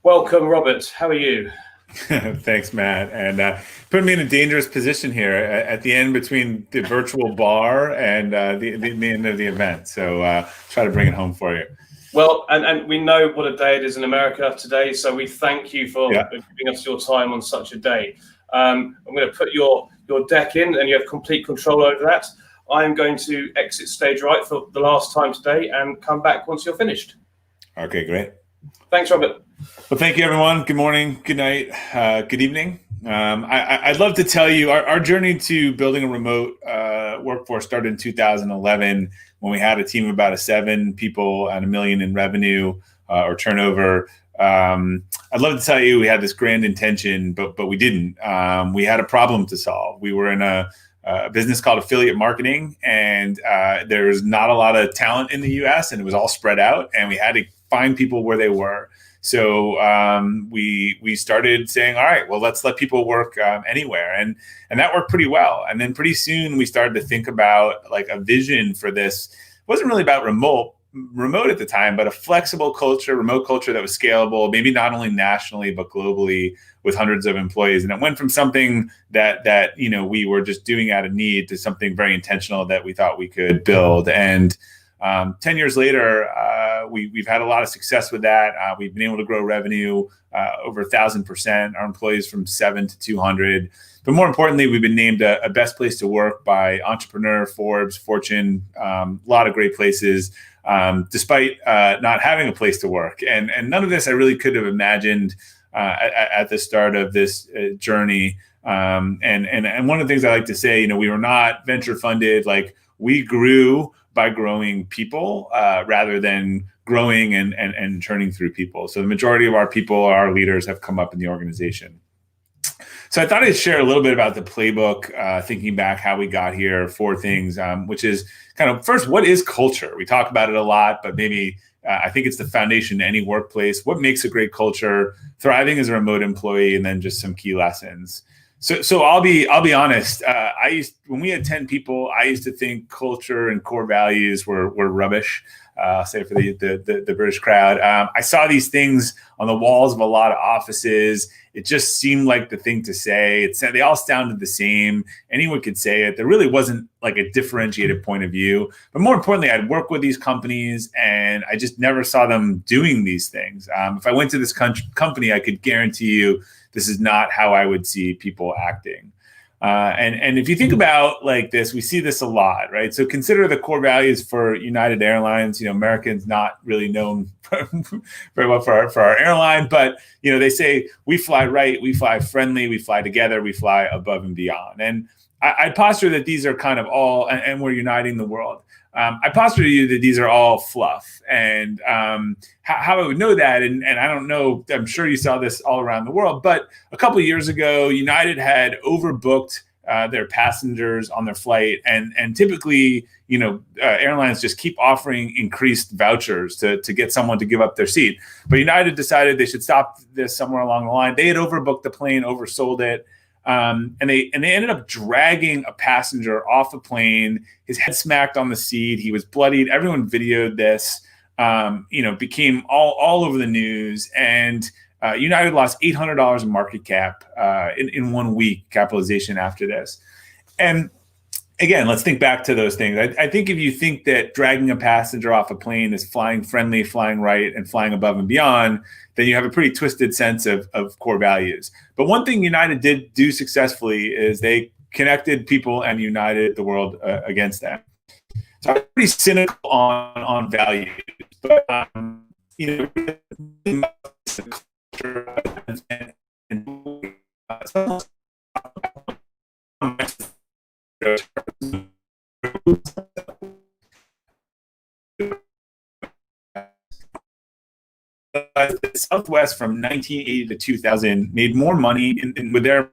Welcome, Robert. How are you? Thanks, Matt. And put me in a dangerous position here at the end between the virtual bar and the end of the event. So try to bring it home for you. Well, and we know what a day it is in America today. So we thank you for giving us your time on such a day. I'm going to put your deck in and you have complete control over that. I'm going to exit stage right for the last time today and come back once you're finished. Okay, great. Thanks, Robert. Well, thank you, everyone. Good morning, good night, good evening. I'd love to tell you our journey to building a remote workforce started in 2011 when we had a team of about 7 people and $1 million in revenue or turnover. I'd love to tell you we had this grand intention, but we didn't. We had a problem to solve. We were in a business called affiliate marketing, and there was not a lot of talent in the US, and it was all spread out, and we had to find people where they were. So we started saying, all right, well, let's let people work anywhere. And that worked pretty well. And then pretty soon we started to think about like a vision for this. It wasn't really about remote at the time, but a flexible culture, remote culture that was scalable, maybe not only nationally, but globally with hundreds of employees. And it went from something that we were just doing out of need to something very intentional that we thought we could build. And 10 years later, we've had a lot of success with that. We've been able to grow revenue over 1,000%, our employees from 7 to 200. But more importantly, we've been named a best place to work by Entrepreneur, Forbes, Fortune, a lot of great places, despite not having a place to work. And none of this I really could have imagined at the start of this journey. And one of the things I like to say, we were not venture funded. Like, we grew by growing people rather than growing and churning through people. So the majority of our people, our leaders, have come up in the organization. So I thought I'd share a little bit about the playbook, thinking back how we got here, 4 things, which is kind of first, what is culture? We talk about it a lot, but maybe I think it's the foundation to any workplace. What makes a great culture? Thriving as a remote employee, and then just some key lessons. So I'll be honest. When we had 10 people, I used to think culture and core values were rubbish. I'll say for the British crowd. I saw these things on the walls of a lot of offices. It just seemed like the thing to say. They all sounded the same. Anyone could say it. There really wasn't like a differentiated point of view. But more importantly, I'd work with these companies, and I just never saw them doing these things. If I went to this company, I could guarantee you this is not how I would see people acting. And if you think about like this, we see this a lot, right? So consider the core values for United Airlines. Americans not really known very well for our airline, but they say we fly right, we fly friendly, we fly together, we fly above and beyond. And I posture that these are kind of all, and we're uniting the world. I posture to you that these are all fluff, and how I would know that, and I don't know, I'm sure you saw this all around the world, but a couple of years ago, United had overbooked their passengers on their flight, and typically, airlines just keep offering increased vouchers to get someone to give up their seat. But United decided they should stop this somewhere along the line. They had overbooked the plane, oversold it. And they ended up dragging a passenger off the plane. His head smacked on the seat. He was bloodied. Everyone videoed this. Became all over the news. And United lost $800 in market cap in 1 week capitalization after this. And again, let's think back to those things. I think if you think that dragging a passenger off a plane is flying friendly, flying right, and flying above and beyond, then you have a pretty twisted sense of core values. But one thing United did do successfully is they connected people and united the world against that. So I'm pretty cynical on values, but Southwest from 1980 to 2000 made more money with their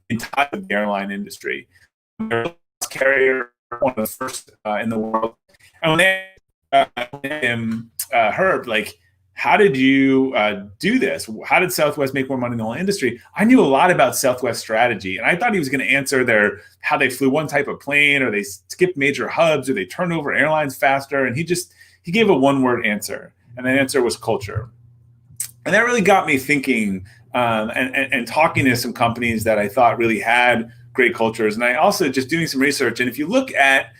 entire airline industry. They're the carrier, one of the first in the world. And when they heard, like, how did you do this? How did Southwest make more money in the whole industry? I knew a lot about Southwest strategy, and I thought he was going to answer how they flew one type of plane, or they skipped major hubs, or they turned over airlines faster. And he gave a one-word answer, and that answer was culture. And that really got me thinking and talking to some companies that I thought really had great cultures. And I also just doing some research. And if you look at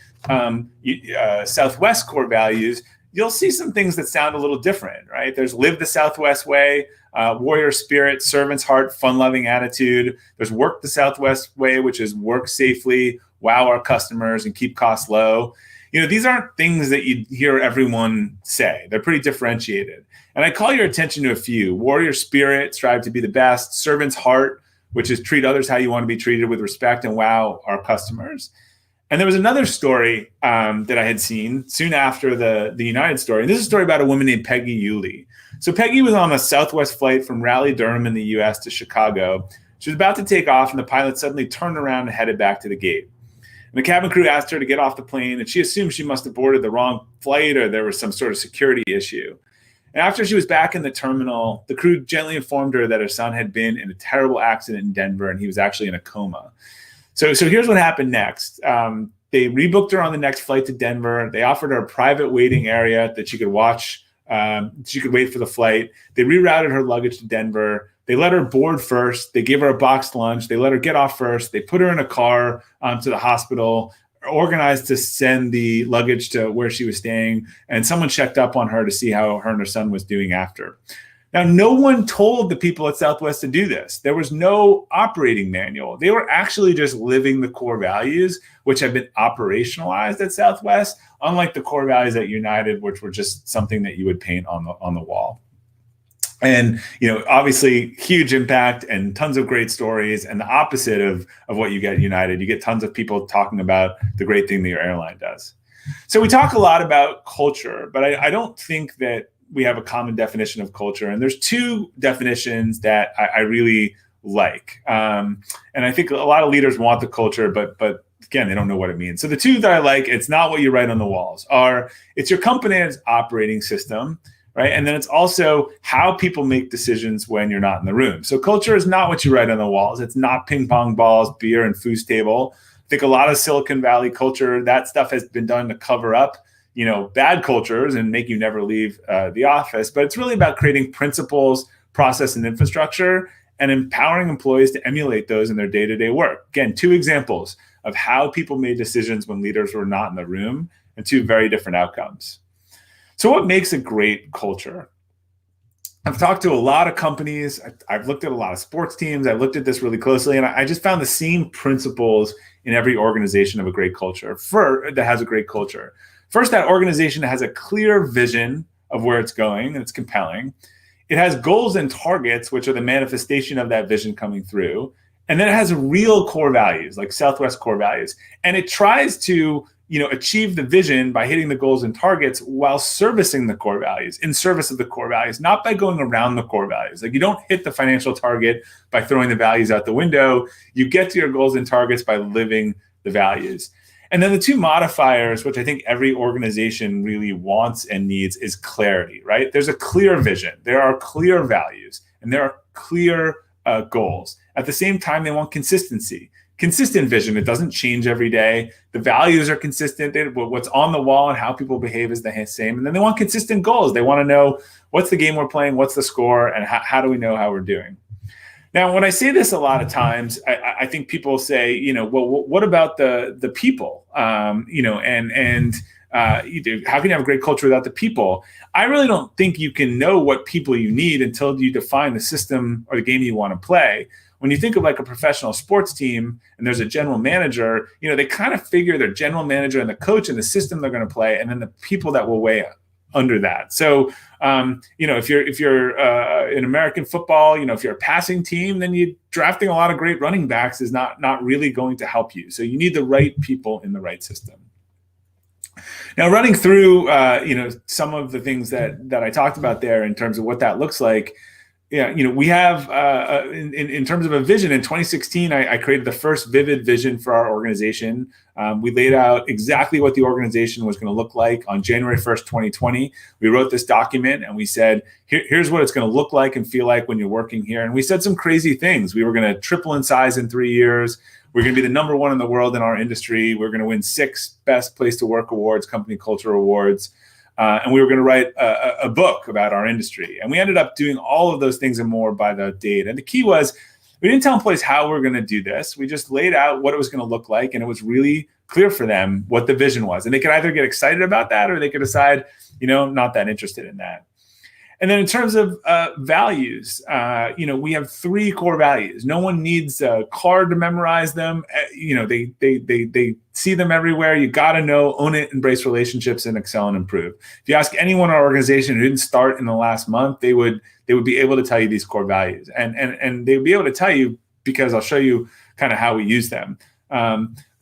Southwest core values, you'll see some things that sound a little different, right? There's live the Southwest way, warrior spirit, servant's heart, fun-loving attitude. There's work the Southwest way, which is work safely, wow our customers, and keep costs low. These aren't things that you hear everyone say. They're pretty differentiated. And I call your attention to a few. Warrior spirit, strive to be the best. Servant's heart, which is treat others how you want to be treated with respect, and wow our customers. And there was another story that I had seen soon after the United story. And this is a story about a woman named Peggy Yulee. So Peggy was on a Southwest flight from Raleigh-Durham in the U.S. to Chicago. She was about to take off, and the pilot suddenly turned around and headed back to the gate. And the cabin crew asked her to get off the plane, and she assumed she must have boarded the wrong flight, or there was some sort of security issue. And after she was back in the terminal, the crew gently informed her that her son had been in a terrible accident in Denver, and he was actually in a coma. So here's what happened next. They rebooked her on the next flight to Denver. They offered her a private waiting area that she could watch. She could wait for the flight. They rerouted her luggage to Denver. They let her board first. They gave her a boxed lunch. They let her get off first. They put her in a car to the hospital, organized to send the luggage to where she was staying. And someone checked up on her to see how her and her son was doing after. Now, no one told the people at Southwest to do this. There was no operating manual. They were actually just living the core values, which have been operationalized at Southwest, unlike the core values at United, which were just something that you would paint on the wall. And, obviously huge impact and tons of great stories, and the opposite of what you get at United. You get tons of people talking about the great thing that your airline does. So we talk a lot about culture, but I don't think that we have a common definition of culture. And there's two definitions that I really like. And I think a lot of leaders want the culture, but again, they don't know what it means. So the two that I like, it's not what you write on the walls, it's your company's operating system, right? And then it's also how people make decisions when you're not in the room. So culture is not what you write on the walls. It's not ping pong balls, beer, and foosball table. I think a lot of Silicon Valley culture, that stuff has been done to cover up bad cultures and make you never leave the office. But it's really about creating principles, process, and infrastructure, and empowering employees to emulate those in their day-to-day work. Again, two examples of how people made decisions when leaders were not in the room, and two very different outcomes. So what makes a great culture? I've talked to a lot of companies. I've looked at a lot of sports teams. I've looked at this really closely, and I just found the same principles in every organization of a great culture that has a great culture. First, that organization has a clear vision of where it's going, and it's compelling. It has goals and targets, which are the manifestation of that vision coming through. And then it has real core values, like Southwest core values. And it tries to, achieve the vision by hitting the goals and targets while servicing the core values, in service of the core values, not by going around the core values. Like, you don't hit the financial target by throwing the values out the window. You get to your goals and targets by living the values. And then the two modifiers, which I think every organization really wants and needs, is clarity, right? There's a clear vision, there are clear values, and there are clear goals. At the same time, they want consistency. Consistent vision, it doesn't change every day. The values are consistent. What's on the wall and how people behave is the same. And then they want consistent goals. They want to know what's the game we're playing, what's the score, and how do we know how we're doing. Now, when I say this a lot of times, I think people say, well, what about the people? How can you have a great culture without the people? I really don't think you can know what people you need until you define the system or the game you want to play. When you think of like a professional sports team and there's a general manager, they kind of figure their general manager and the coach and the system they're going to play, and then the people that will weigh under that. So, if you're in American football, if you're a passing team, then you drafting a lot of great running backs is not really going to help you. So you need the right people in the right system. Now, running through, some of the things that I talked about there in terms of what that looks like. Yeah, we have in terms of a vision. In 2016, I created the first vivid vision for our organization. We laid out exactly what the organization was going to look like on January 1st, 2020. We wrote this document and we said, here's what it's going to look like and feel like when you're working here. And we said some crazy things. We were going to triple in size in 3 years. We're going to be the number one in the world in our industry. We're going to win 6 Best Place to Work awards, company culture awards. And we were going to write a book about our industry. And we ended up doing all of those things and more by the date. And the key was, we didn't tell employees how we're going to do this. We just laid out what it was going to look like. And it was really clear for them what the vision was. And they could either get excited about that or they could decide, not that interested in that. And then in terms of values, we have 3 core values. No one needs a card to memorize them. They see them everywhere. You got to know, own it, embrace relationships, and excel and improve. If you ask anyone in our organization who didn't start in the last month, they would be able to tell you these core values. And they would be able to tell you, because I'll show you kind of how we use them.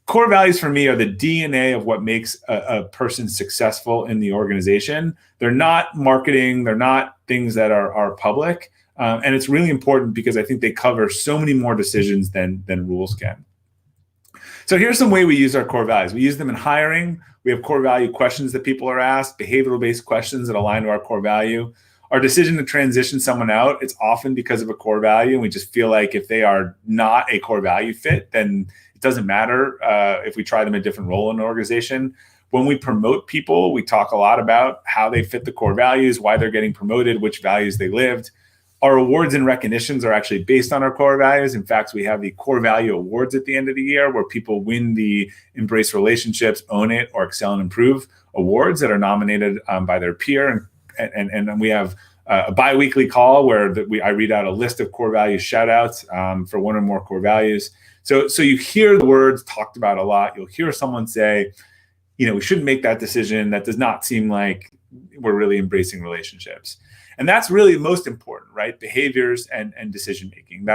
Core values for me are the DNA of what makes a person successful in the organization. They're not marketing. They're not things that are public. And it's really important because I think they cover so many more decisions than rules can. So here's some way we use our core values. We use them in hiring. We have core value questions that people are asked, behavioral-based questions that align to our core value. Our decision to transition someone out, it's often because of a core value. And we just feel like if they are not a core value fit, then it doesn't matter if we try them a different role in an organization. When we promote people, we talk a lot about how they fit the core values, why they're getting promoted, which values they lived. Our awards and recognitions are actually based on our core values. In fact, we have the core value awards at the end of the year where people win the Embrace Relationships, Own It, or Excel and Improve awards that are nominated by their peer. And we have a bi-weekly call where I read out a list of core value shout outs for one or more core values. So you hear the words talked about a lot. You'll hear someone say, we shouldn't make that decision. That does not seem like we're really embracing relationships. And that's really most important, right? Behaviors and decision-making.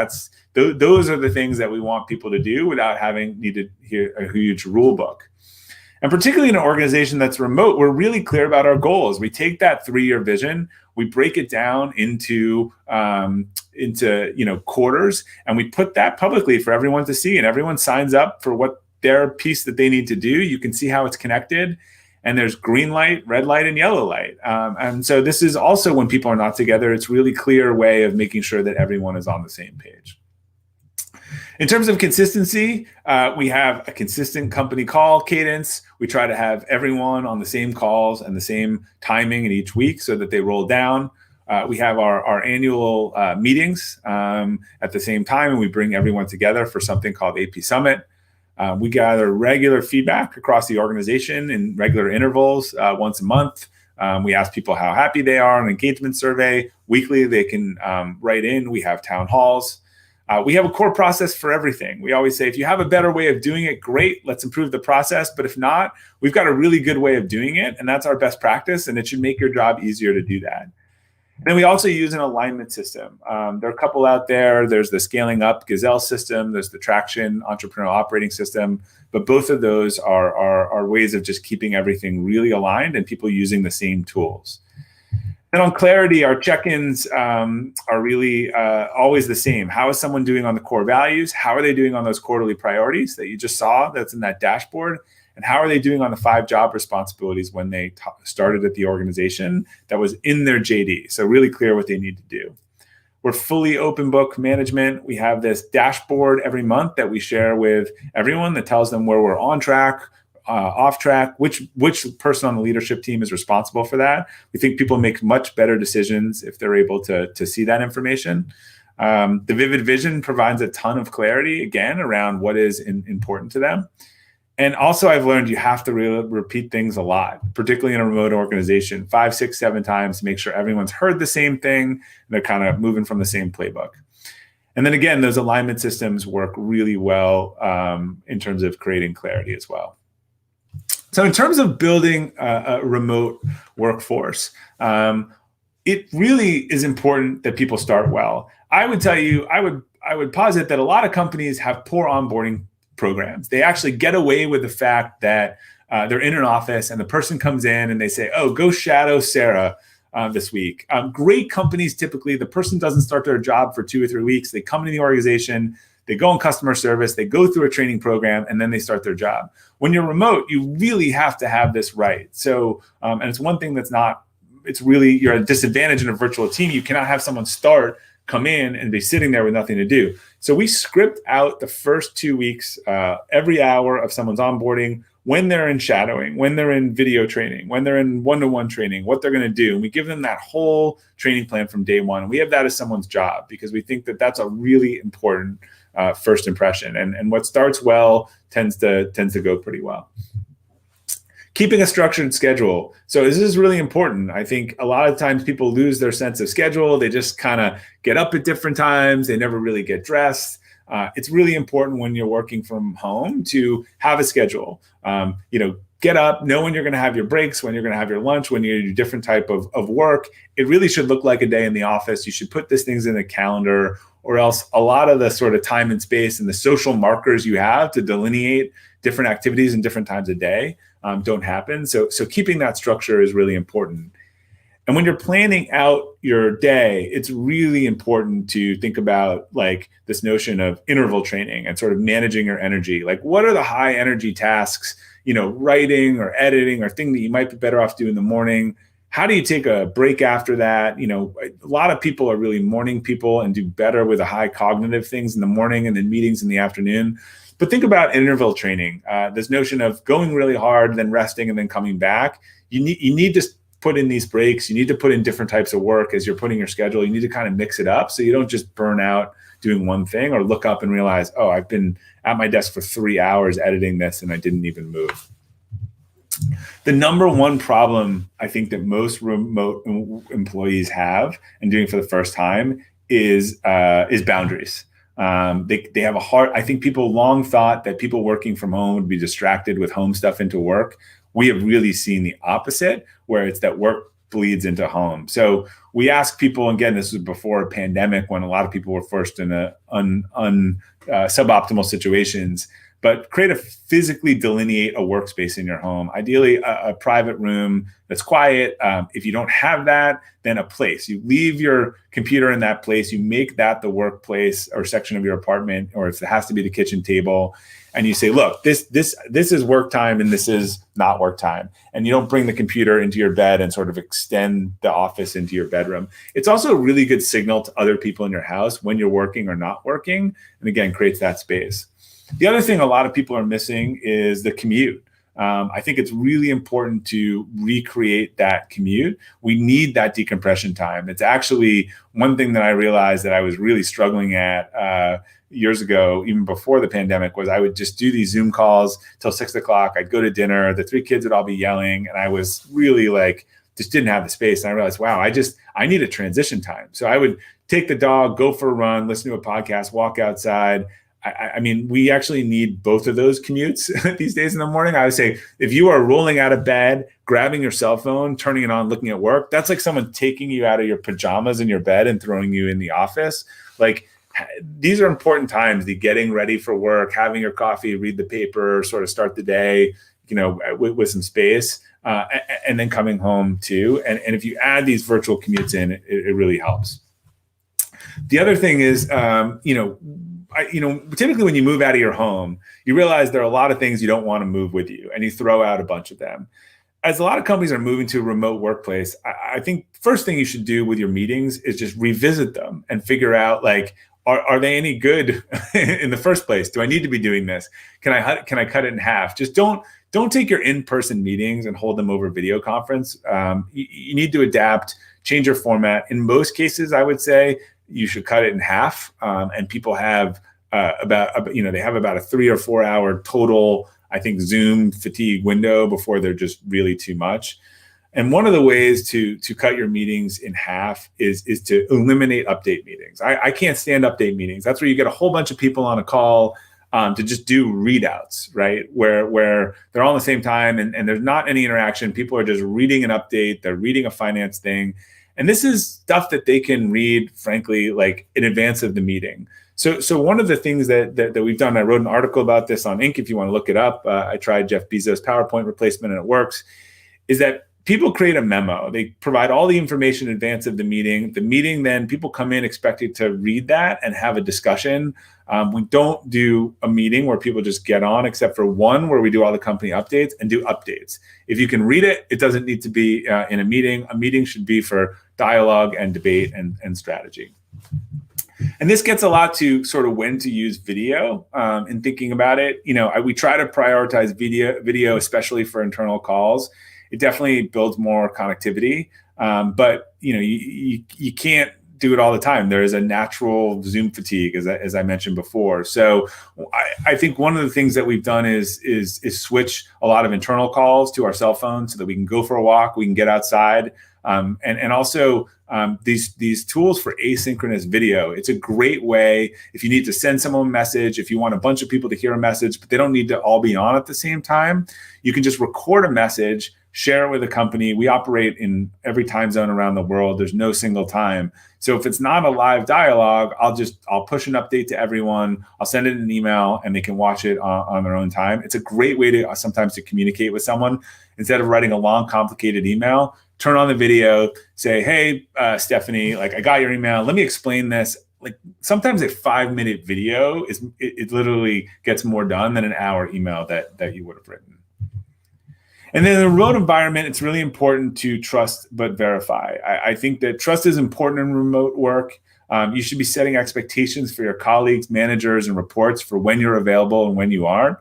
Those are the things that we want people to do without having needed a huge rule book. And particularly in an organization that's remote, we're really clear about our goals. We take that 3-year vision, we break it down into quarters, and we put that publicly for everyone to see, and everyone signs up for what their piece that they need to do. You can see how it's connected, and there's green light, red light, and yellow light. And so this is also, when people are not together, it's really clear way of making sure that everyone is on the same page. In terms of consistency, we have a consistent company call cadence. We try to have everyone on the same calls and the same timing in each week so that they roll down. We have our annual meetings at the same time, and we bring everyone together for something called AP Summit. We gather regular feedback across the organization in regular intervals once a month. We ask people how happy they are on an engagement survey. Weekly, they can write in. We have town halls. We have a core process for everything. We always say, if you have a better way of doing it, great, let's improve the process. But if not, we've got a really good way of doing it, and that's our best practice, and it should make your job easier to do that. Then we also use an alignment system. There are a couple out there. There's the Scaling Up Gazelle system. There's the Traction Entrepreneurial Operating System. But both of those are ways of just keeping everything really aligned and people using the same tools. And on clarity, our check-ins are really always the same. How is someone doing on the core values? How are they doing on those quarterly priorities that you just saw that's in that dashboard? And how are they doing on the 5 job responsibilities when they started at the organization that was in their JD? So really clear what they need to do. We're fully open book management. We have this dashboard every month that we share with everyone that tells them where we're on track, off track, which person on the leadership team is responsible for that. We think people make much better decisions if they're able to see that information. The Vivid Vision provides a ton of clarity, again, around what is important to them. And also I've learned you have to really repeat things a lot, particularly in a remote organization, 5, 6, 7 times to make sure everyone's heard the same thing and they're kind of moving from the same playbook. And then again, those alignment systems work really well in terms of creating clarity as well. So in terms of building a remote workforce, it really is important that people start well. I would tell you, I would posit that a lot of companies have poor onboarding programs. They actually get away with the fact that they're in an office and the person comes in and they say, oh, go shadow Sarah this week. Great companies, typically, the person doesn't start their job for 2 or 3 weeks. They come into the organization, they go in customer service, they go through a training program, and then they start their job. When you're remote, you really have to have this right. So, and it's one thing that's not, it's really, you're at a disadvantage in a virtual team. You cannot have someone come in and be sitting there with nothing to do. So we script out the first 2 weeks, every hour of someone's onboarding, when they're in shadowing, when they're in video training, when they're in one-to-one training, what they're going to do. And we give them that whole training plan from day one. And we have that as someone's job because we think that that's a really important first impression. And what starts well tends to go pretty well. Keeping a structured schedule. So this is really important. I think a lot of times people lose their sense of schedule. They just kind of get up at different times. They never really get dressed. It's really important when you're working from home to have a schedule. Get up, know when you're going to have your breaks, when you're going to have your lunch, when you're going to do different type of work. It really should look like a day in the office. You should put these things in a calendar, or else a lot of the sort of time and space and the social markers you have to delineate different activities in different times of day don't happen. So keeping that structure is really important. And when you're planning out your day, it's really important to think about like this notion of interval training and sort of managing your energy. Like, what are the high energy tasks, writing or editing or thing that you might be better off doing in the morning? How do you take a break after that? A lot of people are really morning people and do better with the high cognitive things in the morning and then meetings in the afternoon. But think about interval training, this notion of going really hard, then resting, and then coming back. You need to put in these breaks. You need to put in different types of work as you're putting your schedule. You need to kind of mix it up so you don't just burn out doing one thing or look up and realize, oh, I've been at my desk for 3 hours editing this and I didn't even move. The number one problem I think that most remote employees have and doing for the first time is boundaries. They have a hard, I think people long thought that people working from home would be distracted with home stuff into work. We have really seen the opposite, where it's that work bleeds into home. So we ask people, again, this was before a pandemic when a lot of people were forced in suboptimal situations, but physically delineate a workspace in your home, ideally a private room that's quiet. If you don't have that, then a place. You leave your computer in that place, you make that the workplace or section of your apartment, or if it has to be the kitchen table, and you say, look, this is work time and this is not work time. And you don't bring the computer into your bed and sort of extend the office into your bedroom. It's also a really good signal to other people in your house when you're working or not working, and again, creates that space. The other thing a lot of people are missing is the commute. I think it's really important to recreate that commute. We need that decompression time. It's actually one thing that I realized that I was really struggling at years ago, even before the pandemic, was I would just do these Zoom calls till 6 o'clock. I'd go to dinner. The 3 kids would all be yelling. And I was really just didn't have the space. And I realized, wow, I need a transition time. So I would take the dog, go for a run, listen to a podcast, walk outside. I mean, we actually need both of those commutes these days in the morning. I would say if you are rolling out of bed, grabbing your cell phone, turning it on, looking at work, that's like someone taking you out of your pajamas in your bed and throwing you in the office. Like, these are important times, the getting ready for work, having your coffee, read the paper, sort of start the day, with some space, and then coming home too. And if you add these virtual commutes in, it really helps. The other thing is, typically when you move out of your home, you realize there are a lot of things you don't want to move with you, and you throw out a bunch of them. As a lot of companies are moving to a remote workplace, I think first thing you should do with your meetings is just revisit them and figure out, like, are they any good in the first place? Do I need to be doing this? Can I cut it in half? Just don't take your in-person meetings and hold them over video conference. You need to adapt, change your format. In most cases, I would say you should cut it in half. And people have about a 3 or 4 hour total, I think, Zoom fatigue window before they're just really too much. And one of the ways to cut your meetings in half is to eliminate update meetings. I can't stand update meetings. That's where you get a whole bunch of people on a call to just do readouts, right? Where they're all at the same time and there's not any interaction. People are just reading an update. They're reading a finance thing. And this is stuff that they can read, frankly, like in advance of the meeting. So one of the things that we've done, I wrote an article about this on Inc. If you want to look it up, I tried Jeff Bezos' PowerPoint replacement and it works, is that people create a memo. They provide all the information in advance of the meeting. The meeting, then people come in expected to read that and have a discussion. We don't do a meeting where people just get on, except for one where we do all the company updates and do updates. If you can read it, it doesn't need to be in a meeting. A meeting should be for dialogue and debate and strategy. And this gets a lot to sort of when to use video in thinking about it. We try to prioritize video, especially for internal calls. It definitely builds more connectivity, but you can't do it all the time. There is a natural Zoom fatigue, as I mentioned before. So I think one of the things that we've done is switch a lot of internal calls to our cell phones so that we can go for a walk, we can get outside, and also these tools for asynchronous video. It's a great way if you need to send someone a message, if you want a bunch of people to hear a message, but they don't need to all be on at the same time. You can just record a message, share it with a company. We operate in every time zone around the world. There's no single time. So if it's not a live dialogue, I'll push an update to everyone. I'll send it in an email and they can watch it on their own time. It's a great way to sometimes to communicate with someone. Instead of writing a long, complicated email, turn on the video, say, hey, Stephanie, like, I got your email. Let me explain this. Like, sometimes a 5-minute video it literally gets more done than an hour email that you would have written. And then in the remote environment, it's really important to trust but verify. I think that trust is important in remote work. You should be setting expectations for your colleagues, managers, and reports for when you're available and when you aren't.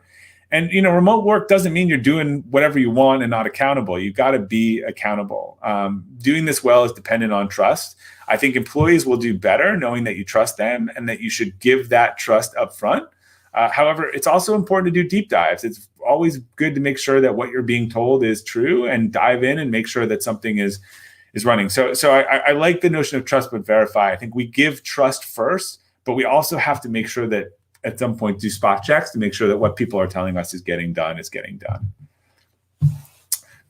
And remote work doesn't mean you're doing whatever you want and not accountable. You've got to be accountable. Doing this well is dependent on trust. I think employees will do better knowing that you trust them and that you should give that trust up front. However, it's also important to do deep dives. It's always good to make sure that what you're being told is true and dive in and make sure that something is running. So I like the notion of trust but verify. I think we give trust first, but we also have to make sure that at some point do spot checks to make sure that what people are telling us is getting done.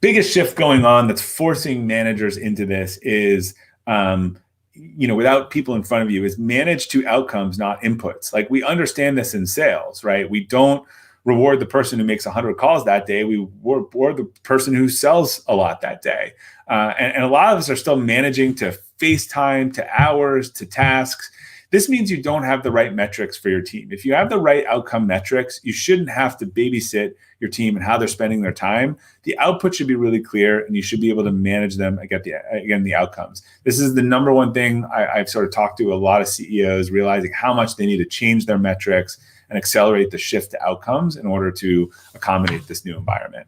Biggest shift going on that's forcing managers into this is without people in front of you, is manage to outcomes, not inputs. Like, we understand this in sales, right? We don't reward the person who makes 100 calls that day. We reward the person who sells a lot that day. And a lot of us are still managing to FaceTime, to hours, to tasks. This means you don't have the right metrics for your team. If you have the right outcome metrics, you shouldn't have to babysit your team and how they're spending their time. The output should be really clear, and you should be able to manage them and get the outcomes. This is the number one thing I've sort of talked to a lot of CEOs, realizing how much they need to change their metrics and accelerate the shift to outcomes in order to accommodate this new environment.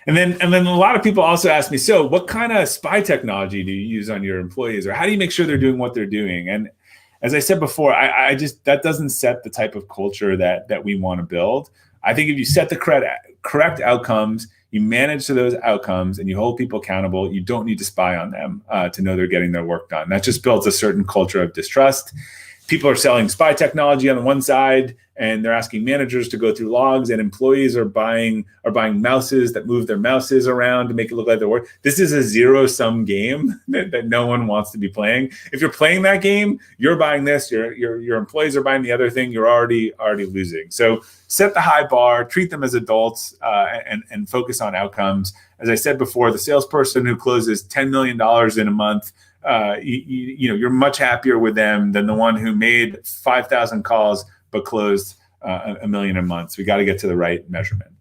And then a lot of people also ask me, so what kind of spy technology do you use on your employees, or how do you make sure they're doing what they're doing? And as I said before, I just that doesn't set the type of culture that we want to build. I think if you set the correct outcomes, you manage to those outcomes, and you hold people accountable, you don't need to spy on them to know they're getting their work done. That just builds a certain culture of distrust. people are selling spy technology on the one side, and they're asking managers to go through logs, and employees are buying mouses that move their mouses around to make it look like they're working. This is a zero-sum game that no one wants to be playing. If you're playing that game, you're buying this, your employees are buying the other thing, you're already losing. So set the high bar, treat them as adults, and focus on outcomes. As I said before, the salesperson who closes $10 million in a month, you're much happier with them than the one who made 5,000 calls but closed $1 million a month. So we got to get to the right measurement.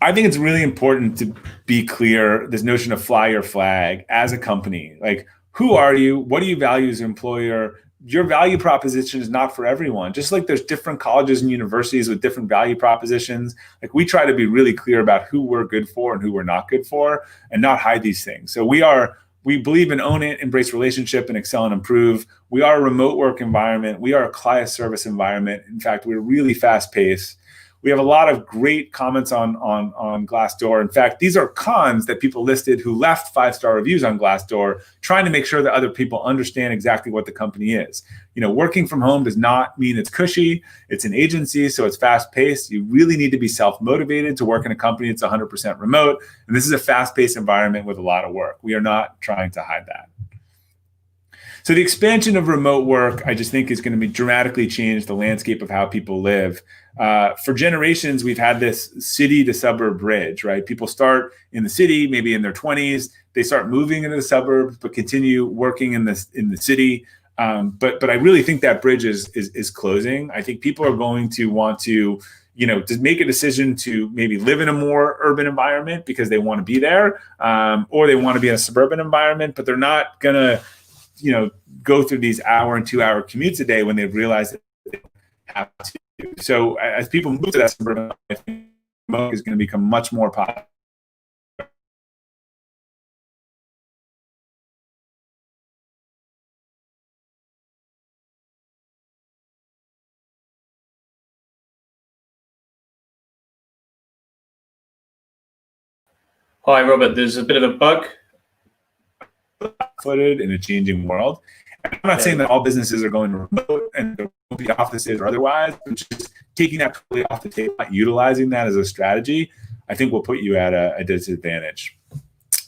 I think it's really important to be clear, this notion of fly your flag as a company. Like, who are you? What do you value as an employer? Your value proposition is not for everyone. Just like there's different colleges and universities with different value propositions, like we try to be really clear about who we're good for and who we're not good for, and not hide these things. So we believe in own it, embrace relationship, and excel and improve. We are a remote work environment. We are a client service environment. In fact, we're really fast paced. We have a lot of great comments on Glassdoor. In fact, these are cons that people listed who left 5-star reviews on Glassdoor, trying to make sure that other people understand exactly what the company is. Working from home does not mean it's cushy. It's an agency, so it's fast paced. You really need to be self-motivated to work in a company that's 100% remote. And this is a fast-paced environment with a lot of work. We are not trying to hide that. So the expansion of remote work, I just think, is going to dramatically change the landscape of how people live. For generations, we've had this city to suburb bridge, right? People start in the city, maybe in their 20s, they start moving into the suburbs, but continue working in the city. But I really think that bridge is closing. I think people are going to want to make a decision to maybe live in a more urban environment because they want to be there, or they want to be in a suburban environment, but they're not going to go through these hour and 2 hour commutes a day when they realize that they have to. So as people move to that suburban life, I think remote is going to become much more popular. Hi, Robert. There's a bit of a bug. Footed in a changing world. And I'm not saying that all businesses are going remote and there won't be offices or otherwise, but just taking that completely off the table, not utilizing that as a strategy, I think will put you at a disadvantage.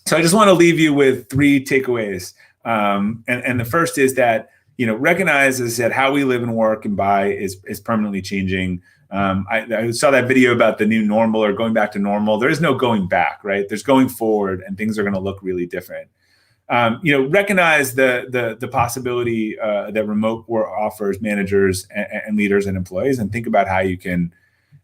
So I just want to leave you with 3 takeaways. And the first is that, recognize, as I said, how we live and work and buy is permanently changing. I saw that video about the new normal or going back to normal. There is no going back, right? There's going forward, and things are going to look really different. Recognize the possibility that remote work offers managers and leaders and employees, and think about how you can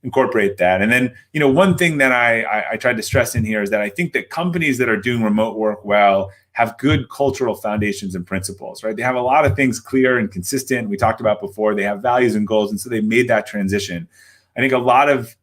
incorporate that. And then, one thing that I tried to stress in here is that I think that companies that are doing remote work well have good cultural foundations and principles, right? They have a lot of things clear and consistent. We talked about before, they have values and goals, and so they made that transition. I think a lot of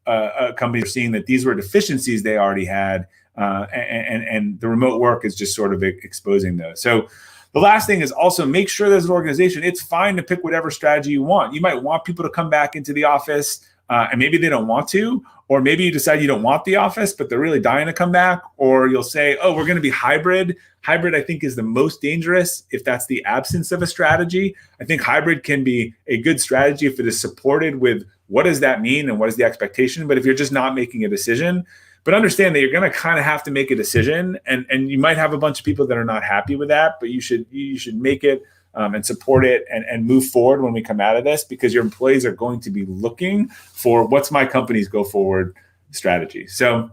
companies are seeing that these were deficiencies they already had, and the remote work is just sort of exposing those. So the last thing is also make sure that as an organization, it's fine to pick whatever strategy you want. You might want people to come back into the office, and maybe they don't want to, or maybe you decide you don't want the office, but they're really dying to come back, or you'll say, oh, we're going to be hybrid. Hybrid, I think, is the most dangerous if that's the absence of a strategy. I think hybrid can be a good strategy if it is supported with what does that mean and what is the expectation. But if you're just not making a decision, but understand that you're going to kind of have to make a decision, and you might have a bunch of people that are not happy with that, but you should make it and support it and move forward when we come out of this, because your employees are going to be looking for what's my company's go forward strategy. So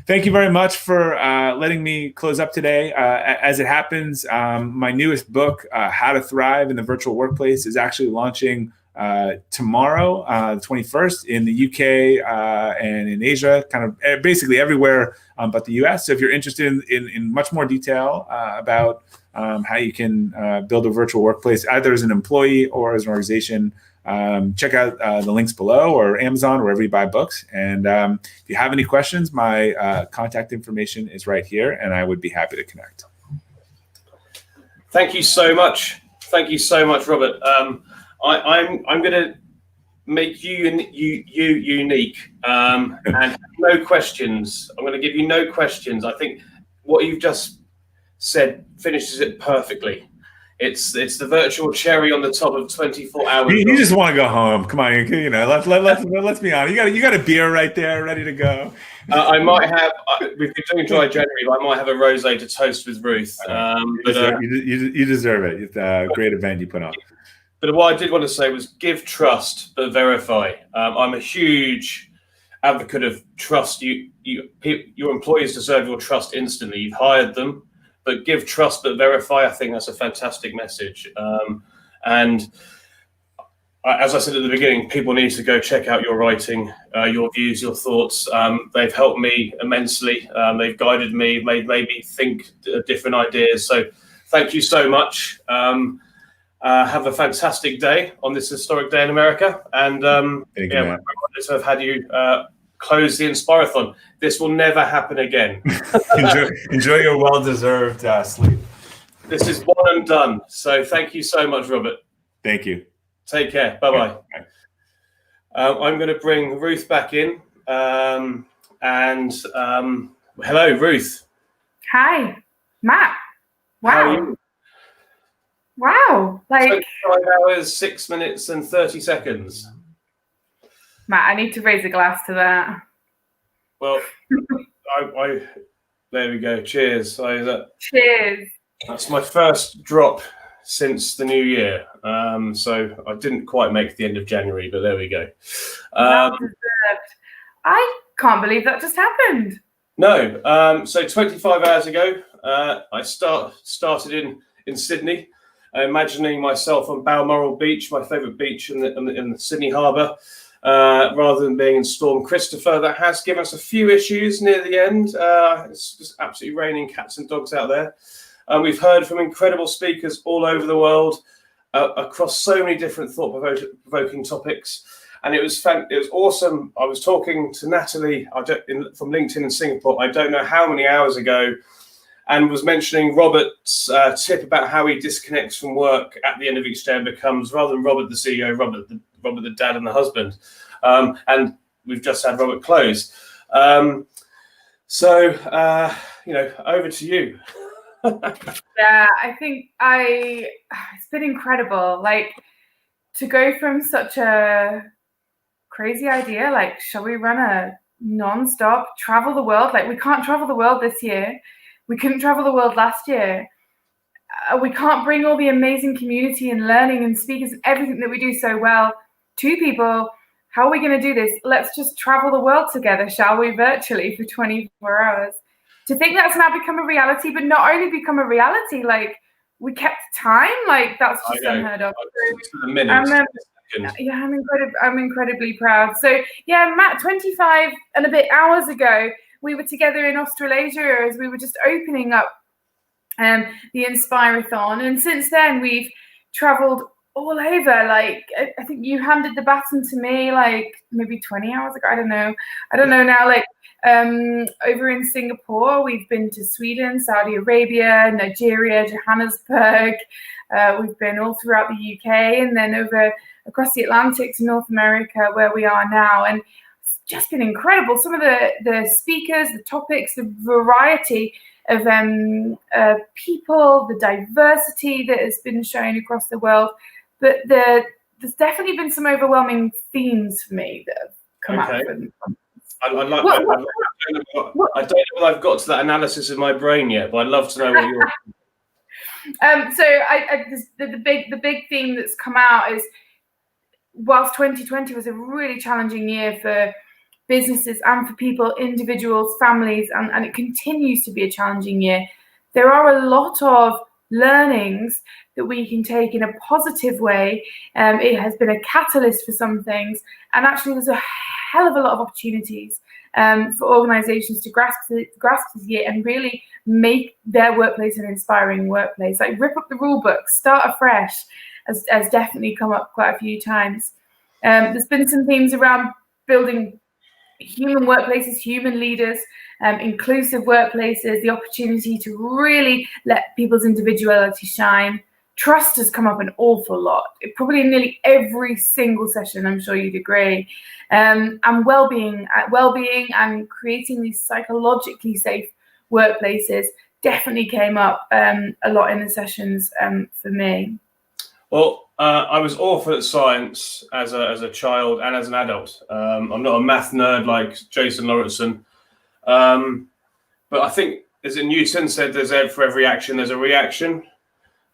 thank you very much for letting me close up today. As it happens, my newest book, How to Thrive in the Virtual Workplace, is actually launching tomorrow, the 21st, in the UK and in Asia, kind of basically everywhere but the US. So if you're interested in much more detail about how you can build a virtual workplace, either as an employee or as an organization, check out the links below, or Amazon, wherever you buy books. And if you have any questions, my contact information is right here, and I would be happy to connect. Thank you so much. Thank you so much, Robert. I'm going to make you unique, and no questions. I'm going to give you no questions. I think what you've just said finishes it perfectly. It's the virtual cherry on the top of 24 hours. You just want to go home. Come on, you know. Let's be honest. You got a beer right there, ready to go. I might have. We've been doing dry January, but I might have a rosé to toast with Ruth. You deserve it. It's a great event you put on. But what I did want to say was give trust, but verify. I'm a huge advocate of trust. Your employees deserve your trust instantly. You've hired them, but give trust, but verify. I think that's a fantastic message. And as I said at the beginning, people need to go check out your writing, your views, your thoughts. They've helped me immensely. They've guided me, made me think different ideas. So thank you so much. Have a fantastic day on this historic day in America. And we're honored to have had you close the Inspirathon. This will never happen again. enjoy your well-deserved sleep. This is one and done. So thank you so much, Robert. Thank you. Take care. Bye-bye. I'm going to bring Ruth back in. Hello, Ruth. Hi, Matt. How are Wow. you? Wow. Like 25 hours, 6 minutes and 30 seconds. Matt, I need to raise a glass to that. Well, there we go. Cheers. Cheers. That's my first drop since the new year. So I didn't quite make the end of January, but there we go. Well deserved. I can't believe that just happened. No. So 25 hours ago, I started in Sydney, imagining myself on Balmoral Beach, my favourite beach in the Sydney Harbour, rather than being in Storm Christopher. That has given us a few issues near the end. It's just absolutely raining cats and dogs out there. We've heard from incredible speakers all over the world across so many different thought-provoking topics. And it was awesome. I was talking to Natalie from LinkedIn in Singapore, I don't know how many hours ago, and was mentioning Robert's tip about how he disconnects from work at the end of each day and becomes, rather than Robert the CEO, Robert the dad and the husband. And we've just had Robert close. Over to you. Yeah, I think it's been incredible. Like, to go from such a crazy idea, like, shall we run a non-stop travel the world? Like, we can't travel the world this year. We couldn't travel the world last year. We can't bring all the amazing community and learning and speakers and everything that we do so well to people. How are we going to do this? Let's just travel the world together, shall we, virtually for 24 hours. To think that's now become a reality, but not only become a reality, like, we kept time, like, that's just unheard of. I'm incredibly proud. So yeah, Matt, 25 and a bit hours ago, we were together in Australasia as we were just opening up the Inspirathon, and since then we've traveled all over. Like, I think you handed the baton to me like maybe 20 hours ago. I don't know now. Like, over in Singapore, we've been to Sweden, Saudi Arabia, Nigeria, Johannesburg. We've been all throughout the UK, and then over across the Atlantic to North America, where we are now. And it's just been incredible. Some of the speakers, the topics, the variety of people, the diversity that has been shown across the world. But there's definitely been some overwhelming themes for me that have come out from I don't know if I've got to that analysis in my brain yet, but I'd love to know what you're. The big theme that's come out is, whilst 2020 was a really challenging year for businesses and for people, individuals, families, and it continues to be a challenging year, there are a lot of learnings that we can take in a positive way. It has been a catalyst for some things, and actually there's a hell of a lot of opportunities for organizations to grasp this year and really make their workplace an inspiring workplace. Like, rip up the rule book, start afresh, has definitely come up quite a few times. There's been some themes around building human workplaces, human leaders, inclusive workplaces, the opportunity to really let people's individuality shine. Trust has come up an awful lot, probably in nearly every single session, I'm sure you'd agree. And well-being and creating these psychologically safe workplaces, definitely came up a lot in the sessions for me. Well, I was awful at science as a child and as an adult. I'm not a math nerd like Jason Lauritsen, but I think, as Newton said, for every action there's a reaction.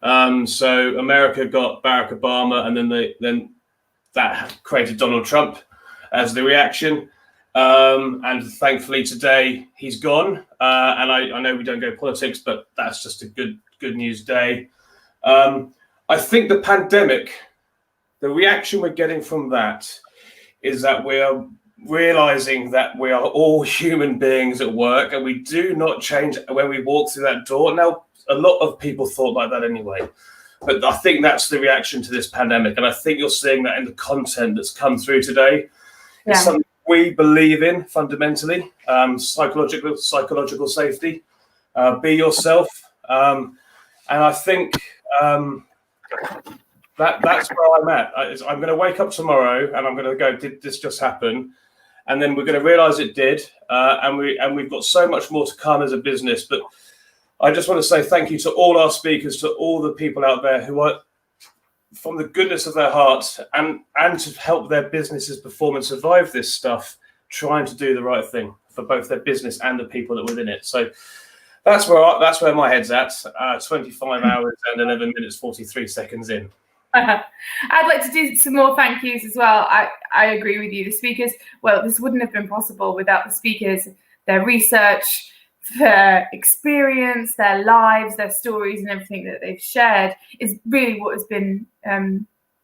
So America got Barack Obama, and then that created Donald Trump as the reaction. And thankfully today he's gone. And I know we don't go politics, but that's just a good news day. I think the pandemic, the reaction we're getting from that is that we are realizing that we are all human beings at work, and we do not change when we walk through that door. Now, a lot of people thought like that anyway, but I think that's the reaction to this pandemic, and I think you're seeing that in the content that's come through today. Yeah. It's something we believe in fundamentally, psychological safety, be yourself, and I think that's where I'm at. I'm going to wake up tomorrow and I'm going to go, did this just happen? And then we're going to realize it did, and we've got so much more to come as a business. But I just want to say thank you to all our speakers, to all the people out there who are, from the goodness of their hearts, and to help their businesses perform and survive this stuff, trying to do the right thing for both their business and the people that are within it. So that's where my head's at. 25 hours and 11 minutes 43 seconds in. I'd like to do some more thank yous as well. I agree with you. The speakers, well, this wouldn't have been possible without the speakers, their research, their experience, their lives, their stories, and everything that they've shared is really what has been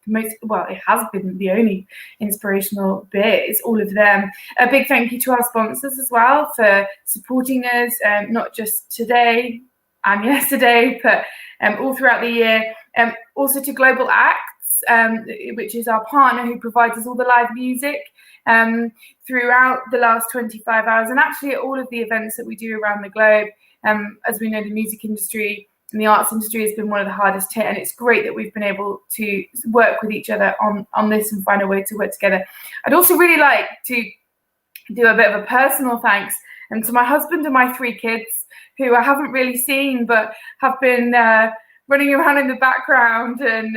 it has been the only inspirational bit. Is all of them. A big thank you to our sponsors as well for supporting us, not just today and yesterday, but all throughout the year. Also to Global Acts, which is our partner who provides us all the live music throughout the last 25 hours, and actually at all of the events that we do around the globe. As we know, the music industry and the arts industry has been one of the hardest hit, and it's great that we've been able to work with each other on this and find a way to work together. I'd also really like to do a bit of a personal thanks to my husband and my 3 kids, who I haven't really seen but have been running around in the background and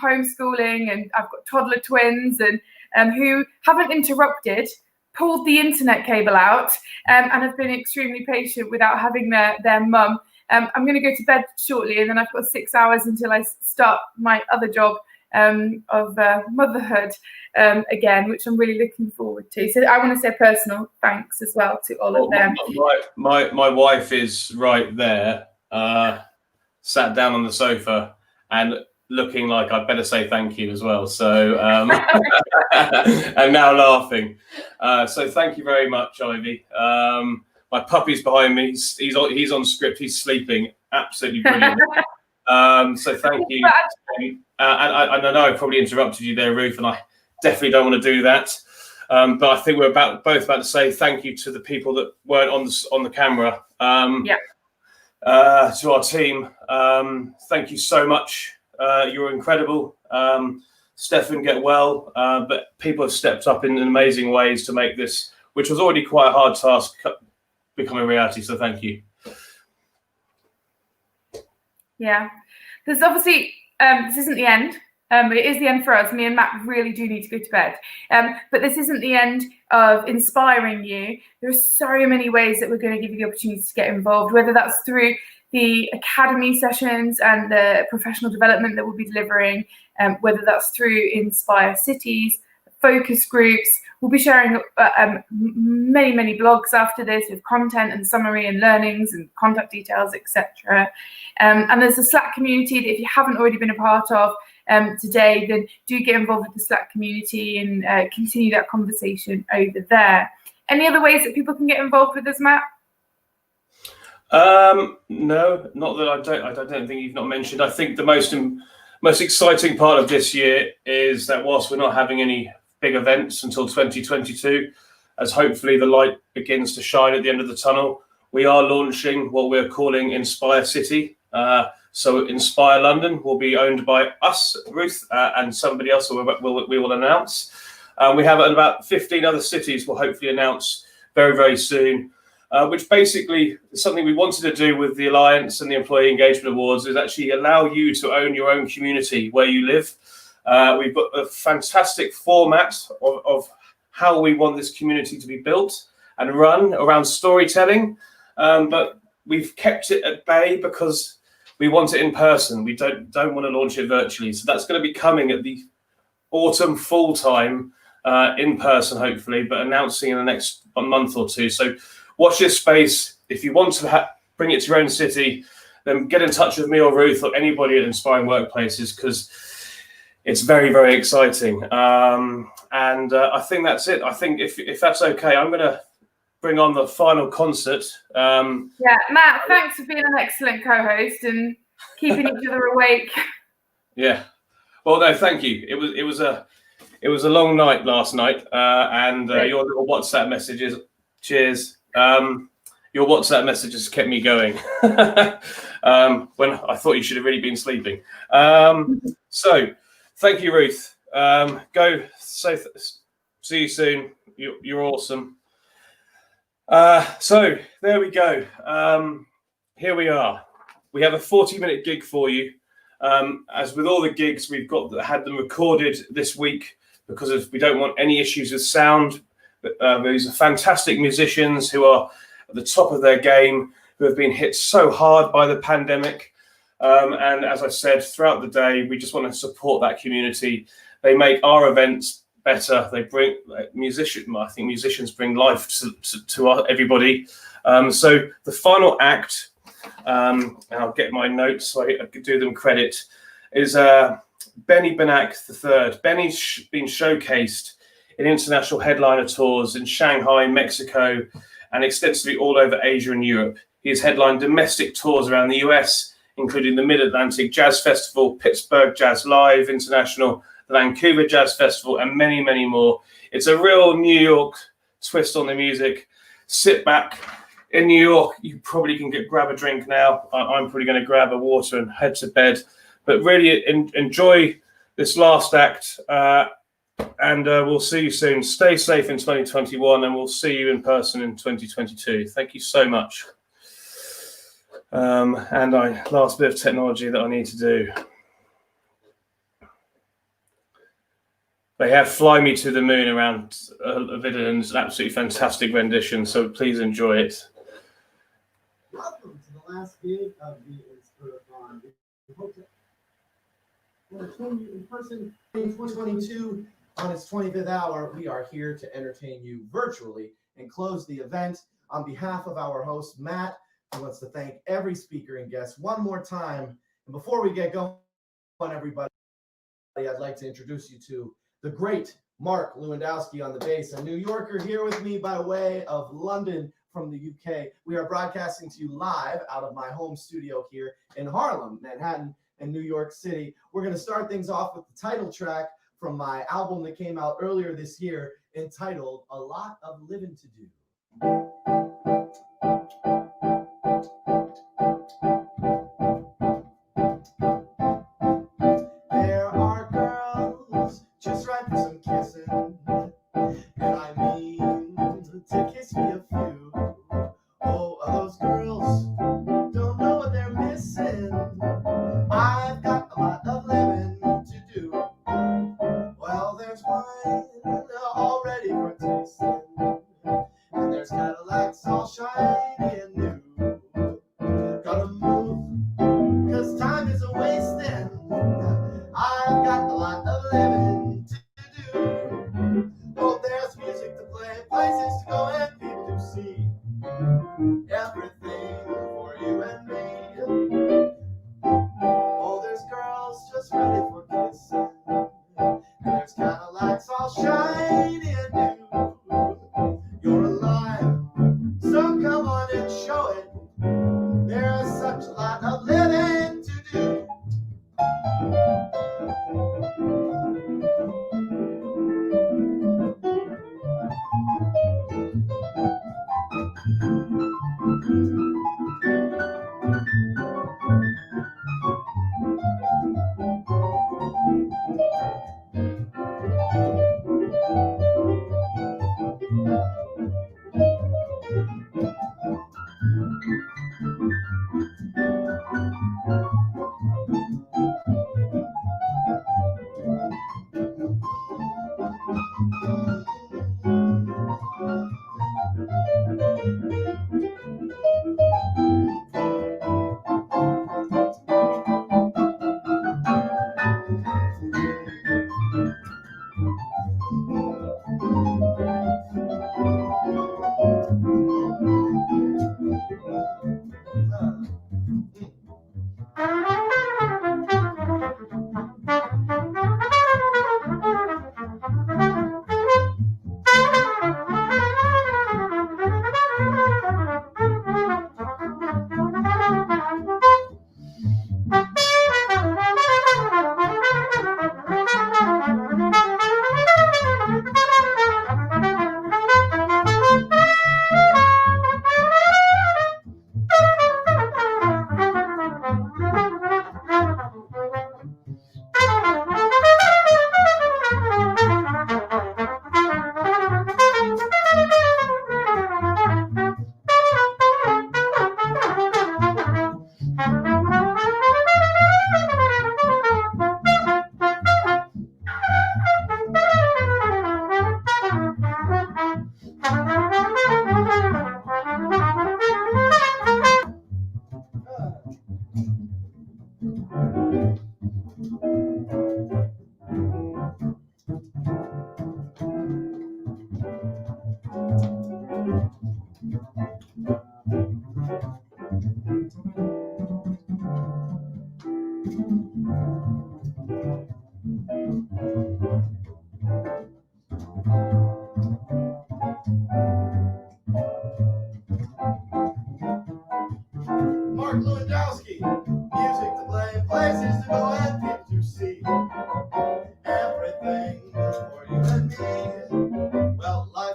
homeschooling, and I've got toddler twins and who haven't interrupted, pulled the internet cable out, and have been extremely patient without having their mum. I'm going to go to bed shortly, and then I've got 6 hours until I start my other job of motherhood again, which I'm really looking forward to. So I want to say personal thanks as well to all of them. My wife is right there, sat down on the sofa and looking like I better say thank you as well. So and now laughing. So thank you very much, Ivy. My puppy's behind me. He's on script. He's sleeping. Absolutely brilliant. So thank you. And I know I probably interrupted you there, Ruth, and I definitely don't want to do that. But I think we're both about to say thank you to the people that weren't on the camera. To our team, thank you so much. You're incredible. Stefan, get well. But people have stepped up in amazing ways to make this, which was already quite a hard task, become a reality. So thank you. Yeah, there's obviously this isn't the end. It is the end for us. Me and Matt really do need to go to bed. But this isn't the end of inspiring you. There are so many ways that we're going to give you the opportunity to get involved, whether that's through the academy sessions and the professional development that we'll be delivering, whether that's through Inspire Cities, focus groups. We'll be sharing many blogs after this with content and summary and learnings and contact details, etc. And there's a Slack community that if you haven't already been a part of today, then do get involved with the Slack community and continue that conversation over there. Any other ways that people can get involved with us, Matt? No, not that I don't think you've not mentioned. I think the most exciting part of this year is that whilst we're not having any big events until 2022, as hopefully the light begins to shine at the end of the tunnel, we are launching what we're calling Inspire City. So Inspire London will be owned by us, Ruth, and somebody else we will announce. We have about 15 other cities we'll hopefully announce very, very soon. which basically is something we wanted to do with the Alliance and the Employee Engagement Awards, is actually allow you to own your own community where you live. We've got a fantastic format of how we want this community to be built and run around storytelling, but we've kept it at bay because we want it in person. We don't want to launch it virtually. So that's going to be coming at the autumn full time in person, hopefully, but announcing in the next month or two. So watch this space. If you want to bring it to your own city, then get in touch with me or Ruth or anybody at Inspiring Workplaces, because it's very, very exciting. And I think that's it. I think if that's okay, I'm going to bring on the final concert. Yeah, Matt, thanks for being an excellent co-host and keeping each other awake. Yeah. Well, no, thank you. It was a long night last night, and your little WhatsApp messages. Cheers. Your WhatsApp messages kept me going when I thought you should have really been sleeping. So, thank you, Ruth. Go. See you soon. You're awesome. So there we go. Here we are. We have a 40-minute gig for you. As with all the gigs, we've had them recorded this week because we don't want any issues with sound. These are fantastic musicians who are at the top of their game, who have been hit so hard by the pandemic. And as I said, throughout the day, we just want to support that community. They make our events better. They bring musicians bring life to everybody. So the final act, and I'll get my notes so I could do them credit, is Benny Benak III. Benny's been showcased in international headliner tours in Shanghai, Mexico, and extensively all over Asia and Europe. He has headlined domestic tours around the US, including the Mid-Atlantic Jazz Festival, Pittsburgh Jazz Live International, the Vancouver Jazz Festival, and many, many more. It's a real New York twist on the music. Sit back. In New York, you probably can grab a drink now. I'm probably going to grab a water and head to bed. But really enjoy this last act, and we'll see you soon. Stay safe in 2021, and we'll see you in person in 2022. Thank you so much. And last bit of technology that I need to do. They have Fly Me to the Moon around a video, and it's an absolutely fantastic rendition, so please enjoy it. Welcome to the last gig of the Inspirathon. We hope to entertain you in person in 2022. On its 25th hour, we are here to entertain you virtually and close the event. On behalf of our host, Matt, who wants to thank every speaker and guest one more time. And before we get going, everybody, I'd like to introduce you to the great Mark Lewandowski on the bass, a New Yorker here with me by way of London from the UK. We are broadcasting to you live out of my home studio here in Harlem, Manhattan, and New York City. We're going to start things off with the title track from my album that came out earlier this year, entitled A Lot of Living to Do. There are girls just right for some kissing, and I mean to kiss me a few. Oh, those girls don't know what they're missing. I've got a lot of living to do. Well, there's wine all ready for tasting, and there's Cadillacs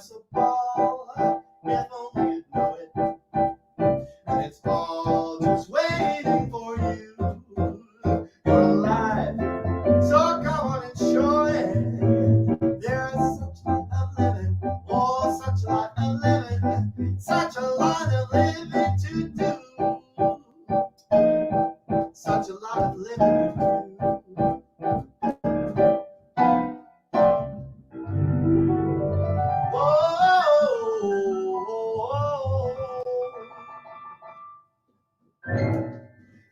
life's a ball, if only you'd know it. And it's all just waiting for you. You're alive, so come on and show it. There's such a lot of living, oh, such a lot of living, such a lot of living to do. Such a lot of living to do.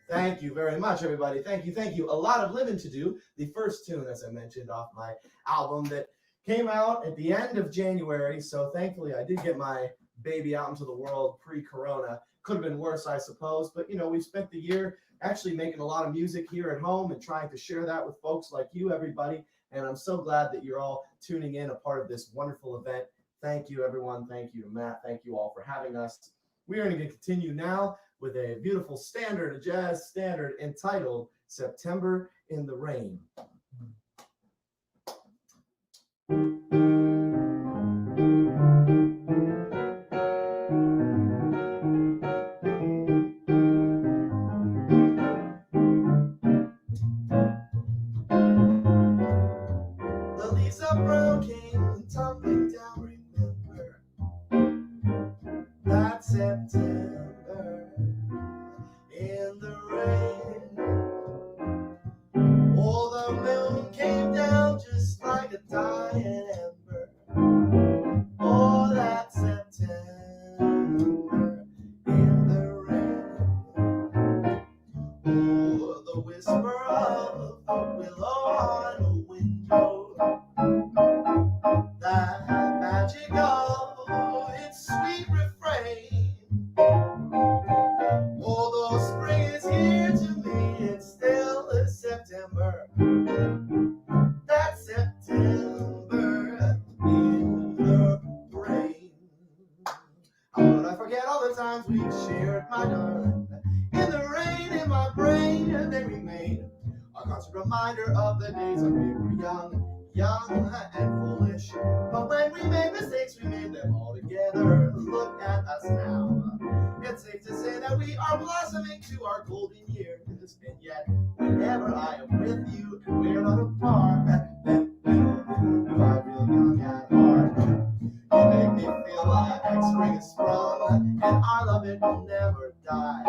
Thank you very much, everybody. Thank you, thank you. A lot of living to do. The first tune, as I mentioned, off my album that came out at the end of January. So thankfully, I did get my baby out into the world pre-corona. Could have been worse, I suppose. But, you know, we've spent the year actually making a lot of music here at home and trying to share that with folks like you, everybody. And I'm so glad that you're all tuning in, a part of this wonderful event. Thank you, everyone. Thank you to Matt. Thank you all for having us. We are going to continue now with a beautiful standard, a jazz standard entitled September in the Rain. The leaves of brown came tumbling down, remember that September in the rain. Oh, the moon came down just like a dying ember. Oh, that September in the rain. Oh, the whisper of a willow on a window. That magic of its sweet refrain. Although spring is here to me, it's still a September. That September in the rain. How would I forget all the times we shared, my darling? In the rain, in my brain, they remain a constant reminder of the days when we were young and foolish. But when we made mistakes, we made them all together. Look at us now. It's safe to say that we are blossoming to our golden years. And yet, whenever I am with you and we're not apart, then do I feel young at heart. You make me feel like spring is sprung, and our love, it will never die.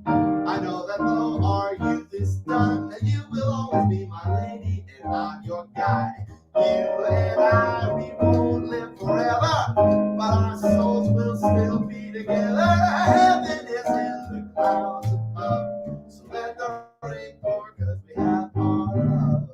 I know that though our youth is done, you will always be my lady and I'm your guy. You and I, we won't live forever, but our souls will still be together. Heaven is in the clouds above, so let the rain pour, 'cause we have our love.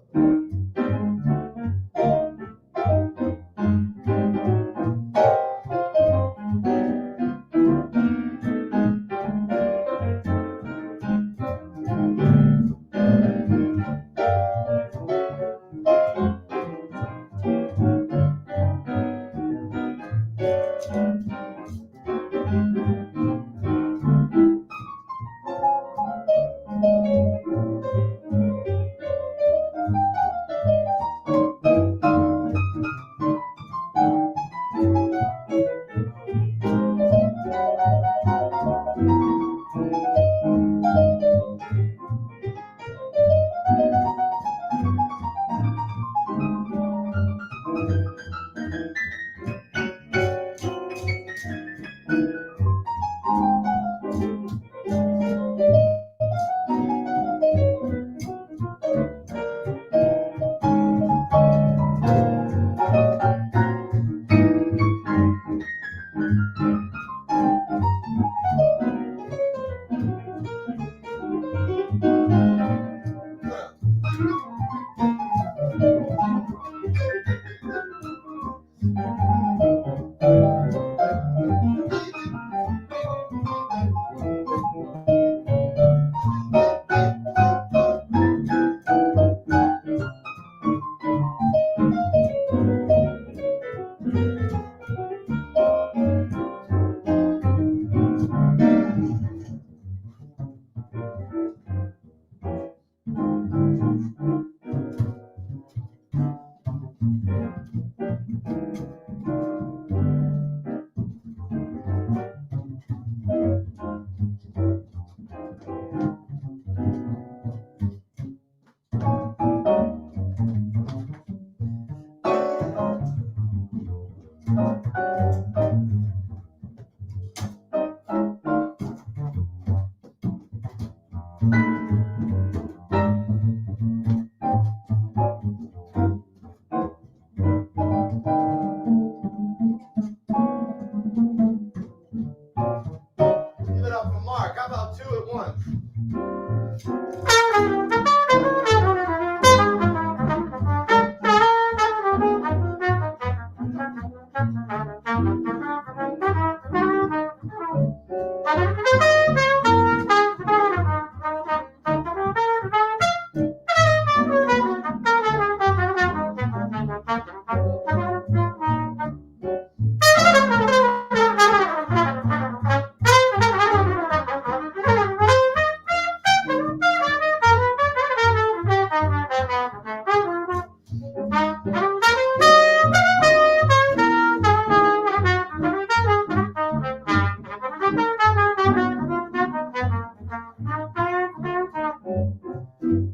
Give it up for Mark. How about two at once?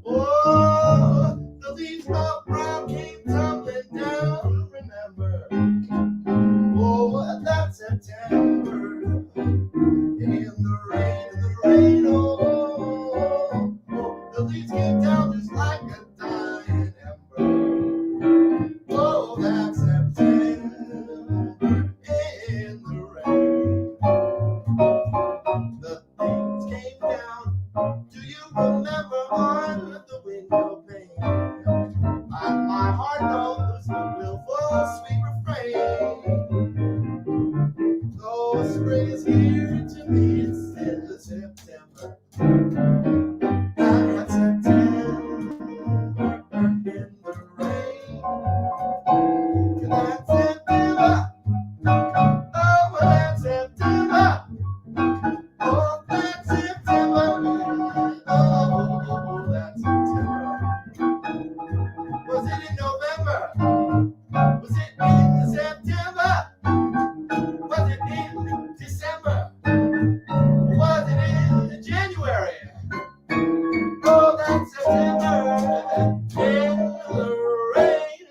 Oh, the leaves of brown came tumbling down, remember. Oh, that September. In the rain, oh, the leaves came down just like a dying ember. Oh, that September. In the rain, the leaves came down. Do you remember on the window pane? My heart knows the willful sweet refrain. Though spring is here to me, it's still September. That September in the rain. That September. Oh, that September. Oh, that September. Oh, that September. Was it in November? Was it in September? Was it in December? Was it in January? Oh, that September in the rain.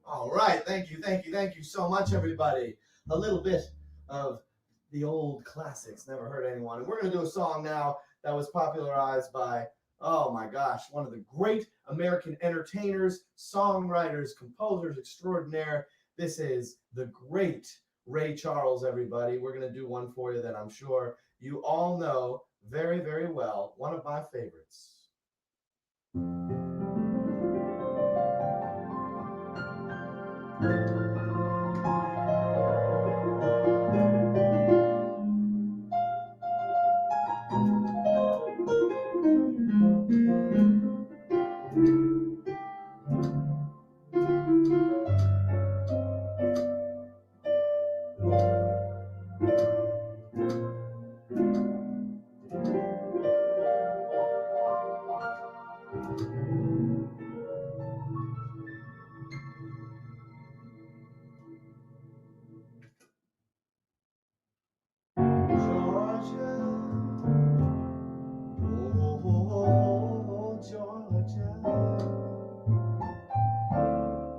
All right, thank you so much, everybody. A little bit of the old classics, Never Hurt Anyone. And we're going to do a song now that was popularized by, oh my gosh, one of the great American entertainers, songwriters, composers extraordinaire. This is the great Ray Charles, everybody. We're going to do one for you that I'm sure you all know very, very well. One of my favorites. Oh, Georgia.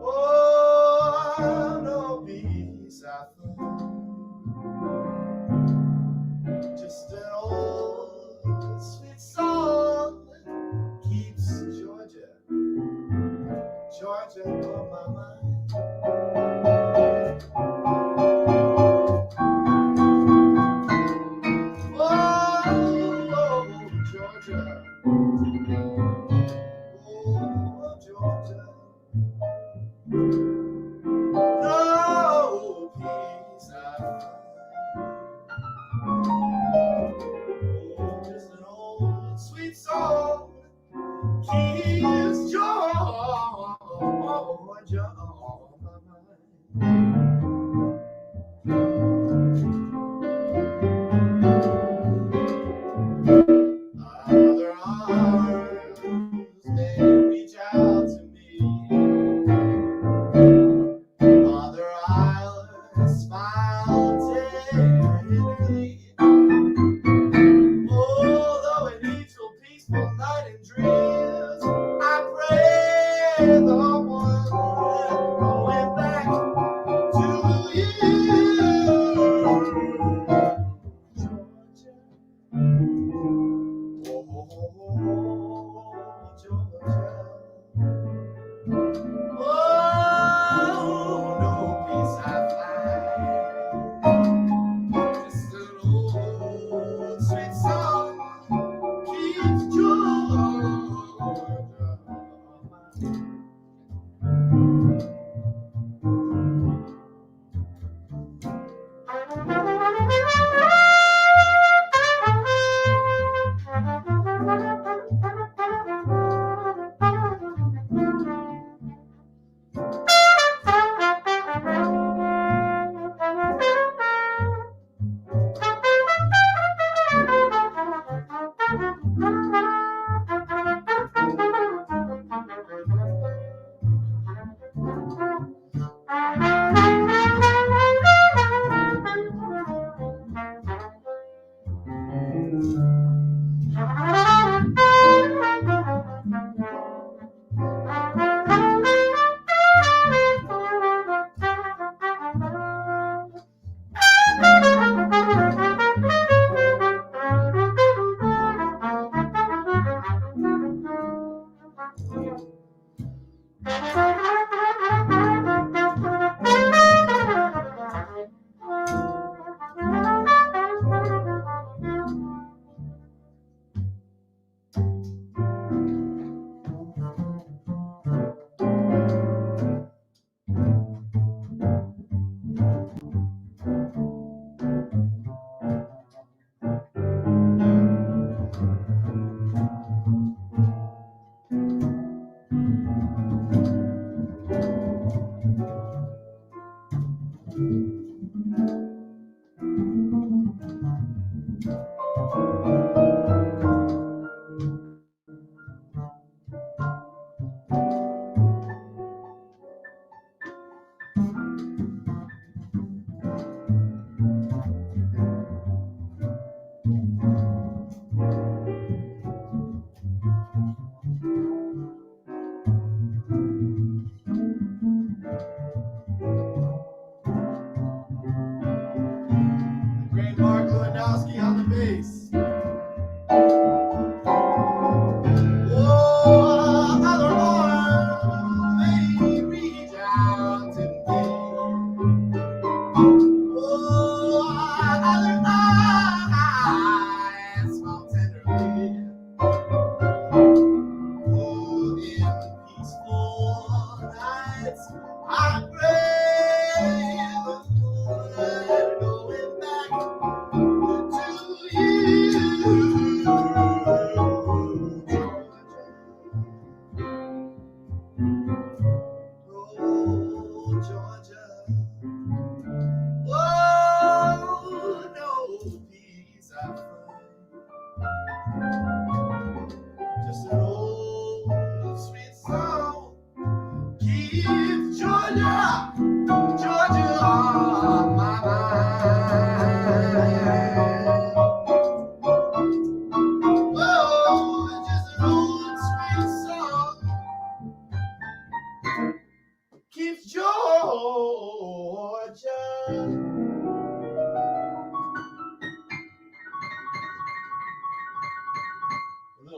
Oh, no peace I find. Just an old sweet song keeps Georgia on my mind. Oh, Georgia. Oh, Georgia. No peace I find. Oh, just an old sweet song keeps Georgia on my mind. Other arms may reach out to me. Other eyes smile tenderly. Oh,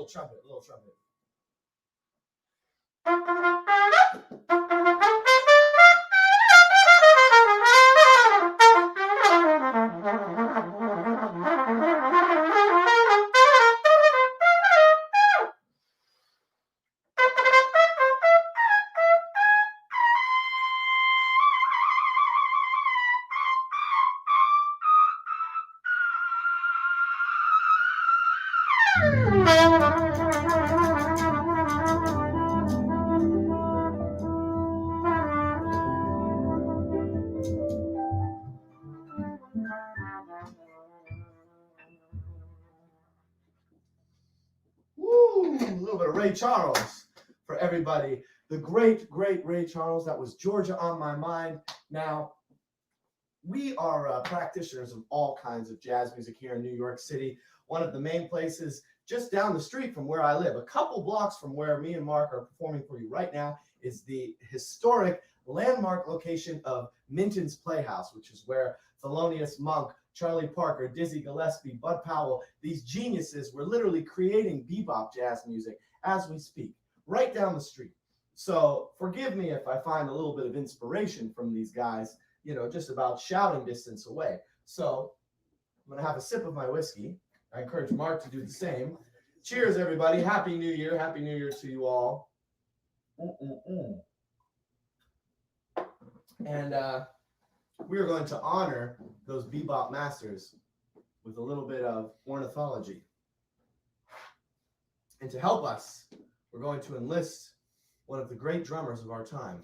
trumpet, a little trumpet. Woo! A little bit of Ray Charles for everybody. The great, great Ray Charles. That was Georgia on My Mind. Now, we are practitioners of all kinds of jazz music here in New York City. One of the main places just down the street from where I live, a couple blocks from where me and Mark are performing for you right now, is the historic landmark location of Minton's Playhouse, which is where Thelonious Monk, Charlie Parker, Dizzy Gillespie, Bud Powell, these geniuses were literally creating bebop jazz music as we speak, right down the street. So forgive me if I find a little bit of inspiration from these guys, you know, just about shouting distance away. So I'm going to have a sip of my whiskey. I encourage Mark to do the same. Cheers, everybody. Happy New Year. Happy New Year to you all. And we are going to honor those bebop masters with a little bit of ornithology. And to help us, we're going to enlist one of the great drummers of our time,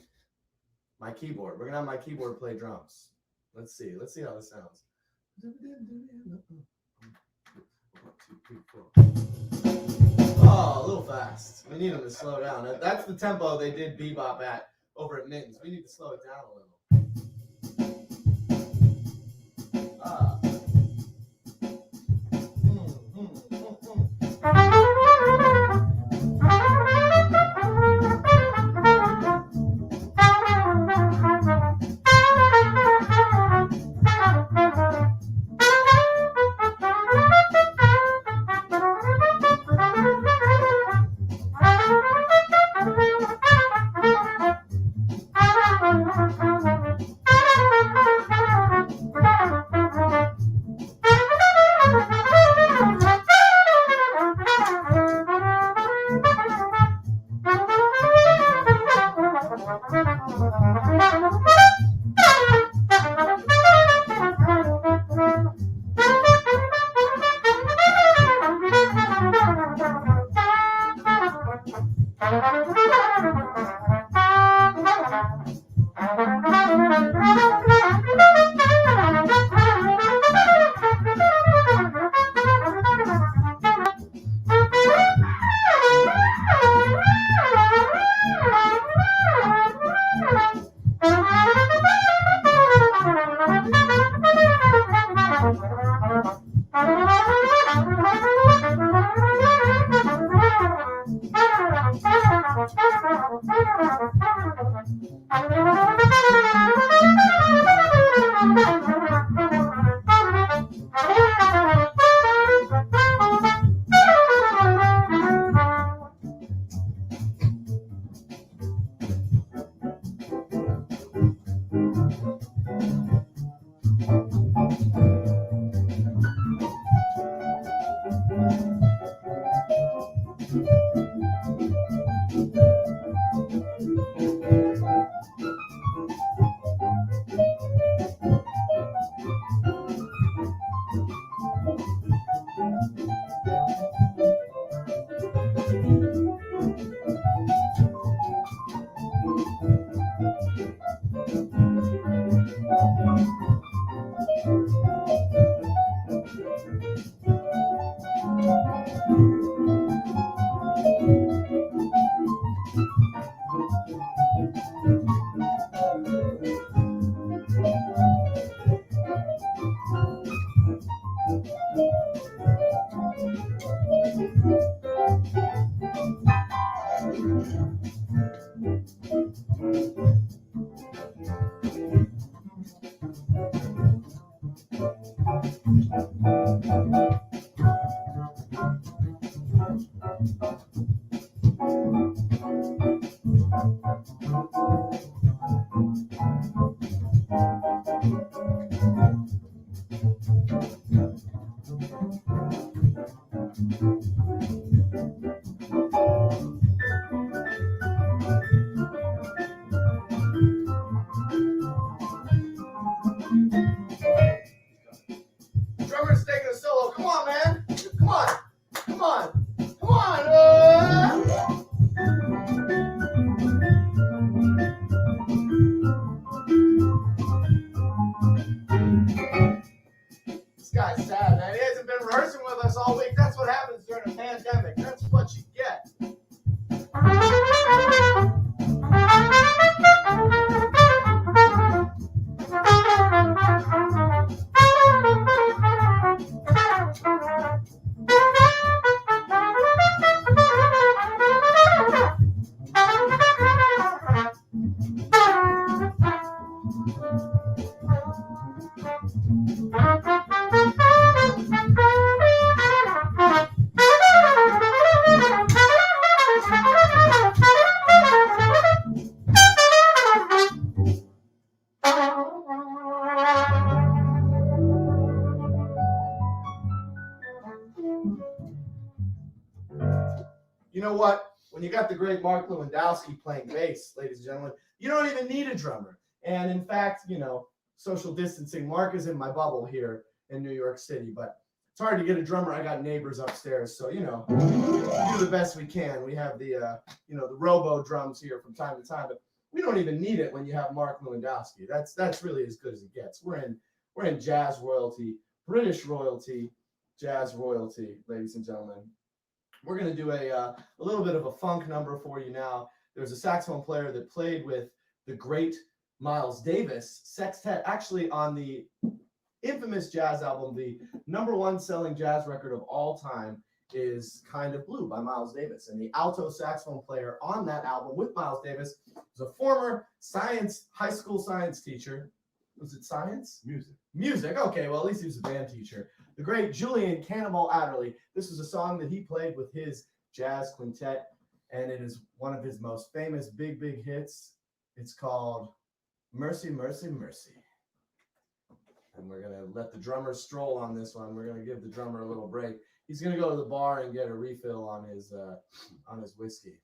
my keyboard. We're going to have my keyboard play drums. Let's see how this sounds. 1, 2, 3, 4. Oh, a little fast. We need them to slow down. That's the tempo they did bebop at over at Minton's. We need to slow it down a little. Drummer's taking a solo. Come on, man. Come on. Come on. Come on. This guy's sad, man. He hasn't been rehearsing with us all week. That's what happens during a pandemic. That's what you get. You know what? When you got the great Mark Lewandowski playing bass, ladies and gentlemen, you don't even need a drummer. And in fact, you know, social distancing, Mark is in my bubble here in New York City, but it's hard to get a drummer. I got neighbors upstairs, so, you know, we do the best we can. We have the, you know, the robo drums here from time to time, but we don't even need it when you have Mark Lewandowski. That's really as good as it gets. We're in jazz royalty, British royalty, jazz royalty, ladies and gentlemen. We're going to do a little bit of a funk number for you now. There's a saxophone player that played with the great Miles Davis sextet, actually on the infamous jazz album. The #1 selling jazz record of all time is Kind of Blue by Miles Davis. And the alto saxophone player on that album with Miles Davis was a former high school science teacher. Was it science? Music. Okay, well, at least he was a band teacher. The great Julian Cannonball Adderley. This is a song that he played with his jazz quintet, and it is one of his most famous big hits. It's called Mercy, Mercy, Mercy. And we're going to let the drummer stroll on this one. We're going to give the drummer a little break. He's going to go to the bar and get a refill on his whiskey.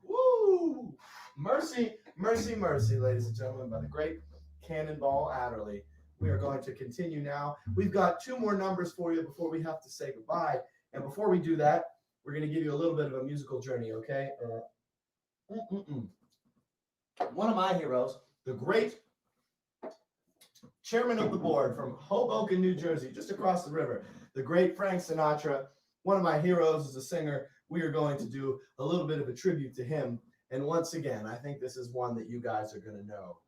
Woo! Mercy, mercy, mercy, ladies and gentlemen, by the great Cannonball Adderley. We are going to continue now. We've got two more numbers for you before we have to say goodbye. And before we do that, we're going to give you a little bit of a musical journey, okay? One of my heroes, the great chairman of the board from Hoboken, New Jersey, just across the river, the great Frank Sinatra, one of my heroes as a singer. We are going to do a little bit of a tribute to him. And once again, I think this is one that you guys are going to know.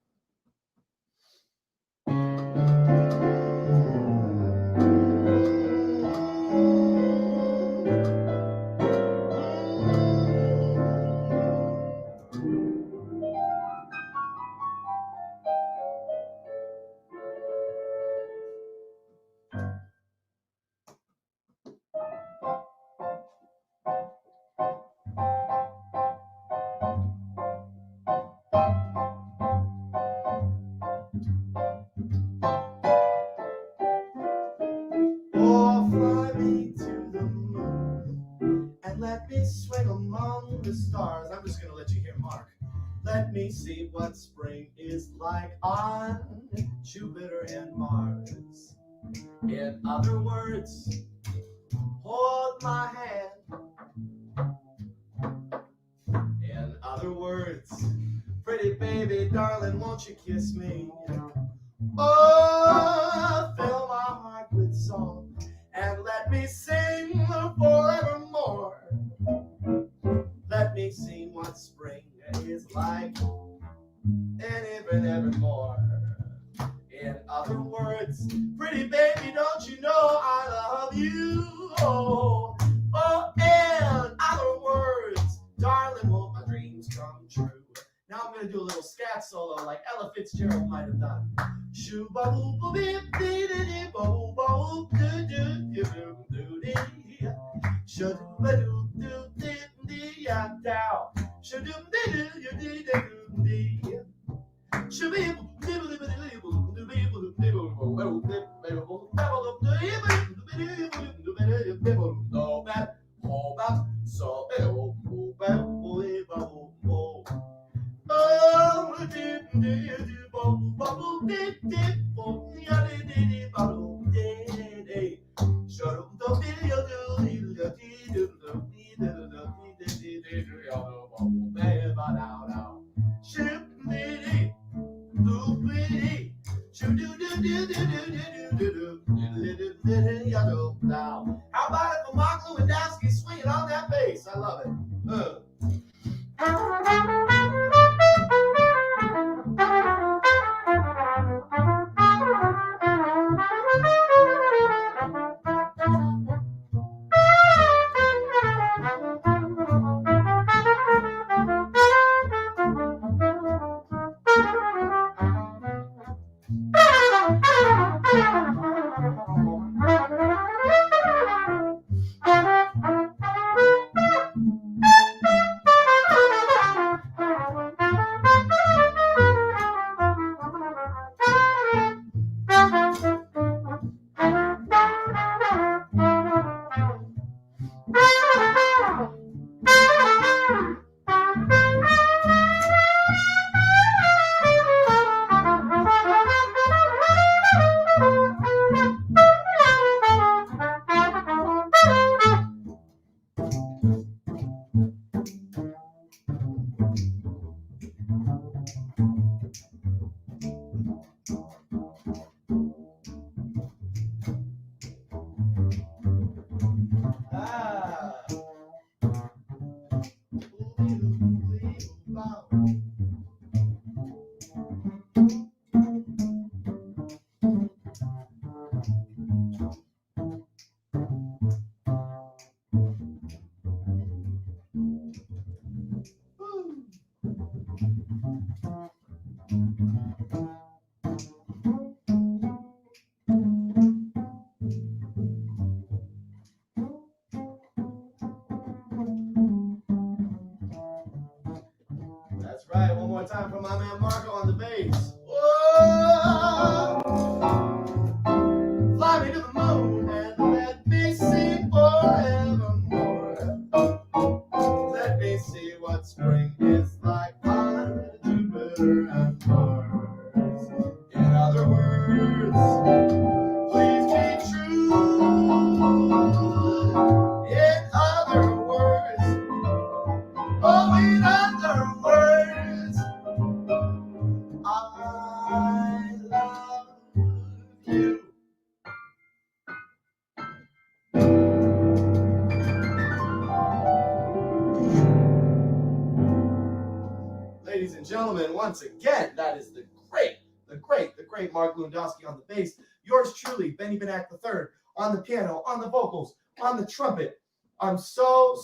Oh, fly me to the moon and let me swing among the stars. I'm just going to let you hear Mark. Let me see what spring is like on Jupiter and Mars. In other words, hold my hand. In other words, pretty baby, darling, won't you kiss me? Oh, fill my heart with song and let me sing forevermore. Let me see what spring is like and even evermore. In other words, pretty baby, don't you know I love you? Oh, oh, in other words, darling, won't my dreams come true? Now I'm going to do a little scat solo like Ella Fitzgerald might have done. Shoo ba boo boo beep dee dee dee ba boo ba boo doo doo doo doo dee. Shoo doo ba doo doo dee dee ya dow. Shoo doo dee doo doo dee doo dee. Shoo be boo dee boo dee boo dee boo doo dee boo dee boo dee boo dee boo dee boo dee boo dee boo dee boo dee. Mark Lewandowski swinging on that bass. I love it. That's right. One more time for my man Marco on the bass. Whoa! Fly me to the moon and let me see forevermore. Let me see what spring is like on Jupiter and Mars. In other words, please be true. In other words, oh, in other words, I love you. Ladies and gentlemen, once again, that is the great Mark Lewandowski on the bass. Yours truly, Benny Benak III, on the piano, on the vocals, on the trumpet. I'm so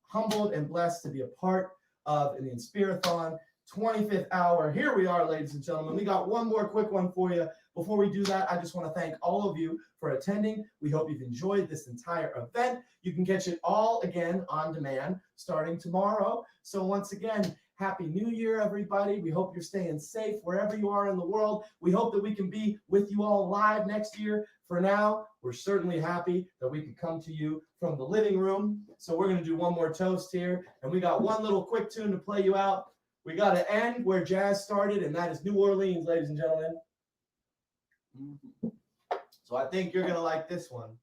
humbled and blessed to be a part of the Inspirathon 25th hour. Here we are, ladies and gentlemen. We got one more quick one for you. Before we do that, I just want to thank all of you for attending. We hope you've enjoyed this entire event. You can catch it all again on demand starting tomorrow. So once again, Happy New Year, everybody. We hope you're staying safe wherever you are in the world. We hope that we can be with you all live next year. For now, we're certainly happy that we can come to you from the living room. So we're going to do one more toast here. And we got one little quick tune to play you out. We got to end where jazz started, and that is New Orleans, ladies and gentlemen. So I think you're going to like this one.